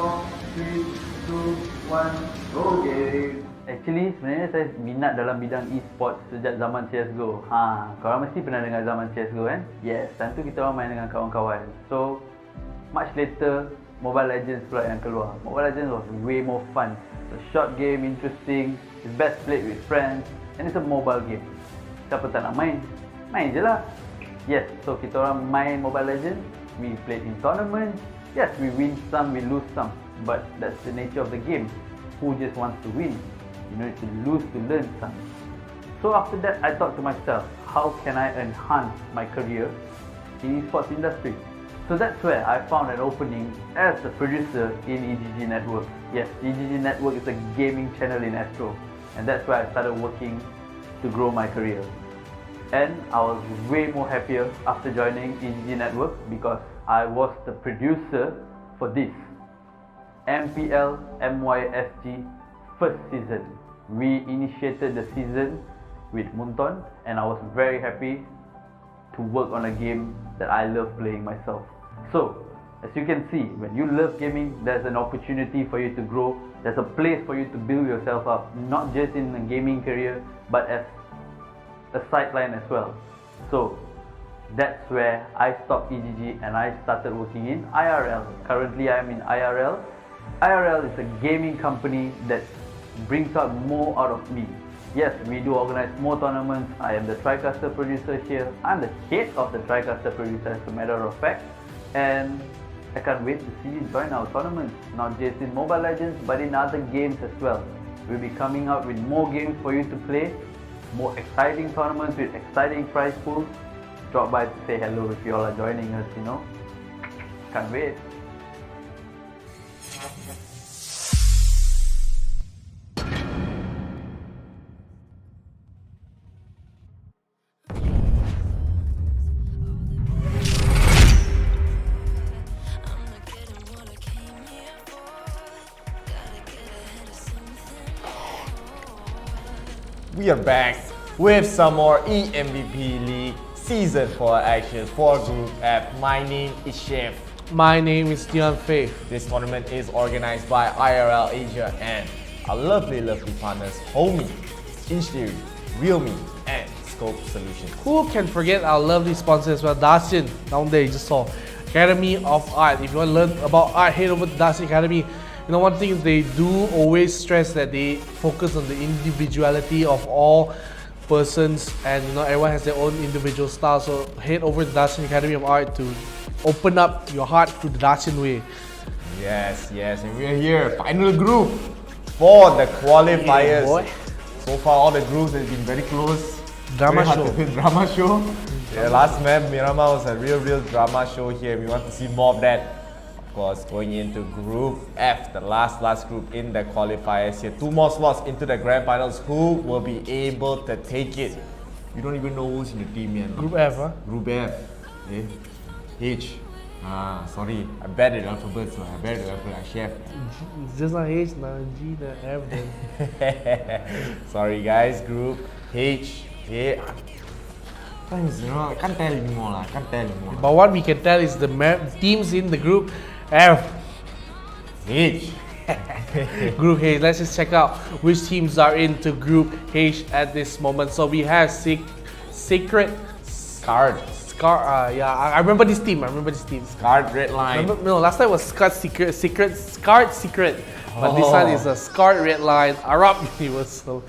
3, 2, 1, go game. Actually, sebenarnya saya minat dalam bidang e-sport sejak zaman CSGO. Korang mesti pernah dengar zaman CSGO kan? Yes, time tu kita orang main dengan kawan-kawan. So, much later, Mobile Legends pula yang keluar. Mobile Legends was way more fun. It's a short game, interesting, it's best played with friends, and it's a mobile game. Siapa tak nak main? Main je lah. Yes, so kita orang main Mobile Legends, we played in tournaments. Yes, we win some, we lose some. But that's the nature of the game. Who just wants to win? You need to lose to learn some. So after that, I thought to myself, how can I enhance my career in esports industry? So that's where I found an opening as a producer in EGG Network. Yes, EGG Network is a gaming channel in Astro, and that's where I started working to grow my career. And I was way more happier after joining EGG Network because I was the producer for this MPL MYSG first season. We initiated the season with Munton, and I was very happy to work on a game that I love playing myself. So, as you can see, when you love gaming, there's an opportunity for you to grow. There's a place for you to build yourself up, not just in a gaming career, but as a sideline as well. So, that's where I stopped EGG and I started working in IRL. Currently, I am in IRL. IRL is a gaming company that brings out more out of me. Yes, we do organize more tournaments. I am the TriCaster producer here. I'm the head of the TriCaster producer as a matter of fact. And I can't wait to see you join our tournaments. Not just in Mobile Legends, but in other games as well. We'll be coming out with more games for you to play. More exciting tournaments with exciting prize pools. Drop by to say hello if you all are joining us, you know. Can't wait. We are back with some more EMVP League Season 4 action for Group F. My name is Chef. My name is Dion Faith. This tournament is organized by IRL Asia and our lovely partners, Homie, Inshiri, Realme, and Scope Solutions. Who can forget our lovely sponsor as well, Dacian, down there you just saw. Academy of Art. If you want to learn about art, head over to Dacian Academy. You know, one thing they do always stress that they focus on the individuality of all persons, and you know, everyone has their own individual style. So head over to Dacian Academy of Art to open up your heart to the Dacian way. Yes, and we're here, final group for the qualifiers. Yeah, boy. So far, all the groups have been very close. Drama Very hard show. to win. Drama show. Yeah, last map, Miramar was a real drama show here. We want to see more of that. Of course, going into Group F, the last group in the qualifiers here. 2 more slots into the grand finals. Who will be able to take it? You don't even know who's in the team yet. Group F, huh? Group F. Eh? H. Sorry. I bet the alphabet, so I bet the alphabet. Chef. It's just not H, not G, not F then. Sorry guys, Group H. Yeah. I can't tell anymore. But what we can tell is the teams in the Group F. H. Group H. Let's just check out which teams are into Group H at this moment. So we have Secret Scarred. Yeah, I remember this team. Scarred Red Line. No, last time was Scarred Secret. But this one is a Scarred Red Line, Arab Universal,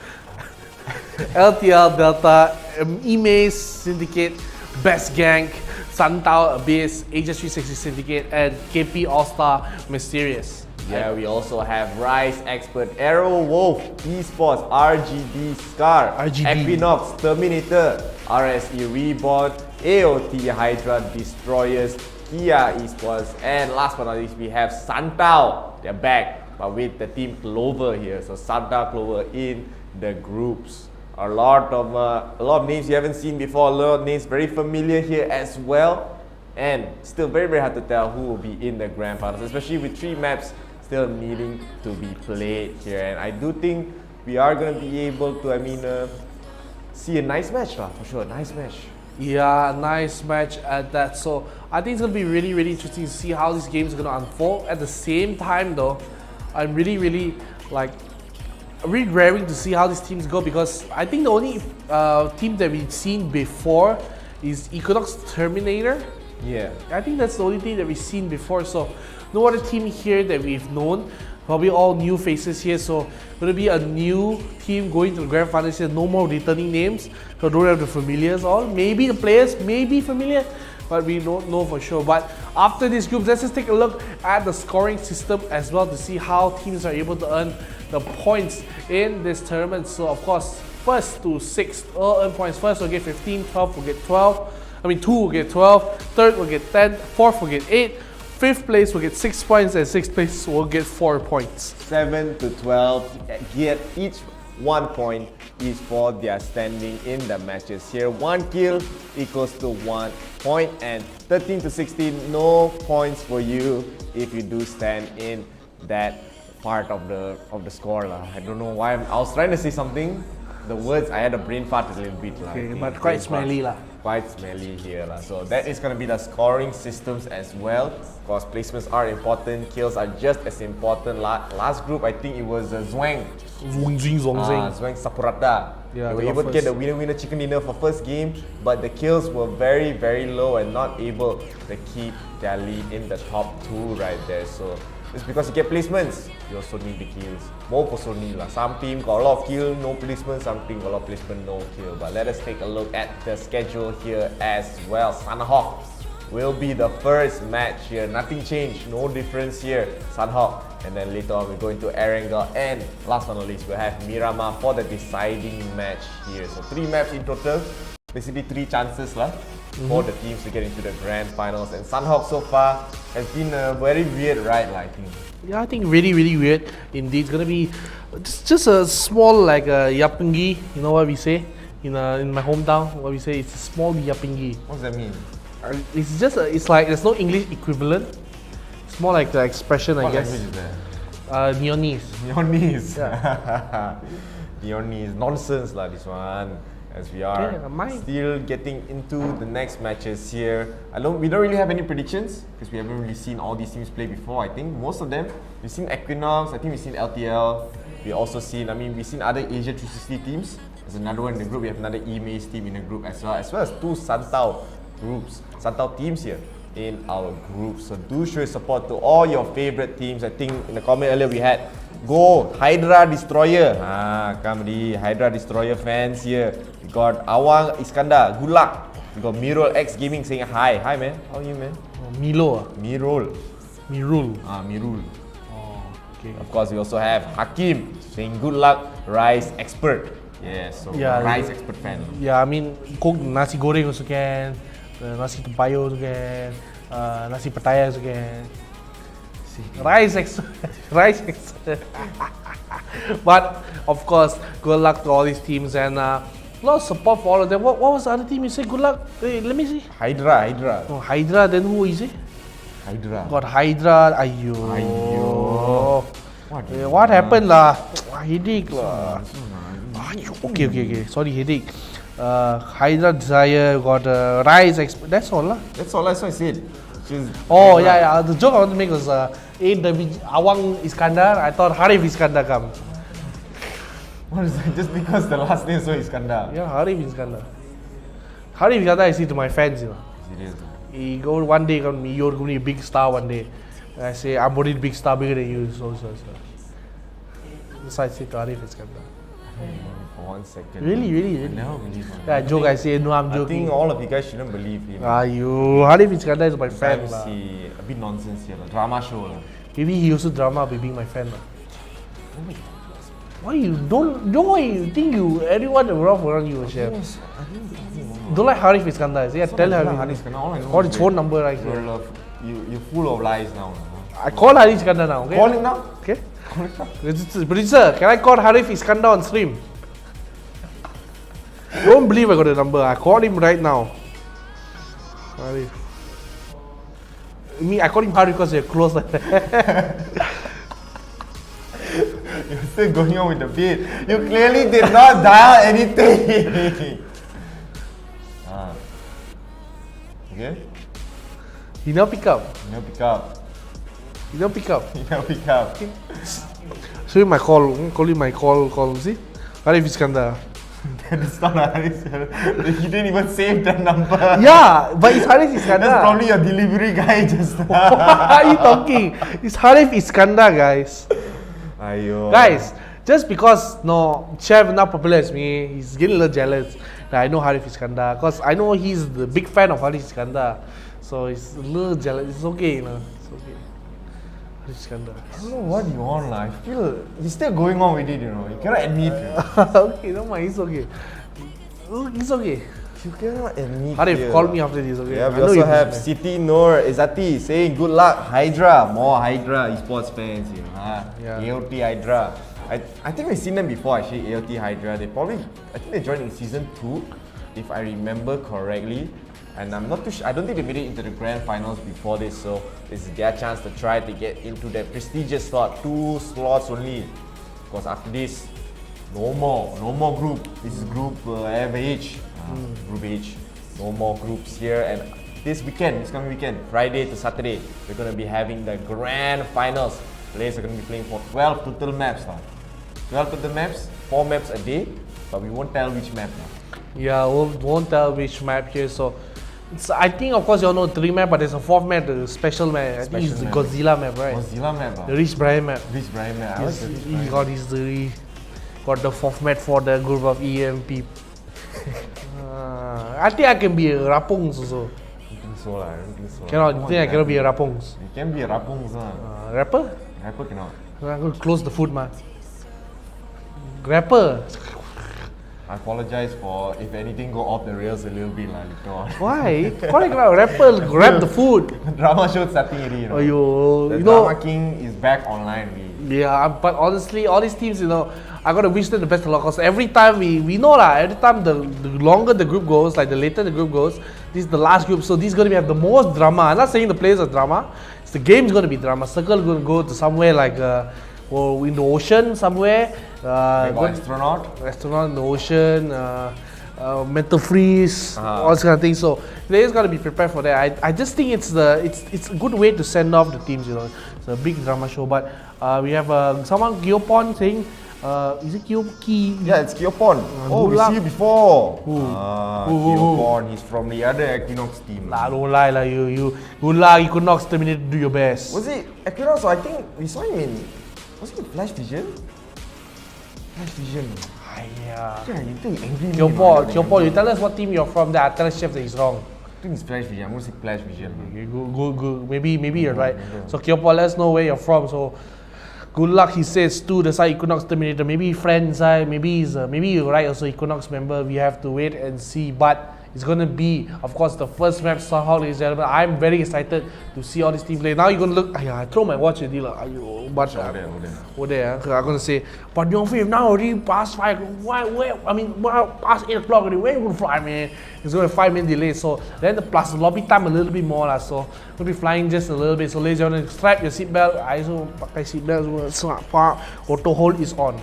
LTL Delta, Emaze Syndicate, Best Gank, Santao Abyss, Asia360 Syndicate, and KP All-Star Mysterious. Yeah, we also have Rise Expert, Arrow Wolf, Esports, RGD Scar, RGD. Equinox, Terminator, RSe Reborn, AOT Hydra Destroyers, Kia Esports, and last but not least we have Santao. They're back, but with the team Clover here. So Santao, Clover in the groups. A lot of names you haven't seen before, a lot of names very familiar here as well, and still very hard to tell who will be in the grand finals, especially with 3 maps still needing to be played here. And I do think we are going to be able to see a nice match for sure. Nice match. Yeah, nice match at that. So I think it's gonna be really, really interesting to see how this game is gonna unfold. At the same time, though, I'm really raring to see how these teams go, because I think the only team that we've seen before is Equinox Terminator. Yeah. I think that's the only thing that we've seen before. So no other team here that we've known. Probably all new faces here. So gonna be a new team going to the grand finals here. No more returning names. So don't have the familiars all. Maybe the players may be familiar, but we don't know for sure. But after this group, let's just take a look at the scoring system as well to see how teams are able to earn the points in this tournament. So of course, first to 6th will earn points. First will get 15, 12 will get 12. I mean 2 will get 12, 3rd will get 10, 4th will get 8, 5th place will get 6 points, and 6th place will get 4 points. 7 to 12 get each 1 point each for their standing in the matches. Here 1 kill equals to 1 point, and 13 to 16 no points for you if you do stand in that part of the score lah. I don't know why I was trying to say something. The words, I had a brain fart a little bit lah. Okay, but quite smelly lah. Quite smelly here lah. So that is going to be the scoring systems as well. Of course, placements are important. Kills are just as important. Last group, I think it was Zwang. Zwang Sapurata. Yeah, they were able to get the winner chicken dinner for first game, but the kills were very, very low and not able to keep their lead in the top 2 right there. So it's because you get placements, you also need the kills. More also need lah. Some team got a lot of kill, no placement. Some team got a lot of placement, no kill. But let us take a look at the schedule here as well. Sunhawk will be the first match here. Nothing changed, no difference here. Sunhawk. And then later on we go into Erangel, and last but not least we'll have Miramar for the deciding match here. So 3 maps in total. Basically 3 chances lah for the teams to get into the grand finals. And Sunhawk so far has been a very weird ride lah, I think. Yeah, I think really, really weird indeed. It's gonna be just a small like yapingi. You know what we say in my hometown? What we say, it's a small yapingi. What does that mean? It's just it's like there's no English equivalent. It's more like the expression, I guess. What language is that? Neonese. Neonese. Yeah. Neonese. Nonsense lah this one. As we are still getting into the next matches here. We don't really have any predictions because we haven't really seen all these teams play before. I think most of them, we've seen Equinox, I think we've seen LTL, we've seen other Asia360 teams. There's another one in the group, we have another E-Maze team in the group as well as 2 Santau teams here in our group. So do show your support to all your favorite teams. I think in the comment earlier we had Go Hydra Destroyer. Come the Hydra Destroyer fans here. We got Awang Iskandar. Good luck. We got Mirul X Gaming saying hi. Hi man. How are you man? Milo. Mirul. Mirul. Mirul. Oh, okay. Of course we also have Hakim saying good luck. Rice Expert. So Rice Expert fan. Yeah, I mean cook nasi goreng also can. Nasi tempayo also can. Nasi pataya also can. Rice expert. But of course, good luck to all these teams, and a lot of support for all of them. What was the other team you said good luck? Hey, let me see. Hydra. Oh, Hydra, then who is it? Hydra. Got Hydra. Ayyo. What happened lah? Headache lah. Okay. Sorry, headache. Hydra Desire, got Rise Expert. That's all lah. That's all I said. Yeah. The joke I want to make was Awang Iskandar. I thought Harif Iskandar come. What is that? Just because the last name is so Iskandar? Yeah, Harif Iskandar. Harif Iskandar I see to my fans, you know. Seriously? He go one day, you're going to be a big star one day. And I say, I'm already big star, bigger than you. So. So I say to Harif Iskandar. For 1 second. Really? I never believe him. Yeah, joke, I say, no, I'm joking. I think all of you guys shouldn't believe him. Harif Iskandar is my fan. A bit nonsense here, drama show. Maybe he also drama by being my fan. Why you think everyone around you will share? Don't like Harif Iskandar. Yeah, tell Harif Iskandar. Got his phone number right here. You're full of lies now. I call Harif Iskandar now. Okay? Call him now? Okay. Producer, can I call Harif Iskandar on stream? Don't believe I got the number. I call him right now. Harif. I call him Harif because you're close. You're still going on with the beat. You clearly did not dial anything. Okay? He never pick up. You never pick up. He never pick up. You never pick up. Show him my call. Call him my call. See? Harif Iskandar. That's not Harif. He didn't even save that number. Yeah, but it's Harif Iskandar. That's probably your delivery guy just now. What are you talking? It's Harif Iskandar, guys. Ayo. Guys, just because Chef not popular as me, he's getting a little jealous that I know Harif Iskandar. Because I know he's the big fan of Harif Iskandar. So he's a little jealous. It's okay, It's okay. Harif Iskandar. I don't know what you want, I feel he's still going on with it, You cannot admit. Okay, no mind. It's okay. It's okay. You cannot admit. Harif, call me after this, okay? Yeah, we I know also you're have busy. Siti Noor Izzati saying good luck, Hydra. More Hydra esports fans, Yeah. AOT Hydra. I think we've seen them before actually, AOT Hydra. I think they joined in season 2, if I remember correctly. And I'm not too sure, I don't think they made it into the grand finals before this, so this is their chance to try to get into that prestigious slot. 2 slots only. Because after this, no more group. This is group H. Group H. No more groups here, and this coming weekend, Friday to Saturday, we're going to be having the grand finals. Players are going to be playing for 12 total maps now. 12 total maps, 4 maps a day, but we won't tell which map now. Yeah, won't tell which map here. So I think, of course, you all know 3 map, but there's a 4th map, the special map. I think it's the map. Godzilla map, right? Godzilla map. The Rich Brian map. Rich Brian map. I like the Rich He Brian. got the 4th map for the group of EMVP. I think I can be a Rapungs also. I don't think so. You think I cannot be a Rapungs? You can be a Rapungs. Rapper? Rapper cannot. I'm going to close the food, man. Rapper? I apologize for if anything go off the rails a little bit later on. Why? Calling out rapper, grab the food. Drama show starting already, Aiyo, The you know. Drama King is back online. Yeah, but honestly, all these teams, I gotta wish them the best of luck. Cause every time we know every time the longer the group goes, like the later the group goes, this is the last group, so this is gonna have the most drama. I'm not saying the players are drama. It's the game's gonna be drama. Circle gonna go to somewhere like or in the ocean somewhere. Astronaut in the ocean. Mental freeze, all this kind of things. So players gotta be prepared for that. I just think it's a good way to send off the teams. It's a big drama show. But we have someone Giopon saying, is it Ki? Yeah, it's Giopon. We see you before. Giopon. He's from the other Equinox team. Don't lie, you. Good luck, Equinox Terminator. Do your best. Was it Equinox? I think we saw him in. Was it Flash Vision? Flash Vision. Yeah, you think angry? Giopon, you tell us what team you're from. That tell us Chef that he's wrong. I think it's Flash Vision. I'm gonna say Flash Vision. Okay, good. Maybe you're right. So Giopon, let us know where you're from. So good luck, he says, to the side Equinox Terminator. Maybe friends, maybe you're right. Also Equinox member. We have to wait and see. But it's gonna be, of course, the first map. Somehow, ladies and gentlemen, I'm very excited to see all these teams play. Now you're gonna look. I throw my watch already, but over there. I'm gonna say, but your fave now already past 5. Past 8 o'clock already. Where you gonna fly, man? It's gonna be a 5-minute delay. So then the plus lobby time a little bit more, so we'll be flying just a little bit. So ladies and gentlemen, strap your seatbelt. I also pakai seatbelt. Auto hold is on.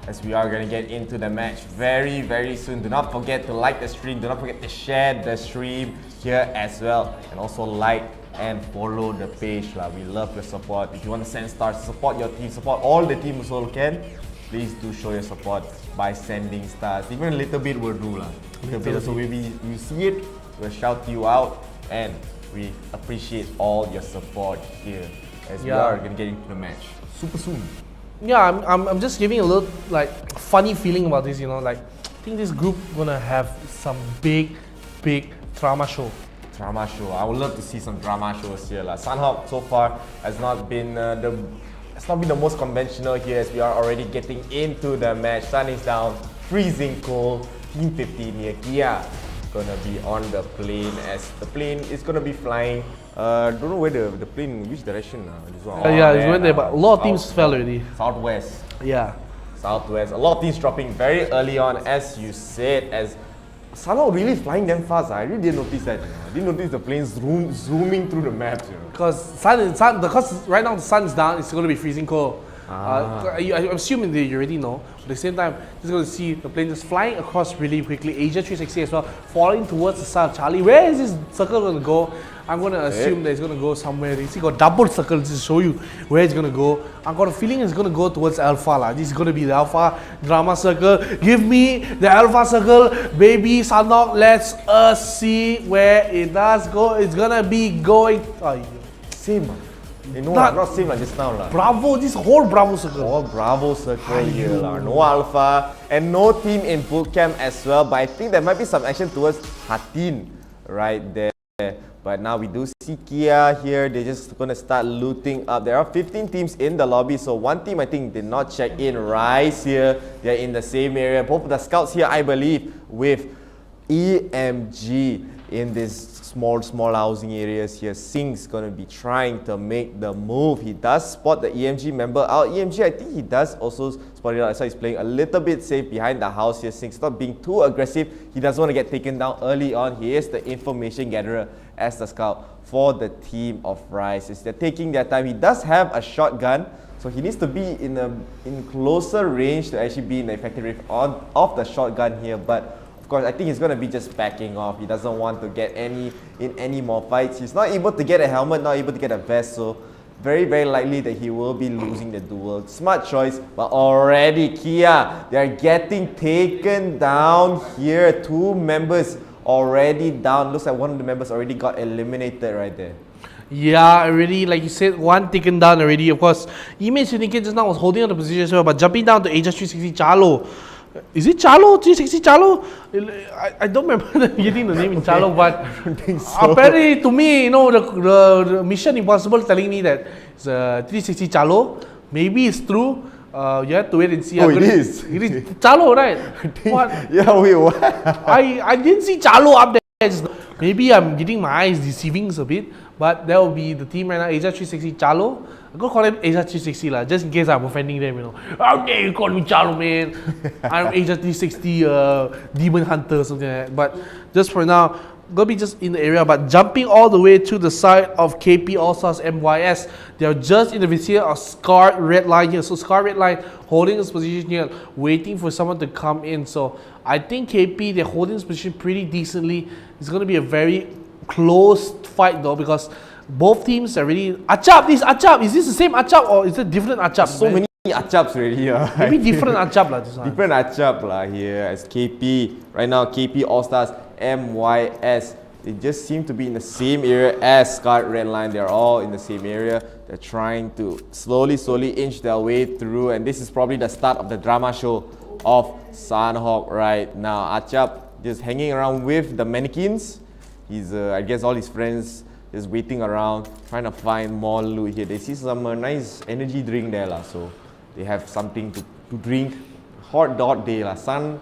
As we are going to get into the match very, very soon. Do not forget to like the stream. Do not forget to share the stream here as well. And also like and follow the page. We love your support. If you want to send stars, support your team, support all the teams also can. Please do show your support by sending stars. Even a little bit will do. So we see it, we'll shout you out. And we appreciate all your support here. As we are going to get into the match super soon. Yeah, I'm just giving a little funny feeling about this, I think this group gonna have some big drama show. I would love to see some drama shows here. Sunhawk so far has not been the most conventional here, as we are already getting into the match. Sun is down, freezing cold. Team 15 here, Kia gonna be on the plane, as the plane is gonna be flying. Don't know where the plane, which direction. It's went there, but a lot of teams fell already. Southwest. Yeah. Southwest. A lot of teams dropping very early on, as you said. As Sunhawk really flying them fast. I really didn't notice that. I didn't notice the planes zooming through the map. Because because right now the sun is down, it's going to be freezing cold. I'm assuming that you already know. But at the same time, just going to see the plane just flying across really quickly. Asia360 as well, falling towards the side of Charlie. Where is this circle going to go? I'm going to assume that it's going to go somewhere. You see, got double circles to show you where it's going to go. I've got a feeling it's going to go towards Alpha. This is going to be the Alpha drama circle. Give me the Alpha circle, baby Sanok. Let's see where it does go. It's going to be going. Same. Not same like just now. Bravo, this whole Bravo circle. All Bravo circle here. No Alpha and no team in boot camp as well. But I think there might be some action towards Hatin right there. But now we do see Kia here. They're just going to start looting up. There are 15 teams in the lobby. So one team I think did not check in. Rise here. They're in the same area. Both of the scouts here, I believe, with EMG in this small housing areas here. Singh's gonna be trying to make the move. He does spot the EMG member out. EMG, I think he does also spot it out. So he's playing a little bit safe behind the house here. Singh's not being too aggressive. He doesn't want to get taken down early on. He is the information gatherer as the scout for the team of Rise. They're taking their time. He does have a shotgun, so he needs to be in closer range to actually be in the effective range of the shotgun here. But of course, I think he's going to be just backing off. He doesn't want to get in any more fights. He's not able to get a helmet, not able to get a vest, so very likely that he will be losing the duel. Smart choice, but already Kia, they're getting taken down here. 2 members already down. Looks like one of the members already got eliminated right there. Yeah, already, like you said, one taken down already. Of course, Image Syndicate just now was holding on the position as well, but jumping down to Asia360 Chalo. Is it Chalo? 360 Chalo? I don't remember getting the name in Chalo, but I don't think so. Apparently to me, you know, the Mission Impossible telling me that it's 360 Chalo. Maybe it's true. You have to wait and see. Oh, it is? It is Chalo, right? What? Yeah, wait, what? I didn't see Chalo up there. Maybe I'm getting my eyes deceiving a bit, but that will be the team right now. Asia360 Chalo. I'm gonna call them Asia360 lah, just in case I'm offending them, you know. How dare you call me Chalo, man? I'm Asia360 Demon Hunter or something like that. But just for now, gonna be just in the area, but jumping all the way to the side of KP All-Stars MYS. They're just in the vicinity of Scarred Red Line here. So Scarred Red Line holding this position here, waiting for someone to come in. So I think KP, they're holding this position pretty decently. It's gonna be a very close fight though, because both teams are really... Achap! This Achap! Is this the same Achap or is it different Achap? So many Achaps already. Maybe different Achap lah, this one. Different Achap lah here as KP. Right now, KP All-Stars MYS. They just seem to be in the same area as Scarred Red Line. They're all in the same area. They're trying to slowly inch their way through. And this is probably the start of the drama show of Sanhok right now. Achap just hanging around with the mannequins. He's, I guess, all his friends just waiting around, trying to find more loot here. They see some nice energy drink there lah, so they have something to drink. Hot day lah. Sun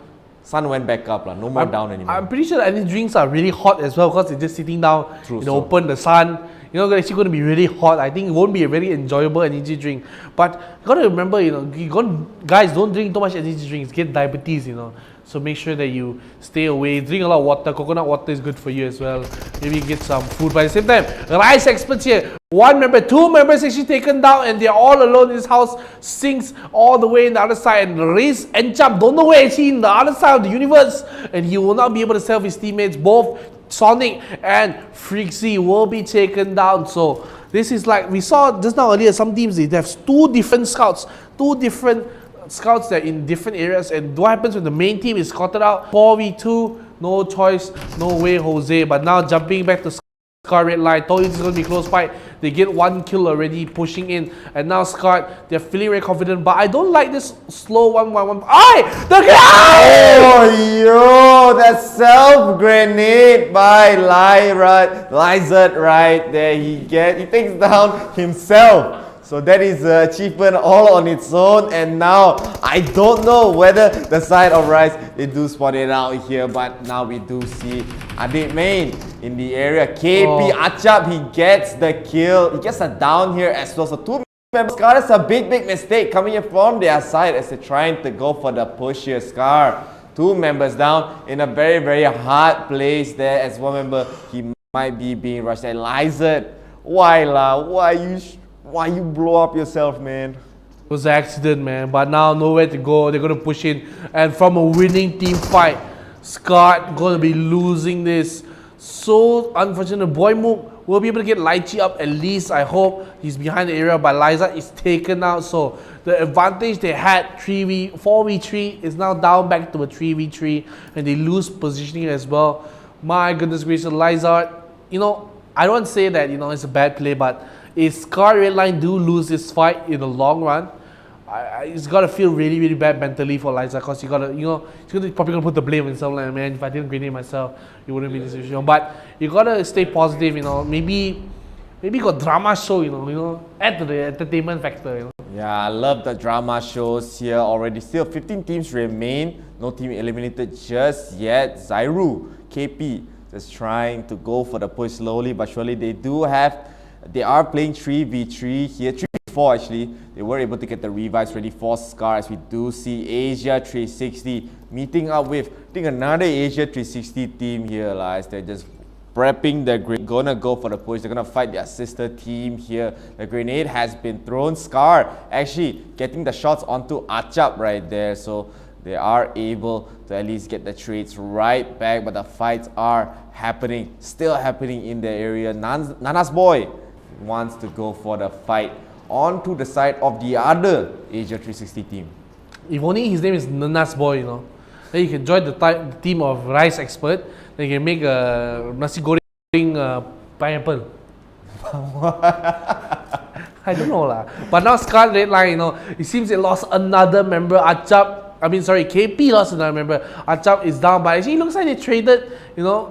went back up lah. No more down anymore. I'm pretty sure the energy drinks are really hot as well because they're just sitting down in the open, the sun. You know, it's actually going to be really hot. I think it won't be a very enjoyable energy drink. But you got to remember, you know, guys, don't drink too much energy drinks. Get diabetes, you know. So make sure that you stay away. Drink a lot of water. Coconut water is good for you as well. Maybe get some food. But at the same time, Rise experts here. 1 member, 2 members actually taken down, and they're all alone in this house. Singh's all the way in the other side, and Riz and Chap don't know where is he in the other side of the universe, and he will not be able to save his teammates. Both Sonic and Freaksy will be taken down. So this is like we saw just now earlier. Some teams they have 2 different scouts, 2 different scouts that are in different areas, and what happens when the main team is scouted out? 4v2, no choice, no way, Jose. But now jumping back to Scarred Red Line, told you this is going to be a close fight. They get 1 kill already, pushing in, and now Scarred, they're feeling very confident. But I don't like this slow 1-1-1. Aye! The guy! Oh, yo, that self grenade by Lizard right there. He takes down himself. So that is an achievement all on its own, and now I don't know whether the side of Rise, they do spot it out here, but now we do see Adik Main in the area. KP Achap, he gets the kill. He gets a down here as well. So 2 members. Scar, that's a big mistake coming in from their side as they're trying to go for the push here. Scar, 2 members down in a very hard place there as 1 member. He might be being rushed. And Lizard, why you blow up yourself, man? It was an accident, man. But now nowhere to go. They're gonna push in, and from a winning team fight, Scott gonna be losing this. So unfortunate. Boy Mook will be able to get Lychee up at least. I hope he's behind the area, but Liza is taken out. So the advantage they had 4v3 is now down back to a 3v3, and they lose positioning as well. My goodness gracious, Lizard. You know, I don't say that it's a bad play, but if Scar Redline do lose this fight in the long run, it's gotta feel really, really bad mentally for Liza, because he's probably gonna put the blame on himself. Like, man, if I didn't grenade myself, it wouldn't be this situation. But you gotta stay positive. Maybe got drama show. Add to the entertainment factor. Yeah, I love the drama shows here already. Still 15 teams remain. No team eliminated just yet. Zairu, KP, just trying to go for the push slowly but surely. They are playing 3v3 here, 3v4 actually. They were able to get the revives ready for Scar, as we do see Asia360 meeting up with, I think, another Asia360 team here, as they're just prepping the grenade, gonna go for the push. They're gonna fight their sister team here. The grenade has been thrown. Scar actually getting the shots onto Achap right there, so they are able to at least get the trades right back, but the fights are happening, still happening in the area. Nana's boy wants to go for the fight onto the side of the other Asia360 team. If only his name is Nana's boy, then you can join the team of Rice Expert. Then you can make a nasi goreng pineapple. I don't know lah. But now Scar Redline, it seems they lost another member. KP lost another member. Achap is down, but actually it looks like they traded,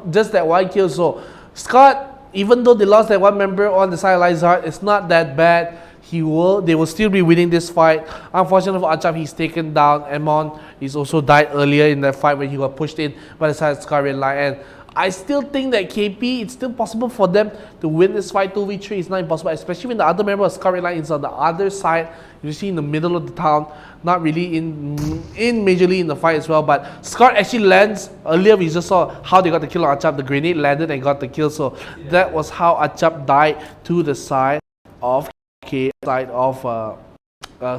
just that one kill. So Scott, even though they lost that one member on the side of Lizard, it's not that bad. They will still be winning this fight. Unfortunately for Achap, he's taken down. Amon is also died earlier in that fight when he got pushed in by the side of Scar Redline. And I still think that KP, it's still possible for them to win this fight. 2v3 is not impossible, especially when the other member of Scar Redline is on the other side. You see in the middle of the town, not really in majorly in the fight as well. But Scar actually lands. Earlier we just saw how they got the kill on Achap. The grenade landed and got the kill. So that was how Achap died to the side of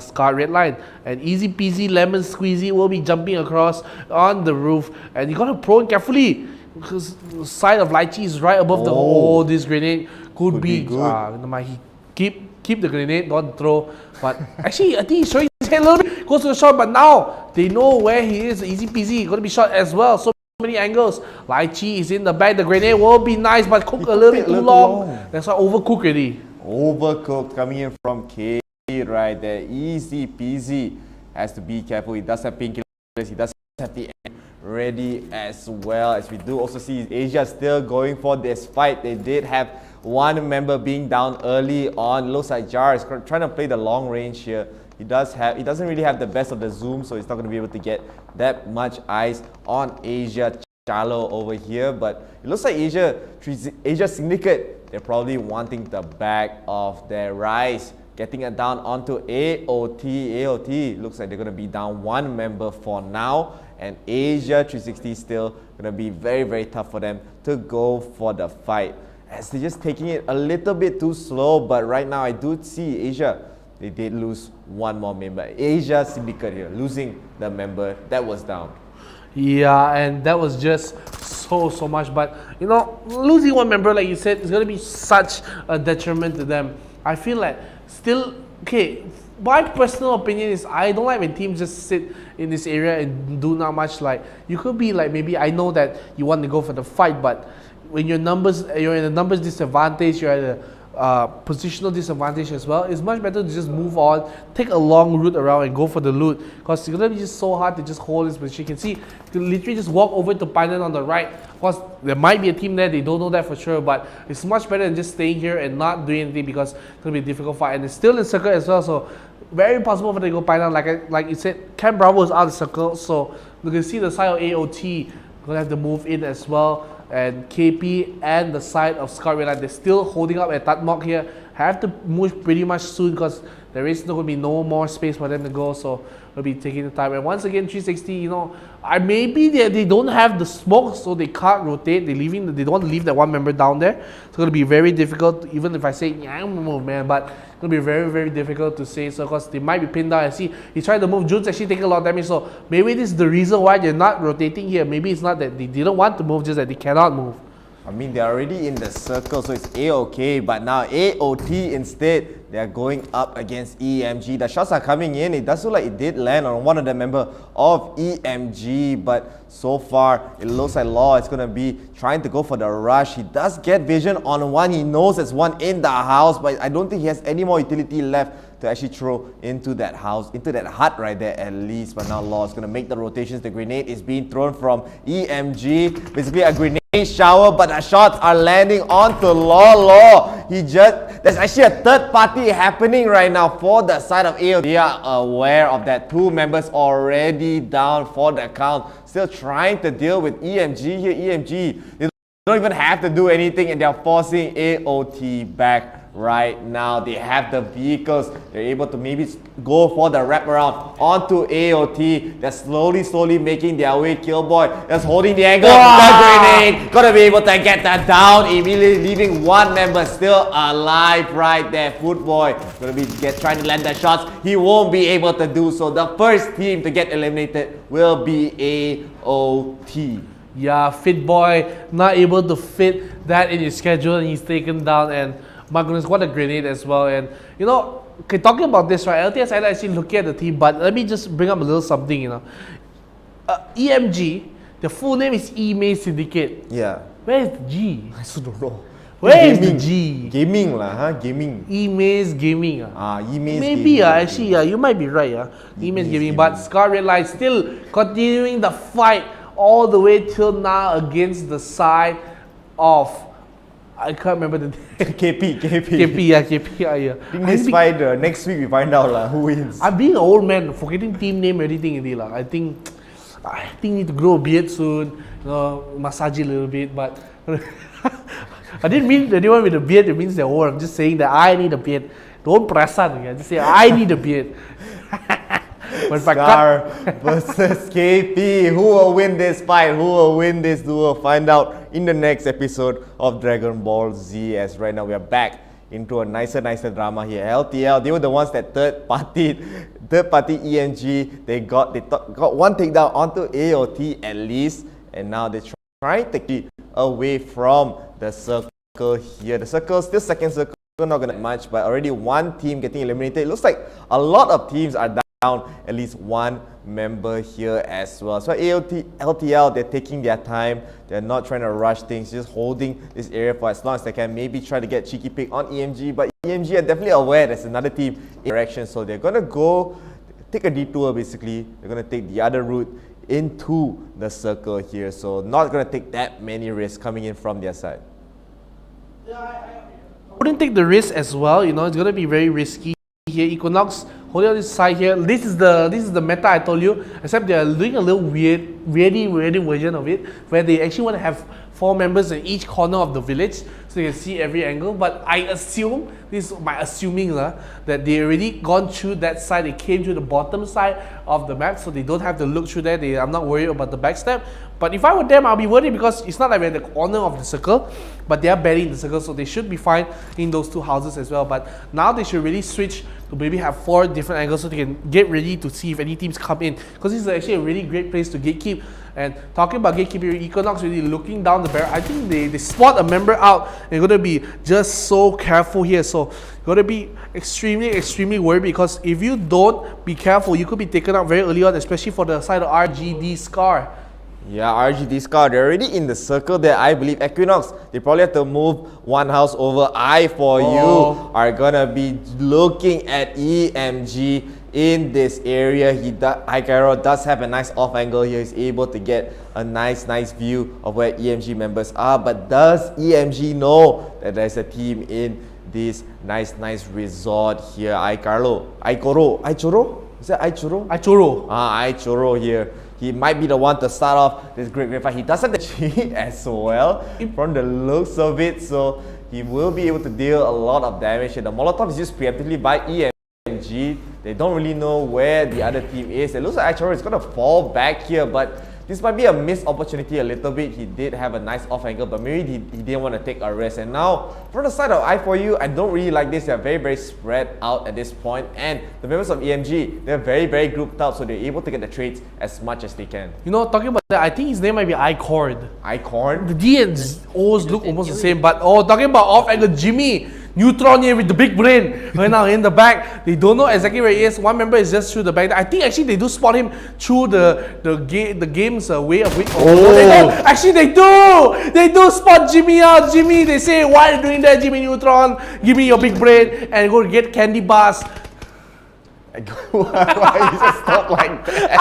Scar Redline. And easy peasy lemon squeezy will be jumping across on the roof. And you gotta prone carefully, because the side of Lychee is right above this grenade could be good. He keep the grenade, don't throw. But actually, I think he's showing his head a little bit, goes to the shot, but now they know where he is. Easy peasy, gonna be shot as well. So many angles. Lychee is in the back. The grenade will be nice, but cook a little bit too long. That's why overcooked already. Overcooked coming in from K right there. Easy peasy. Has to be careful. He does have painkillers. He does have the end ready as well. As we do also see Asia still going for this fight. They did have one member being down early on. Looks like Jar is trying to play the long range here. He doesn't really have the best of the zoom, so he's not going to be able to get that much eyes on Asia Shallow over here. But it looks like Asia Syndicate, they're probably wanting the back of their Rise. Getting it down onto AOT. AOT looks like they're going to be down one member for now. And Asia360 still going to be very, very tough for them to go for the fight, as they're just taking it a little bit too slow. But right now I do see Asia, they did lose one more member. Asia Syndicate here, losing the member that was down. Yeah, and that was just so much. But losing one member, like you said, is going to be such a detriment to them. I feel like still, okay, my personal opinion is I don't like when teams just sit in this area and do not much. Like, you could be like, maybe I know that you want to go for the fight, but when you're in a numbers disadvantage, you're at a positional disadvantage as well, it's much better to just move on, take a long route around and go for the loot, because it's going to be just so hard to just hold this position. You can see, you can literally just walk over to Painan on the right. Of course, there might be a team there, they don't know that for sure, but it's much better than just staying here and not doing anything, because it's going to be a difficult fight. And it's still in circle as well, so very possible for them to go Painan. Like you said, Camp Bravo is out of the circle, so you can see the side of AOT going to have to move in as well. And KP and the side of Scar Redline, they're still holding up at Tatmok here. Have to move pretty much soon, because there is going to be no more space for them to go, so we'll be taking the time. And once again, 360, you know, maybe they don't have the smoke, so they can't rotate. They don't want to leave that one member down there. It's going to be very difficult, even if I say, yeah, I'm gonna move, man, but it's going to be very, very difficult to say, so because they might be pinned down. I see he's trying to move. June's actually taking a lot of damage, so maybe this is the reason why they're not rotating here. Maybe it's not that they didn't want to move, just that they cannot move. I mean, they're already in the circle, so it's A-OK, but now AOT instead, they're going up against EMG. The shots are coming in. It does look like it did land on one of the members of EMG, but so far, it looks like Law is going to be trying to go for the rush. He does get vision on one. He knows there's one in the house, but I don't think he has any more utility left to actually throw into that house, into that hut right there at least. But now Law is going to make the rotations. The grenade is being thrown from EMG. Basically a grenade shower, but the shots are landing onto Law. There's actually a third party happening right now for the side of AO. They are aware of that. Two members already down for the count. Still trying to deal with EMG here. EMG, they don't even have to do anything, and they're forcing AOT back right now. They have the vehicles. They're able to maybe go for the wraparound onto AOT. They're slowly making their way. Killboy just holding the angle. The grenade. Gonna be able to get that down immediately, leaving one member still alive right there. Footboy gonna be trying to land the shots. He won't be able to do so. The first team to get eliminated will be AOT. Yeah, Fit Boy not able to fit that in his schedule, and he's taken down. And my goodness, what a grenade as well. And you know, okay, talking about this, right? LTS I actually looking at the team, but let me just bring up a little something. You know, EMG, the full name is E-Maze Syndicate. Yeah. Where is the G? I also don't know. Where is the G? Gaming lah, huh? Gaming. E-Maze Gaming. E-Maze Maybe Gaming. actually, you might be right. E-Maze Gaming. But Scar Red Light still continuing the fight all the way till now against the side of, I can't remember the name. KP. Yeah. I think this fight, next week we find out who wins. I'm being an old man, forgetting team name, everything already. I think need to grow a beard soon, you know, massage a little bit, but I didn't mean anyone with a beard, it means they're old. I'm just saying that I need a beard. Don't perasan, okay? Just say I need a beard. But Scar versus KP. Who will win this fight? Who will win this duel? Find out in the next episode of Dragon Ball Z. As right now we are back into a nicer drama here. LTL, they were the ones that third party EMG. They got one takedown onto AOT at least, and now they're trying to get away from the circle here. The circle, still second circle, not gonna much, but already one team getting eliminated. It looks like a lot of teams are down at least one member here as well. So LTL, they're taking their time. They're not trying to rush things, just holding this area for as long as they can. Maybe try to get cheeky pick on EMG, but EMG are definitely aware there's another team in direction, so they're gonna go take a detour. Basically, they're gonna take the other route into the circle here, so not gonna take that many risks coming in from their side. I wouldn't take the risk as well. You know, it's gonna be very risky here. Equinox holding on this side here. This is the meta I told you, except they are doing a little weird version of it, where they actually want to have 4 members in each corner of the village, so you can see every angle. But I assume, this is my assuming, that they already gone through that side. They came to the bottom side of the map, so they don't have to look through there. I'm not worried about the backstab. But if I were them, I'll be worried, because it's not like we're in the corner of the circle, but they are barely in the circle, so they should be fine in those 2 houses as well. But now they should really switch to maybe have 4 different angles, so they can get ready to see if any teams come in, because this is actually a really great place to gatekeep. And talking about gatekeeping, Equinox really looking down the barrel. I think they spot a member out, and you're going to be just so careful here. So you're going to be extremely worried, because if you don't be careful, you could be taken out very early on, especially for the side of RGD Scar. Yeah, RGD Scar, they're already in the circle there, I believe. Equinox, they probably have to move one house over. You are gonna be looking at EMG in this area. Ikairo does have a nice off angle here. He's able to get a nice view of where EMG members are. But does EMG know that there's a team in this nice resort here? Aikoro? Is that Aichoro? Aichoro here. He might be the one to start off this great fight. He does have the Chi as well from the looks of it, so he will be able to deal a lot of damage here. The Molotov is used preemptively by EMG. EMG. They don't really know where the other team is. It looks like akhIRAGE is going to fall back here, but this might be a missed opportunity a little bit. He did have a nice off angle, but maybe he didn't want to take a risk. And now, from the side of I4U, I don't really like this. They're very, very spread out at this point. And the members of EMG, they're very, very grouped out, so they're able to get the trades as much as they can. You know, talking about that, I think his name might be iCord. iCord? The D and O's look almost the same, but talking about off angle, Jimmy Neutron here with the big brain right now in the back. They don't know exactly where he is. One member is just through the back. I think actually they do spot him through the game's way of which. Actually they do! They do spot Jimmy out. Jimmy, they say, why are you doing that, Jimmy Neutron? Give me your big brain and go get candy bars. Why you just stop like that?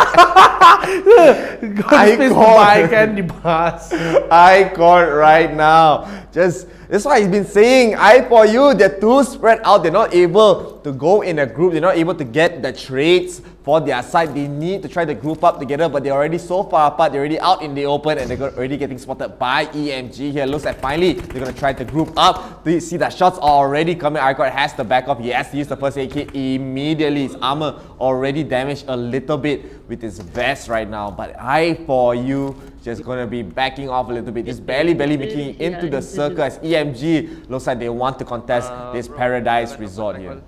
Buy candy bars. iCord right now. That's why he's been saying, I4U, they're too spread out. They're not able to go in a group. They're not able to get the trades for their side. They need to try to group up together, but they're already so far apart. They're already out in the open, and they're already getting spotted by EMG here. Looks like finally they're going to try to group up. Do you see that shots are already coming? iCord has to back off. He has to use the first aid kit immediately. His armor already damaged a little bit with his vest right now, but I4U just going to be backing off a little bit, just barely making it into the circle as EMG looks like they want to contest this Paradise Resort here.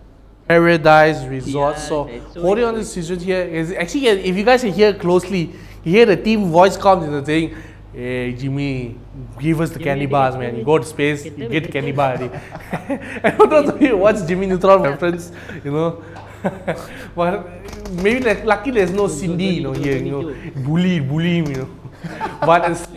Paradise Resort. So holding on this decision here is actually, if you guys can hear closely, you hear the team voice comes in the thing. Hey Jimmy, give us the candy bars, man. You go to space, you get the candy bar already. I don't know if you watch Jimmy Neutron reference, you know. But maybe lucky there's no Cindy, you know, here, you know, bully him, you know. But it's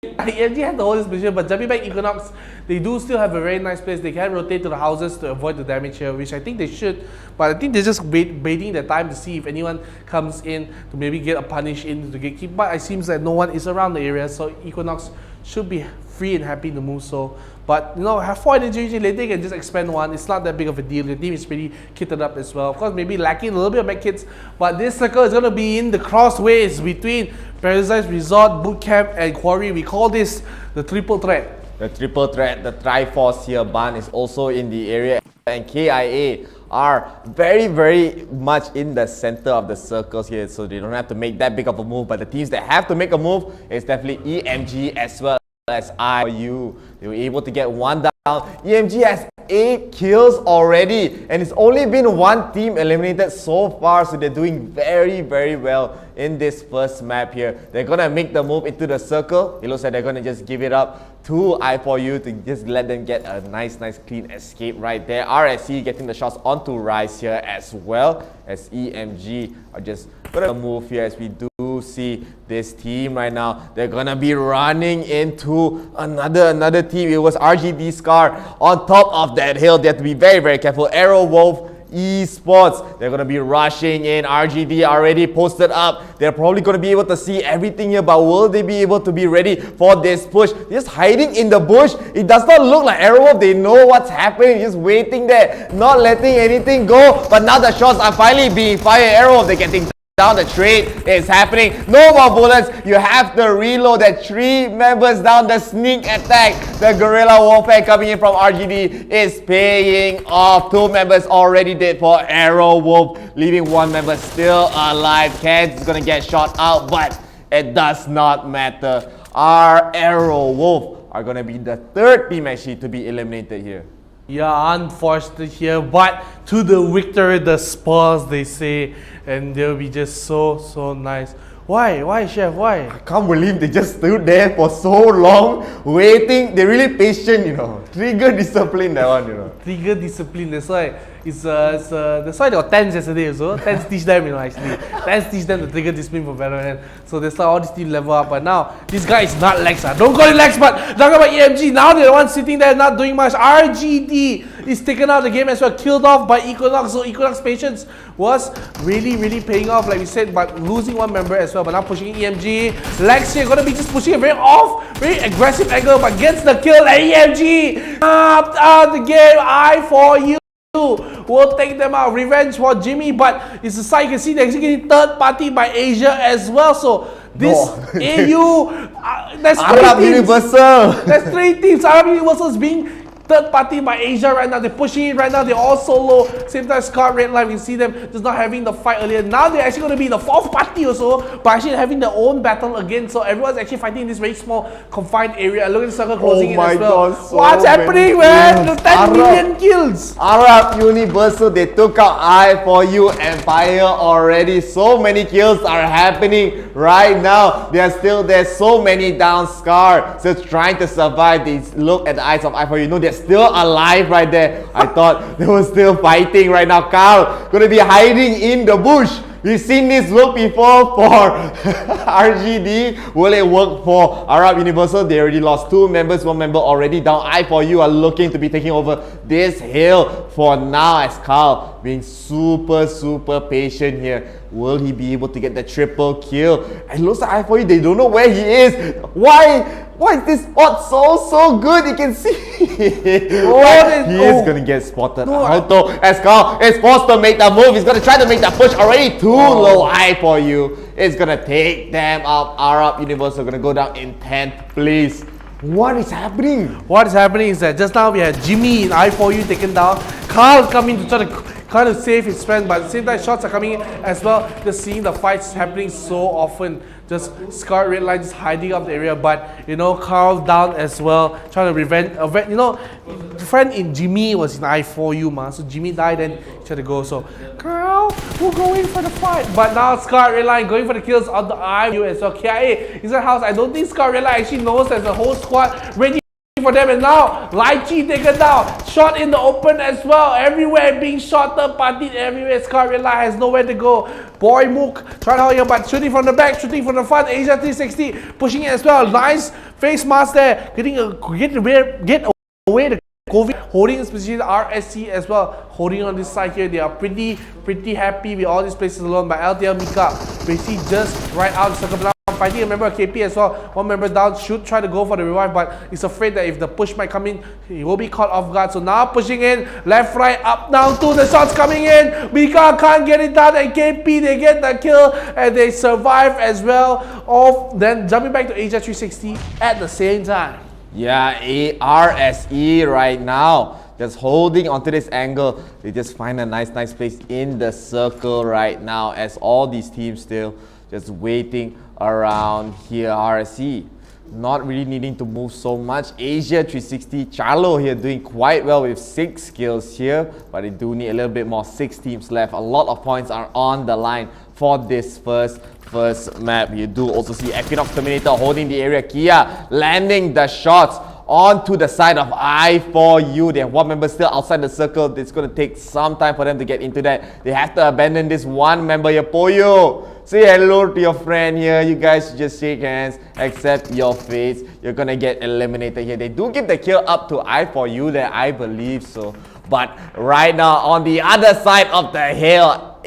EMG has the whole position, but jumping back Equinox, they do still have a very nice place. They can rotate to the houses to avoid the damage here, which I think they should. But I think they're just baiting the time to see if anyone comes in to maybe get a punish into the gatekeep. But it seems that no one is around the area, so Equinox should be free and happy to move so. But you know, have 4 energy later, you can just expand one. It's not that big of a deal. The team is pretty kitted up as well. Of course, maybe lacking a little bit of med kits, but this circle is going to be in the crossways between Paradise Resort, Bootcamp, and Quarry. We call this the triple threat. The triple threat, the Triforce here. Ban is also in the area, and KIA are very much in the center of the circles here, so they don't have to make that big of a move. But the teams that have to make a move is definitely EMG as well as I4U. They were able to get one down. EMG has 8 kills already, and it's only been one team eliminated so far, so they're doing very well in this first map here. They're gonna make the move into the circle. It looks like they're gonna just give it up to I4U to just let them get a nice clean escape right there. RSe getting the shots onto Rise here as well, as EMG are just gonna move here. As we do see this team right now, they're gonna be running into another team. It was RGD Scar on top of that hill. They have to be very careful. Arrow Wolf Esports, they're gonna be rushing in. RGD already posted up. They're probably gonna be able to see everything here, but will they be able to be ready for this push? Just hiding in the bush. It does not look like Arrow Wolf. They know what's happening, just waiting there, not letting anything go. But now the shots are finally being fired. Arrow Wolf, they're getting down. The trade is happening. No more bullets. You have to reload. That 3 members down. The sneak attack, the guerrilla warfare coming in from RGD is paying off. 2 members already dead for Arrow Wolf, leaving 1 member still alive. Kens is gonna get shot out, but it does not matter. Our Arrow Wolf are gonna be the 3rd team actually to be eliminated here. Yeah, unfortunate here, but to the victory, the Spurs, they say, and they'll be just so nice. Why, Chef? Why? I can't believe they just stood there for so long, waiting. They're really patient, you know. Trigger discipline, that one, you know. Trigger discipline, that's why. That's why they got TENS yesterday also. TENS teach them, you know, actually. TENS teach them the trigger discipline for Valorant. So that's why all these teams level up. But now, this guy is not Lex. Don't call it Lex, but talking about EMG. Now they're the ones sitting there not doing much. RGD is taken out of the game as well, killed off by Equinox. So Equinox patience was really paying off, like we said, but losing 1 member as well. But now pushing EMG. Lex here gonna be just pushing a very aggressive angle, but gets the kill. And EMG out of the game. I4U will take them out. Revenge for Jimmy, but it's a side you can see they're getting 3rd party by Asia as well. So this AU, that's 3 Arab teams. Universal. That's 3 teams. Arab Universal is being third party by Asia right now. They're pushing it right now. They're all solo. Same time, Scar Red Line, we can see them just not having the fight earlier. Now they're actually going to be the fourth party also, but actually having their own battle again. So everyone's actually fighting in this very small, confined area. Look at the circle closing in as well. God, so what's happening, man? The 10 million kills. Arab Universal, they took out I4U Empire already. So many kills are happening right now. They are still there. So many down. Scar still trying to survive. They look at the eyes of I4U. You know they're still alive right there. I thought they were still fighting right now. Carl gonna be hiding in the bush. We've seen this look before for RGD. Will it work for Arab Universal? They already lost 2 members, 1 member already down. I4U are looking to be taking over this hill for now, as Carl being super patient here. Will he be able to get the triple kill? And it looks like I4U, they don't know where he is. Why is this spot so good? You can see he is gonna get spotted out though, as Carl is forced to make the move. He's gonna try to make that push. Already too low. I4U is gonna take them out. Arab Universal gonna go down in 10th place. What is happening? What is happening is that just now we had Jimmy in I4U taken down. Carl coming to try to kind of save his friend, but at the same time shots are coming in as well. Just seeing the fights happening so often. Just Scar Red Line just hiding up the area, but you know, Carl down as well, trying to prevent, you know, the friend in Jimmy was in I4U, man. So Jimmy died, then he tried to go. So Carl will go in for the fight, but now Scar Red Line going for the kills on the I4U as well. KIA is that house. I don't think Scar Red Line actually knows there's a whole squad ready for them, and now Lychee taken down, shot in the open as well, everywhere being shot, third party everywhere. Scar Red Line has nowhere to go. Boy Mook trying to hold here, but shooting from the back, shooting from the front. Asia360 pushing it as well. Nice face mask there, get away the COVID, holding his position. RSe as well, holding on this side here. They are pretty happy with all these places alone. But LTL Mika basically just right out the circle down, fighting a member of KP as well. 1 member down, should try to go for the revive, but he's afraid that if the push might come in, he will be caught off guard. So now pushing in, left, right, up, down, 2, the shots coming in. Mika can't get it done, and KP, they get the kill, and they survive as well. Then jumping back to Asia360 at the same time. Yeah, RSe right now just holding onto this angle. They just find a nice place in the circle right now, as all these teams still just waiting around here. RSe not really needing to move so much. Asia360, Charlo here doing quite well with 6 kills here, but they do need a little bit more. 6 teams left. A lot of points are on the line for this first map. You do also see Equinox Terminator holding the area. Kia landing the shots onto the side of I4U. They have 1 member still outside the circle. It's going to take some time for them to get into that. They have to abandon this 1 member here. Poyo, say hello to your friend here. You guys just shake hands, accept your fates. You're going to get eliminated here. They do get the kill up to I4U there, I believe so. But right now on the other side of the hill,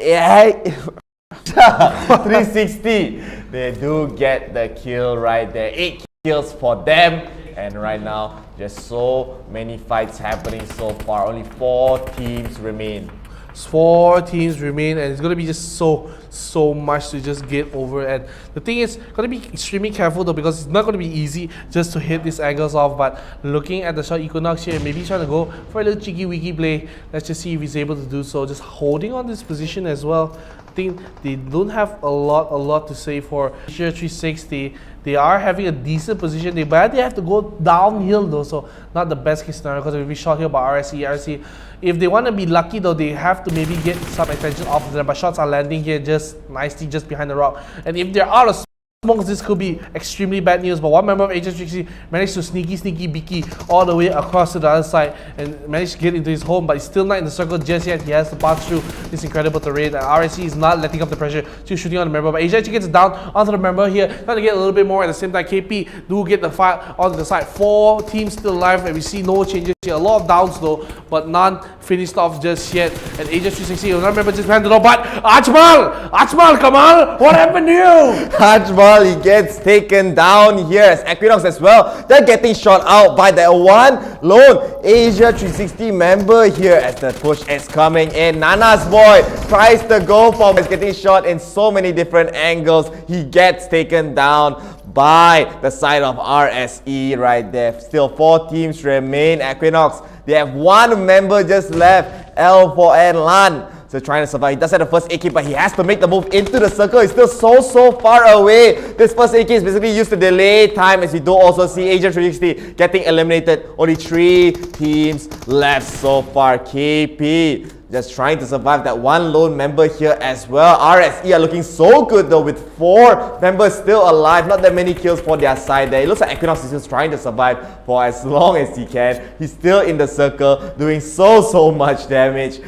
360, they do get the kill right there. 8 kills for them. And right now, just so many fights happening so far. Only 4 teams remain. 4 teams remain, and it's going to be just so much to just get over. And the thing is, got to be extremely careful though, because it's not going to be easy just to hit these angles off. But looking at the shot, Equinox here, maybe trying to go for a little cheeky wiki play. Let's just see if he's able to do so. Just holding on this position as well. I think they don't have a lot to say for Asia360. They are having a decent position. They badly have to go downhill though, so not the best case scenario, because they'll be shot here by RSe. If they want to be lucky though, they have to maybe get some attention off of them, but shots are landing here just nicely just behind the rock. And if they're out of smoke, this could be extremely bad news. But 1 member of Asia360 managed to sneaky Biki all the way across to the other side and managed to get into his home, but he's still not in the circle just yet. He has to pass through this incredible terrain, and RSe is not letting up the pressure, still shooting on the member. But Asia360 gets down onto the member here, trying to get a little bit more. At the same time, KP do get the fight onto the side. 4 teams still alive, and we see no changes here. A lot of downs though, but none finished off just yet. And Asia360, another member just handed off, but Ajmal, Kamal, what happened to you? Ajmal, he gets taken down here, as Equinox as well. They're getting shot out by that 1 lone Asia360 member here, as the push is coming in. Nana's boy tries to go for, is getting shot in so many different angles. He gets taken down by the side of RSE right there. Still 4 teams remain. Equinox, they have 1 member just left, L4N Lan. So trying to survive. He does have the first AK, but he has to make the move into the circle. He's still so far away. This first AK is basically used to delay time, as we do also see Asia360 getting eliminated. Only 3 teams left so far. KP just trying to survive that 1 lone member here as well. RSE are looking so good though, with 4 members still alive. Not that many kills for their side there. It looks like Equinox is just trying to survive for as long as he can. He's still in the circle, doing so much damage,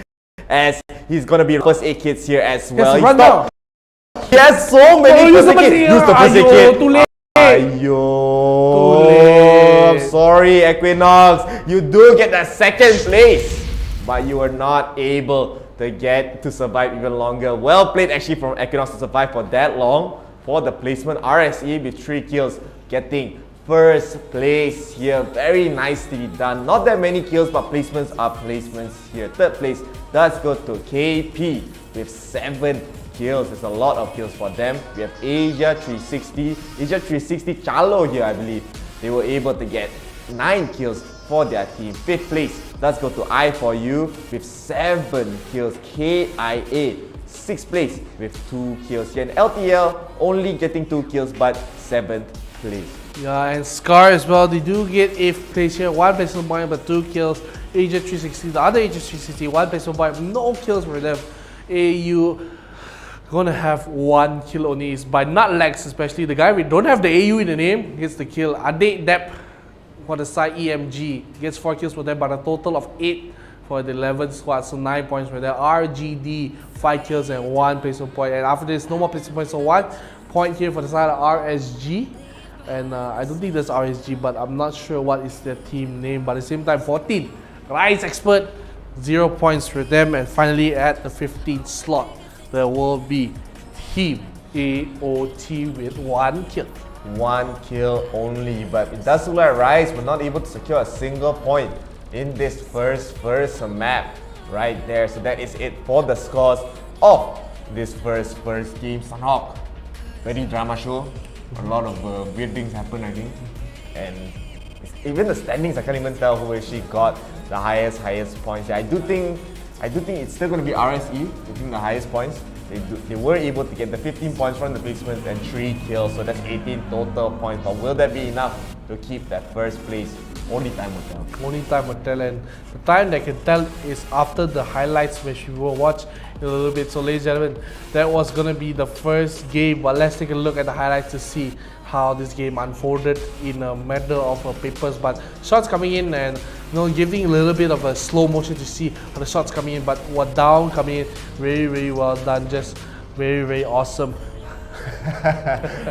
as he's gonna be first aid kits here as well. He has so many first aid kits. Use the first aid kit. Too late. I'm sorry, Equinox. You do get that 2nd place, but you are not able to survive even longer. Well played actually from Equinox to survive for that long. For the placement, RSE with 3 kills, getting first place here. Very nicely done. Not that many kills, but placements are placements here. 3rd place does go to KP with 7 kills. There's a lot of kills for them. We have Asia360. Asia360 Chalo here, I believe. They were able to get 9 kills for their team. 5th place does go to I4U with 7 kills. KIA 6th place with 2 kills here. And LTL only getting 2 kills, but 7th place. Yeah, and Scar as well, they do get 8th place here, 1 placement point but 2 kills. Asia360, the other Asia360, 1 placement point, no kills for them. AU gonna have 1 kill only, is by not Lex, especially the guy we don't have the AU in the name gets the kill. Ade Dep for the side EMG gets 4 kills for them, but a total of 8 for the 11th squad, so 9 points for them. RGD 5 kills and 1 placement point, and after this no more placement points, so 1 point here for the side of RSG. And I don't think that's RSG, but I'm not sure what is their team name. But at the same time, 14 Rise Expert, 0 points for them. And finally at the 15th slot, there will be Team AOT with 1 kill. 1 kill only, but it does look like Rise were not able to secure a single point in this first map right there. So that is it for the scores of this first game. Sanhok, very drama show. A lot of weird things happen, I think, and even the standings, I can't even tell who actually got the highest points. I do think it's still going to be RSE getting the highest points. They were able to get the 15 points from the placements and 3 kills, so that's 18 total points. But will that be enough to keep that first place? Only time will tell. Only time will tell, and the time that can tell is after the highlights, which we will watch in a little bit. So ladies and gentlemen, that was going to be the first game, but let's take a look at the highlights to see how this game unfolded in a matter of papers. But shots coming in, and giving a little bit of a slow motion to see how the shots coming in, but what down coming in, very well done, just very awesome.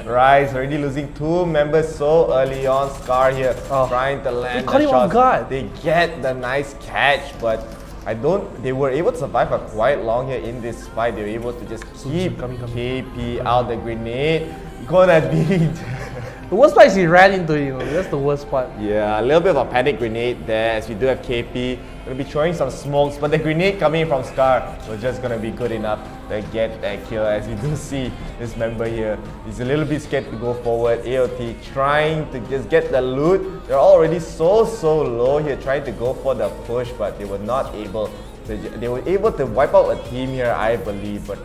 Rise already losing 2 members so early on. Scar here trying to land the shots. They get the nice catch, but they were able to survive for quite long here in this fight. They were able to just keep KP out. The grenade gonna be the worst part is he ran into it, that's the worst part. Yeah, a little bit of a panic grenade there, as we do have KP. Gonna be throwing some smokes, but the grenade coming in from Scar was just gonna be good enough to get that kill. As you do see this member here, he's a little bit scared to go forward. AOT trying to just get the loot. They're already so low here, trying to go for the push, but they were not able to. They were able to wipe out a team here, I believe, but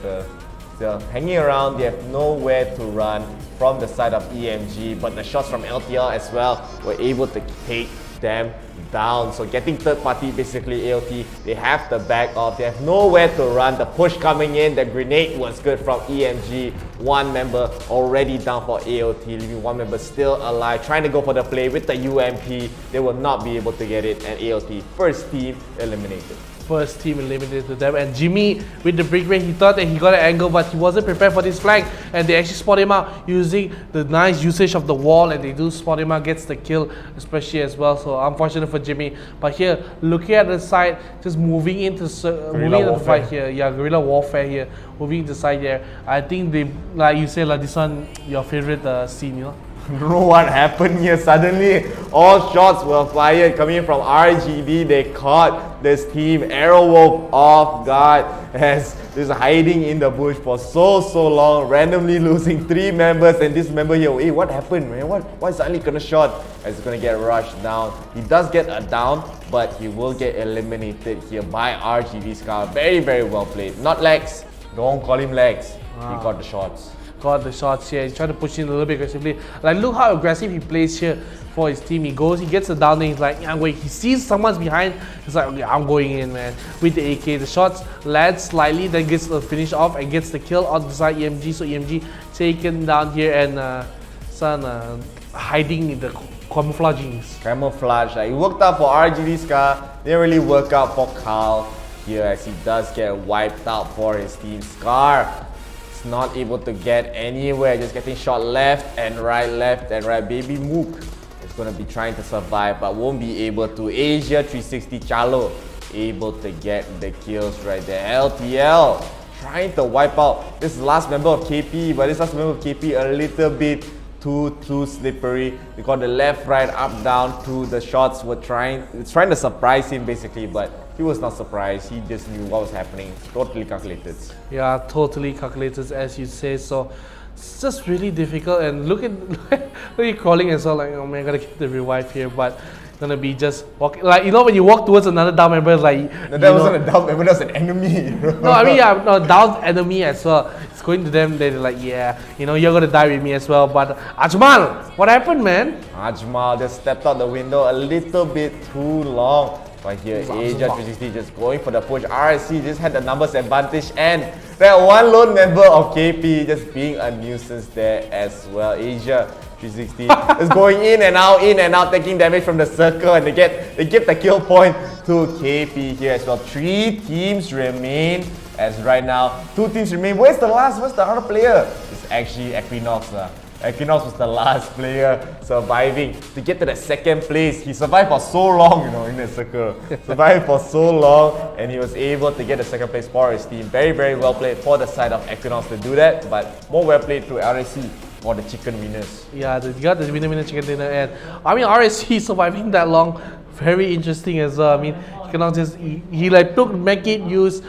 they're hanging around. They have nowhere to run from the side of EMG, but the shots from LTL as well were able to take them down. So getting third party, basically AOT, they have the back off. They have nowhere to run. The push coming in, the grenade was good from EMG. 1 member already down for AOT, leaving 1 member still alive, trying to go for the play with the UMP. They will not be able to get it, and AOT, first team eliminated. First team eliminated them, and Jimmy with the break rate, he thought that he got an angle, but he wasn't prepared for this flank, and they actually spot him out using the nice usage of the wall, and they do spot him out, gets the kill especially as well. So unfortunate for Jimmy, but here looking at the side, just moving into the fight here. Yeah, guerrilla warfare here, moving into the side here. I think they, like you said, like this one your favorite scene, I don't know what happened here. Suddenly, all shots were fired coming from RGB. They caught this team Aerowolf off guard as just hiding in the bush for so long, randomly losing 3 members. And this member here, hey, what happened, man? Why suddenly gonna shot? As he's gonna get rushed down. He does get a down, but he will get eliminated here by RGB Scar. Very well played. Not legs. Don't call him legs. He got the shots. Got the shots here. He's trying to push in a little bit aggressively. Like, look how aggressive he plays here for his team. He goes, he gets the down, and he's like, yeah, I'm going. He sees someone's behind. He's like, okay, I'm going in, man. With the AK, the shots land slightly, then gets the finish off and gets the kill on the side EMG. So EMG taken down here, and hiding in the camouflagings. Camouflage. It worked out for RGB Scar. Didn't really work out for Carl here, as he does get wiped out for his team. Scar is not able to get anywhere, just getting shot left and right. Baby Mook is going to be trying to survive, but won't be able to. Asia360 Chalo able to get the kills right there. LTL trying to wipe out this last member of KP, but this last member of KP a little bit too slippery. They got the left, right, up, down to the shots were trying to surprise him basically, but he was not surprised. He just knew what was happening. Totally calculated. Yeah, totally calculated, as you say. So it's just really difficult. And look at you crawling as well. Like, oh man, I gotta get the revive here, but gonna be just walking. Like, you know, when you walk towards another down member, like no, that wasn't a down member. That was an enemy. No, I mean, yeah, no, down enemy as well. It's going to them. They're like, yeah, you know, you're gonna die with me as well. But Ajmal, what happened, man? Ajmal just stepped out the window a little bit too long. But here, Asia360 just going for the push. RSC just had the numbers advantage, and that one lone member of KP just being a nuisance there as well. Asia360 is going in and out, taking damage from the circle, and they give the kill point to KP here as well. 3 teams remain as right now. 2 teams remain. Where's the other player? It's actually Equinox. Equinox was the last player surviving to get to the 2nd place. He survived for so long, you know, in the circle. Survived for so long, and he was able to get the 2nd place for his team. Very well played for the side of Equinox to do that, but more well played through RSC for the chicken winners. Yeah, they got the winner chicken dinner, and I mean, RSC surviving that long, very interesting as well. I mean, he cannot just he like took medkit use,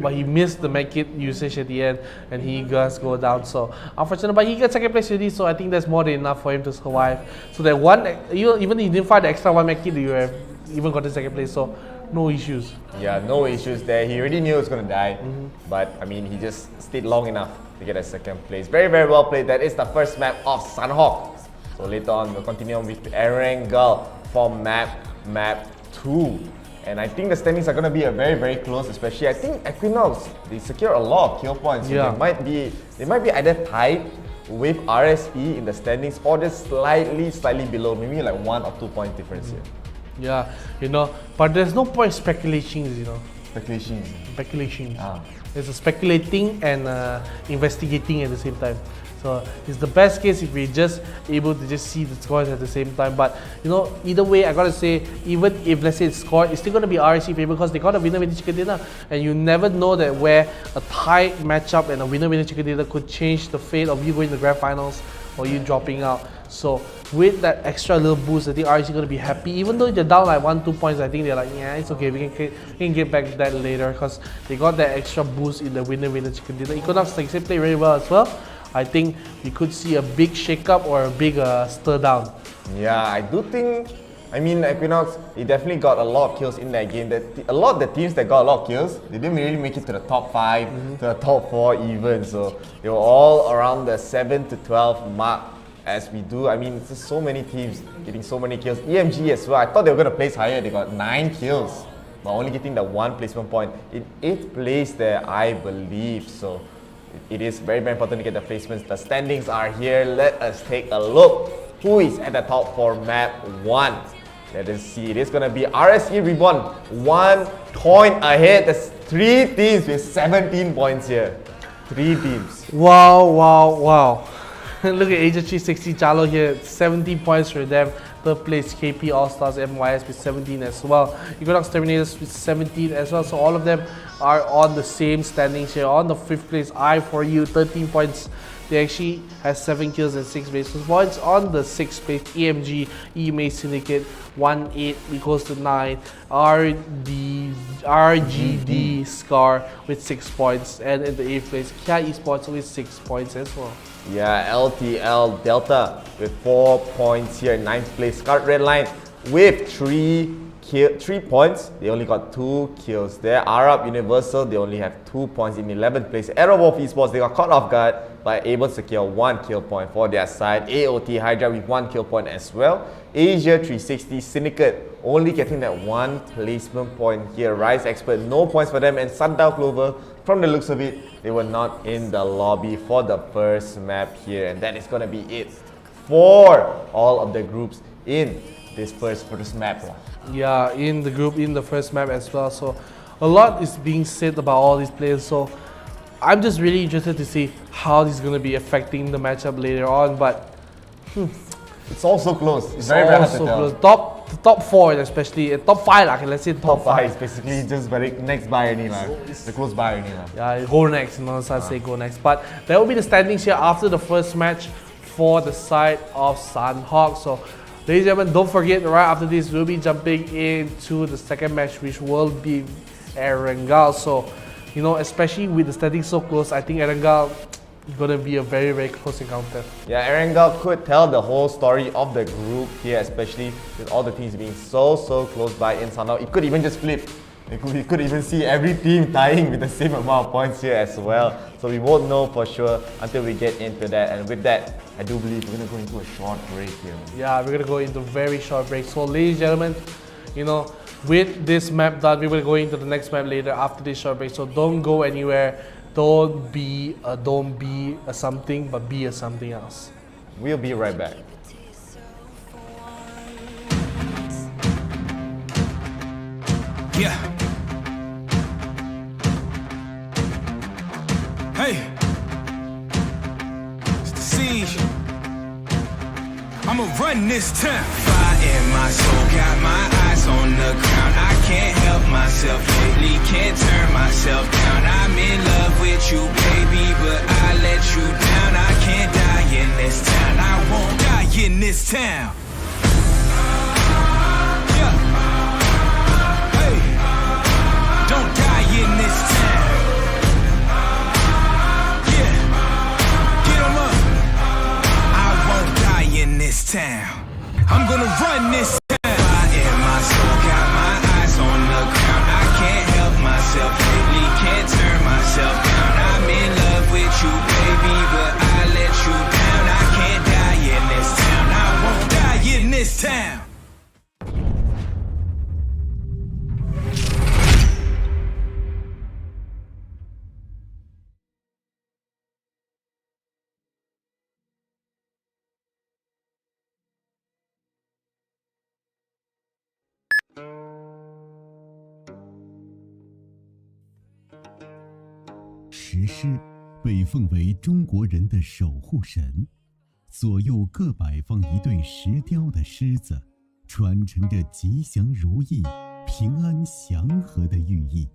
but he missed the medkit usage at the end, and he does go down. So unfortunate, but he got 2nd place already. So I think that's more than enough for him to survive. So that one, even he didn't find the extra 1 medkit, you have even got the 2nd place. So no issues. Yeah, no issues there. He already knew he was gonna die, but I mean, he just stayed long enough to get a 2nd place. Very well played. That is the first map of Sunhawk. So later on, we'll continue on with Erangel for map 2. And I think the standings are going to be a very close, especially I think Equinox, they secure a lot of kill points. So they might be either tied with RSE in the standings or just slightly below, maybe like 1 or 2 point difference here. Yeah, you know, but there's no point speculations, you know. Speculations. It's speculating and investigating at the same time. So it's the best case if we're just able to just see the scores at the same time. But you know, either way, I gotta say, even if let's say it's scored, it's still gonna be RSC favor because they got a winner chicken dinner, and you never know that where a tight matchup and a winner chicken dinner could change the fate of you going to the grand finals or you dropping out. So with that extra little boost, I think RSC gonna be happy. Even though they're down like 1-2 points, I think they're like, yeah, it's okay. We can get back to that later because they got that extra boost in the winner chicken dinner. Equinox, like I said, play very well as well. I think we could see a big shake-up or a big stir down. Yeah, I do think, I mean, Equinox, he definitely got a lot of kills in that game. A lot of the teams that got a lot of kills, they didn't really make it to the top 5, to the top 4 even. So they were all around the 7 to 12 mark as we do. I mean, there's so many teams getting so many kills. EMG as well, I thought they were going to place higher. They got 9 kills, but only getting the 1 placement point. In 8th place there, I believe. So it is very important to get the placements. The standings are here. Let us take a look. Who is at the top for map 1? Let us see. It is going to be RSE Reborn. 1 point ahead. There's 3 teams with 17 points here. 3 teams. Wow. Look at Asia360 Chalo here. 17 points for them. 3rd place KP All Stars MYS with 17 as well. Equinox Terminators with 17 as well. So all of them are on the same standings here. On the 5th place, I4U, 13 points. They actually has 7 kills and 6 bases points. On the 6th place, EMG, EMA Syndicate, 1-8 equals to 9. RGD Scar with 6 points. And in the 8th place, Kia Esports with 6 points as well. Yeah, LTL Delta with 4 points here. 9th place, Scarlet Red Line with 3 points. They only got 2 kills there. Arab Universal, they only have 2 points in 11th place. Aerowolf Esports, they got caught off guard but able to secure 1 kill point for their side. AOTxRAGE with 1 kill point as well. Asia360 Syndicate only getting that 1 placement point here. Rise Expert, no points for them. And Sundown Clover, from the looks of it, they were not in the lobby for the first map here. And that is going to be it for all of the groups in this first map. Yeah, in the group, in the first map as well. So a lot is being said about all these players. So I'm just really interested to see how this is going to be affecting the matchup later on. But it's all so close. It's very hard to close. tell. Top 4 especially, top 5 okay, let's say top 5. It's basically just very next by any the close by any Yeah, go next, you know, so I say go next. But that will be the standings here after the first match for the side of Sunhawk. So ladies and gentlemen, don't forget, right after this, we'll be jumping into the second match, which will be Erangel. So, you know, especially with the standings so close, I think Erangel is going to be a very, very close encounter. Yeah, Erangel could tell the whole story of the group here, especially with all the teams being so close by in Sunhawk. It could even just flip. You could even see every team tying with the same amount of points here as well. So we won't know for sure until we get into that. And with that, I do believe we're going to go into a short break here. Yeah, we're going to go into a very short break. So ladies and gentlemen, you know, with this map done, we will go into the next map later after this short break. So don't go anywhere. Don't be a something, but be a something else. We'll be right back. Yeah. Hey. It's the siege. I'ma run this town. Fire in my soul, got my eyes on the ground. I can't help myself lately, can't turn myself down. I'm in love with you, baby, but I let you down. I can't die in this town, I won't die in this town. Yeah. Hey. Don't die in this town. Yeah. Get 'em up. I won't die in this town. I'm gonna run this town. Fire in my soul, got my eyes on the ground. I can't help myself lately, can't turn myself down. I'm in love with you, baby, but I let you down. I can't die in this town. I won't die in this town.石狮被奉为中国人的守护神，左右各摆放一对石雕的狮子，传承着吉祥如意、平安祥和的寓意。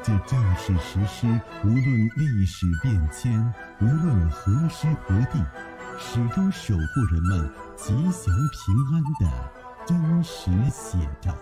这正是实施无论历史变迁，无论何时何地，始终守护人们吉祥平安的真实写照。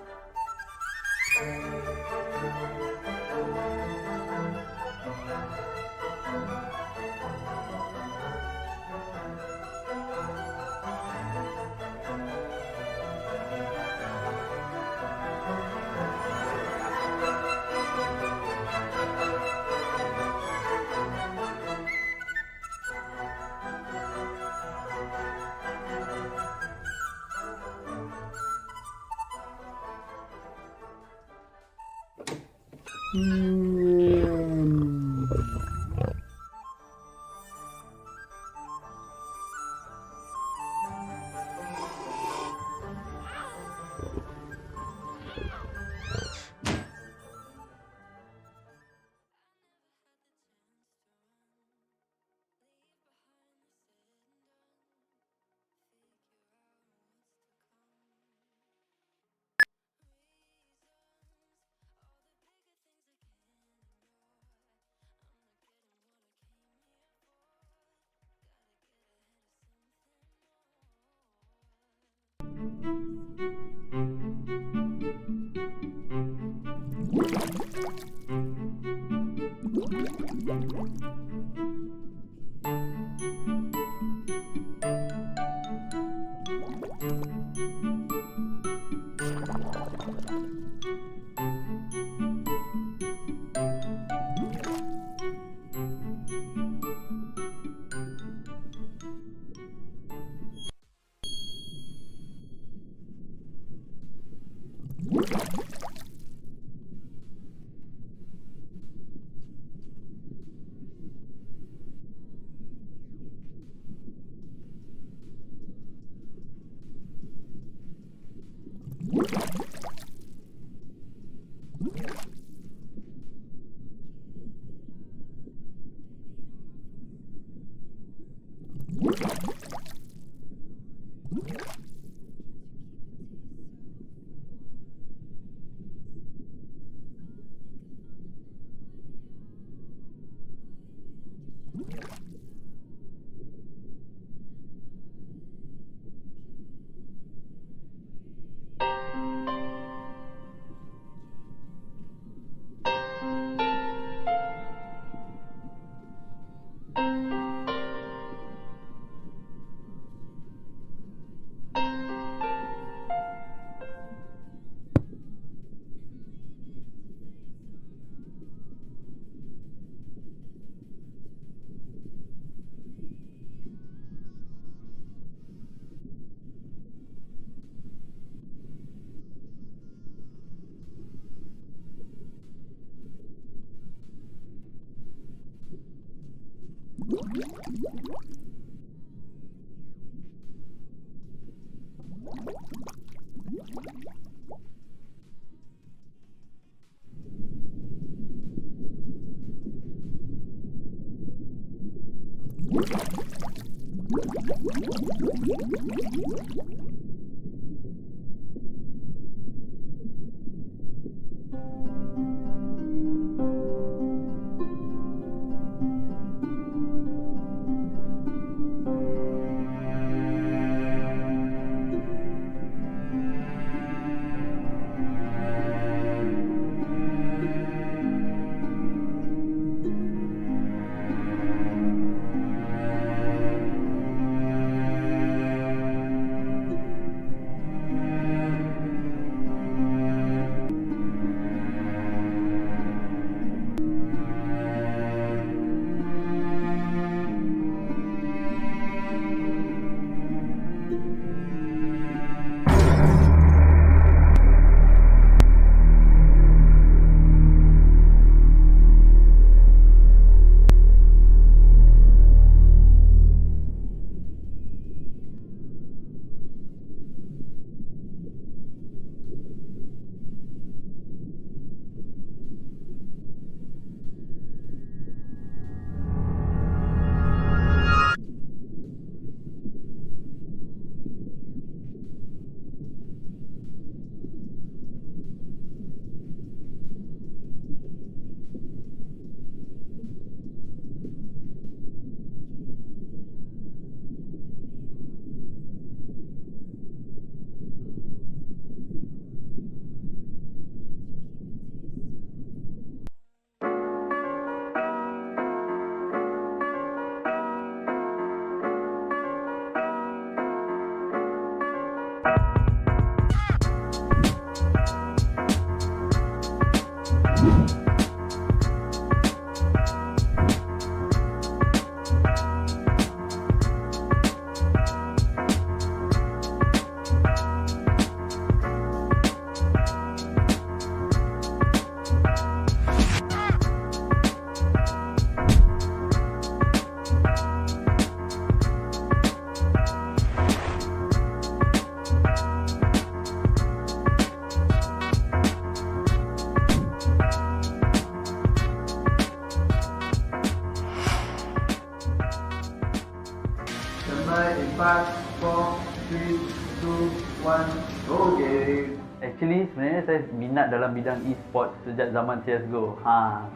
game. Actually sebenarnya saya minat dalam bidang e-sport sejak zaman CSGO.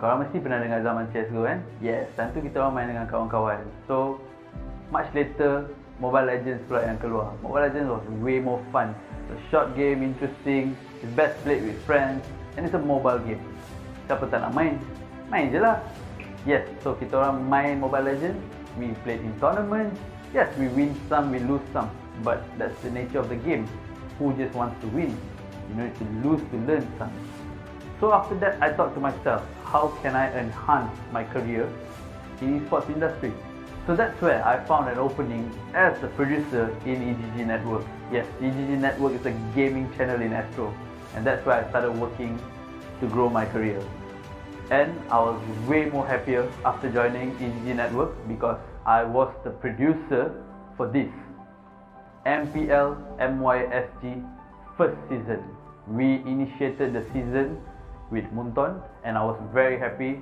Korang mesti pernah dengar zaman CSGO kan? Yes, time tu kita orang main dengan kawan-kawan. So much later Mobile Legends pula yang keluar. Mobile Legends was way more fun. It's a short game, interesting. It's best played with friends, and it's a mobile game. Siapa tak nak main? Main je lah. Yes, so kita orang main Mobile Legends. We played in tournaments. Yes, we win some, we lose some. But that's the nature of the game. Who just wants to win? You need to lose to learn something. So after that, I thought to myself, how can I enhance my career in esports industry? So that's where I found an opening as a producer in EGG Network. Yes, EGG Network is a gaming channel in Astro, and that's where I started working to grow my career. And I was way more happier after joining EGG Network because I was the producer for this MPL MYSG first season. We initiated the season with Munton, and I was very happy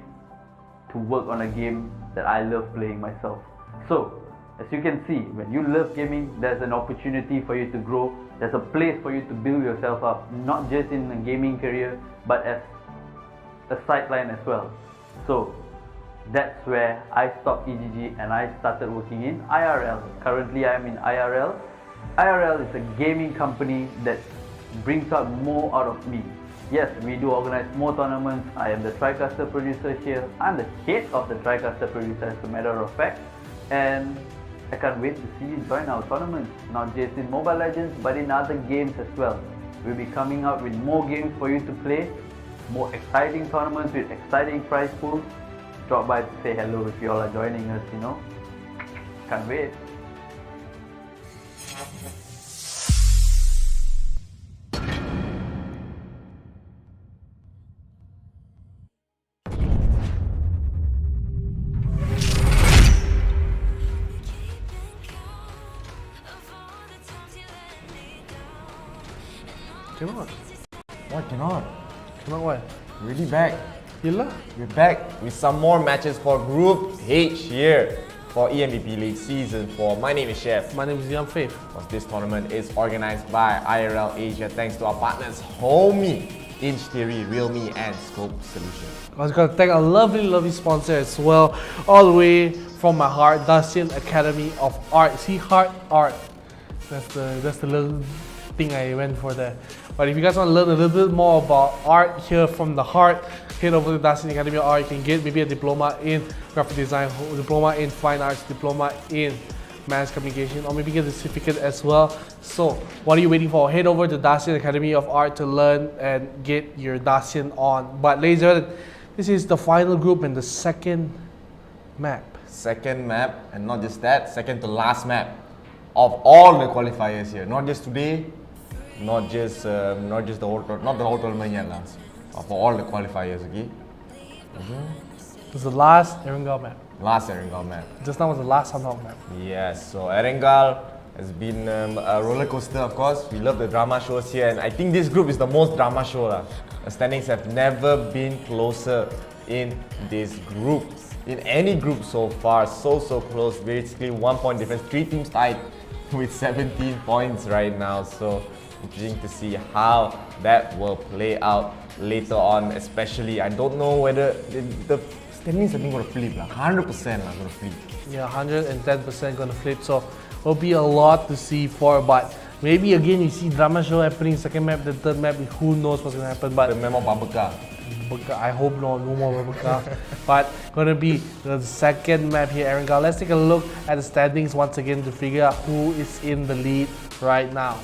to work on a game that I love playing myself. So, as you can see, when you love gaming, there's an opportunity for you to grow. There's a place for you to build yourself up, not just in a gaming career, but as a sideline as well. So, that's where I stopped EGG and I started working in IRL. Currently, I am in IRL. IRL is a gaming company that brings out more out of me. Yes, we do organize more tournaments. I am the TriCaster producer here. I'm the head of the TriCaster producer as a matter of fact. And I can't wait to see you join our tournaments. Not just in Mobile Legends, but in other games as well. We'll be coming out with more games for you to play. More exciting tournaments with exciting prize pools. Drop by to say hello if you all are joining us, you know. Can't wait. Cannot. What cannot? Cannot what? Really back. Yelah. We're back with some more matches for Group H here for EMVP League Season 4. My name is Chef. My name is Young Faith. This tournament is organized by IRL Asia thanks to our partners Homie, Inch Theory, Realme and Scope Solutions. I was going to thank a lovely sponsor as well, all the way from my heart, Dacian Academy of Art. See, art. That's the little thing I went for there. But if you guys want to learn a little bit more about art here from the heart, head over to Dacian Academy of Art. You can get maybe a diploma in graphic design, diploma in fine arts, diploma in mass communication, or maybe get a certificate as well. So what are you waiting for? Head over to Dacian Academy of Art to learn and get your Dacian on. But ladies and gentlemen, this is the final group and the second map. Second map, and not just that, second to last map of all the qualifiers here. Not just today, not just the whole tournament yet, but for all the qualifiers, okay? This is the last Erangel map. Last Erangel map. Just now was the last Sanhok map. Yes, so Erangel has been a roller coaster, of course. We love the drama shows here, and I think this group is the most drama show. The standings have never been closer in this group. In any group so far, so close. Basically 1 point difference. 3 teams tied with 17 points right now. So interesting to see how that will play out later on, especially. I don't know whether the standings I think going to flip, 100% going to flip. Yeah, 110% going to flip. So will be a lot to see for, but maybe again you see drama show happening, second map, the third map, who knows what's going to happen. But the memo Babuka. I hope no more Babuka. But going to be the second map here, Erangel. Let's take a look at the standings once again to figure out who is in the lead right now.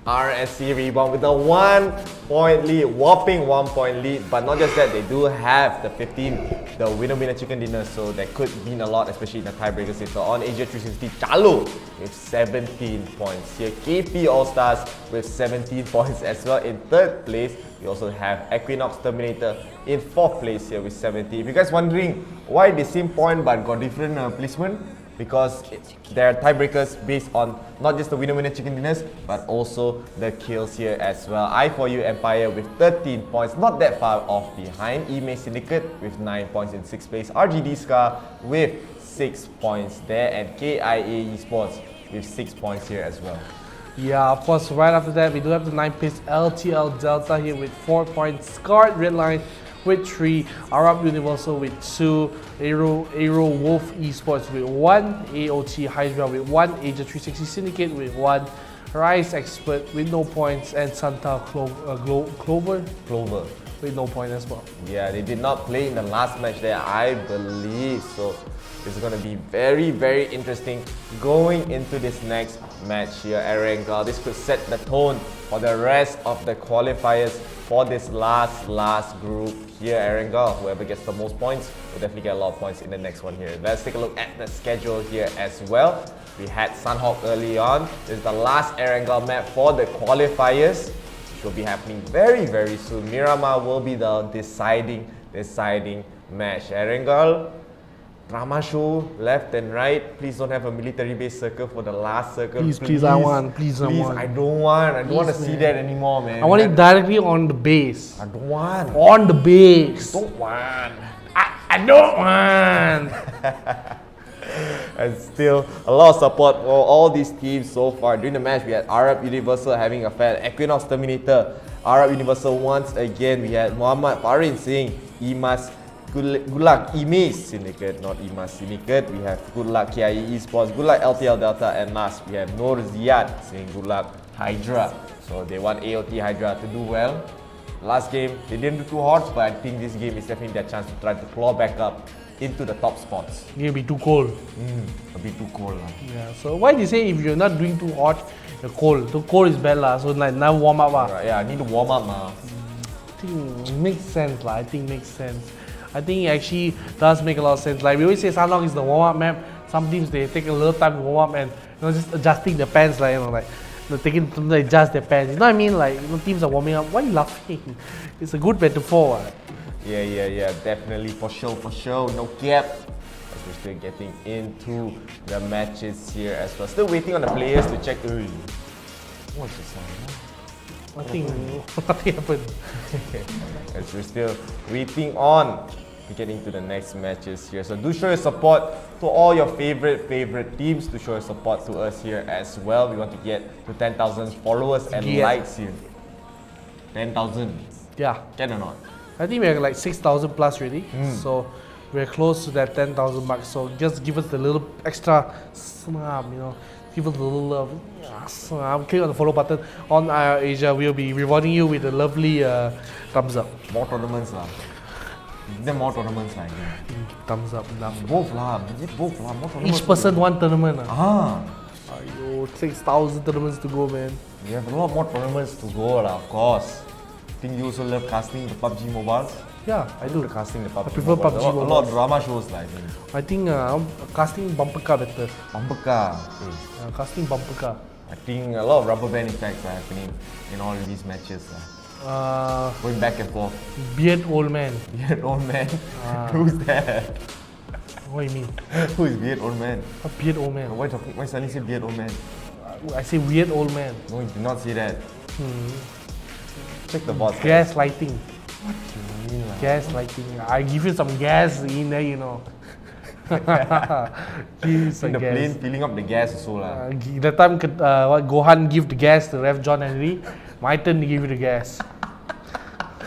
RSe rebound with a 1 point lead, whopping 1 point lead. But not just that, they do have the 15, the winner chicken dinner, so that could mean a lot, especially in the tiebreaker system. On Asia360, Chalo with 17 points. Here, KP All-Stars with 17 points as well in third place. We also have Equinox Terminator in fourth place here with 17. If you guys wondering why the same point but got different placement, because there are tiebreakers based on not just the winner chicken dinners, but also the kills here as well. I4U Empire with 13 points, not that far off behind. Email Syndicate with 9 points in 6th place. RGD Scar with 6 points there, and KIA Esports with 6 points here as well. Yeah, of course, right after that, we do have the 9th LTL Delta here with 4 points. Scarred Red Line with 3. Arab Universal with 2. Aero Wolf Esports with 1. AOT Hydra with 1. Asia360 Syndicate with 1. Rise Expert with no points. And Santa Clover with no point as well. Yeah, they did not play in the last match there, I believe. So it's going to be very, very interesting going into this next match here, Erangel. This could set the tone for the rest of the qualifiers for this last group here, Erangel. Whoever gets the most points will definitely get a lot of points in the next one here. Let's take a look at the schedule here as well. We had Sunhawk early on. This is the last Erangel map for the qualifiers, which will be happening very, very soon. Miramar will be the deciding match. Erangel, drama show left and right. Please don't have a military base circle for the last circle. Please, I want. I don't want to see that anymore, man. I want it directly on the base. I don't want. On the base. I don't want. I don't want. And still a lot of support for all these teams so far. During the match, we had Arab Universal having a fan, Equinox Terminator, Arab Universal once again. We had Muhammad Farin saying Imas good luck Imas Syndicate, not Imas Syndicate. We have good luck KIE Esports, good luck LTL Delta, and last we have Nur Ziad saying good luck Hydra. So they want AOT Hydra to do well. Last game they didn't do too hot, but I think this game is definitely their chance to try to claw back up into the top spots. It'll be too cold. A bit too cold. Yeah, so why they say if you're not doing too hot, you're cold. Too cold is bad lah. So like now warm up lah. Right, yeah, I need to warm up I think it makes sense lah. I think it makes sense. I think it actually does make a lot of sense. Like we always say, Sanhok is the warm up map. Some teams they take a little time to warm up and just adjusting the pants like taking time to adjust their pants. You know what I mean? Like teams are warming up. Why are you laughing? It's a good metaphor. Yeah, definitely, for sure, no cap. As we're still getting into the matches here as well. Still waiting on the players to check. What's the sound? Nothing happened. As we're still waiting on getting to the next matches here. So do show your support to all your favorite teams. To show your support to us here as well. We want to get to 10,000 followers and likes here. 10,000. Yeah. Can or not? I think we're like 6,000 plus already. So we're close to that 10,000 mark. So just give us the little extra give us a little love. Click on the follow button on Asia. We'll be rewarding you with a lovely thumbs up. More tournaments lah. Give them more tournaments lah. Thumbs up. Both lah. More tournaments. Each person one tournament. Ah. 6,000 tournaments to go, man. We have a lot more tournaments to go lah, of course. I think you also love casting the PUBG mobiles. Yeah, I do. Casting the PUBG. I prefer mobiles. PUBG A mobiles. lot of drama shows lah, I think. Casting bumper car better. Bumper car. Casting bumper car. I think a lot of rubber band effects are happening in all of these matches. Going back and forth. Beard old man. Beard old man? Who's that? What do you mean? Who is beard old man? A beard old man. Why suddenly say beard old man? I say weird old man. No, you did not say that. Check the box. Gas lighting. What do you mean? Gas lighting. I give you some gas in there, you know. Give you some In the gas. plane, filling up the gas also lah. That time Gohan give the gas to Ref John Henry, my turn to give you the gas.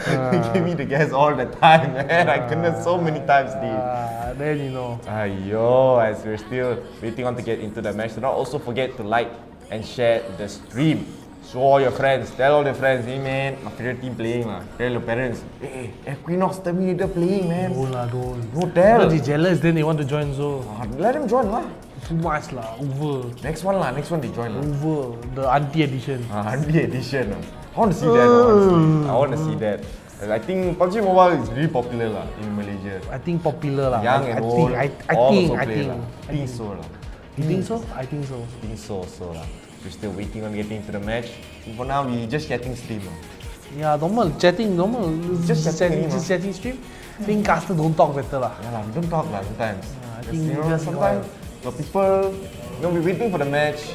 You give me the gas all the time, man. I couldn't so many times, dude. Then you know. Aiyo, as we're still waiting on to get into the match. Do not also forget to like and share the stream. Show all your friends, tell all your friends, hey man, my favorite team playing lah. Tell your parents, hey, Equinox Terminator playing, man. Don't. No tell. They're jealous, then they want to join Zo. Let them join lah. Too much lah, over. Next one they join lah. Over, the auntie edition. Auntie edition. I want to see that, honestly. I want to see that. I think PUBG Mobile is really popular lah in Malaysia. I think popular lah. Young and old, I all think, also I play think. lah. Think so lah. You think so? I think so. Think so lah. We're still waiting on getting to the match. For now, we just chatting stream. Yeah, normal chatting, normal. Just chatting, just chatting stream. Think caster don't talk better lah. Yeah lah, we don't talk lah sometimes. I think you know, just sometimes the people, we're waiting for the match.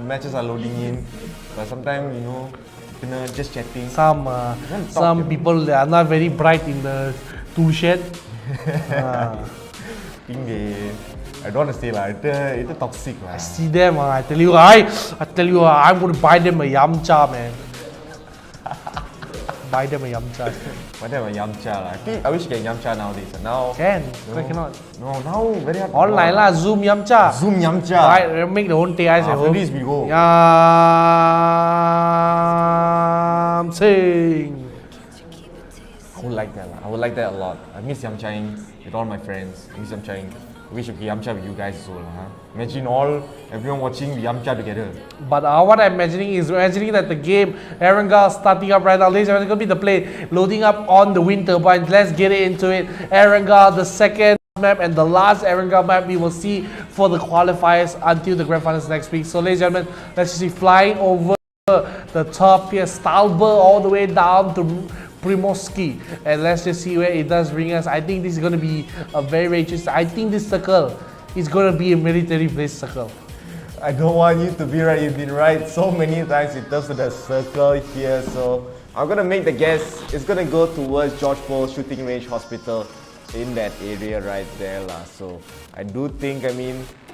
Matches are loading in, but sometimes just chatting. Some people they are not very bright in the tool shed. I think they I don't want to say lah. It's toxic lah. See them, I tell you, I'm going to buy them a Yamcha, man. Buy them a Yamcha. But then Yamcha lah. I wish you can Yamcha nowadays. Now Can, why cannot? No, now very hard. Online lah, Zoom Yamcha. Zoom Yamcha. Right, make the own TIs at After home. this we go. Yamching. I would like that lah. I would like that a lot. I miss Yamchaing with all my friends. I miss Yamchaing. I wish I could Yamcha with you guys as well. Huh? Imagine everyone watching Yamcha together. But what I'm imagining that the game, Erangel starting up right now. Ladies and gentlemen, going to be the play, loading up on the wind turbine. Let's get it into it. Erangel, the second map and the last Erangel map we will see for the qualifiers until the grand finals next week. So ladies and gentlemen, let's see flying over the top here, Stalber all the way down to Primorsky, and let's just see where it does bring us. I think this is going to be a very interesting. I think this circle is going to be a military base circle. I don't want you to be right. You've been right so many times in terms of the circle here. So I'm going to make the guess. It's going to go towards George Paul Shooting Range Hospital in that area right there lah. So I do think,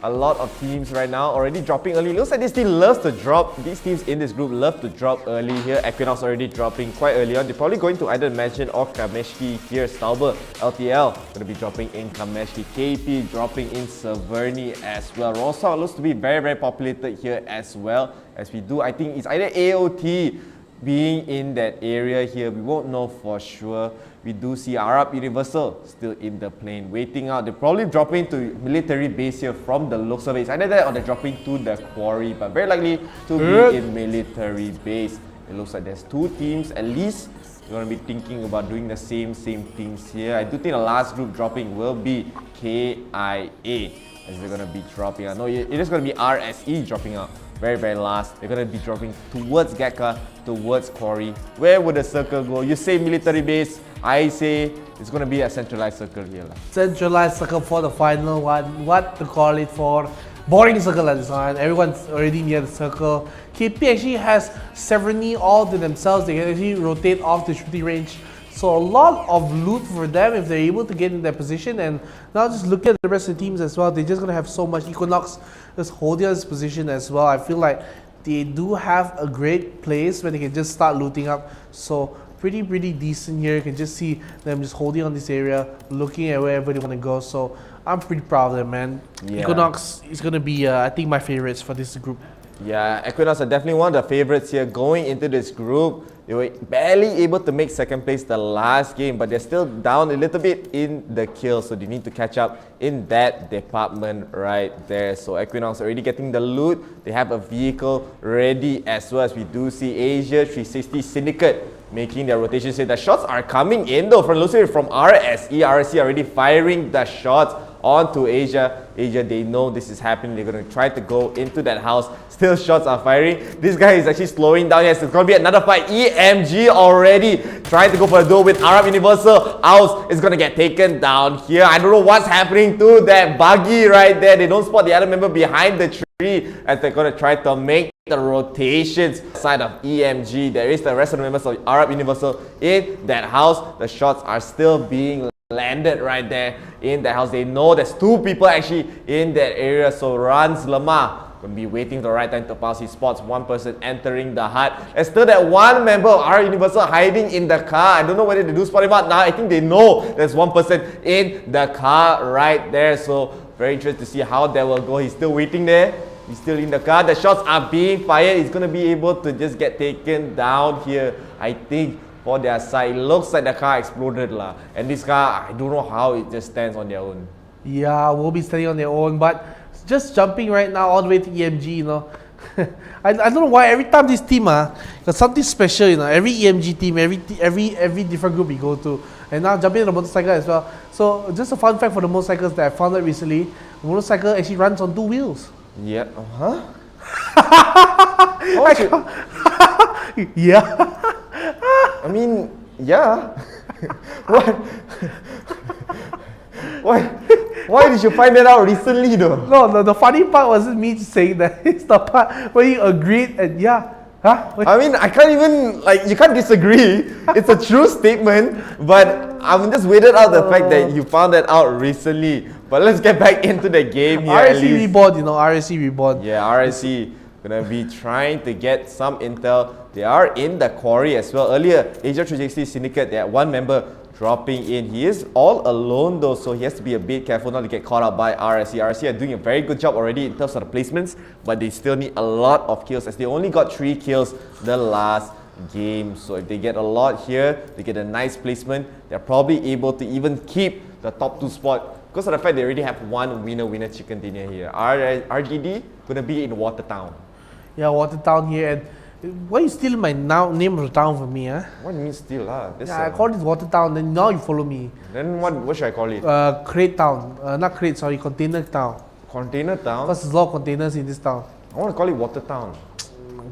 a lot of teams right now already dropping early. Looks like this team loves to drop. These teams in this group love to drop early here. Equinox already dropping quite early on. They're probably going to either Mansion or Kameshki here. Stalber, LTL going to be dropping in Kameshki. KP dropping in Severny as well. Rosal looks to be very, very populated here as well. As we do, I think it's either AOT being in that area here. We won't know for sure. We do see Arab Universal still in the plane, waiting out. They're probably dropping to military base here from the looks of it. It's either that or they're dropping to the quarry, but very likely to be in military base. It looks like there's two teams at least. You're going to be thinking about doing the same things here. I do think the last group dropping will be KIA, as they're going to be dropping out. No, it is going to be RSe dropping out. Very, very last. They're going to be dropping towards Gakka, towards Quarry. Where would the circle go? You say military base. I say it's going to be a centralized circle here. Centralized circle for the final one. What to call it for? Boring circle at this one. Everyone's already near the circle. KP actually has Severny all to themselves. They can actually rotate off the shooting range. So a lot of loot for them if they're able to get in their position. And now just look at the rest of the teams as well. They're just going to have so much. Equinox is holding on this position as well. I feel like they do have a great place where they can just start looting up. So pretty decent here. You can just see them just holding on this area, looking at wherever they want to go. So I'm pretty proud of them, man. Yeah. Equinox is going to be, I think, my favorites for this group. Yeah, Equinox are definitely one of the favorites here going into this group. They were barely able to make second place the last game, but they're still down a little bit in the kills, so they need to catch up in that department right there. So Equinox already getting the loot. They have a vehicle ready as well, as we do see Asia360 Syndicate making their rotations here. The shots are coming in though from RSe. RSe already firing the shots onto Asia. Asia, they know this is happening. They're going to try to go into that house. Still shots are firing. This guy is actually slowing down. Yes, it's going to be another fight. EMG already trying to go for a duel with Arab Universal. House is going to get taken down here. I don't know what's happening to that buggy right there. They don't spot the other member behind the tree as they're going to try to make the rotations side of EMG. There is the rest of the members of Arab Universal in that house. The shots are still being landed right there in that house. They know there's two people actually in that area. So Rans Lemah going to be waiting for the right time to pass. He spots one person entering the hut. There's still that one member of our Universal hiding in the car. I don't know whether they do spot him out now. I think they know there's one person in the car right there. So very interested to see how that will go. He's still waiting there. He's still in the car. The shots are being fired. He's going to be able to just get taken down here, I think, for their side. It looks like the car exploded lah. And this car, I don't know how it just stands on their own. Yeah, will be standing on their own, but just jumping right now all the way to EMG, you know. I don't know why every time this team got something special, you know. Every EMG team, every different group we go to, and now jumping on the motorcycle as well. So just a fun fact for the motorcycles that I found out recently: the motorcycle actually runs on 2 wheels. Yeah. Huh? Yeah. I mean, yeah. Why did you find that out recently though? No, the funny part wasn't me saying that. It's the part where you agreed and yeah. Huh? I mean, I can't even, you can't disagree. It's a true statement, but I'm just weirded out the fact that you found that out recently. But let's get back into the game here. RSe Reborn, you know, RSe Reborn. Yeah, RSe gonna be trying to get some intel. They are in the quarry as well. Earlier, Asia360 Syndicate, they had one member dropping in. He is all alone though, so he has to be a bit careful not to get caught out by RSe. RSe are doing a very good job already in terms of the placements, but they still need a lot of kills as they only got 3 kills the last game. So if they get a lot here, they get a nice placement, they're probably able to even keep the top 2 spot because of the fact they already have one winner chicken dinner here. RGD gonna be in Watertown. Yeah, Watertown here. And why you stealing my name of the town from me, huh? What do you mean steal? Yeah, I called it Watertown, then now you follow me. Then what should I call it? Crate Town. Not Crate, sorry, Container Town. Container Town? Because there's a lot of containers in this town. I want to call it Watertown.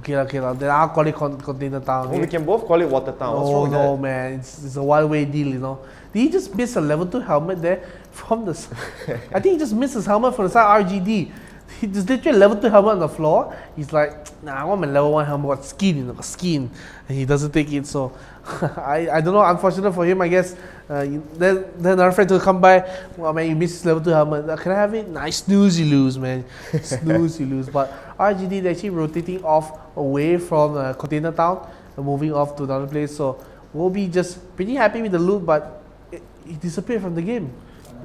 Okay, then I'll call it Container Town. Oh, we can both call it Watertown. What's wrong with no, that? man, it's a one-way deal, you know. Did he just miss a level 2 helmet there from the I think he just missed his helmet from the side RGD. He just literally level 2 helmet on the floor. He's like, nah, I want my level 1 helmet, got skin, you know, got skin. And he doesn't take it, so I don't know, unfortunate for him, I guess. Then our friend will come by, well, man, you missed his level 2 helmet. Can I have it? Nice, snooze, you lose, man. Snooze, you lose. But RGD is actually rotating off away from Container Town and moving off to another place. So we'll be just pretty happy with the loot, but he disappeared from the game.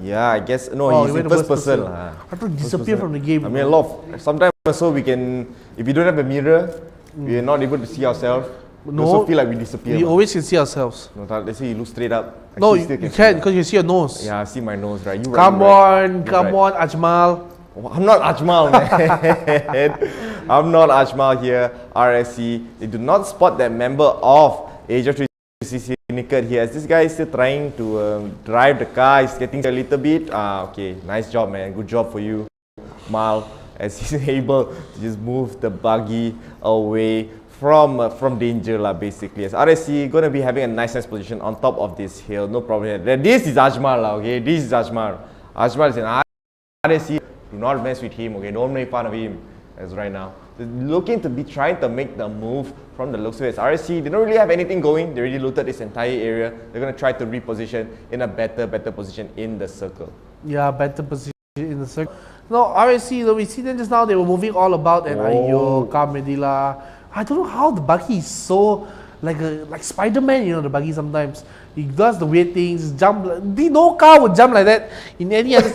Yeah, I guess, no, he's in first person. I thought he disappeared from the game. I mean, a lot of, sometimes also we can, if we don't have a mirror, we are not able to see ourselves. We also feel like we disappear. We always can see ourselves. No, let's say you look straight up. No, you can't because you see your nose. Yeah, I see my nose, right? You come right, on, come on, Ajmal. Oh, I'm not Ajmal, man. I'm not Ajmal here. RSe, they do not spot that member of Asia360 Syndicate here. As this guy is still trying to drive the car. He's getting a little bit. Okay, nice job, man. Good job for you, Mal, as he's able to just move the buggy away from danger lah, basically. As RSe gonna be having a nice position on top of this hill, no problem here. This is Ajmal lah, okay? This is Ajmal. Ajmal is an RSe. Do not mess with him, okay? Don't make fun of him as right now. They're looking to be trying to make the move from the looks of it. RSe, they don't really have anything going. They already looted this entire area. They're gonna try to reposition in a better position in the circle. Yeah, better position in the circle. No, RSe, we see them just now, they were moving all about and ayo, Kamedila. I don't know how the buggy is so like Spider-Man, you know, the buggy sometimes. He does the weird things, jump. No car would jump like that in any other.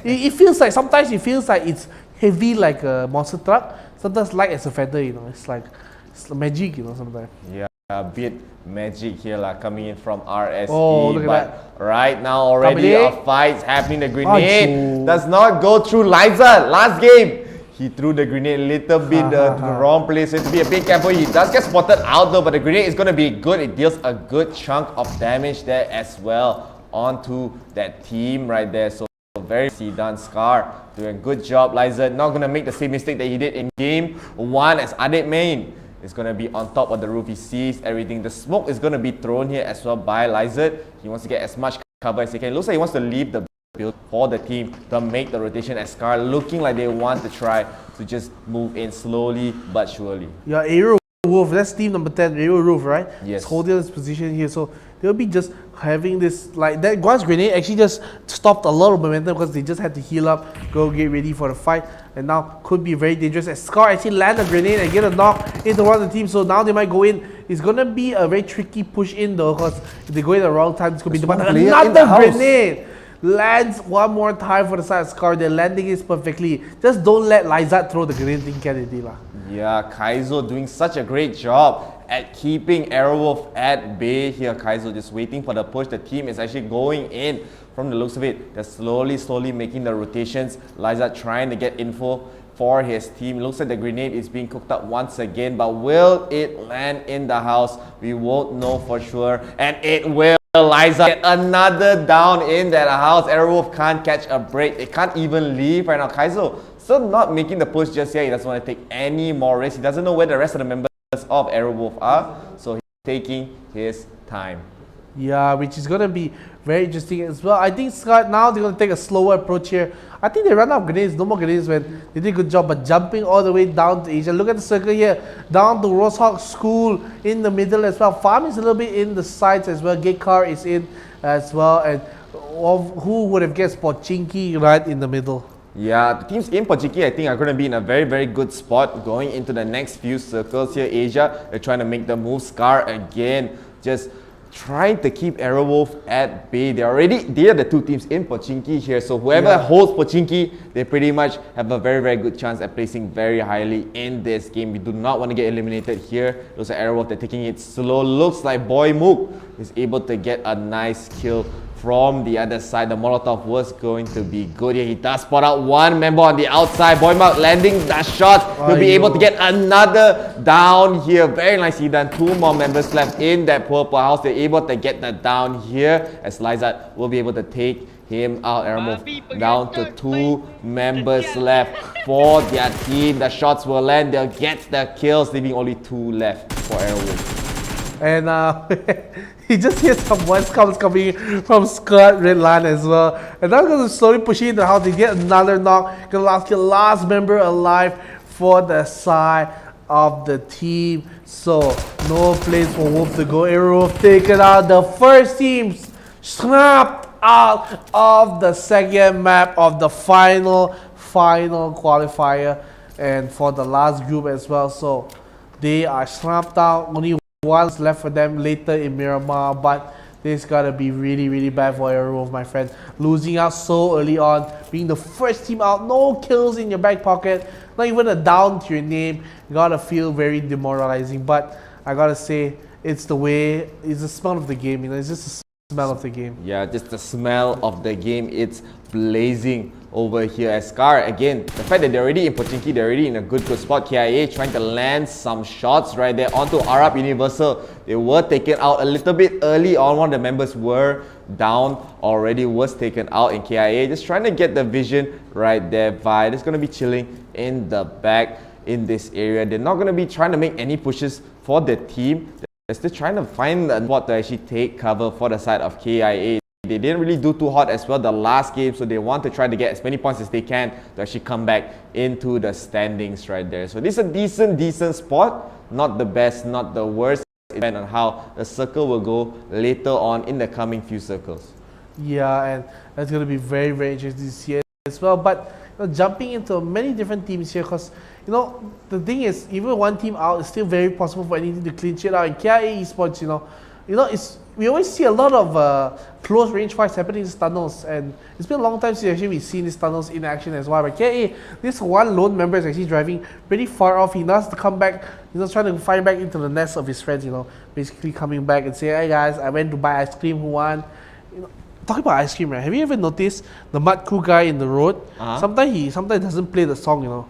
It feels like, sometimes it feels like it's heavy like a monster truck, sometimes light as a feather, you know. It's like, it's magic, you know, sometimes. Yeah, a bit magic here lah, coming in from RSe. Oh, look at but that. Right now already a fight's happening. The grenade does not go through Liza. Last game, he threw the grenade a little bit to the wrong place. So to be a bit careful. He does get spotted out though, but the grenade is going to be good. It deals a good chunk of damage there as well onto that team right there. So very done. Scar doing a good job. Liza not going to make the same mistake that he did in game 1 as Adit Main is going to be on top of the roof. He sees everything. The smoke is going to be thrown here as well by Liza. He wants to get as much cover as he can. It looks like he wants to leave the build for the team to make the rotation as Scar looking like they want to try to just move in slowly but surely. Yeah, Aero Wolf, that's team number 10, Aero Wolf, right? Yes. It's holding this position here, so they'll be just having this, like that Guan's grenade actually just stopped a lot of momentum because they just had to heal up, go get ready for the fight, and now could be very dangerous as Scar actually land a grenade and get a knock into one of the teams, so now they might go in. It's gonna be a very tricky push in though, because if they go in the wrong time, it's gonna be another grenade. Lands one more time for the side of Scar. They're landing it perfectly. Just don't let Liza throw the grenade thing, Kennedy. Yeah, Kaizo doing such a great job at keeping Aerowolf at bay here. Kaizo just waiting for the push. The team is actually going in from the looks of it. They're slowly making the rotations. Liza trying to get info for his team. Looks like the grenade is being cooked up once again, but will it land in the house? We won't know for sure, and it will. Liza get another down in that house. Aerowolf can't catch a break. They can't even leave right now. Kaizo still not making the push just yet. He doesn't want to take any more risks. He doesn't know where the rest of the members of Aerowolf are, so he's taking his time. Yeah, which is gonna be very interesting as well. I think Scott now they're gonna take a slower approach here. I think they ran out of grenades, no more grenades when they did a good job, but jumping all the way down to Asia. Look at the circle here, down to Rosehawk School in the middle as well. Farm is a little bit in the sides as well. Gekar is in as well, and who would have guessed Pochinki right in the middle? Yeah, the teams in Pochinki I think are going to be in a very, very good spot going into the next few circles here. Asia, they're trying to make the move. Scar again, just trying to keep Aerowolf at bay. They are the two teams in Pochinki here. So whoever holds Pochinki, they pretty much have a very, very good chance at placing very highly in this game. We do not want to get eliminated here. Those are Aerowolf, they're taking it slow. Looks like Boy Mook is able to get a nice kill from the other side. The Molotov was going to be good here. He does spot out one member on the outside. Boymark landing that shot. He'll be able to get another down here. Very nicely done. Two more members left in that purple house. They're able to get that down here as Lizard will be able to take him out. Aeromove down to two members left for their team. The shots will land. They'll get the kills, leaving only two left for Aeromove. And he just hears some voice comms coming from Scott Redland as well. And now going to slowly push into the house. They get another knock. Gonna kill last member alive for the side of the team. So no place for Wolf to go. Arrow taken out. The first team snapped out of the second map of the final qualifier, and for the last group as well. So they are snapped out. Only one's left for them later in Miramar, but this gotta be really, really bad for Aerowolf, my friend. Losing out so early on, being the first team out, no kills in your back pocket, not even a down to your name, gotta feel very demoralizing. But I gotta say, it's the smell of the game, you know, it's just the smell of the game. Yeah, just the smell of the game, it's blazing over here. As Scar, again, the fact that they're already in Pochinki, they're already in a good spot. KIA trying to land some shots right there onto Arab Universal. They were taken out a little bit early on. One of the members were down already, was taken out in KIA. Just trying to get the vision right there. Vi is going to be chilling in the back in this area. They're not going to be trying to make any pushes for the team. They're still trying to find a spot to actually take cover for the side of KIA. They didn't really do too hot as well the last game, so they want to try to get as many points as they can to actually come back into the standings right there. So this is a decent spot. Not the best, not the worst. It depends on how the circle will go later on in the coming few circles. Yeah, and that's going to be very, very interesting this year as well. But you know, jumping into many different teams here, because you know the thing is, even one team out, it's still very possible for anything to clinch it out. In KIA Esports, you know, we always see a lot of close range fights happening in these tunnels, and it's been a long time since actually we've seen these tunnels in action as well. But KIA, this one lone member is actually driving pretty far off. He has to come back, trying to find back into the nest of his friends, basically coming back and say, hey guys, I went to buy ice cream, who won? Talking about ice cream, right? Have you ever noticed the Mud Crew guy in the road? Sometimes doesn't play the song,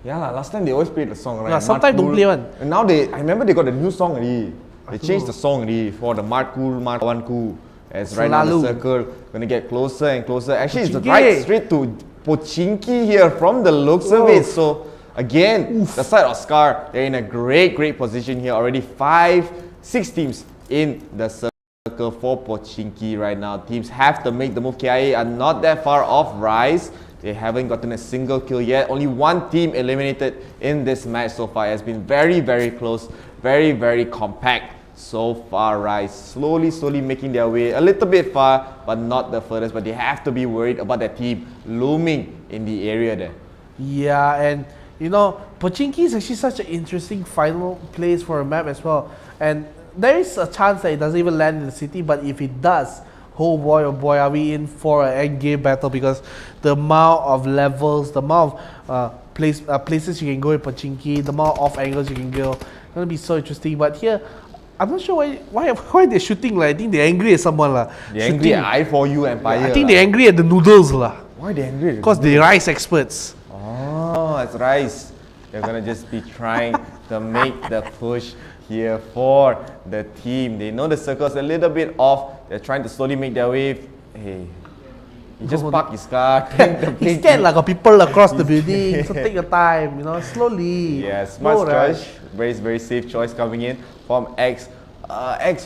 Yeah, last time they always played the song, right? Yeah, sometimes don't play one. And now I remember they got a new song already. They changed the song already for the Marku. As right now the circle gonna get closer and closer. Actually, it's right straight to Pochinki here from the looks of it. So again, the side of Scar, they're in a great position here. Already 6 teams in the circle for Pochinki right now. Teams have to make the move. KIA are not that far off Rise. They haven't gotten a single kill yet. Only one team eliminated in this match so far. It has been very, very close. Very compact so far. Rise slowly making their way a little bit far, but not the furthest. But they have to be worried about their team looming in the area there. Yeah, and Pochinki is actually such an interesting final place for a map as well. And there is a chance that it doesn't even land in the city, but if it does, oh boy, are we in for an end game battle, because the amount of levels, the amount of places you can go in Pochinki, the amount of angles you can go, gonna be so interesting. But here, I'm not sure why they're shooting. I think they're angry at someone. They're angry at I4U Empire. I think they're angry at the noodles. Why they angry? Because they're Rice experts. Oh, it's Rice. They're gonna just be trying to make the push here for the team. They know the circle's a little bit off. They're trying to slowly make their way. Hey, he just parked his car. He's scared like people across the building, so take your time, slowly. Yeah, smart choice. Very safe choice coming in from Nice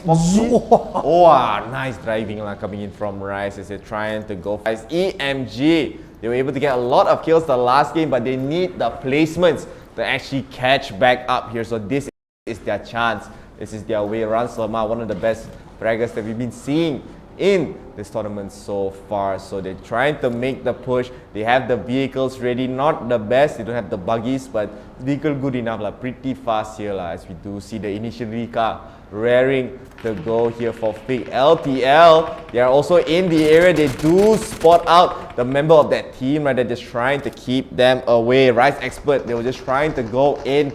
driving coming in from RSe as they're trying to go. EMG, they were able to get a lot of kills the last game, but they need the placements to actually catch back up here. So this is their chance. This is their way. Ran Selma, one of the best braggers that we've been seeing in this tournament so far. So they're trying to make the push. They have the vehicles ready, not the best, they don't have the buggies, but vehicle good enough, pretty fast here as we do see the initial car raring to go here for Fig. LTL, they are also in the area. They do spot out the member of that team, right? They're just trying to keep them away. Rise Expert, they were just trying to go in.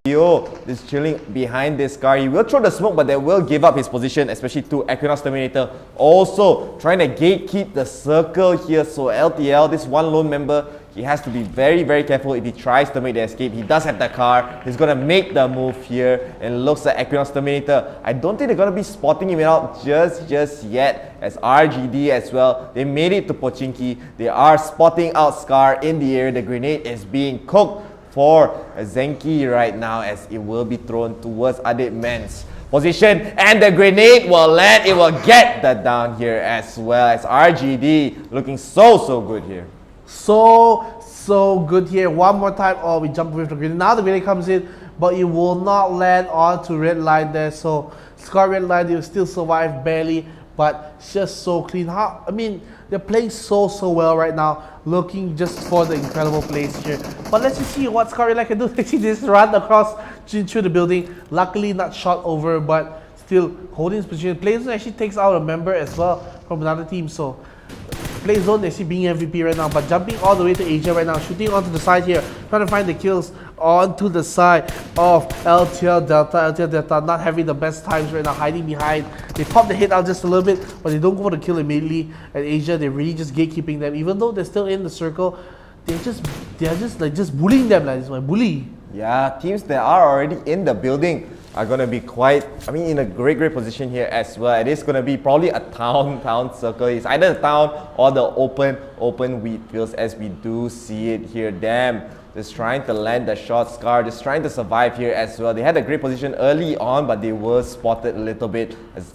Kyo is chilling behind this car. He will throw the smoke, but they will give up his position, especially to Equinox Terminator. Also trying to gatekeep the circle here. So LTL, this one lone member, he has to be very, very careful if he tries to make the escape. He does have the car. He's going to make the move here. And looks like Equinox Terminator. I don't think they're going to be spotting him out just yet. As RGD as well. They made it to Pochinki. They are spotting out Scar in the air. The grenade is being cooked for Zenki right now as it will be thrown towards Adit Men's position, and the grenade will land. It will get that down here as well as RGD looking so good here. So good here. One more time. Oh, we jump with the grenade. Now the grenade comes in, but it will not land onto red line there. So Scar red line, they will still survive barely, but it's just so clean. They're playing so well right now, looking just for the incredible plays here. But let's just see what Scar red line can do. They just run across through the building. Luckily not shot over, but still holding his position. Play zone actually takes out a member as well from another team. So play zone actually being MVP right now, but jumping all the way to Asia right now, shooting onto the side here, trying to find the kills onto the side of LTL Delta. LTL Delta not having the best times right now, hiding behind. They pop the hit out just a little bit, but they don't go for the kill immediately. And Asia, they're really just gatekeeping them, even though they're still in the circle. They're just bullying them like this one. Bully. Yeah, teams that are already in the building are going to be quite, in a great position here as well. It is going to be probably a town circle. It's either the town or the open wheat fields as we do see it here. Damn, just trying to land the shot. Scar just trying to survive here as well. They had a great position early on, but they were spotted a little bit as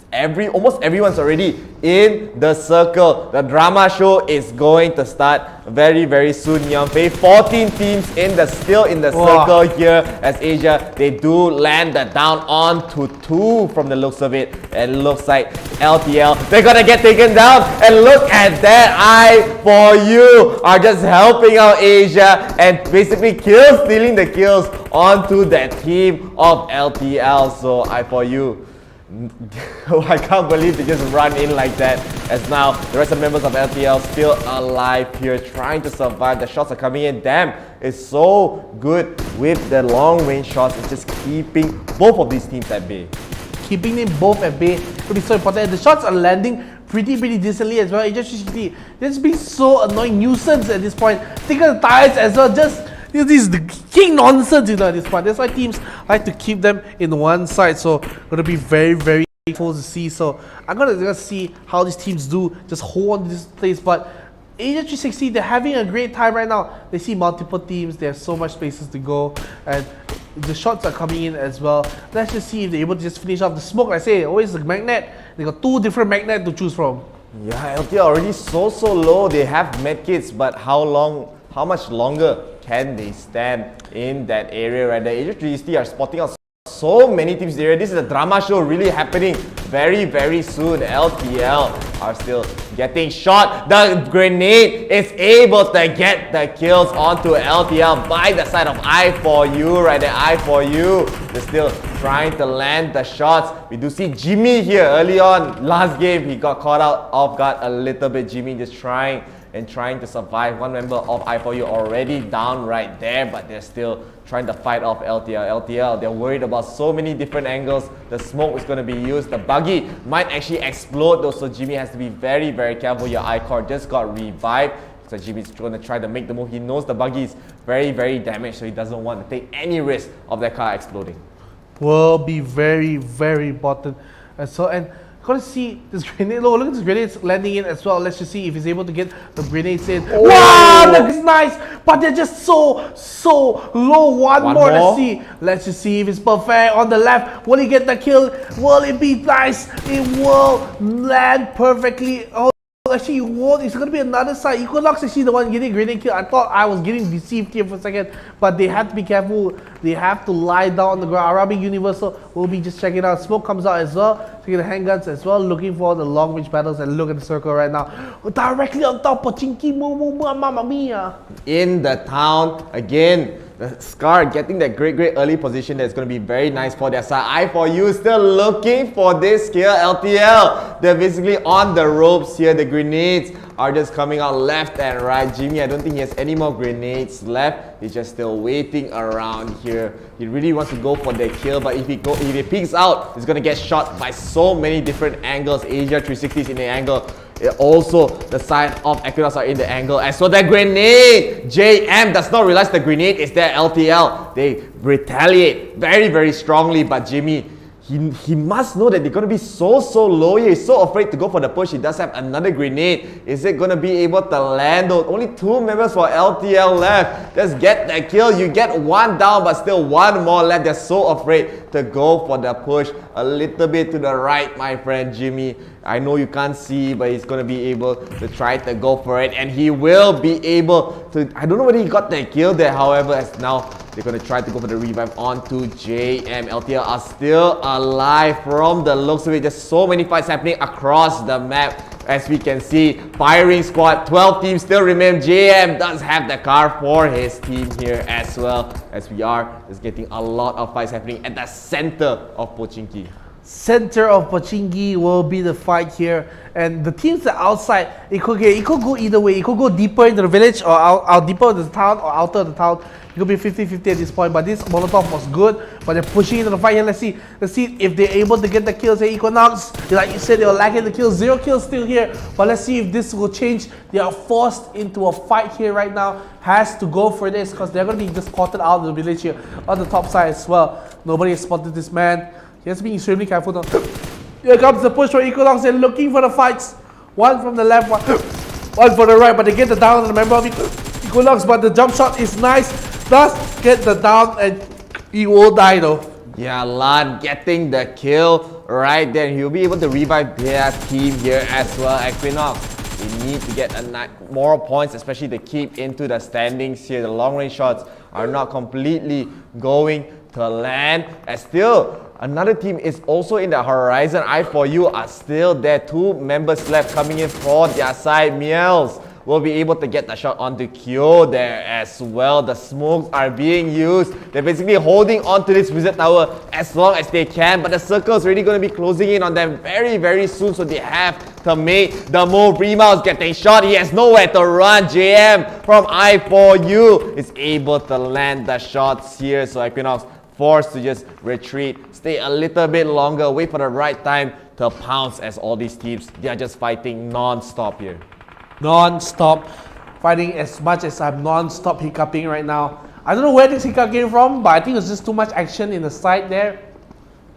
almost everyone's already in the circle. The drama show is going to start very soon. Yamfei, 14 teams still in the circle here as Asia, they do land the down onto 2 from the looks of it. And it looks like LTL, they're gonna get taken down. And look at that, I4U are just helping out Asia and basically stealing the kills onto that team of LTL. So I4U, I can't believe they just run in like that, as now the rest of the members of LTL still alive here, trying to survive. The shots are coming in. Damn, it's so good with the long range shots. It's just keeping both of these teams at bay. Keeping them both at bay could be so important. The shots are landing pretty decently as well. Asia360, this being so annoying nuisance at this point. Taking the tires as well, just this is the king nonsense, at this point. That's why teams like to keep them in one side. So gonna be very cool to see. So I'm gonna see how these teams do just hold on to this place. But Asia360, they're having a great time right now. They see multiple teams, they have so much places to go, and the shots are coming in as well. Let's just see if they're able to just finish off the smoke. Like I say, always the magnet. They got 2 different magnets to choose from. Yeah, LTL already so low. They have medkits, but how much longer can they stand in that area right there? Asia360 are spotting out so many teams there. This is a drama show really happening very soon. LTL are still getting shot. The grenade is able to get the kills onto LTL by the side of I4U right there. I4U, they're still trying to land the shots. We do see Jimmy here early on. Last game, he got caught out off guard a little bit. Jimmy just trying to survive. One member of I4U already down right there, but they're still trying to fight off LTL. LTL, they're worried about so many different angles. The smoke is going to be used. The buggy might actually explode though, so Jimmy has to be very careful. Your I-core just got revived. So Jimmy's going to try to make the move. He knows the buggy is very damaged, so he doesn't want to take any risk of that car exploding. Will be very important. And Gotta see this grenade. Look at this grenades landing in as well. Let's just see if he's able to get the grenades in. Wow, that's nice. But they're just so low. One more. Let's see. Let's just see if it's perfect on the left. Will he get the kill? Will it be nice? It will land perfectly. Oh, actually, it won't. It's gonna be another side. Equinox actually the one getting grenade kill. I thought I was getting deceived here for a second, but they have to be careful. They have to lie down on the ground. Arabic Universal will be just checking out. Smoke comes out as well. Taking the handguns as well, looking for the long range battles. And look at the circle right now, directly on top of Chinky. Mamma mia! In the town again. The Scar getting that great early position that's going to be very nice for their side. I4U still looking for this kill. LTL, they're basically on the ropes here. The grenades are just coming out left and right. Jimmy, I don't think he has any more grenades left. He's just still waiting around here. He really wants to go for the kill, but if he peeks out, he's going to get shot by so many different angles. Asia360 is in the angle. Also, the side of Equinox are in the angle. As for that grenade, JM does not realize the grenade is there. LTL, they retaliate very strongly, but Jimmy, he must know that they're going to be so low here. He's so afraid to go for the push. He does have another grenade. Is it going to be able to land though? Only 2 members for LTL left. Just get that kill. You get 1 down, but still 1 more left. They're so afraid to go for the push. A little bit to the right, my friend Jimmy. I know you can't see, but he's going to be able to try to go for it. And he will be able to... I don't know whether he got that kill there, however, as now they're going to try to go for the revive onto JM. LTL are still alive from the looks of it. There's so many fights happening across the map. As we can see, firing squad, 12 teams still remain. JM does have the car for his team here as well. As we are just getting a lot of fights happening at the center of Pochinki. Center of Pochinki will be the fight here, and the teams that are outside, it could go either way. It could go deeper into the village or out deeper into the town or outer of the town. It could be 50-50 at this point, but this Molotov was good, but they're pushing into the fight here. Let's see if they're able to get the kills. Hey, Equinox, like you said, they were lacking the kills. 0 kills still here, but let's see if this will change. They are forced into a fight here right now. Has to go for this because they're going to be just quartered out of the village here on the top side as well. Nobody has spotted this man. He has to be extremely careful now. Here comes the push for Equinox. They're looking for the fights. One from the left, one for the right, but they get the down on the member of Equinox, but the jump shot is nice. Does get the down, and he will die though. Yeah, Lan getting the kill right there. He'll be able to revive their team here as well. Equinox, they need to get more points, especially to keep into the standings here. The long range shots are not completely going to land. As still, another team is also in the horizon. I4U are still there. 2 members left coming in for their side. Miels will be able to get the shot onto Kyo there as well. The smokes are being used. They're basically holding on to this wizard tower as long as they can, but the circle is really going to be closing in on them very soon, so they have to make the move. Rima is getting shot. He has nowhere to run. JM from I4U is able to land the shots here, so Equinox forced to just retreat, stay a little bit longer, wait for the right time to pounce, as all these teams, they are just fighting non-stop here. Non-stop fighting as much as I'm non-stop hiccuping right now. I don't know where this hiccup came from, but I think it's just too much action in the side there.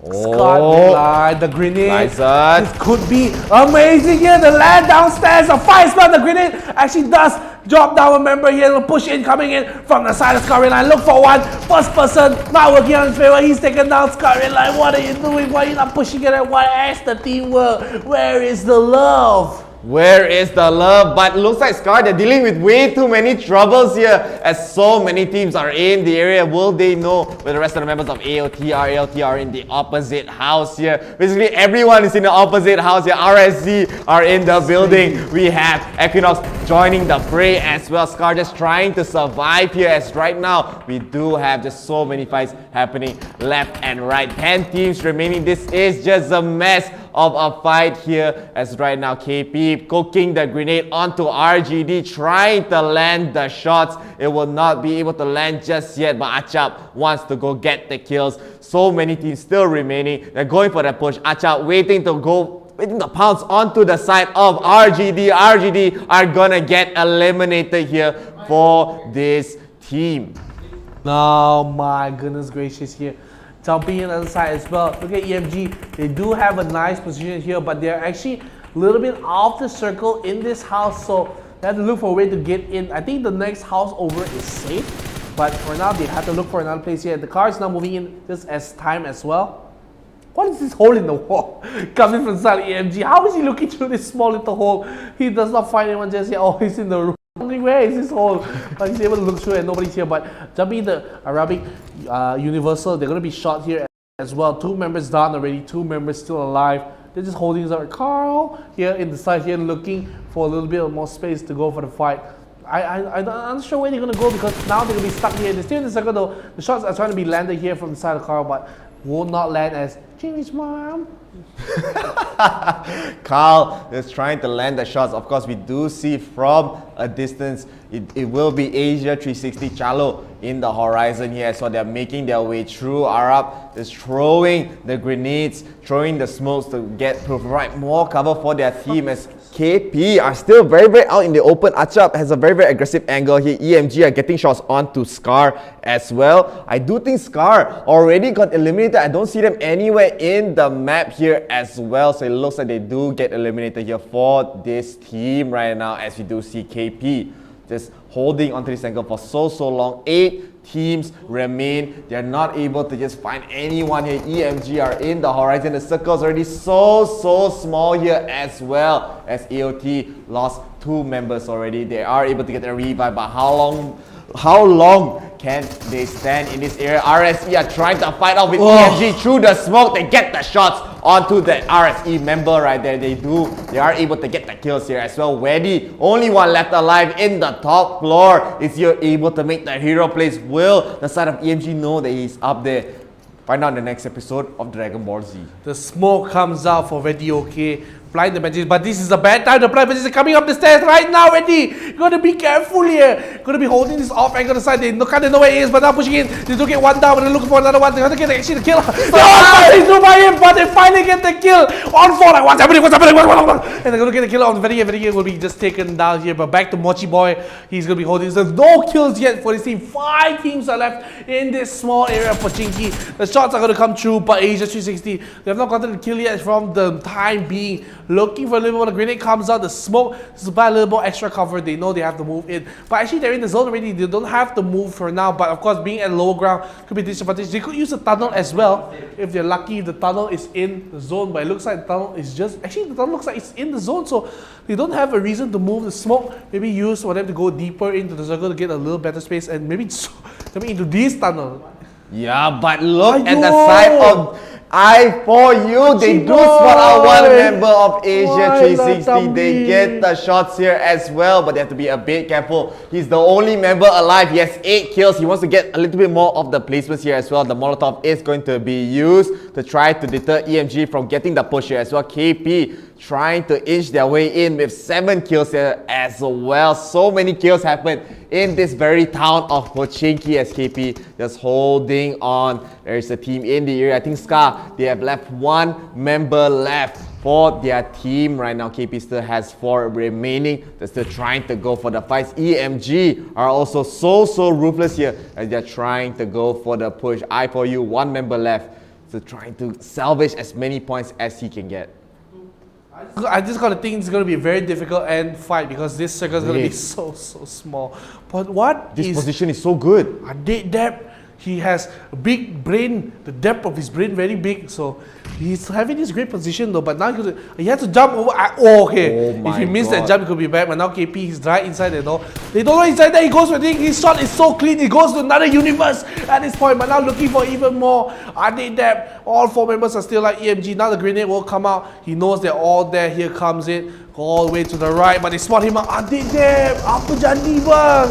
Scott, the grenade. Nice. This could be amazing here. The land downstairs, a fire spell. The grenade actually does drop down. Remember here, the push in coming in from the side of Scarlet. Look for one. First person not working on his favor. He's taken down Scarlet. What are you doing? Why are you not pushing it? Why is the teamwork? Where is the love? Where is the love? But looks like Scar, they're dealing with way too many troubles here, as so many teams are in the area. Will they know where the rest of the members of AOT are in the opposite house here? Basically, everyone is in the opposite house here. RSZ are in the building. We have Equinox joining the fray as well. Scar just trying to survive here, as right now we do have just so many fights happening left and right. 10 teams remaining. This is just a mess of a fight here, as right now KP cooking the grenade onto RGD, trying to land the shots. It will not be able to land just yet, but Achap wants to go get the kills. So many teams still remaining. They're going for the push. Achap waiting to pounce onto the side of RGD. RGD are gonna get eliminated here for this team. Oh my goodness gracious here. jumping in on the side as well. Look at EMG. They do have a nice position here, but they're actually a little bit off the circle in this house, so they have to look for a way to get in. I think the next house over is safe, but for now they have to look for another place here. The car is now moving in just as time as well. What is this hole in the wall coming from inside EMG? How is he looking through this small little hole? He does not find anyone just yet. Oh, he's in the room. Where is this hole? But he's able to look through and nobody's here. But jumping the Arabic Universal, they're going to be shot here as well. 2 members down already, 2 members still alive. They're just holding up Carl here in the side here, looking for a little bit more space to go for the fight. I'm not sure where they're going to go because now they're going to be stuck here. They're still in the circle though. The shots are trying to be landed here from the side of Carl, but will not land as Jimmy's mom. Carl is trying to land the shots. Of course, we do see from a distance, it will be Asia360 Chalo in the horizon here. So they're making their way through. Arab is throwing the grenades, throwing the smokes to provide more cover for their team as KP are still very out in the open. Achap has a very aggressive angle here. EMG are getting shots onto Scar as well. I do think Scar already got eliminated. I don't see them anywhere in the map here as well. So it looks like they do get eliminated here for this team right now, as we do see KP just holding onto this angle for so long. 8 teams remain. They're not able to just find anyone here. EMG are in the horizon. The circle's already so small here as well, as AOT lost 2 members already. They are able to get a revive, but how long can they stand in this area? RSe are trying to fight off with EMG through the smoke. They get the shots onto the RSe member right there. They are able to get the kills here as well. Weddy, only one left alive in the top floor. Is he able to make the hero plays? Will the side of EMG know that he's up there? Find out in the next episode of Dragon Ball Z. The smoke comes out for Weddy, okay. Blind the matches, but this is a bad time to blind matches. Coming up the stairs right now, Weddy. You gotta be careful here. Gotta be holding this off angle side. They kind of know where it is, but now pushing in. They do get one down, but they're looking for another one. They're gonna get actually the kill. They do by him, but they finally get the kill on 4. Like, what's happening? And they're gonna get the kill on Weddy. Weddy will be just taken down here, but back to Mochi Boy. He's gonna be holding. There's no kills yet for this team. 5 teams are left in this small area for Chinky. The shots are gonna come through, but Asia360, they have not gotten the kill yet from the time being. Looking for a little bit more. The grenade comes out, the smoke to buy a little more extra cover. They know they have to move in, but actually they're in the zone already. They don't have to move for now, but of course being at lower ground could be disadvantage. They could use the tunnel as well if they're lucky. The tunnel is in the zone, but it looks like the tunnel is just actually the tunnel looks like it's in the zone, so they don't have a reason to move the smoke. Maybe use for them to go deeper into the circle to get a little better space and maybe coming into this tunnel. Yeah, but look at the side of I4U. They do spot out one member of Asia360. They get the shots here as well, but they have to be a bit careful. He's the only member alive. He has 8 kills. He wants to get a little bit more of the placements here as well. The Molotov is going to be used to try to deter EMG from getting the push here as well. KP trying to inch their way in with 7 kills here as well. So many kills happen in this very town of Pochinki as KP just holding on. There is a team in the area. I think Ska, they have left 1 member left for their team right now. KP still has 4 remaining. They're still trying to go for the fights. EMG are also so ruthless here as they're trying to go for the push. I4U, 1 member left. So trying to salvage as many points as he can get. I just gotta think it's gonna be a very difficult end fight because this circle is gonna be so small. But this position is so good. He has a big brain, the depth of his brain very big, so he's having this great position though, but now he has to jump over. If he missed that jump, he could be back, but now KP is right inside there though. They don't know inside there, he goes for it. His shot is so clean, he goes to another universe at this point, but now looking for even more. All 4 members are still like EMG. Now the grenade will come out. He knows they're all there. Here comes it. All the way to the right, but they spot him out. Adidep, apa jadi bang?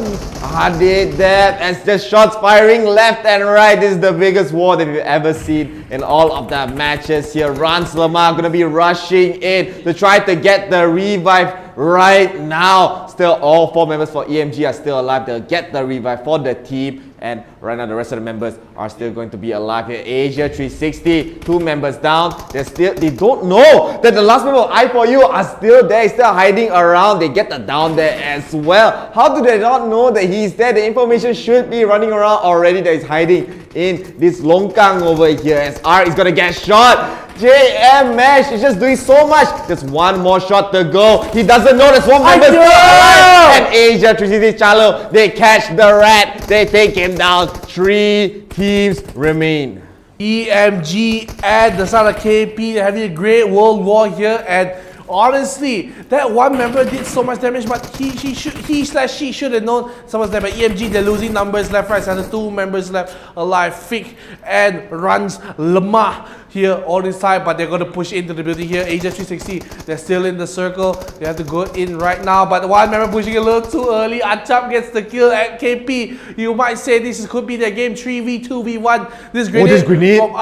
Adidep, as the shots firing left and right. This is the biggest war that we've ever seen in all of the matches here. Rans Lamar gonna be rushing in to try to get the revive right now. Still, all 4 members for EMG are still alive. They'll get the revive for the team. And right now, the rest of the members are still going to be alive here. Asia360, 2 members down. They don't know that the last member of I4U are still there. He's still hiding around. They get the down there as well. How do they not know that he's there? The information should be running around already that he's hiding in this longkang over here as R is gonna get shot. JM Mesh is just doing so much. Just one more shot to go. He doesn't know there's one member still alive. And Asia360 Chalo, they catch the rat. They take him down. 3 teams remain. EMG and the son of KP, they're having a great world war here, and honestly, that one member did so much damage, but he should have known so much damage. EMG, they're losing numbers left, right, center. 2 members left alive. Fik and runs Lemah here all this time, but they're going to push into the building here. Asia360, they're still in the circle. They have to go in right now, but one member pushing a little too early. Achap gets the kill at KP. You might say this could be their game 3v2v1. This grenade. This grenade? From,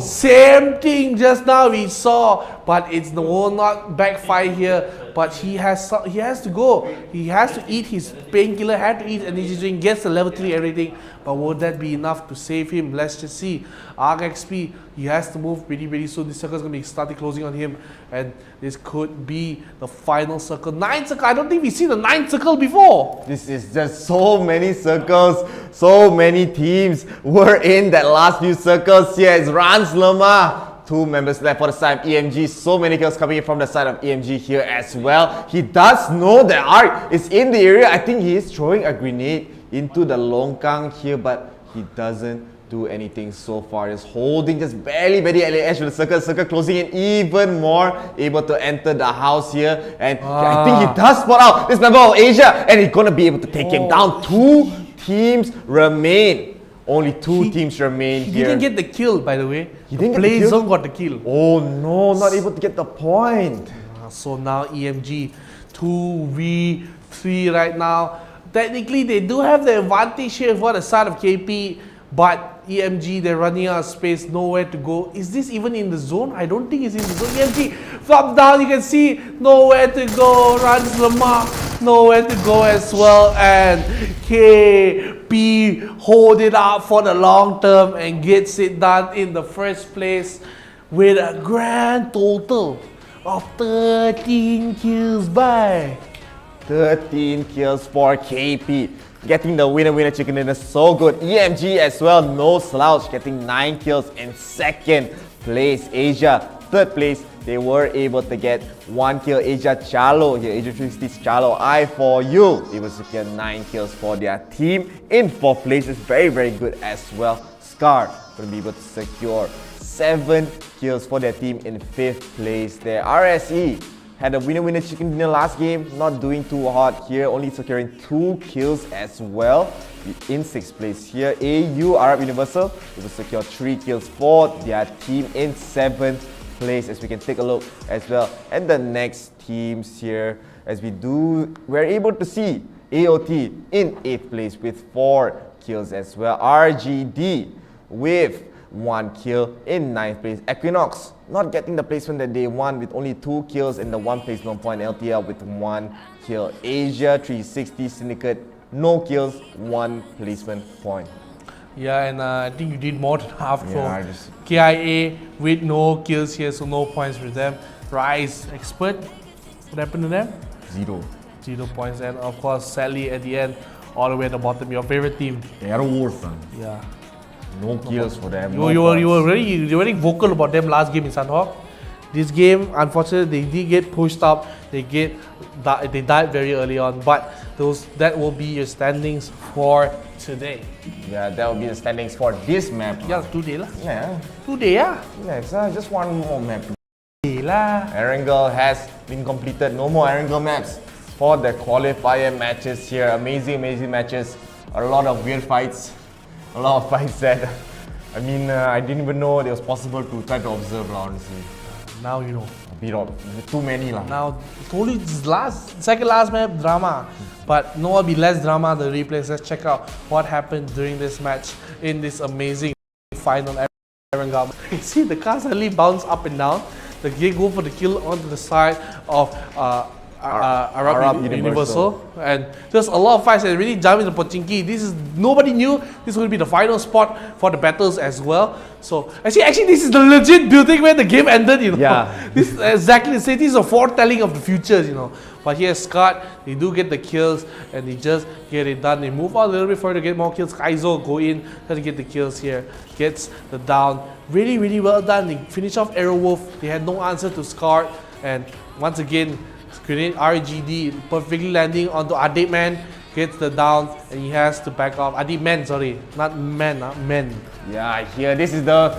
same thing just now we saw, but it's will not backfire here. But he has to go. He has to eat his painkiller, had to eat energy drink, gets the level 3 everything. But would that be enough to save him? Let's just see. AOTxRAGE, he has to move pretty soon. This circle is going to be starting closing on him. And this could be the final circle. 9th circle. I don't think we've seen the 9th circle before. This is just so many circles. So many teams were in that last few circles here. It's Rans Lemah. 2 members left for the side of EMG. So many kills coming in from the side of EMG here as well. He does know that Ark is in the area. I think he is throwing a grenade into the longkang here, but he doesn't do anything so far. Just holding, just barely at the edge of the circle. Circle closing in even more. Able to enter the house here. And I think he does spot out this member of Asia. And he's going to be able to take him down. 2 teams remain. Only 2 teams remain here. He didn't get the kill, by the way. He didn't get the Play kill? Zone got the kill. Oh no, not able to get the point. So now EMG 2v3 right now. Technically, they do have the advantage here for the side of KP, but EMG, they're running out of space, nowhere to go. Is this even in the zone? I don't think it's in the zone. EMG, from down, you can see nowhere to go. Runs Lemah, nowhere to go as well. And KP hold it up for the long term and gets it done in the first place with a grand total of 13 kills by 13 kills for KP. Getting the winner chicken dinner so good. EMG as well, no slouch, getting 9 kills in 2nd place. Asia, 3rd place. They were able to get 1 kill. Asia Chalo here, Asia360 Chalo, I for you. They will secure 9 kills for their team. In 4th place is very good as well. Scar will be able to secure 7 kills for their team in 5th place there. RSe had a winner chicken dinner last game, not doing too hot here, only securing 2 kills as well. In 6th place here, AU Arab Universal will secure 3 kills for their team in 7th place, as we can take a look as well. And the next teams here, as we're able to see AOT in 8th place with 4 kills as well. RGD with 1 kill in 9th place. Equinox not getting the placement that they want with only 2 kills and the 1 placement point. LTL with 1 kill. Asia360 Syndicate, no kills, 1 placement point. Yeah, and I think you did more than half for KIA with no kills here, so no points for them. Rise Expert, what happened to them? 0 points, and of course Sally at the end, all the way at the bottom, your favorite team. They are worse, man. Yeah. No kills for them. You were very vocal about them last game in Sunhawk. This game, unfortunately, they did get pushed up. They died very early on, but that will be your standings for today. Yeah, that will be the standings for this map. Yeah, today lah. Yeah. Today ah. Next, just one more map. Today lah. Erangel has been completed. No more Erangel maps for the qualifier matches here. Amazing matches. A lot of weird fights. A lot of fights that, I mean, I didn't even know it was possible to try to observe, honestly. Now you know. A bit of, too many lah. Now, totally second last map, drama. But no one be less drama, the replays. Let's check out what happened during this match in this amazing final Erangel. You see the car suddenly bounce up and down. The gate go for the kill onto the side of Arab Universal, and just a lot of fights and really jump into Pochinki. Nobody knew this would be the final spot for the battles as well. So actually this is the legit building where the game ended, you know. Yeah. This exactly the same. This is a foretelling of the futures, you know. But here, Scott, they do get the kills and they just get it done. They move out a little bit further to get more kills. Kaizo go in, try to get the kills here, gets the down. Really, really well done. They finish off Aerowolf. They had no answer to Scott, and once again, grenade RGD perfectly landing onto Aditman. Gets the down and he has to back off. Aditman, sorry, not man, men. Yeah, here this is the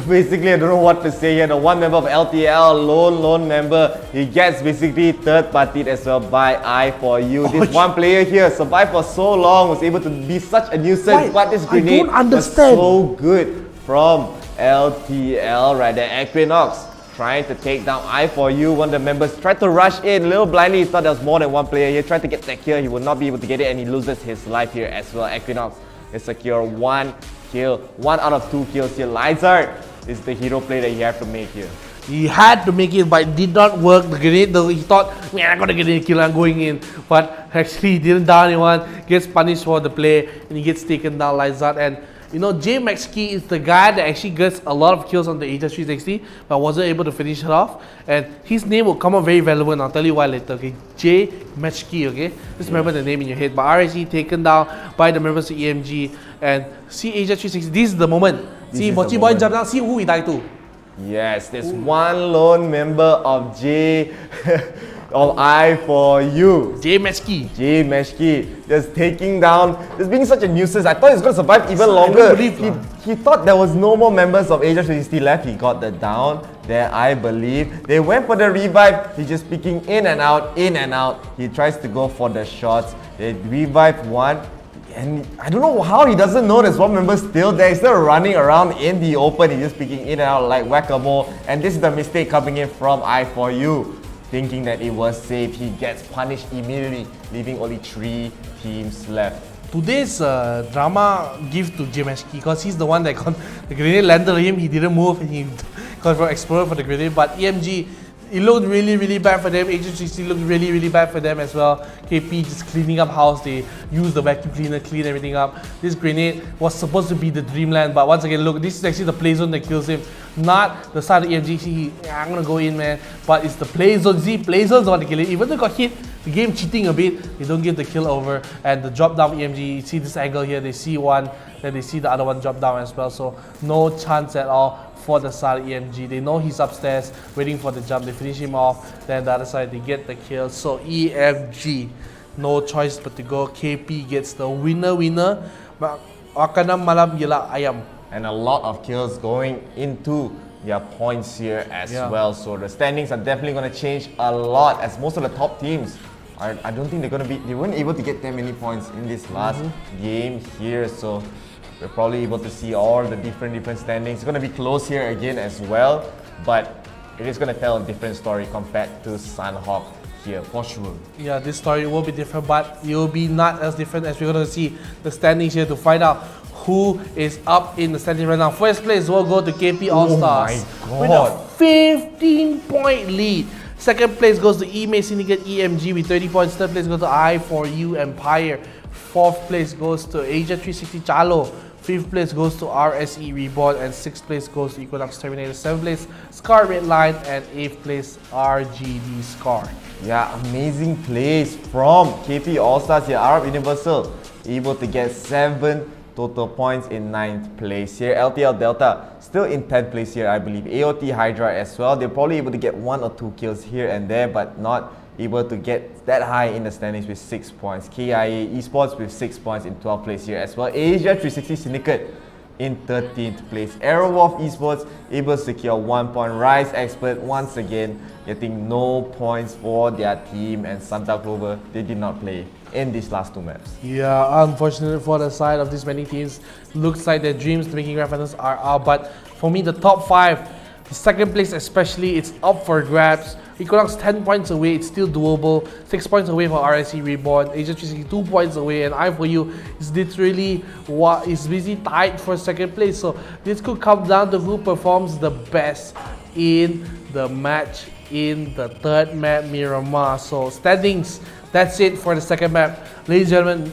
basically, I don't know what to say here. The one member of LTL, lone member, he gets basically third partied as well by I4U. This one player here survived for so long, was able to be such a nuisance, but this grenade was so good from LTL right there. Equinox trying to take down I4U. One of the members tried to rush in a little blindly. He thought there was more than one player here. Tried to get that kill. He will not be able to get it and he loses his life here as well. Equinox is secure 1 kill. 1 out of 2 kills here. Lizard is the hero play that you have to make here. He had to make it, but it did not work. The grenade, though, he thought, man, I'm gonna get a kill, I'm going in. But actually, he didn't down anyone. Gets punished for the play and he gets taken down, Lizard. And you know, J Maxkey is the guy that actually gets a lot of kills on the Asia360, but wasn't able to finish it off. And his name will come up very relevant. I'll tell you why later. Okay, J Maxkey. Okay, just remember the name in your head. But RSe taken down by the members of EMG, and see Asia360. This is the moment. See Mochi Boy jump down. See who he died to. Yes, there's one lone member of J. of I4U. J Meshki just taking down, just being such a nuisance. I thought he was going to survive even longer. He thought there was no more members of Asia360 left. He got the down there, I believe. They went for the revive. He's just picking in and out. He tries to go for the shots. They revive one. And I don't know how he doesn't know there's one member still there. He's still running around in the open. He's just picking in and out like whack-a-mole. And this is the mistake coming in from I4U. Thinking that it was safe, he gets punished immediately, leaving only 3 teams left. Today's drama gives to Jemeshki because he's the one that got the grenade landed on him. He didn't move and he got for explorer for the grenade. But EMG, it looked really, really bad for them. Asia360 looked really, really bad for them as well. KP just cleaning up house. They used the vacuum cleaner, clean everything up. This grenade was supposed to be the dreamland, but once again, look, this is actually the play zone that kills him. Not the side of EMG. I'm gonna go in, man. But it's the play zone. See, play zone's the one to kill it. Even though got hit, the game cheating a bit, they don't give the kill over. And the drop down EMG, you see this angle here, they see one, then they see the other one drop down as well. So no chance at all for the side of EMG. They know he's upstairs waiting for the jump. They finish him off. Then the other side, they get the kill. So EMG, no choice but to go. KP gets the winner. Akan malam gila ayam. And a lot of kills going into their points here as well. So the standings are definitely going to change a lot, as most of the top teams I don't think they weren't able to get that many points in this last game here. So we're probably able to see all the different standings. It's going to be close here again as well, but it is going to tell a different story compared to Sunhawk here for sure. Yeah, this story will be different, but it will be not as different as we're going to see the standings here to find out who is up in the standing right now. First place will go to KP All-Stars with a 15-point lead. Second place goes to Email Syndicate EMG with 30 points. Third place goes to I4U Empire. Fourth place goes to Asia360 Chalo. Fifth place goes to RSe Reborn, and sixth place goes to Equinox Terminator. Seventh place Scar Redline, and eighth place RGD Scar. Yeah, amazing plays from KP All-Stars here. Arab Universal able to get 7 total points in 9th place here. LTL Delta still in 10th place here, I believe. AOT Hydra as well. They're probably able to get 1 or 2 kills here and there, but not able to get that high in the standings with 6 points. KIA Esports with 6 points in 12th place here as well. Asia360 Syndicate in 13th place. Aerowolf Esports able to secure 1 point. Rise Expert once again getting no points for their team, and Santa Clover, they did not play in these last 2 maps. Yeah, unfortunately for the side of these many teams, looks like their dreams to making grand finals are out. But for me, the top 5, the second place especially, it's up for grabs. Equinox 10 points away, it's still doable. 6 points away for RSe Reborn. Asia360 2 points away, and I4U is literally what is busy tied for second place. So this could come down to who performs the best in the match in the third map, Miramar. So standings, that's it for the second map. Ladies and gentlemen,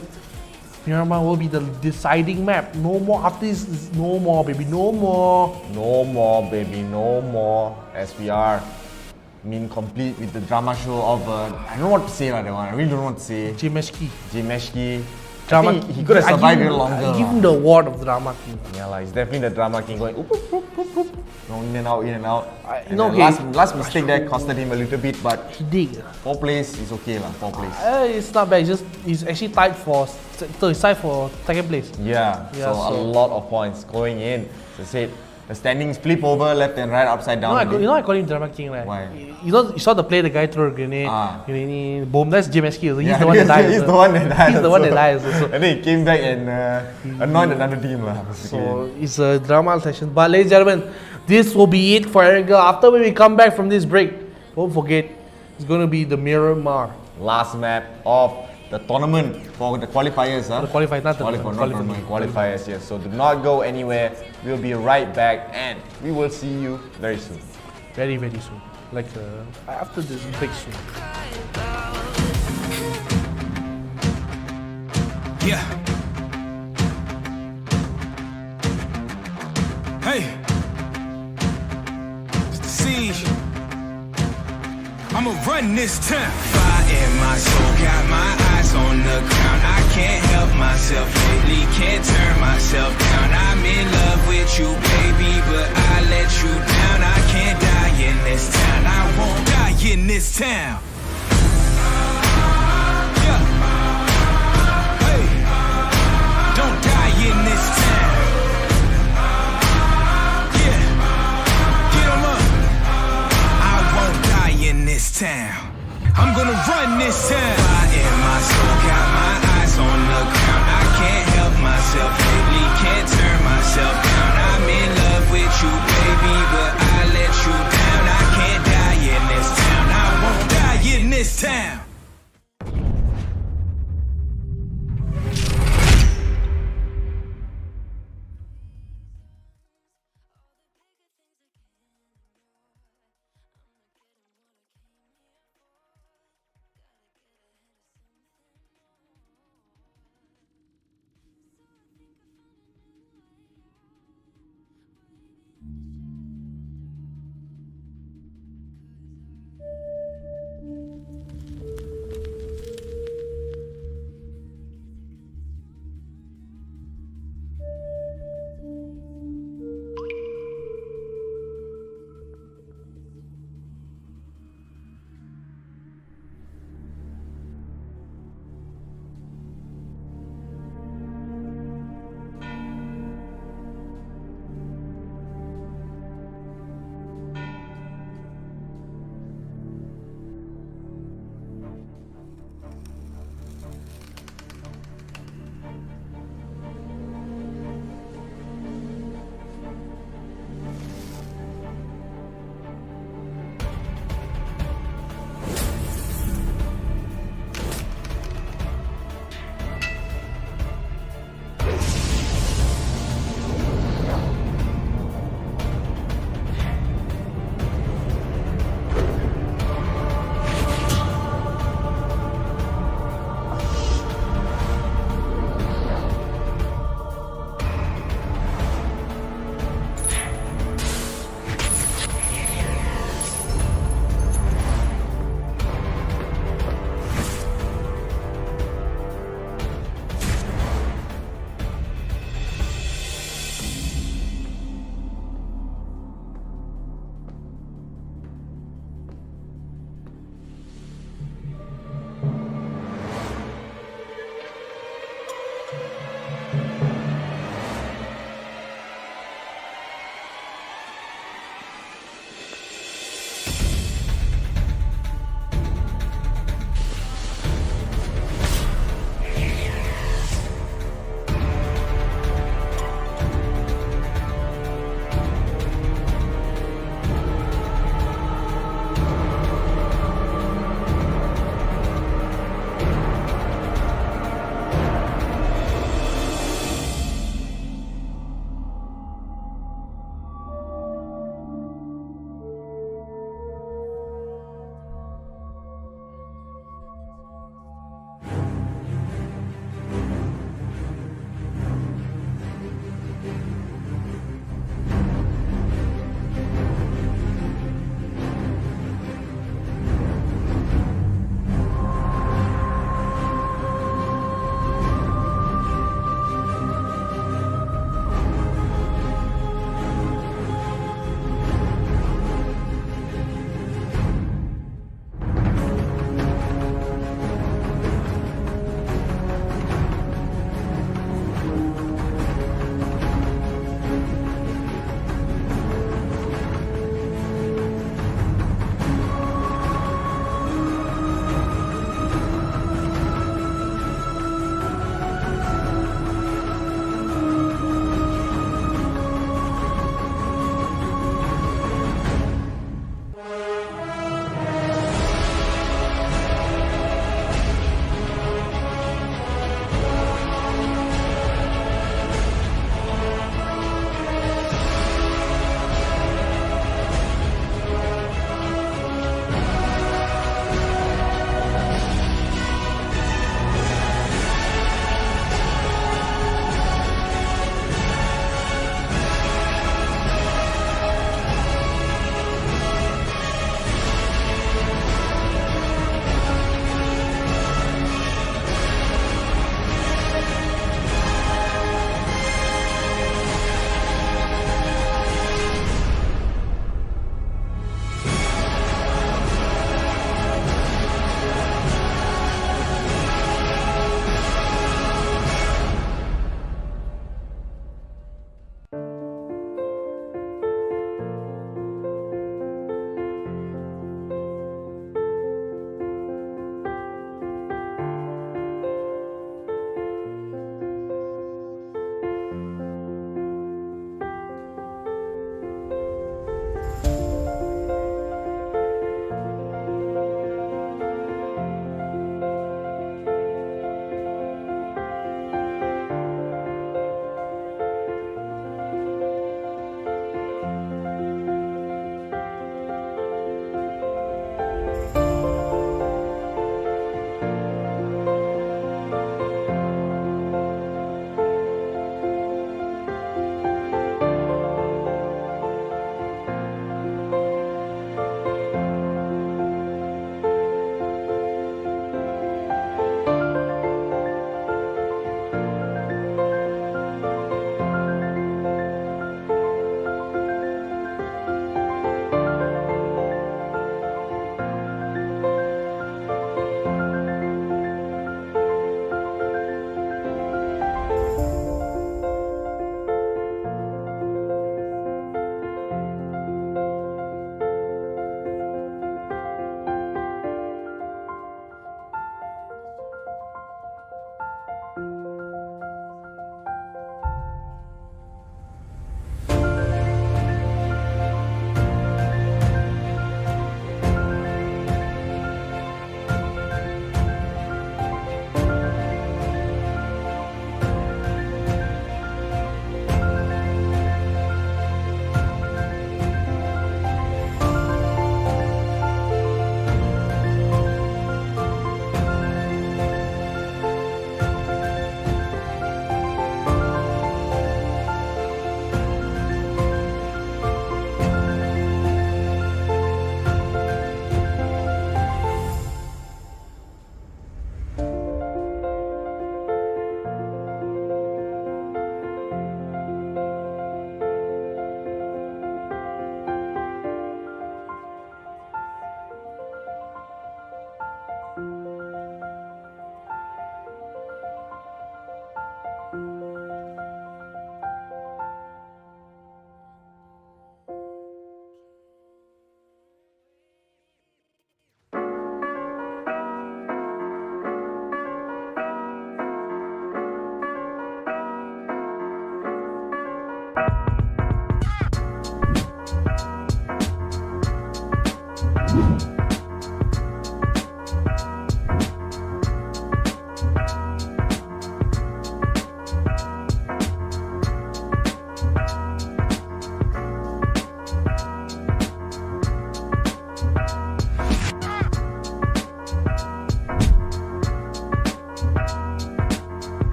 Miramar will be the deciding map. No more after this. No more, baby. No more. No more, baby, no more. As we are complete with the drama show of I don't know what to say like that one. I really don't know what to say. Jimeshki. Jimeshki. Drama. I think he could have survived a longer. I give him the award of drama king. Yeah, like, he's definitely the drama king going oop, oop, oop, oop, oop. No, in and out, in and out. And no, then last mistake there costed him a little bit, but He did. 4 plays is okay lah. 4 plays. It's not bad. He's actually tied for second place. Yeah, Yeah, so a so- lot of points going in. As I said, the standings flip over left and right, upside down. You know I call him drama king, right? Why? You saw the play the guy throw a grenade. Boom. That's Jimeshki. He's Yeah, the one that died. He's the one that died. He's the one that also. dies. Also. And then he came back and annoyed another team lah. So it's a drama session. But ladies and gentlemen, this will be it for Eric Girl. After when we come back from this break, don't forget, it's going to be the Miramar. Last map of the tournament for the qualifiers. The qualifiers, not the tournament. Qualifiers, yes. So do not go anywhere. We'll be right back and we will see you very soon. Very, very soon. Like after this break soon. Yeah. Hey. See, I'ma run this town. Fire in my soul, got my eyes on the ground. I can't help myself lately, can't turn myself down. I'm in love with you, baby, but I let you down. I can't die in this town, I won't die in this town. Yeah. Hey. Don't die in this town. Yeah. Get 'em up. I won't die in this town. I'm gonna run this town. Fire in my soul, got my eyes on the ground. I can't help myself lately, can't turn myself down. I'm in love with you, baby, but I let you down. I can't die in this town. I won't die in this town.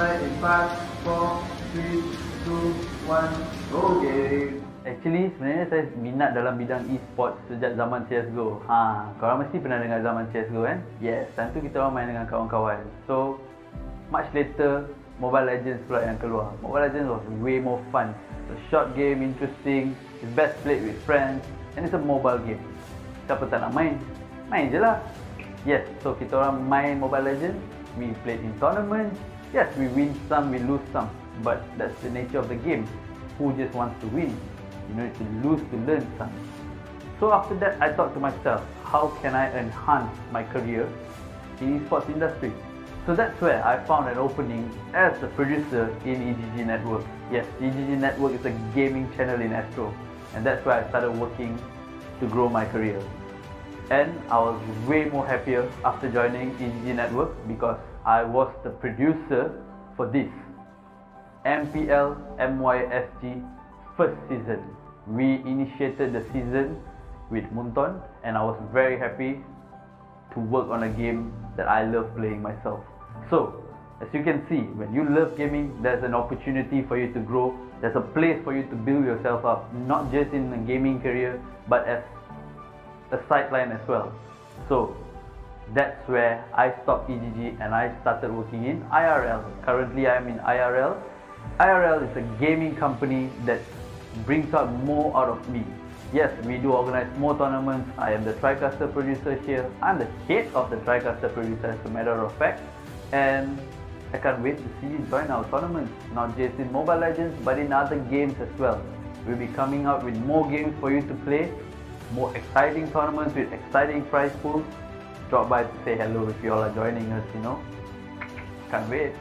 In 5, 4, 3, 2, 1, go game. Actually, sebenarnya saya minat dalam bidang e-sport sejak zaman CSGO. Korang mesti pernah dengar zaman CSGO kan? Yes, time tu kita orang main dengan kawan-kawan. So, much later, Mobile Legends pula yang keluar. Mobile Legends was way more fun. It's a short game, interesting, it's best played with friends, and it's a mobile game. Siapa tak nak main? Main je lah. Yes, so kita orang main Mobile Legends, we played in tournaments. Yes, we win some, we lose some, but that's the nature of the game. Who just wants to win? You need to lose to learn some. So after that, I thought to myself, how can I enhance my career in esports industry? So that's where I found an opening as a producer in EGG Network. Yes, EGG Network is a gaming channel in Astro, and that's where I started working to grow my career. And I was way more happier after joining EGG Network because I was the producer for this MPL MYSG first season. We initiated the season with Munton, and I was very happy to work on a game that I love playing myself. So, as you can see, when you love gaming, there's an opportunity for you to grow. There's a place for you to build yourself up, not just in a gaming career, but as a sideline as well. So, that's where I stopped EGG and I started working in IRL. Currently, I am in IRL. IRL is a gaming company that brings out more out of me. Yes, we do organize more tournaments. I am the TriCaster producer here. I'm the head of the TriCaster producer as a matter of fact. And I can't wait to see you join our tournaments, not just in Mobile Legends, but in other games as well. We'll be coming out with more games for you to play, more exciting tournaments with exciting prize pools. Drop by to say hello if you all are joining us, you know. Can't wait.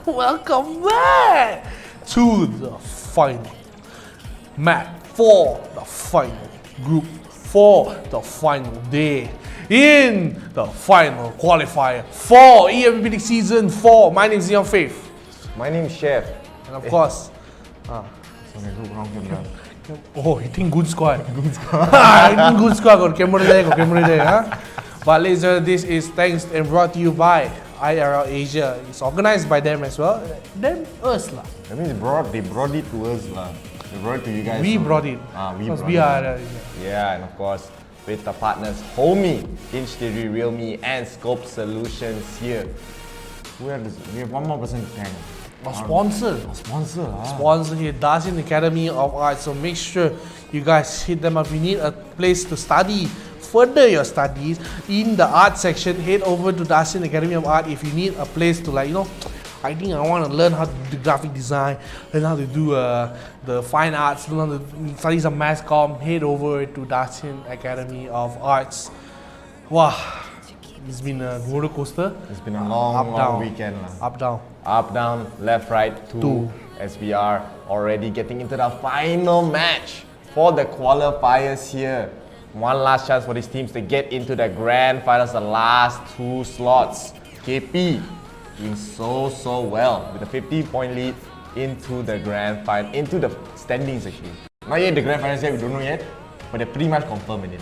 Welcome back to the final map for the final group for the final day in the final qualifier for EMVP Season 4. My name is Young Faith. My name is Chef. And of course, oh, you think good squad? Good squad. I think good squad. Got camera there, huh? But ladies and gentlemen, this is thanks and brought to you by IRL Asia. It's organized by them as well. Them, us lah. I mean, they brought it to us lah. They brought it to you guys. We brought it. Because we are. Yeah, and of course, with the partners Homie, Inch Theory, Realme, and Scope Solutions here. We have one more person to thank. A sponsor. Sponsor here, Dacian Academy of Art. So make sure you guys hit them up. If you need a place to study, further your studies in the art section, head over to Dacian Academy of Art. If you need a place to I think I want to learn how to do graphic design, learn how to do the fine arts, learn how to study some mass comm, head over to Dacian Academy of Arts. Wow, it's been a roller coaster. It's been a long weekend. Up, down. Up, down, left, right, two. As we are already getting into the final match for the qualifiers here. One last chance for these teams to get into the grand finals, the last 2 slots. KP doing so well with a 50-point lead into the grand final, into the standings actually. Not yet the grand finals yet, we don't know yet, but they're pretty much confirmed in it.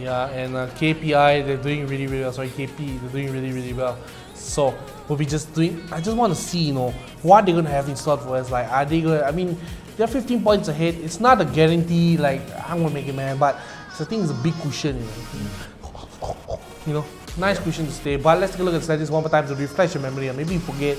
Yeah, and KPI, they're doing really well. Sorry, KP, they're doing really well. So we'll be just doing. I just want to see, you know, what they're gonna have in store for us. Like, are they gonna? I mean, they're 15 points ahead. It's not a guarantee. Like, I'm gonna make it, man. But I think it's a big cushion. You know, nice cushion to stay. But let's take a look at the statistics one more time to refresh your memory. And maybe you forget.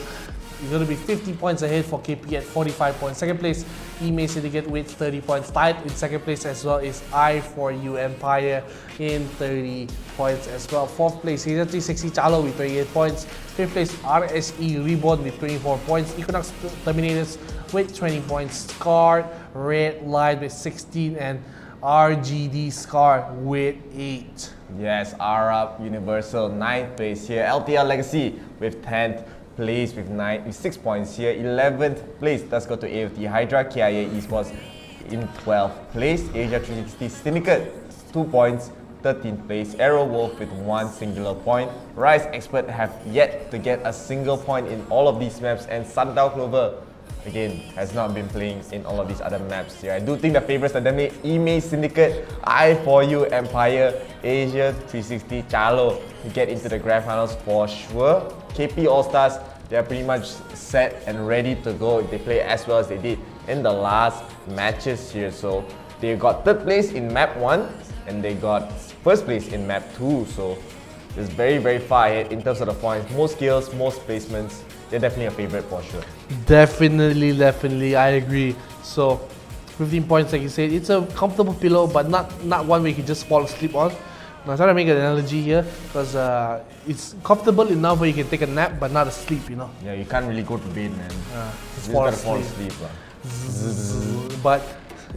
You're going to be 50 points ahead for KP at 45 points. Second place, EMA Syndicate with 30 points. Tied in second place as well is I4U Empire in 30 points as well. Fourth place, Asia360 Chalo with 28 points. Fifth place, RSe Reborn with 24 points. Equinox Terminators with 20 points. Scar Red Line with 16 and RGD Scar with 8. Yes, Arab Universal 9th place here. LTL Legacy with 10th place with 6 points here. 11th place does go to AOT Hydra. KIA Esports in 12th place. Asia360 Syndicate 2 points. 13th place. Arrow Wolf with 1 singular point. Rise Expert have yet to get a single point in all of these maps, and Sundown Clover again has not been playing in all of these other maps here. I do think the favorites are definitely EMA Syndicate, I4U Empire, Asia360 Chalo to get into the grand finals for sure. KP All-Stars, they're pretty much set and ready to go if they play as well as they did in the last matches here. So they got 3rd place in map 1 and they got 1st place in map 2. So it's very far ahead in terms of the points. Most kills, most placements. They're definitely a favorite for sure. Definitely, I agree. So 15 points, like you said, it's a comfortable pillow, but not one where you can just fall asleep on. Now, I'm trying to make an analogy here because it's comfortable enough where you can take a nap, but not asleep, you know. Yeah, you can't really go to bed, man. Just You fall gotta fall asleep. asleep. But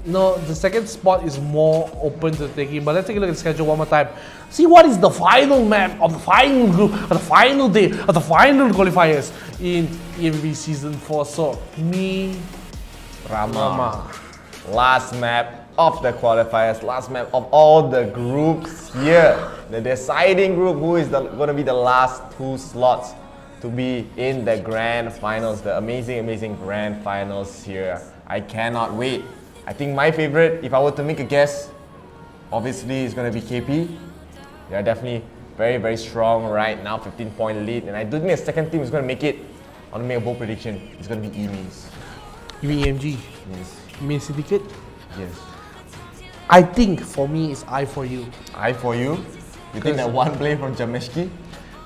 you know, the second spot is more open to taking. But let's take a look at the schedule one more time. See what is the final map of the final group, of the final day, of the final qualifiers in EMVP Season 4. So, Rama. Last map of the qualifiers, last map of all the groups here. The deciding group, who is going to be the last 2 slots to be in the grand finals, the amazing grand finals here. I cannot wait. I think my favorite, if I were to make a guess, obviously is going to be KP. They are definitely very strong right now, 15-point lead, and I do think the second team is going to make it. I want to make a bold prediction. It's going to be EMEs. You mean EMG? Yes. You mean Syndicate? Yes. I think for me it's I4U. I4U? You think that one play from Jameshki?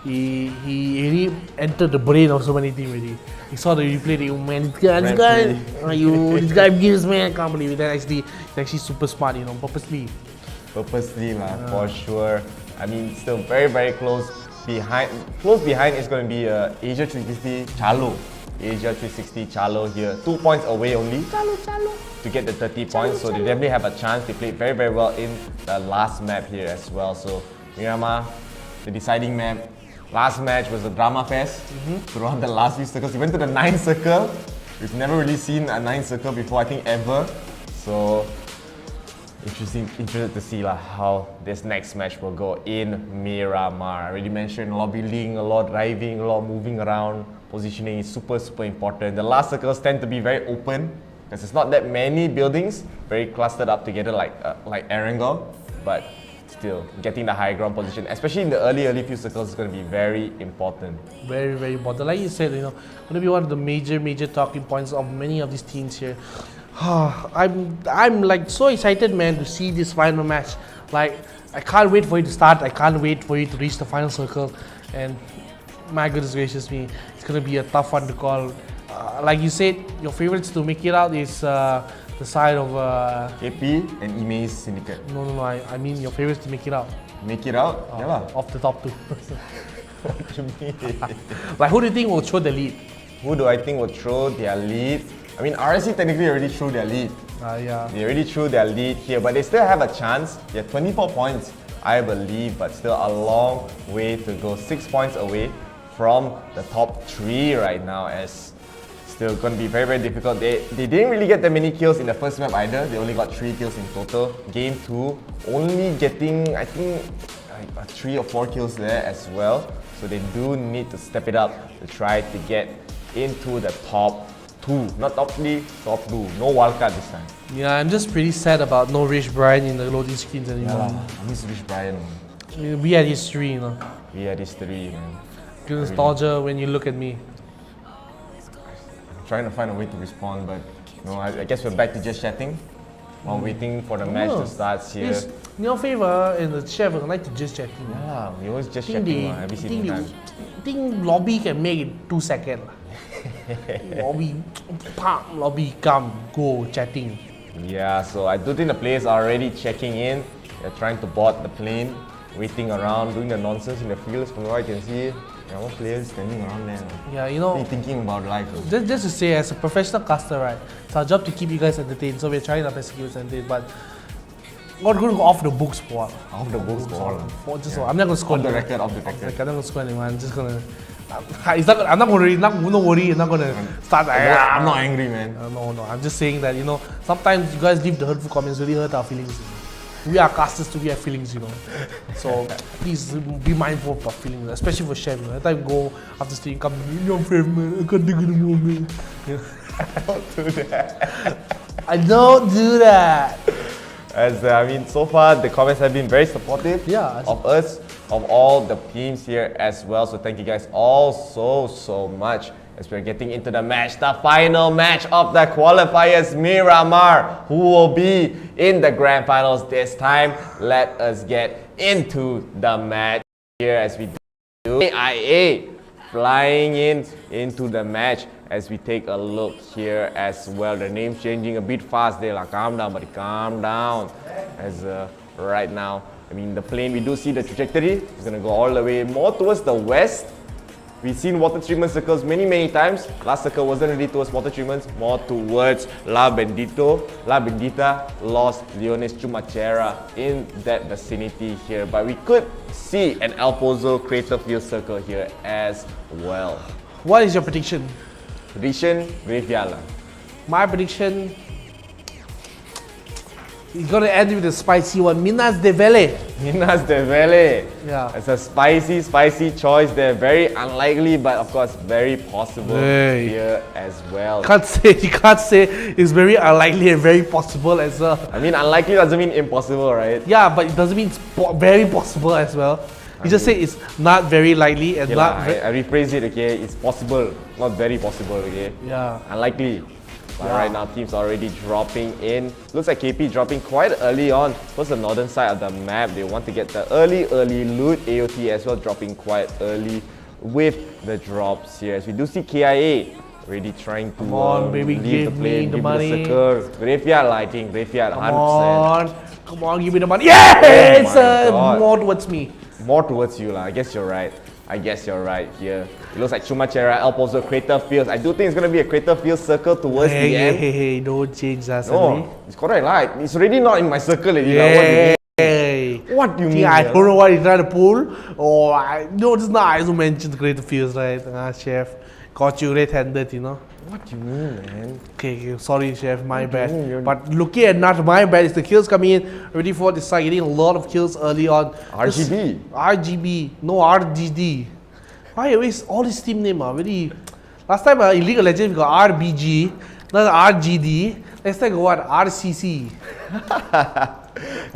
He really entered the brain of so many teams already. He saw the replay, the man, this guy gives, man, I can't believe it. He's actually super smart, you know, purposely lah, for sure. I mean, still very close behind. Close behind is going to be Asia360 Chalo. Asia360 Chalo here, 2 points away only to get the 30 points. So they definitely have a chance. They played very well in the last map here as well. So Miramar, the deciding map. Last match was a drama fest throughout the last few circles. We went to the 9th circle. We've never really seen a 9th circle before, I think ever. So interested to see how this next match will go in Miramar. I already mentioned a lot of building, a lot of driving, a lot of moving around. Positioning is super important. The last circles tend to be very open because it's not that many buildings, very clustered up together like Erangel, but still getting the high ground position, especially in the early few circles, is going to be very important. Very important. Like you said, you know, going to be one of the major talking points of many of these teams here. I'm like so excited, man, to see this final match. Like, I can't wait for it to start. I can't wait for it to reach the final circle. And my goodness gracious me, it's going to be a tough one to call. Like you said, your favorites to make it out is the side of KP and EME's Syndicate. No, I mean your favorites to make it out. Make it out? Yeah lah. Of the top 2. What do you mean? Like, who do you think will show the lead? Who do I think will throw their lead? I mean, RSe technically already threw their lead. Yeah. They already threw their lead here, but they still have a chance. They have 24 points, I believe, but still a long way to go. 6 points away from the top 3 right now, as still going to be very, very difficult. They didn't really get that many kills in the first map either. They only got 3 kills in total. Game 2, only getting, I think, like 3 or 4 kills there as well. So they do need to step it up to try to get into the top 2. Not top 3, top 2. No wildcard this time. Yeah, I'm just pretty sad about no Rich Brian in the loading screens anymore. I miss Rich Brian. We had history, you know. We had history, man. Feel nostalgia when you look at me. Trying to find a way to respond, but I guess we're back to just chatting while waiting for the match to start here. It's in your favor, and the chef would like to just chatting. Yeah, we always just I think chatting every single time. I think lobby can make it 2 seconds. Lobby, come, go, chatting. Yeah, so I do think the players are already checking in. They're trying to board the plane, waiting around, doing the nonsense in the fields. From what I can see, there are more players standing around there. Yeah, you know, thinking about life. just to say, as a professional caster, right, it's our job to keep you guys entertained. So we're trying our best to keep you entertained, but we're going to go off the books for Off the books for all. I'm not going to score Off the anyone. record, off the record. I'm not going to score anyone. I'm just going to. I'm not worried. Don't worry. I'm not going to start. I'm not angry, man. No. I'm just saying that, sometimes you guys leave the hurtful comments, really hurt our feelings. We are casters too, we have feelings, So please be mindful of our feelings, especially for Chef. Every time you go after staying, come, your favorite man, I can't take it anymore, man. Don't do that. I don't do that. As so far the comments have been very supportive of us, of all the teams here as well. So thank you guys all so much as we're getting into the match, the final match of the qualifiers. Miramar, who will be in the grand finals this time. Let us get into the match here as we do. AIA flying into the match as we take a look here as well. The name's changing a bit fast there. Calm down, buddy, calm down. As right now, the plane, we do see the trajectory. It's gonna go all the way more towards the west. We've seen water treatment circles many times. Last circle wasn't really towards water treatments, more towards La Bendita, Los Leones, Chumacera in that vicinity here. But we could see an El Pozo Crater Field circle here as well. What is your prediction? Prediction, Graveyard. My prediction, he's gonna end with a spicy one. Minas de Vele. Minas de Vele. Yeah. It's a spicy choice there. Very unlikely, but of course very possible here as well. You can't say it's very unlikely and very possible as well. Unlikely doesn't mean impossible, right? Yeah, but it doesn't mean it's very possible as well. You just say it's not very likely and I rephrase it, okay? It's possible, not very possible, okay? Yeah. Unlikely. But right now, teams are already dropping in. Looks like KP dropping quite early on towards the northern side of the map. They want to get the early loot. AOT as well dropping quite early with the drops here. As we do see KIA already trying to baby, leave the give plane, me the give money. the circle. Graveyard lighting, Graveyard 100%. Come on, give me the money. Yes! God. More towards me. More towards you, I guess you're right. Here. It looks like Chumacera, El Pozo, Crater Fields. I do think it's going to be a Crater Field circle towards the end. Hey, don't change that. No, it's correct. It's already not in my circle. What do you mean? I don't know what he's trying to pull. Just now I also mentioned Crater Fields, right? Chef. Caught you red-handed, What do you mean, man? Okay, sorry, Chef, my bad. But looking at not my bad, it's the kills coming in. Ready for this side, getting a lot of kills early on. RGB, no RGD. Why always all these team name are very. Last time in League of Legends we got RBG, now RGD. Next time we got what? RCC.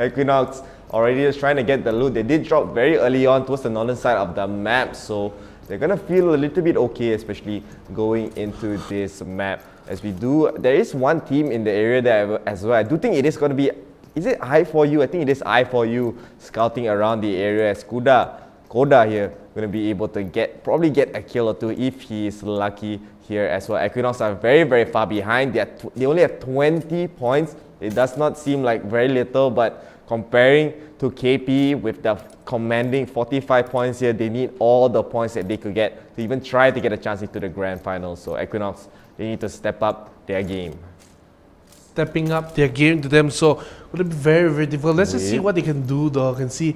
Equinox already is trying to get the loot. They did drop very early on towards the northern side of the map, so they're gonna feel a little bit okay, especially going into this map. As we do, there is one team in the area there as well. I do think it is gonna be, is it I4U? I think it is I4U scouting around the area as Koda here gonna be able to probably get a kill or two if he is lucky here as well. Equinox are very far behind. They only have 20 points. It does not seem like very little, but comparing to KP with the commanding 45 points here. They need all the points that they could get to even try to get a chance into the grand final. So Equinox, they need to step up their game. Stepping up their game to them, so would it be very, very difficult. Let's just see what they can do though. Can see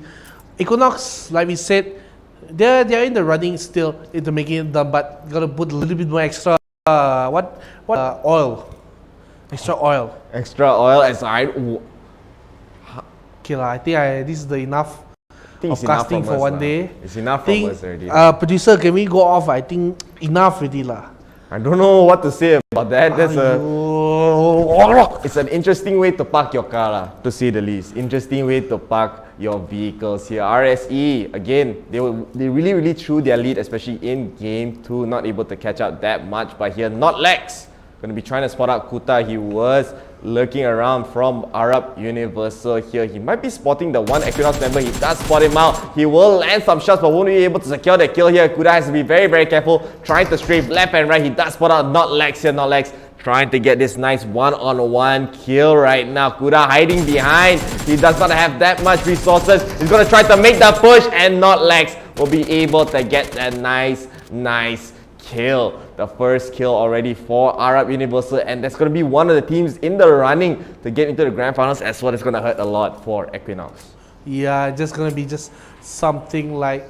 Equinox, like we said, they're in the running still into making it done, but gotta put a little bit more extra oil. Extra oil. Extra oil as I... Okay, I think this is the enough of enough casting for one day. It's enough think, from us already. Producer, can we go off? I think enough already lah. I don't know what to say about that. It's an interesting way to park your car lah, to say the least. Interesting way to park your vehicles here. RSe, again, they really threw their lead, especially in game 2, not able to catch up that much. But here, not Lex, going to be trying to spot out Kuta. He was lurking around from Arab Universal here. He might be spotting the one Equinox member. He does spot him out. He will land some shots, but won't be able to secure the kill here. Kuda has to be very careful, trying to strafe left and right. He does spot out not Lex here, not Lex. Trying to get this nice one-on-one kill right now. Kuda hiding behind. He does not have that much resources. He's going to try to make the push, and not Lex will be able to get that nice kill. The first kill already for Arab Universal, and that's going to be one of the teams in the running to get into the grand finals as well. It's going to hurt a lot for Equinox. Yeah, just going to be just something like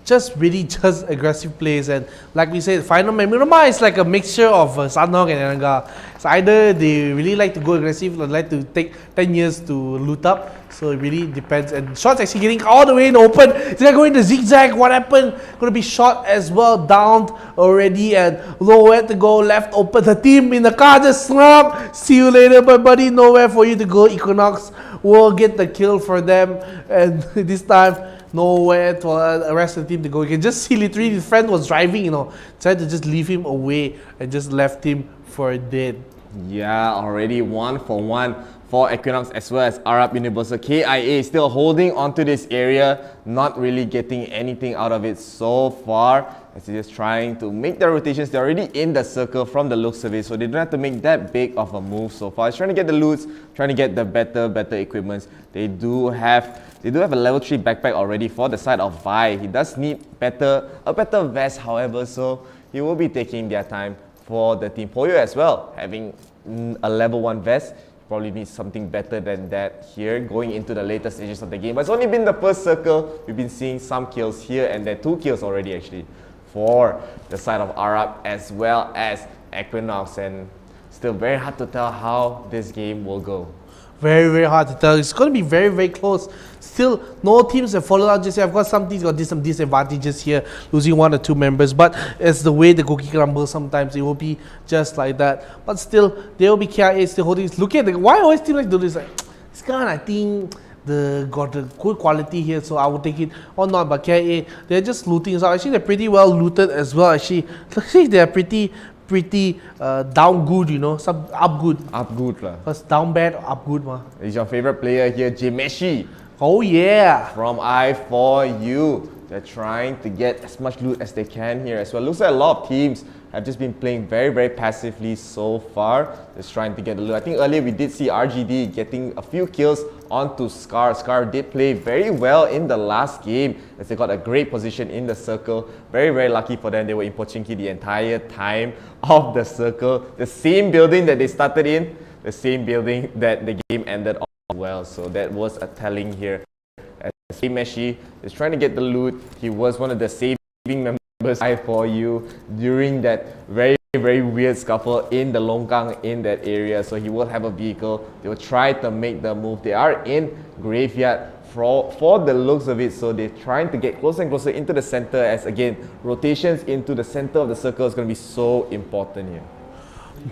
just aggressive plays, and like we said, final Memurama is like a mixture of Sanhok and Enanga. So either they really like to go aggressive or like to take 10 years to loot up. So it really depends. And shots actually getting all the way in open. Is that going to zigzag? What happened? Going to be shot as well, downed already, and nowhere to go, left open. The team in the car just snap. See you later, my buddy. Nowhere for you to go. Equinox will get the kill for them, and this time nowhere for the rest of the team to go. You can just see literally his friend was driving, tried to just leave him away and just left him for dead. Yeah, already 1-for-1 for Equinox as well as Arab Universal. KIA still holding onto this area, not really getting anything out of it so far, as they're just trying to make their rotations. They're already in the circle from the looks of it, so they don't have to make that big of a move so far. It's trying to get the loots, trying to get the better equipments. They do have a level 3 backpack already for the side of Vi. He does need a better vest, however, so he will be taking their time for the team. Poyo as well, having a level 1 vest. Probably needs something better than that here going into the later stages of the game. But it's only been the first circle. We've been seeing some kills here and there, 2 kills already actually for the side of Arab as well as Equinox, and still very hard to tell how this game will go. Very hard to tell. It's going to be very close. Still, no teams have followed out just yet. Of course, some teams got some disadvantages here, losing 1 or 2 members. But it's the way the cookie crumbles sometimes. It will be just like that. But still, there will be KIA still holding. Look at why always teams like do this? Like, this guy, I think got the good quality here, so I will take it or not. But KIA, they're just looting. So actually, they're pretty well looted as well. Actually, they're pretty down good, some up good. Up good lah. First down bad, up good ma. Is your favorite player here, Jimeshi? Oh yeah. From I4U. They're trying to get as much loot as they can here as well. Looks like a lot of teams have just been playing very passively so far. Just trying to get the loot. I think earlier we did see RGD getting a few kills onto Scar. Scar did play very well in the last game as they got a great position in the circle. Very lucky for them. They were in Pochinki the entire time of the circle. The same building that they started in, the same building that the game ended on well. So that was a telling here. Meshi is trying to get the loot. He was one of the saving members for you during that very weird scuffle in the Longkang in that area. So he will have a vehicle. They will try to make the move. They are in graveyard for the looks of it. So they're trying to get closer and closer into the center, as again, rotations into the center of the circle is going to be so important here.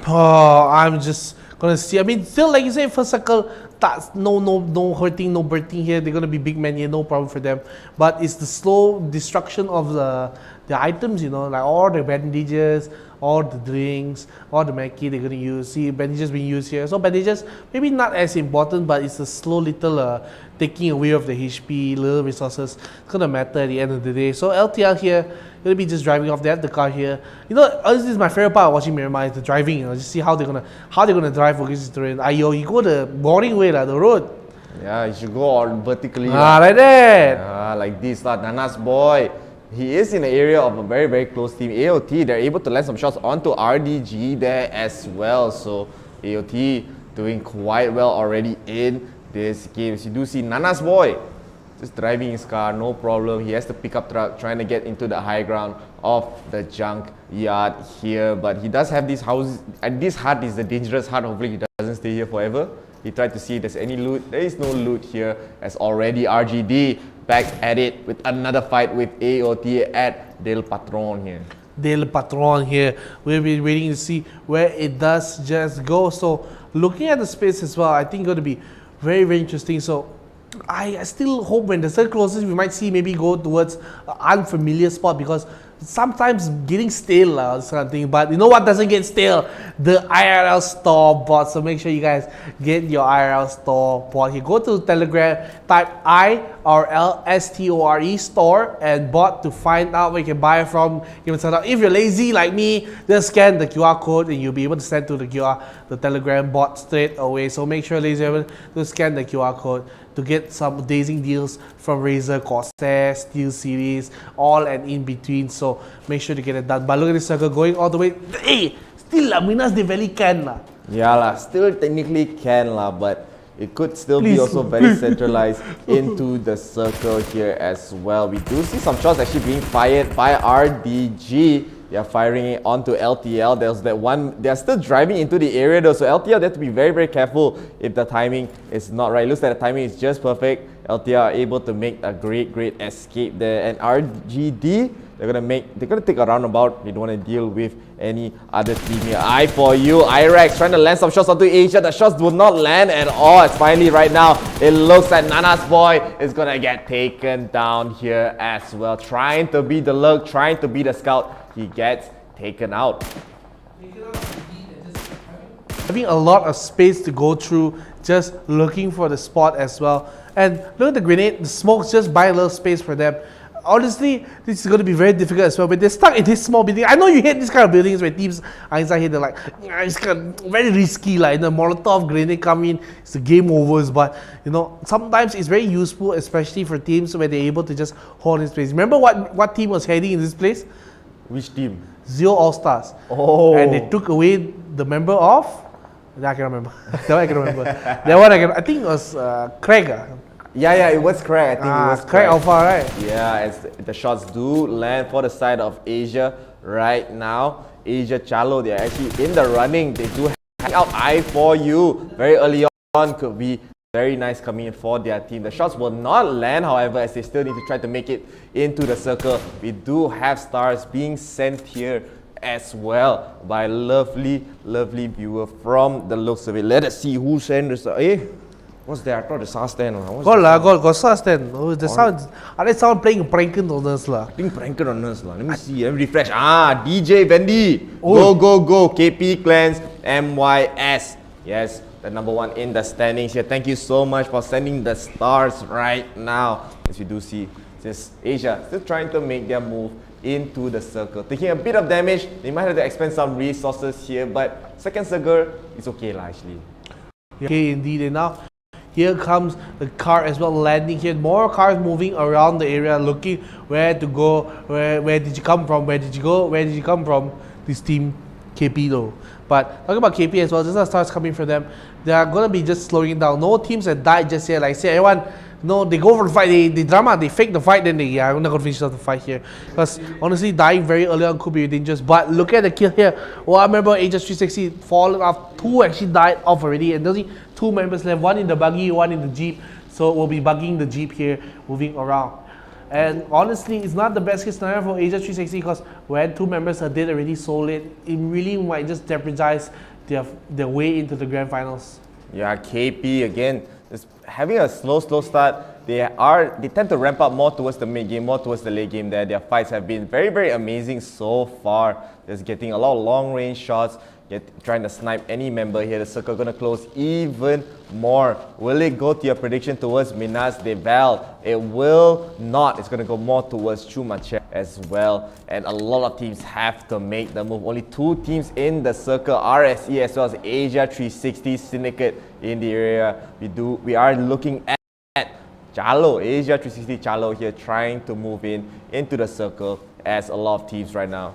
Oh, I'm just gonna see. I mean, still, like you say, first circle, that's no hurting, no burning here. They're gonna be big men here, no problem for them. But it's the slow destruction of the items, like all the bandages, all the drinks, all the Mackie they're gonna use. See, bandages being used here. So bandages maybe not as important, but it's a slow little taking away of the HP, little resources. It's gonna matter at the end of the day. So LTL here, gonna be just driving off. They have the car here. This is my favorite part of watching Miramar, is the driving. Just see how they're gonna drive against this terrain. You go the boring way, the road. Yeah, you should go on vertically. Like that. Like this, Nana's boy. He is in the area of a very, very close team. AOT, they're able to land some shots onto RDG there as well. So AOT doing quite well already in this game. So you do see Nana's boy just driving his car, no problem. He has the pickup truck trying to get into the high ground of the junk yard here. But he does have these houses, and this hut is the dangerous hut. Hopefully he doesn't stay here forever. He tried to see if there's any loot. There is no loot here, as already RGD back at it with another fight with AOT at Del Patron here. Del Patron here. We'll be waiting to see where it does just go. So looking at the space as well, I think going to be very, very interesting. So I still hope when the circle closes, we might see maybe go towards an unfamiliar spot, because sometimes getting stale, this kind of thing. But you know what doesn't get stale? The IRL store bot. So make sure you guys get your IRL store bot. You go to Telegram, type IRLSTORE store and bot to find out where you can buy from. If you're lazy like me, just scan the QR code and you'll be able to send to the Telegram bot straight away. So make sure, ladies and gentlemen, to scan the QR code to get some amazing deals from Razer, Corsair, Steel Series, all and in between. So make sure to get it done. But look at this circle going all the way. Hey, still Minas de Valley can lah. Yeah still technically can but it could still be also very centralized into the circle here as well. We do see some shots actually being fired by RDG. They are firing it onto LTL. There's that one. They are still driving into the area though, so LTL they have to be very, very careful if the timing is not right. It looks like the timing is just perfect. LTL are able to make a great, great escape there, and RGD they're gonna take a roundabout. They don't want to deal with any other team here. Eye for you, Irex trying to land some shots onto Asia. The shots will not land at all. It's finally right now. It looks like Nana's boy is gonna get taken down here as well. Trying to be the lurk, trying to be the scout. He gets taken out. Having a lot of space to go through, just looking for the spot as well. And look at the grenade, the smokes just buy a little space for them. Honestly, this is going to be very difficult as well. When they're stuck in this small building, I know you hate this kind of buildings where teams are inside here, they're like, it's kind of very risky, like the Molotov grenade come in, it's the game overs. But you know, sometimes it's very useful, especially for teams where they're able to just hold this place. Remember what team was heading in this place? Which team? Zero All-Stars. Oh. And they took away the member of... I can't remember. That one I can remember. That one I think it was Craig. Yeah, it was Craig. I think it was Craig Alpha, right? Yeah, as the shots do land for the side of Asia right now. Asia Chalo, they're actually in the running. They do hang out eye for you very early on. Could be very nice coming in for their team. The shots will not land, however, as they still need to try to make it into the circle. We do have stars being sent here as well by lovely viewer from the looks of it. Let us see who sent the star. What's that? I thought the star stand. Got star stand. Oh, the sound. Are they sound playing pranking on us lah? Playing pranking on us lah. Let me see. Let me refresh. DJ Vendi. Go. KP Clans MYS. Yes, the number one in the standings here. Thank you so much for sending the stars right now. As we do see, just Asia still trying to make their move into the circle. Taking a bit of damage, they might have to expend some resources here, but second circle is okay lah actually. Okay, indeed. And now here comes the car as well, landing here. More cars moving around the area, looking where to go. Where did you come from? Where did you go? Where did you come from? This team KP though. But talking about KP as well, just as stars coming from them, they are gonna be just slowing down. No teams have died just yet. Like I say, everyone, no, they go for the fight, they drama, they fake the fight, then they I'm not gonna finish off the fight here. Because honestly, dying very early on could be dangerous. But look at the kill here. Well, I remember Asia360 fallen off. 2 actually died off already, and there's only 2 members left. 1 in the buggy, 1 in the jeep. So we'll be bugging the jeep here, moving around. And honestly, it's not the best case scenario for Asia360 because when 2 members are dead already so late, it really might just jeopardize their way into the grand finals. Yeah, KP again, just having a slow start. They tend to ramp up more towards the mid game, more towards the late game there. Their fights have been very amazing so far. Just getting a lot of long range shots, trying to snipe any member here. The circle gonna close even more. Will it go to your prediction towards Minas Deval? It will not. It's gonna go more towards Chumache as well. And a lot of teams have to make the move. Only 2 teams in the circle, RSe as well as Asia360 Syndicate in the area. We are looking at Chalo, Asia360 Chalo here, trying to move into the circle as a lot of teams right now.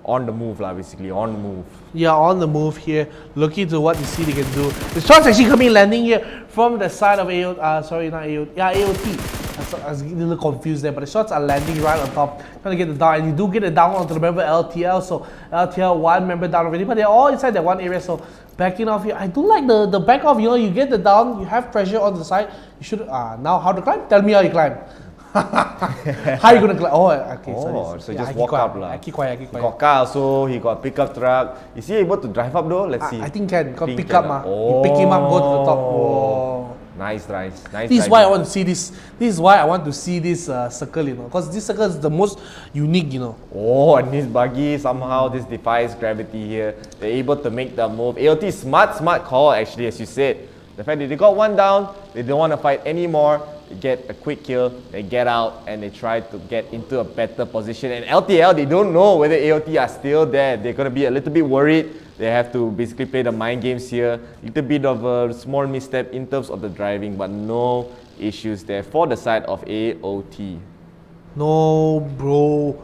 On the move basically, on the move. Yeah, on the move here, looking to what you see they can do. The shots actually coming landing here from the side of AOT, sorry, not AOT, yeah, AOT. I was getting a little confused there, but the shots are landing right on top, trying to get the down, and you do get it down onto the member LTL, so LTL, 1 member down already, but they're all inside that one area, so backing off here. I do like the back off, you know, you get the down, you have pressure on the side, you should, now how to climb? Tell me how you climb. How you gonna climb? Oh, okay. So just walk up lah. I keep quiet. He got car also, he got pickup truck. Is he able to drive up though? Let's see. I think can. Got pick up ma. You pick him up, go to the top. Oh. Nice. This is why I want to see this. This is why I want to see this circle, you know, because this circle is the most unique, you know. Oh, and this bagi somehow this defies gravity here. They're able to make the move. AOT smart call actually, as you said. The fact that they got 1 down, they don't want to fight anymore. They get a quick kill, they get out, and they try to get into a better position. And LTL, they don't know whether AOT are still there. They're going to be a little bit worried. They have to basically play the mind games here. A little bit of a small misstep in terms of the driving, but no issues there for the side of AOT. No bro,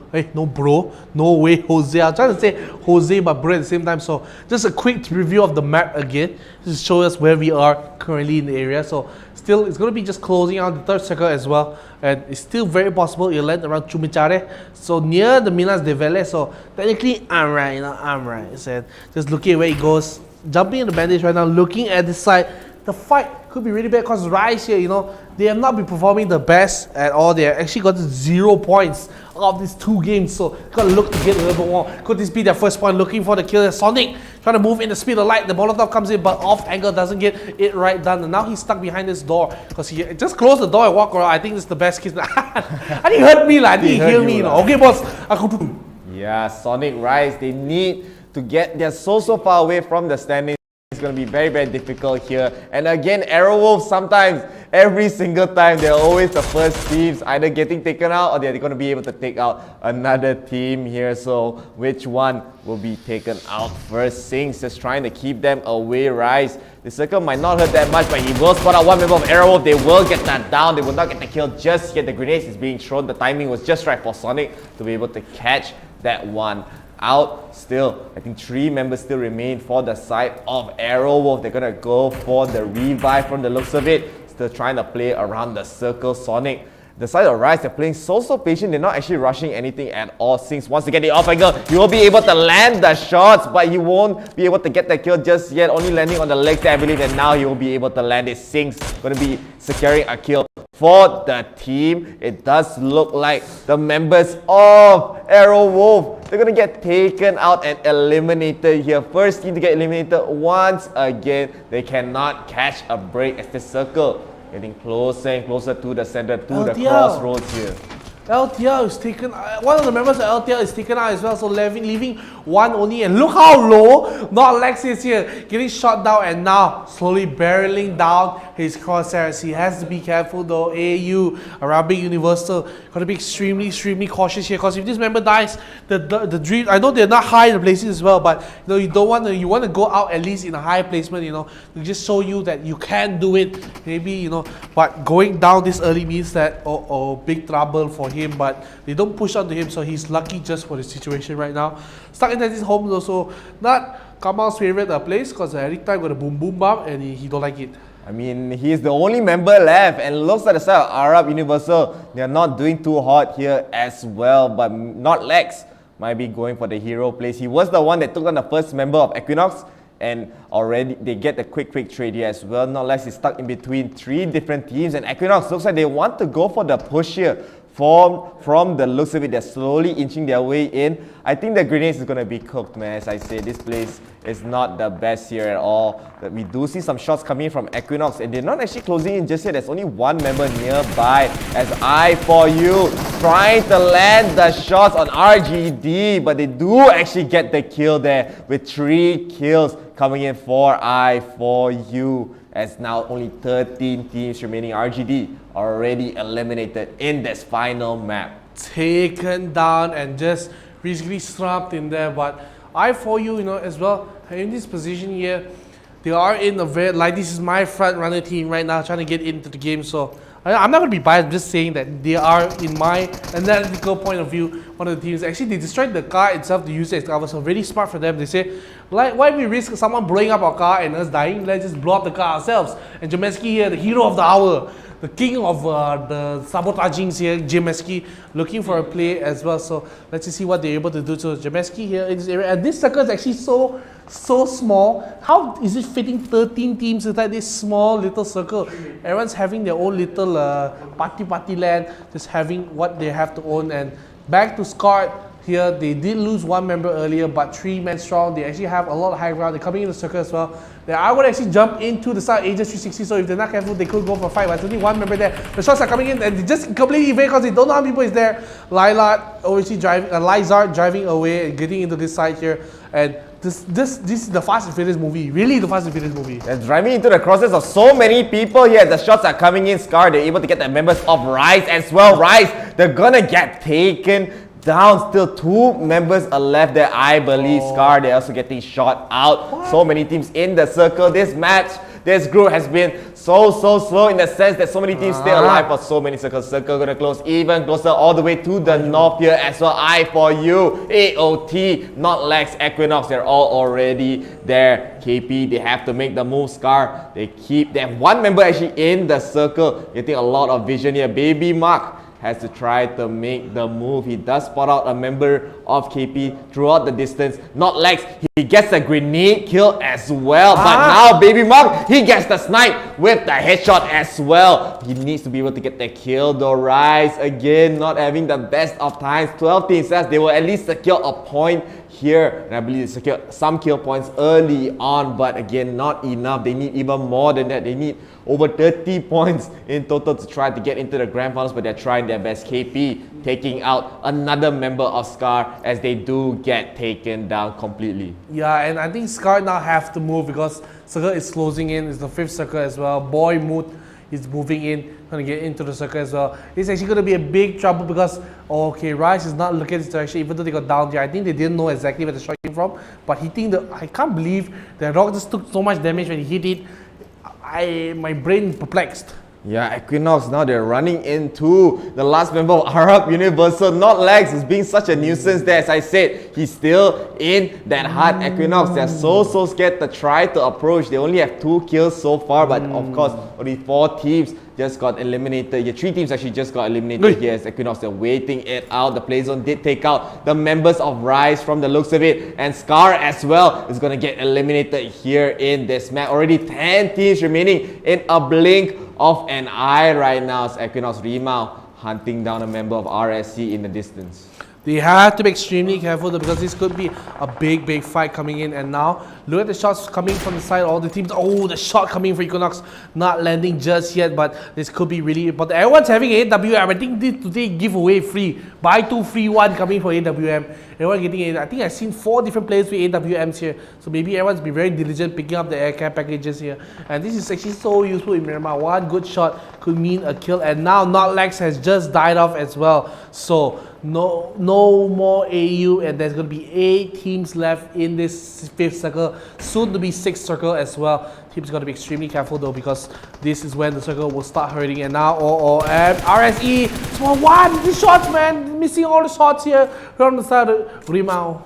no way Jose. I'm trying to say Jose but bro at the same time. So just a quick review of the map again, just to show us where we are currently in the area. So still it's going to be just closing out the 3rd circle as well, and it's still very possible you'll land around Chumichare, so near the Minas de Vele. So technically I'm right. So just looking at where it goes, jumping in the bandage right now, looking at this side. The fight could be really bad because Rise here, you know, they have not been performing the best at all. They have actually got 0 points out of these 2 games, so gotta look to get a little bit more. Could this be their first point? Looking for the kill. Sonic trying to move in the speed of light. The Molotov comes in, but off angle doesn't get it right done. And now he's stuck behind this door because he just closed the door and walk around. I think this is the best case. I think he hurt me, I think he healed me. Okay, boss. Yeah, Sonic Rise. They need to get. They're so far away from the standing. It's going to be very difficult here. And again, Arrowwolf, sometimes, every single time, they're always the first teams either getting taken out or they're going to be able to take out another team here. So which one will be taken out first? Sings just trying to keep them away. Rise. The circle might not hurt that much, but he will spot out 1 member of Arrowwolf. They will get that down. They will not get the kill just yet. The grenades is being thrown. The timing was just right for Sonic to be able to catch that one out. Still, I think 3 members still remain for the side of Arrowwolf. They're gonna go for the revive from the looks of it. Still trying to play around the circle. Sonic, the side of Rise, they're playing so patient. They're not actually rushing anything at all. Since once they get the off angle, you will be able to land the shots, but you won't be able to get the kill just yet. Only landing on the legs there, I believe, and now he will be able to land it. Sinks gonna be securing a kill for the team. It does look like the members of Arrowwolf, they're gonna get taken out and eliminated here. First team to get eliminated once again. They cannot catch a break as the circle getting closer and closer to the center, to the crossroads here. LTL is taken, one of the members of LTL is taken out as well, so leaving 1 only, and look how low, not Lexus here, getting shot down and now slowly barreling down his crosshairs. He has to be careful though. AAU, Arabic Universal, gotta be extremely cautious here, because if this member dies, the dream, I know they're not high in the places as well, but you know, you want to go out at least in a high placement, you know, to just show you that you can do it, maybe, you know, but going down this early means that, big trouble for him, but they don't push onto him, so he's lucky just for the situation right now. Stuck inside his home also, not Kamal's favorite place, because every time got a boom bomb and he don't like it. I mean, he's the only member left, and looks like the side of Arab Universal, they're not doing too hot here as well, but not Lex might be going for the hero place. He was the one that took on the first member of Equinox, and already they get the quick trade here as well. Not Lex is stuck in between 3 different teams, and Equinox looks like they want to go for the push here From the looks of it, they're slowly inching their way in. I think the grenades is going to be cooked, man. As I say, this place is not the best here at all. But we do see some shots coming in from Equinox, and they're not actually closing in just yet. There's only one member nearby as I4U trying to land the shots on RGD, but they do actually get the kill there with 3 kills coming in for I4U. As now only 13 teams remaining. RGD already eliminated in this final map. Taken down and just basically strapped in there. But I4U, you know, as well, in this position here, they are in a very, like, this is my front runner team right now trying to get into the game. So I'm not going to be biased, I'm just saying that they are, in my analytical point of view, one of the teams. Actually, they destroyed the car itself to use it as cover, so really smart for them. They say, like, why we risk someone blowing up our car and us dying? Let's just blow up the car ourselves. And Jameski here, the hero of the hour, the king of the sabotagings here, Jameski, looking for a play as well. So let's just see what they're able to do. So Jameski here in this area, and this circle is actually so small. How is it fitting 13 teams inside this small little circle? Everyone's having their own little party land, just having what they have to own. And back to Scarred here, they did lose one member earlier, but 3 men strong. They actually have a lot of high ground. They're coming in the circle as well. They are going to actually jump into the side Asia360, so if they're not careful, they could go for a fight. But there's only one member there. The shots are coming in, and they just completely evade because they don't know how many people is there. Lizard driving away and getting into this side here. And this is the Fast and Furious movie. Really, the Fast and Furious movie. They're driving into the crosses of so many people here. The shots are coming in. Scar, they're able to get the members of Rise as well. Rise, they're gonna get taken down. Still 2 members are left there, I believe. Scar, they're also getting shot out. What? So many teams in the circle. This match, this group has been so slow in the sense that so many teams stay alive for so many circles. Circle gonna close even closer all the way to the north here as well. I4U, AOT, not Lex, Equinox, they're all already there. KP, they have to make the move. Scar, they have one member actually in the circle, getting a lot of vision here. Baby Mark has to try to make the move. He does spot out a member of KP throughout the distance. Not Lex, he gets a grenade kill as well. But now Baby Mark, he gets the snipe with the headshot as well. He needs to be able to get the kill though. Rise again, not having the best of times. 12 teams says they will at least secure a point here. And I believe they secured some kill points early on, but again, not enough. They need even more than that. They need over 30 points in total to try to get into the grand finals, but they're trying their best. KP taking out another member of Scar as they do get taken down completely. Yeah, and I think Scar now have to move because circle is closing in. It's the 5th circle as well. Boy Mood is moving in, gonna get into the circle as well. It's actually gonna be a big trouble because Rise is not looking at this direction, even though they got down there. I think they didn't know exactly where the shot came from, but hitting I can't believe the rock just took so much damage when he hit it. My brain perplexed. Yeah, Equinox, now they're running into the last member of Arab Universal. Not Lex, is being such a nuisance there. As I said, he's still in that hard. Equinox, they're so scared to try to approach. They only have 2 kills so far, but of course, only 4 teams just got eliminated. Yeah, 3 teams actually just got eliminated here as Equinox, they're waiting it out. The play zone did take out the members of Rise from the looks of it, and Scar as well is gonna get eliminated here in this map. Already 10 teams remaining in a blink of an eye right now as Equinox Rimau hunting down a member of RSe in the distance. They have to be extremely careful though, because this could be a big fight coming in. And now look at the shots coming from the side. All the teams, the shot coming for Equinox, not landing just yet, but this could be really important. Everyone's having AWM. I think this today giveaway free, buy 2 free 1 coming for AWM. Everyone getting it. I think I've seen 4 different players with AWMs here, so maybe everyone's be very diligent picking up the air care packages here. And this is actually so useful in Myanmar. 1 good shot could mean a kill, and now Notlex has just died off as well. So no more AU, and there's going to be 8 teams left in this 5th circle, soon to be 6th circle as well. Teams got to be extremely careful though, because this is when the circle will start hurting. And now and RSe, small 1, these shots, man, missing all the shots here from the side of Rimau.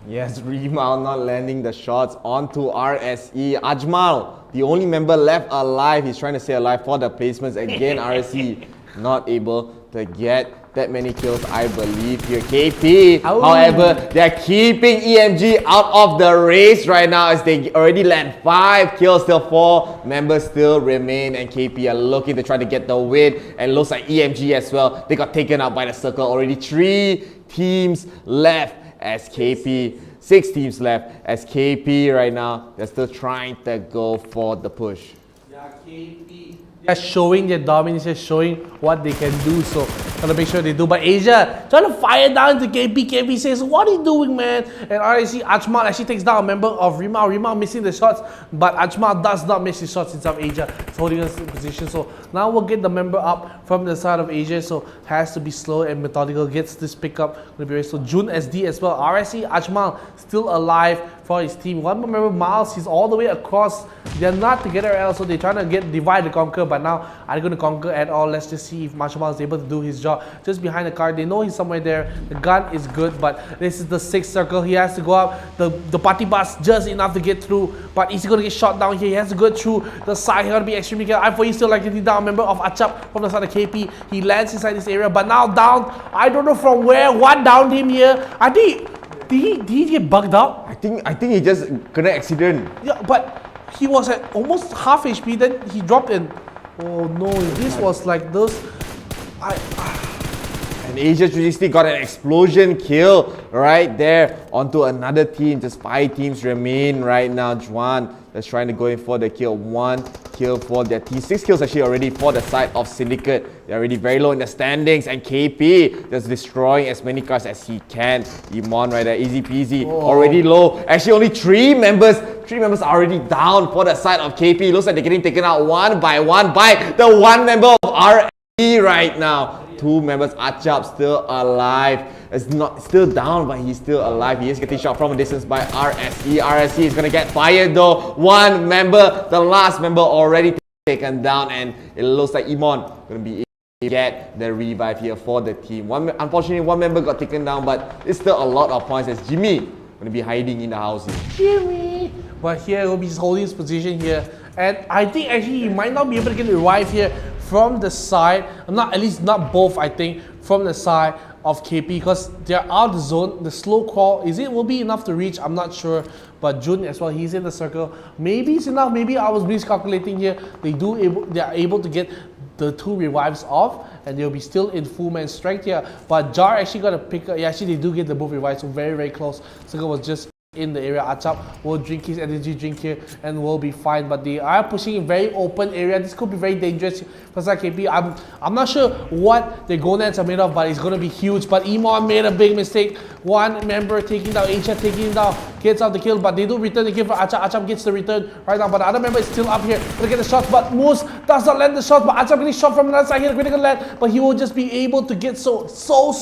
Yes, Rimau not landing the shots onto RSe. Ajmal, the only member left alive, he's trying to stay alive for the placements again. RSe not able to get that many kills, I believe, here. KP, Ow. however, they're keeping EMG out of the race right now as they already land 5 kills. Still 4 members still remain, and KP are looking to try to get the win. And looks like EMG as well, they got taken out by the circle. Already 3 teams left as KP. 6 teams left as KP right now, they're still trying to go for the push. Yeah, KP. They're showing their dominance, they're showing what they can do, so gotta make sure they do. But Asia trying to fire down to KP. KP says, what are you doing, man? And RSe Ajmal actually takes down a member of Rimao. Rimao missing the shots, but Ajmal does not miss his shots inside of Asia. It's holding us in position. So now we'll get the member up from the side of Asia, so has to be slow and methodical. Gets this pickup. Gonna be very slow. Jun SD as well. RSe Ajmal still alive for his team. One more member, Miles, he's all the way across. They're not together at all, so they're trying to get divide and conquer, but now are they going to conquer at all? Let's just see if Mashamal is able to do his job. Just behind the car, they know he's somewhere there. The gun is good, but this is the 6th circle. He has to go up. The party bus just enough to get through, but is he going to get shot down here? He has to go through the side. He got to be extremely careful. I4 still like getting down. Member of Achap from the side of KP. He lands inside this area, but now down. I don't know from where. What downed him here? I think did he get bugged out? I think he just kena accident. Yeah, but he was at almost half HP, then he dropped in. Oh no, this was like those. And Asia360 got an explosion kill right there onto another team. Just 5 teams remain right now. Juan is trying to go in for the kill. 1 kill for their team. 6 kills actually already for the side of Syndicate. They're already very low in the standings. And KP just destroying as many cars as he can. Iman right there, easy peasy. Already low. Actually only 3 members. 3 members are already down for the side of KP. Looks like they're getting taken out one by one by the 1 member of RSe right now. 2 members, Achap still alive. It's not still down, but he's still alive. He is getting shot from a distance by RSe. RSe is gonna get fired though. 1 member, the last member already taken down, and it looks like Iman gonna be able to get the revive here for the team. Unfortunately, 1 member got taken down, but it's still a lot of points as Jimmy gonna be hiding in the house here. Jimmy! But here he'll be just holding his position here, and I think actually he might not be able to get the revive here from the side. At least not both, I think, from the side of KP, because they're out of the zone. The slow crawl, will be enough to reach? I'm not sure. But Jun as well, he's in the circle. Maybe it's enough. Maybe I was miscalculating here. They are able to get the 2 revives off, and they'll be still in full man strength here. But Jar actually got to pick up. Yeah, actually they do get the both revives, so very, very close. Circle was just in the area. Achap will drink his energy drink here and will be fine, but they are pushing in very open area. This could be very dangerous for KP. I'm not sure what their gonads are made of, but it's going to be huge. But Iman made a big mistake. 1 member taking down Asia, taking down, gets out the kill, but they do return the kill for Achap. Achap gets the return right now, but the other member is still up here to get the shots, but Moose does not land the shot, but Achap getting shot from another side here, critical land, but he will just be able to get so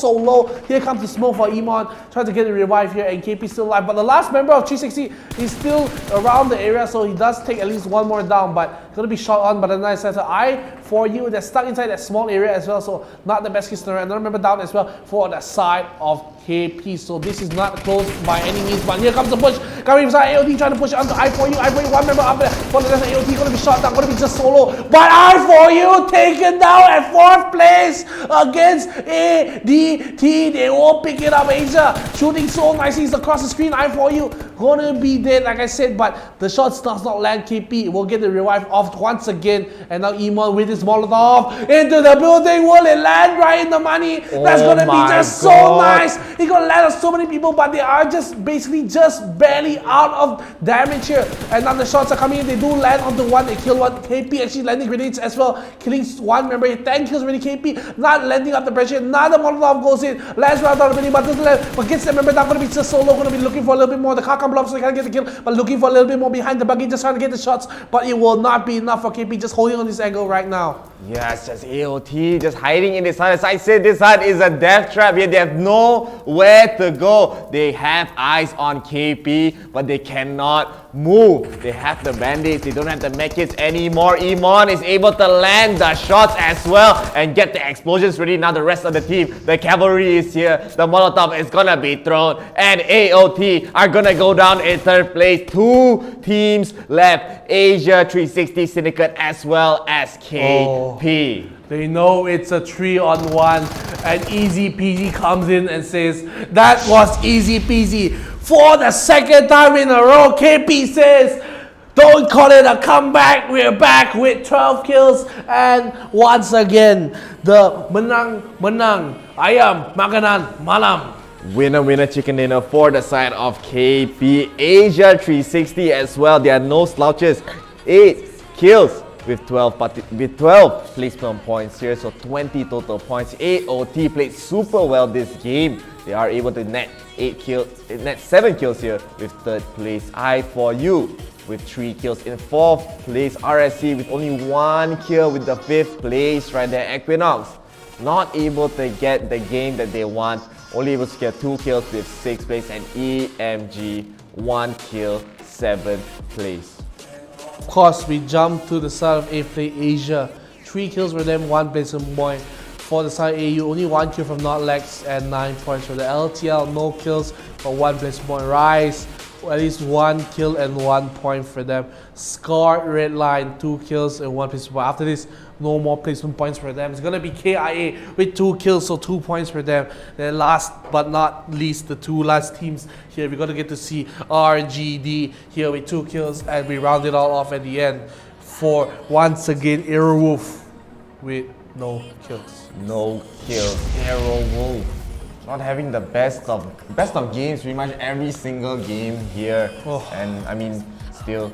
low. Here comes the smoke for Iman, trying to get the revive here, and KP still alive, but the last member of 360 is still around the area, so he does take at least 1 more down, but gonna be shot on by the nice center. I4U, they're stuck inside that small area as well, so not the best case scenario. Another member down as well for the side of KP, so this is not close by any means, but here comes the push coming from AOT, trying to push onto I4U. I4U, 1 member up there for the rest of AOT, gonna be shot down, gonna be just solo, but I4U taken down at 4th place against ADT. They will pick it up. Asia shooting so nicely, he's across the screen. I4U gonna be dead, like I said, but the shots does not land. KP will get the revive off once again, and now Iman with his Molotov into the building. Will it land right in the money? That's gonna be just so nice. He's gonna land on so many people, but they are just basically just barely out of damage here. And now the shots are coming in. They do land on the 1. They kill 1. KP actually landing grenades as well, killing 1 member. 10 kills already. KP not landing up the pressure. Another Molotov goes in. Lands right out of the building, but doesn't land. But gets the member down. Gonna be just solo. Gonna be looking for a little bit more. The car can blow up, so they can't get the kill. But looking for a little bit more behind the buggy, just trying to get the shots. But it will not be enough for KP. Just holding on this angle right now. Yes, just AOT, just hiding in this hut. As I said, this hut is a death trap here. They have nowhere to go. They have eyes on KP, but they cannot move. They have the band-aids, they don't have the medkits anymore. Iman is able to land the shots as well and get the explosions ready. Now the rest of the team, the cavalry is here. The Molotov is gonna be thrown, and AOT are gonna go down in 3rd place. 2 teams left, Asia360 Syndicate as well as KP. They know it's a 3-on-1, and Easy Peasy comes in and says, that was easy peasy. For the second time in a row, KP says, don't call it a comeback, we're back with 12 kills, and once again, the menang ayam makanan malam. Winner chicken dinner for the side of KP. Asia360 as well, there are no slouches. 8 kills with 12 placement points here, so 20 total points. AOT played super well this game. They are able to net 7 kills here with 3rd place. I4U with 3 kills in 4th place. RSe with only 1 kill with the 5th place right there. Equinox not able to get the game that they want, only able to get 2 kills with 6th place, and EMG 1 kill, 7th place. Of course, we jump to the side of A-Play Asia. 3 kills for them, 1 placement point. For the side AU, only 1 kill from Notlex and 9 points for the LTL. No kills, but 1 placement point. Rise, at least 1 kill and 1 point for them. Scarred Redline, 2 kills and 1 placement point. After this, no more placement points for them. It's gonna be KIA with 2 kills, so 2 points for them. Then last but not least, the 2 last teams here, we're gonna get to see RGD here with 2 kills, and we round it all off at the end for once again Aerowolf with no kills. No kills. Aerowolf not having the best of games pretty much every single game here. And I mean, still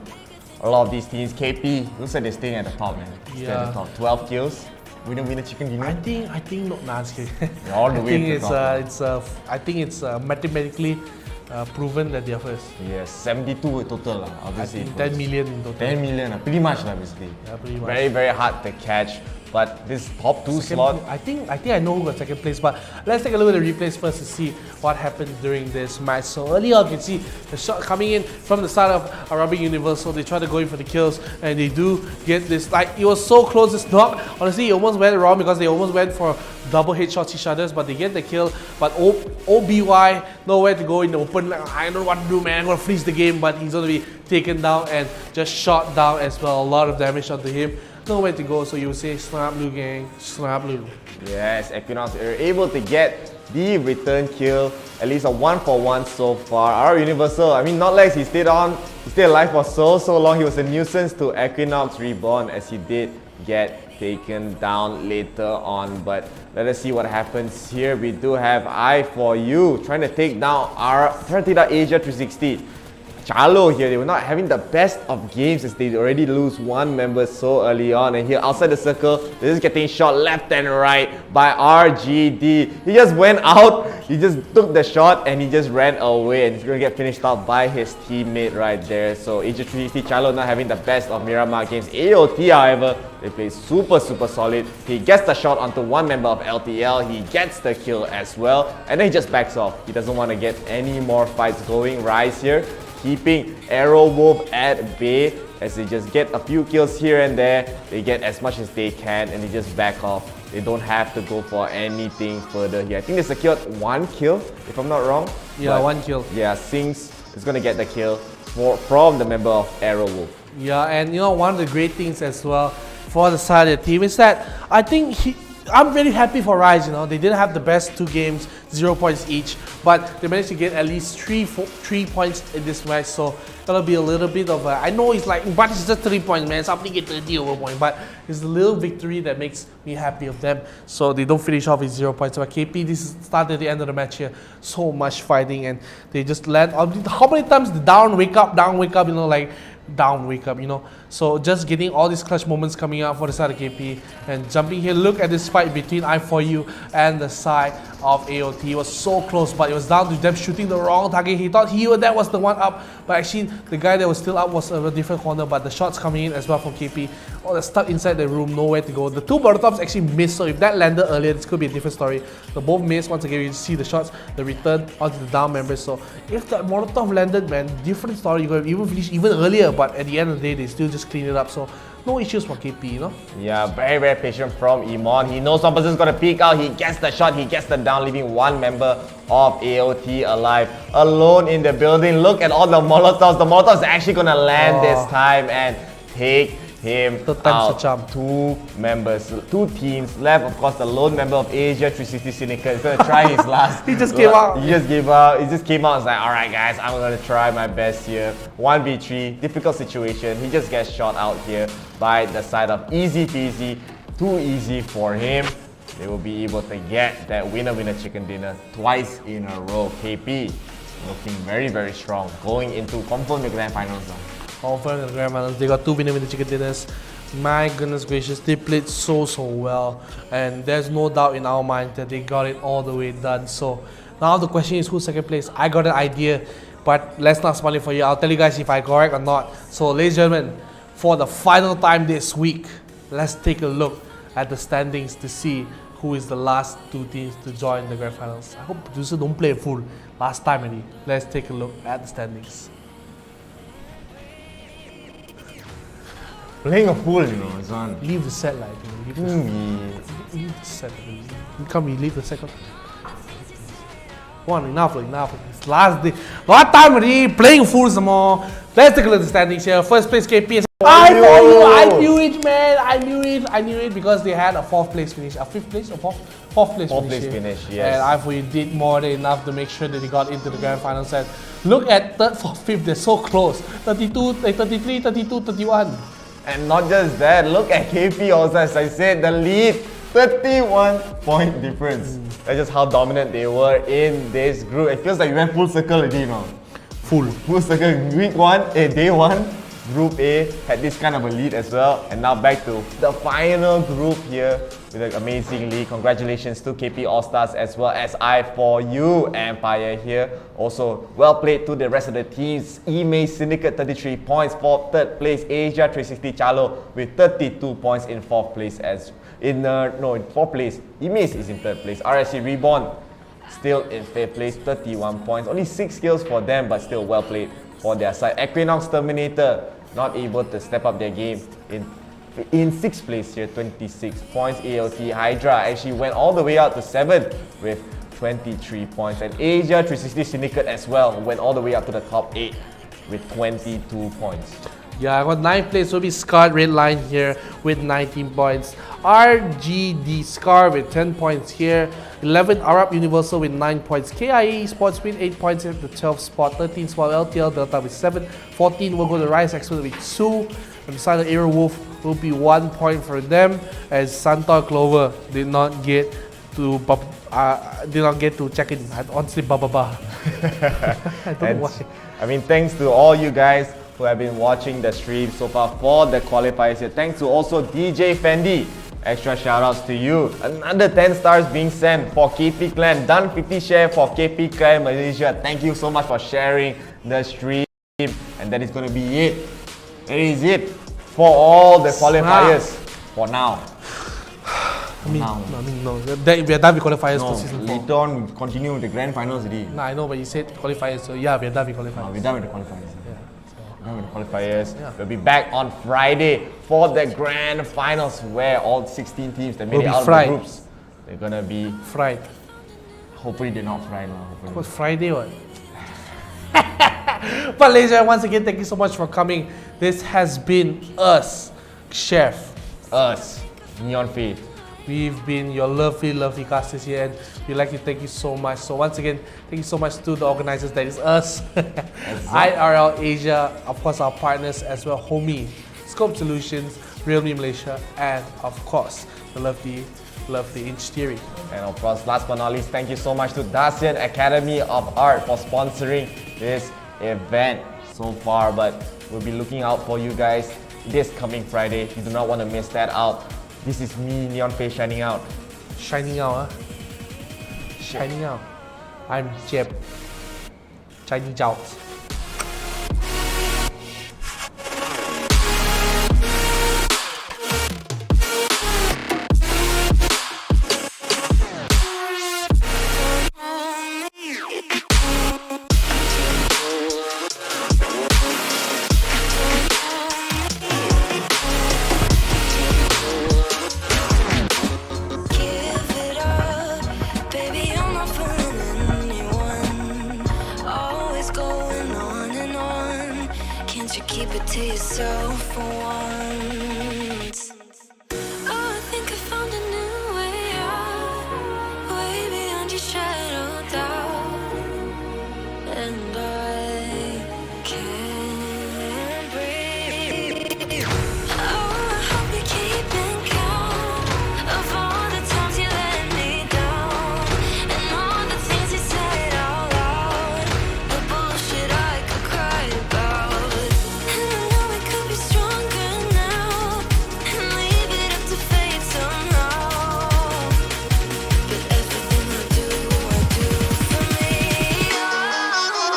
a lot of these teams. KP looks like they're staying at the top, man. Staying at the top. 12 kills. Winner chicken dinner. I think not Nancy. All the way to the top. I think it's mathematically proven that they're first. Yes, 72 total, obviously. 10 million in total. 10 million, pretty much, basically. Yeah, pretty much. Very hard to catch. But this top 2 slot, I think I know who got 2nd place, but let's take a look at the replays first to see what happened during this match. So earlier you can see the shot coming in from the side of Arabic Universal. They try to go in for the kills, and they do get this. Like, it was so close, this knock. Honestly, it almost went wrong because they almost went for double headshots each other, but they get the kill. But OBY nowhere to go in the open. Like, I don't know what to do, man. I'm gonna freeze the game, but he's gonna be taken down and just shot down as well. A lot of damage onto him. Nowhere to go, so you say snap blue gang, snap blue. Yes, Equinox are able to get the return kill, at least a 1-for-1 so far. Our Universal, I mean, Notlex, he stayed alive for so long. He was a nuisance to Equinox Reborn, as he did get taken down later on. But let us see what happens here. We do have I4U trying to take down Asia360. Chalo here, they were not having the best of games as they already lose 1 member so early on. And here outside the circle, they're just getting shot left and right by RGD. He just went out, he just took the shot and he just ran away, and he's going to get finished out by his teammate right there. So Asia360 Chalo not having the best of Miramar games. AOT, however, they play super solid. He gets the shot onto 1 member of LTL, he gets the kill as well, and then he just backs off. He doesn't want to get any more fights going. Rise here, keeping Aerowolf at bay as they just get a few kills here and there. They get as much as they can and they just back off. They don't have to go for anything further here. I think they secured 1 kill, if I'm not wrong. Yeah, but 1 kill. Yeah, Sings is going to get the kill from the member of Aerowolf. Yeah, and you know, one of the great things as well for the side of the team is that I think I'm very happy for Rise. You know, they didn't have the best 2 games, 0 points each, but they managed to get at least 3 points in this match. So that'll be a little bit of a, I know it's like, but it's just 3 points, man. Something get 30 over point, but it's a little victory that makes me happy of them. So they don't finish off with 0 points. But KP, this is started at the end of the match here. So much fighting, and they just land. How many times the down, wake up, you know, like down, wake up, you know. So just getting all these clutch moments coming out for the side of KP and jumping here. Look at this fight between I4U and the side of AOT. It was so close, but it was down to them shooting the wrong target. He thought that was the one up, but actually the guy that was still up was a different corner. But the shots coming in as well from KP. Oh, they're stuck inside the room, nowhere to go. The 2 Molotovs actually missed, so if that landed earlier, this could be a different story. They both missed. Once again, you see the shots, the return onto the down members. So if that Molotov landed, man, different story. You could have even finished even earlier, but at the end of the day, they still just clean it up. So no issues for KP, you know? Yeah, very patient from Imon. He knows one person's gonna peek out. He gets the shot, he gets the down, leaving 1 member of AOT alive. Alone in the building. Look at all the Molotovs. The Molotovs are actually gonna land this time and take him Third time's the out. charm. Two members, two teams left. Of course, the lone member of Asia360 Syndicate is gonna try his last. He just gave up. He just gave up. He just came out and was like, all right, guys, I'm gonna try my best here. 1v3, difficult situation. He just gets shot out here by the side of easy peasy. Too easy for him. They will be able to get that winner chicken dinner twice in a row. KP looking very, very strong going into confirm the grand finals now. Confirm the grand finals. They got 2 winner chicken dinners. My goodness gracious, they played so well, and there's no doubt in our mind that they got it all the way done. So now the question is, who's second place? I got an idea, but let's not spoil it for you. I'll tell you guys if I'm correct or not. So ladies and gentlemen, for the final time this week, let's take a look at the standings to see who is the last 2 teams to join the grand finals. I hope producer don't play full last time already. Let's take a look at the standings. Playing a fool, you know, it's on. Leave the set like leave the set. Come here, leave the set. One, enough. It's last day. Last time already, playing fool some more. Let's take a look at the standings here. First place KP. I knew it, man. I knew it because they had a 4th place finish. A 5th place or 4th place finish, yes. And I thought you did more than enough to make sure that they got into the grand final set. Look at 3rd, 4th, 5th, they're so close. 32, 33, 32, 31. And not just that, look at KP also, as I said, the lead, 31 point difference. That's just how dominant they were in this group. It feels like we went full circle already, you know. Full circle. Day 1, Group A had this kind of a lead as well. And now back to the final group here with an amazing lead. Congratulations to KP All-Stars as well as I4U Empire here. Also, well played to the rest of the teams. EMA Syndicate 33 points for 3rd place. Asia360 Chalo with 32 points in 4th place in 4th place. EMA is in 3rd place. RSe Reborn still in 5th place, 31 points. Only 6 kills for them, but still well played for their side. Equinox Terminator not able to step up their game in 6th place here, 26 points. AOT Hydra actually went all the way out to 7th with 23 points. And Asia360 Syndicate as well went all the way up to the top 8 with 22 points. Yeah, I got 9th place will be Scarred Red Line here with 19 points. RGD Scar with 10 points here. 11th Arab Universal with 9 points. KIA Esports with 8 points at the 12th spot. 13th spot LTL Delta with 7. 14 will go to Rise Expert with 2. And beside the Aero Wolf will be 1 point for them, as Santa Clover did not get to check in. Honestly, I don't know why. I mean, thanks to all you guys who have been watching the stream so far for the qualifiers here. Thanks to also DJ Fendi. Extra shoutouts to you. Another 10 stars being sent for KP Clan. Done 50 share for KP Clan Malaysia. Thank you so much for sharing the stream. And that is going to be it. That is it for all the qualifiers for now. No. We are done with qualifiers for season 4. Later on, we continue with the grand finals already. Nah, I know, but you said qualifiers, so yeah, we are done with qualifiers. We're done with the qualifiers. Done with the qualifiers. We'll be back on Friday for the grand finals, where all 16 teams that made it out of the groups, they're gonna be fried. Hopefully they're not fried. It was Friday, what? But ladies and gentlemen, once again, thank you so much for coming. This has been us, Chef. Us, Neon Faith. We've been your lovely casters here, and we'd like to thank you so much. So once again, thank you so much to the organizers, that is us, IRL Asia, of course our partners as well, Homie, Scope Solutions, Realme Malaysia, and of course the lovely Inch Theory. And of course, last but not least, thank you so much to Dacian Academy of Art for sponsoring this event so far. But we'll be looking out for you guys this coming Friday. You do not want to miss that out. This is me, Neon Face, shining out. Shining out, huh? Shining out. I'm Jeb. Shining out. Keep it to yourself for one.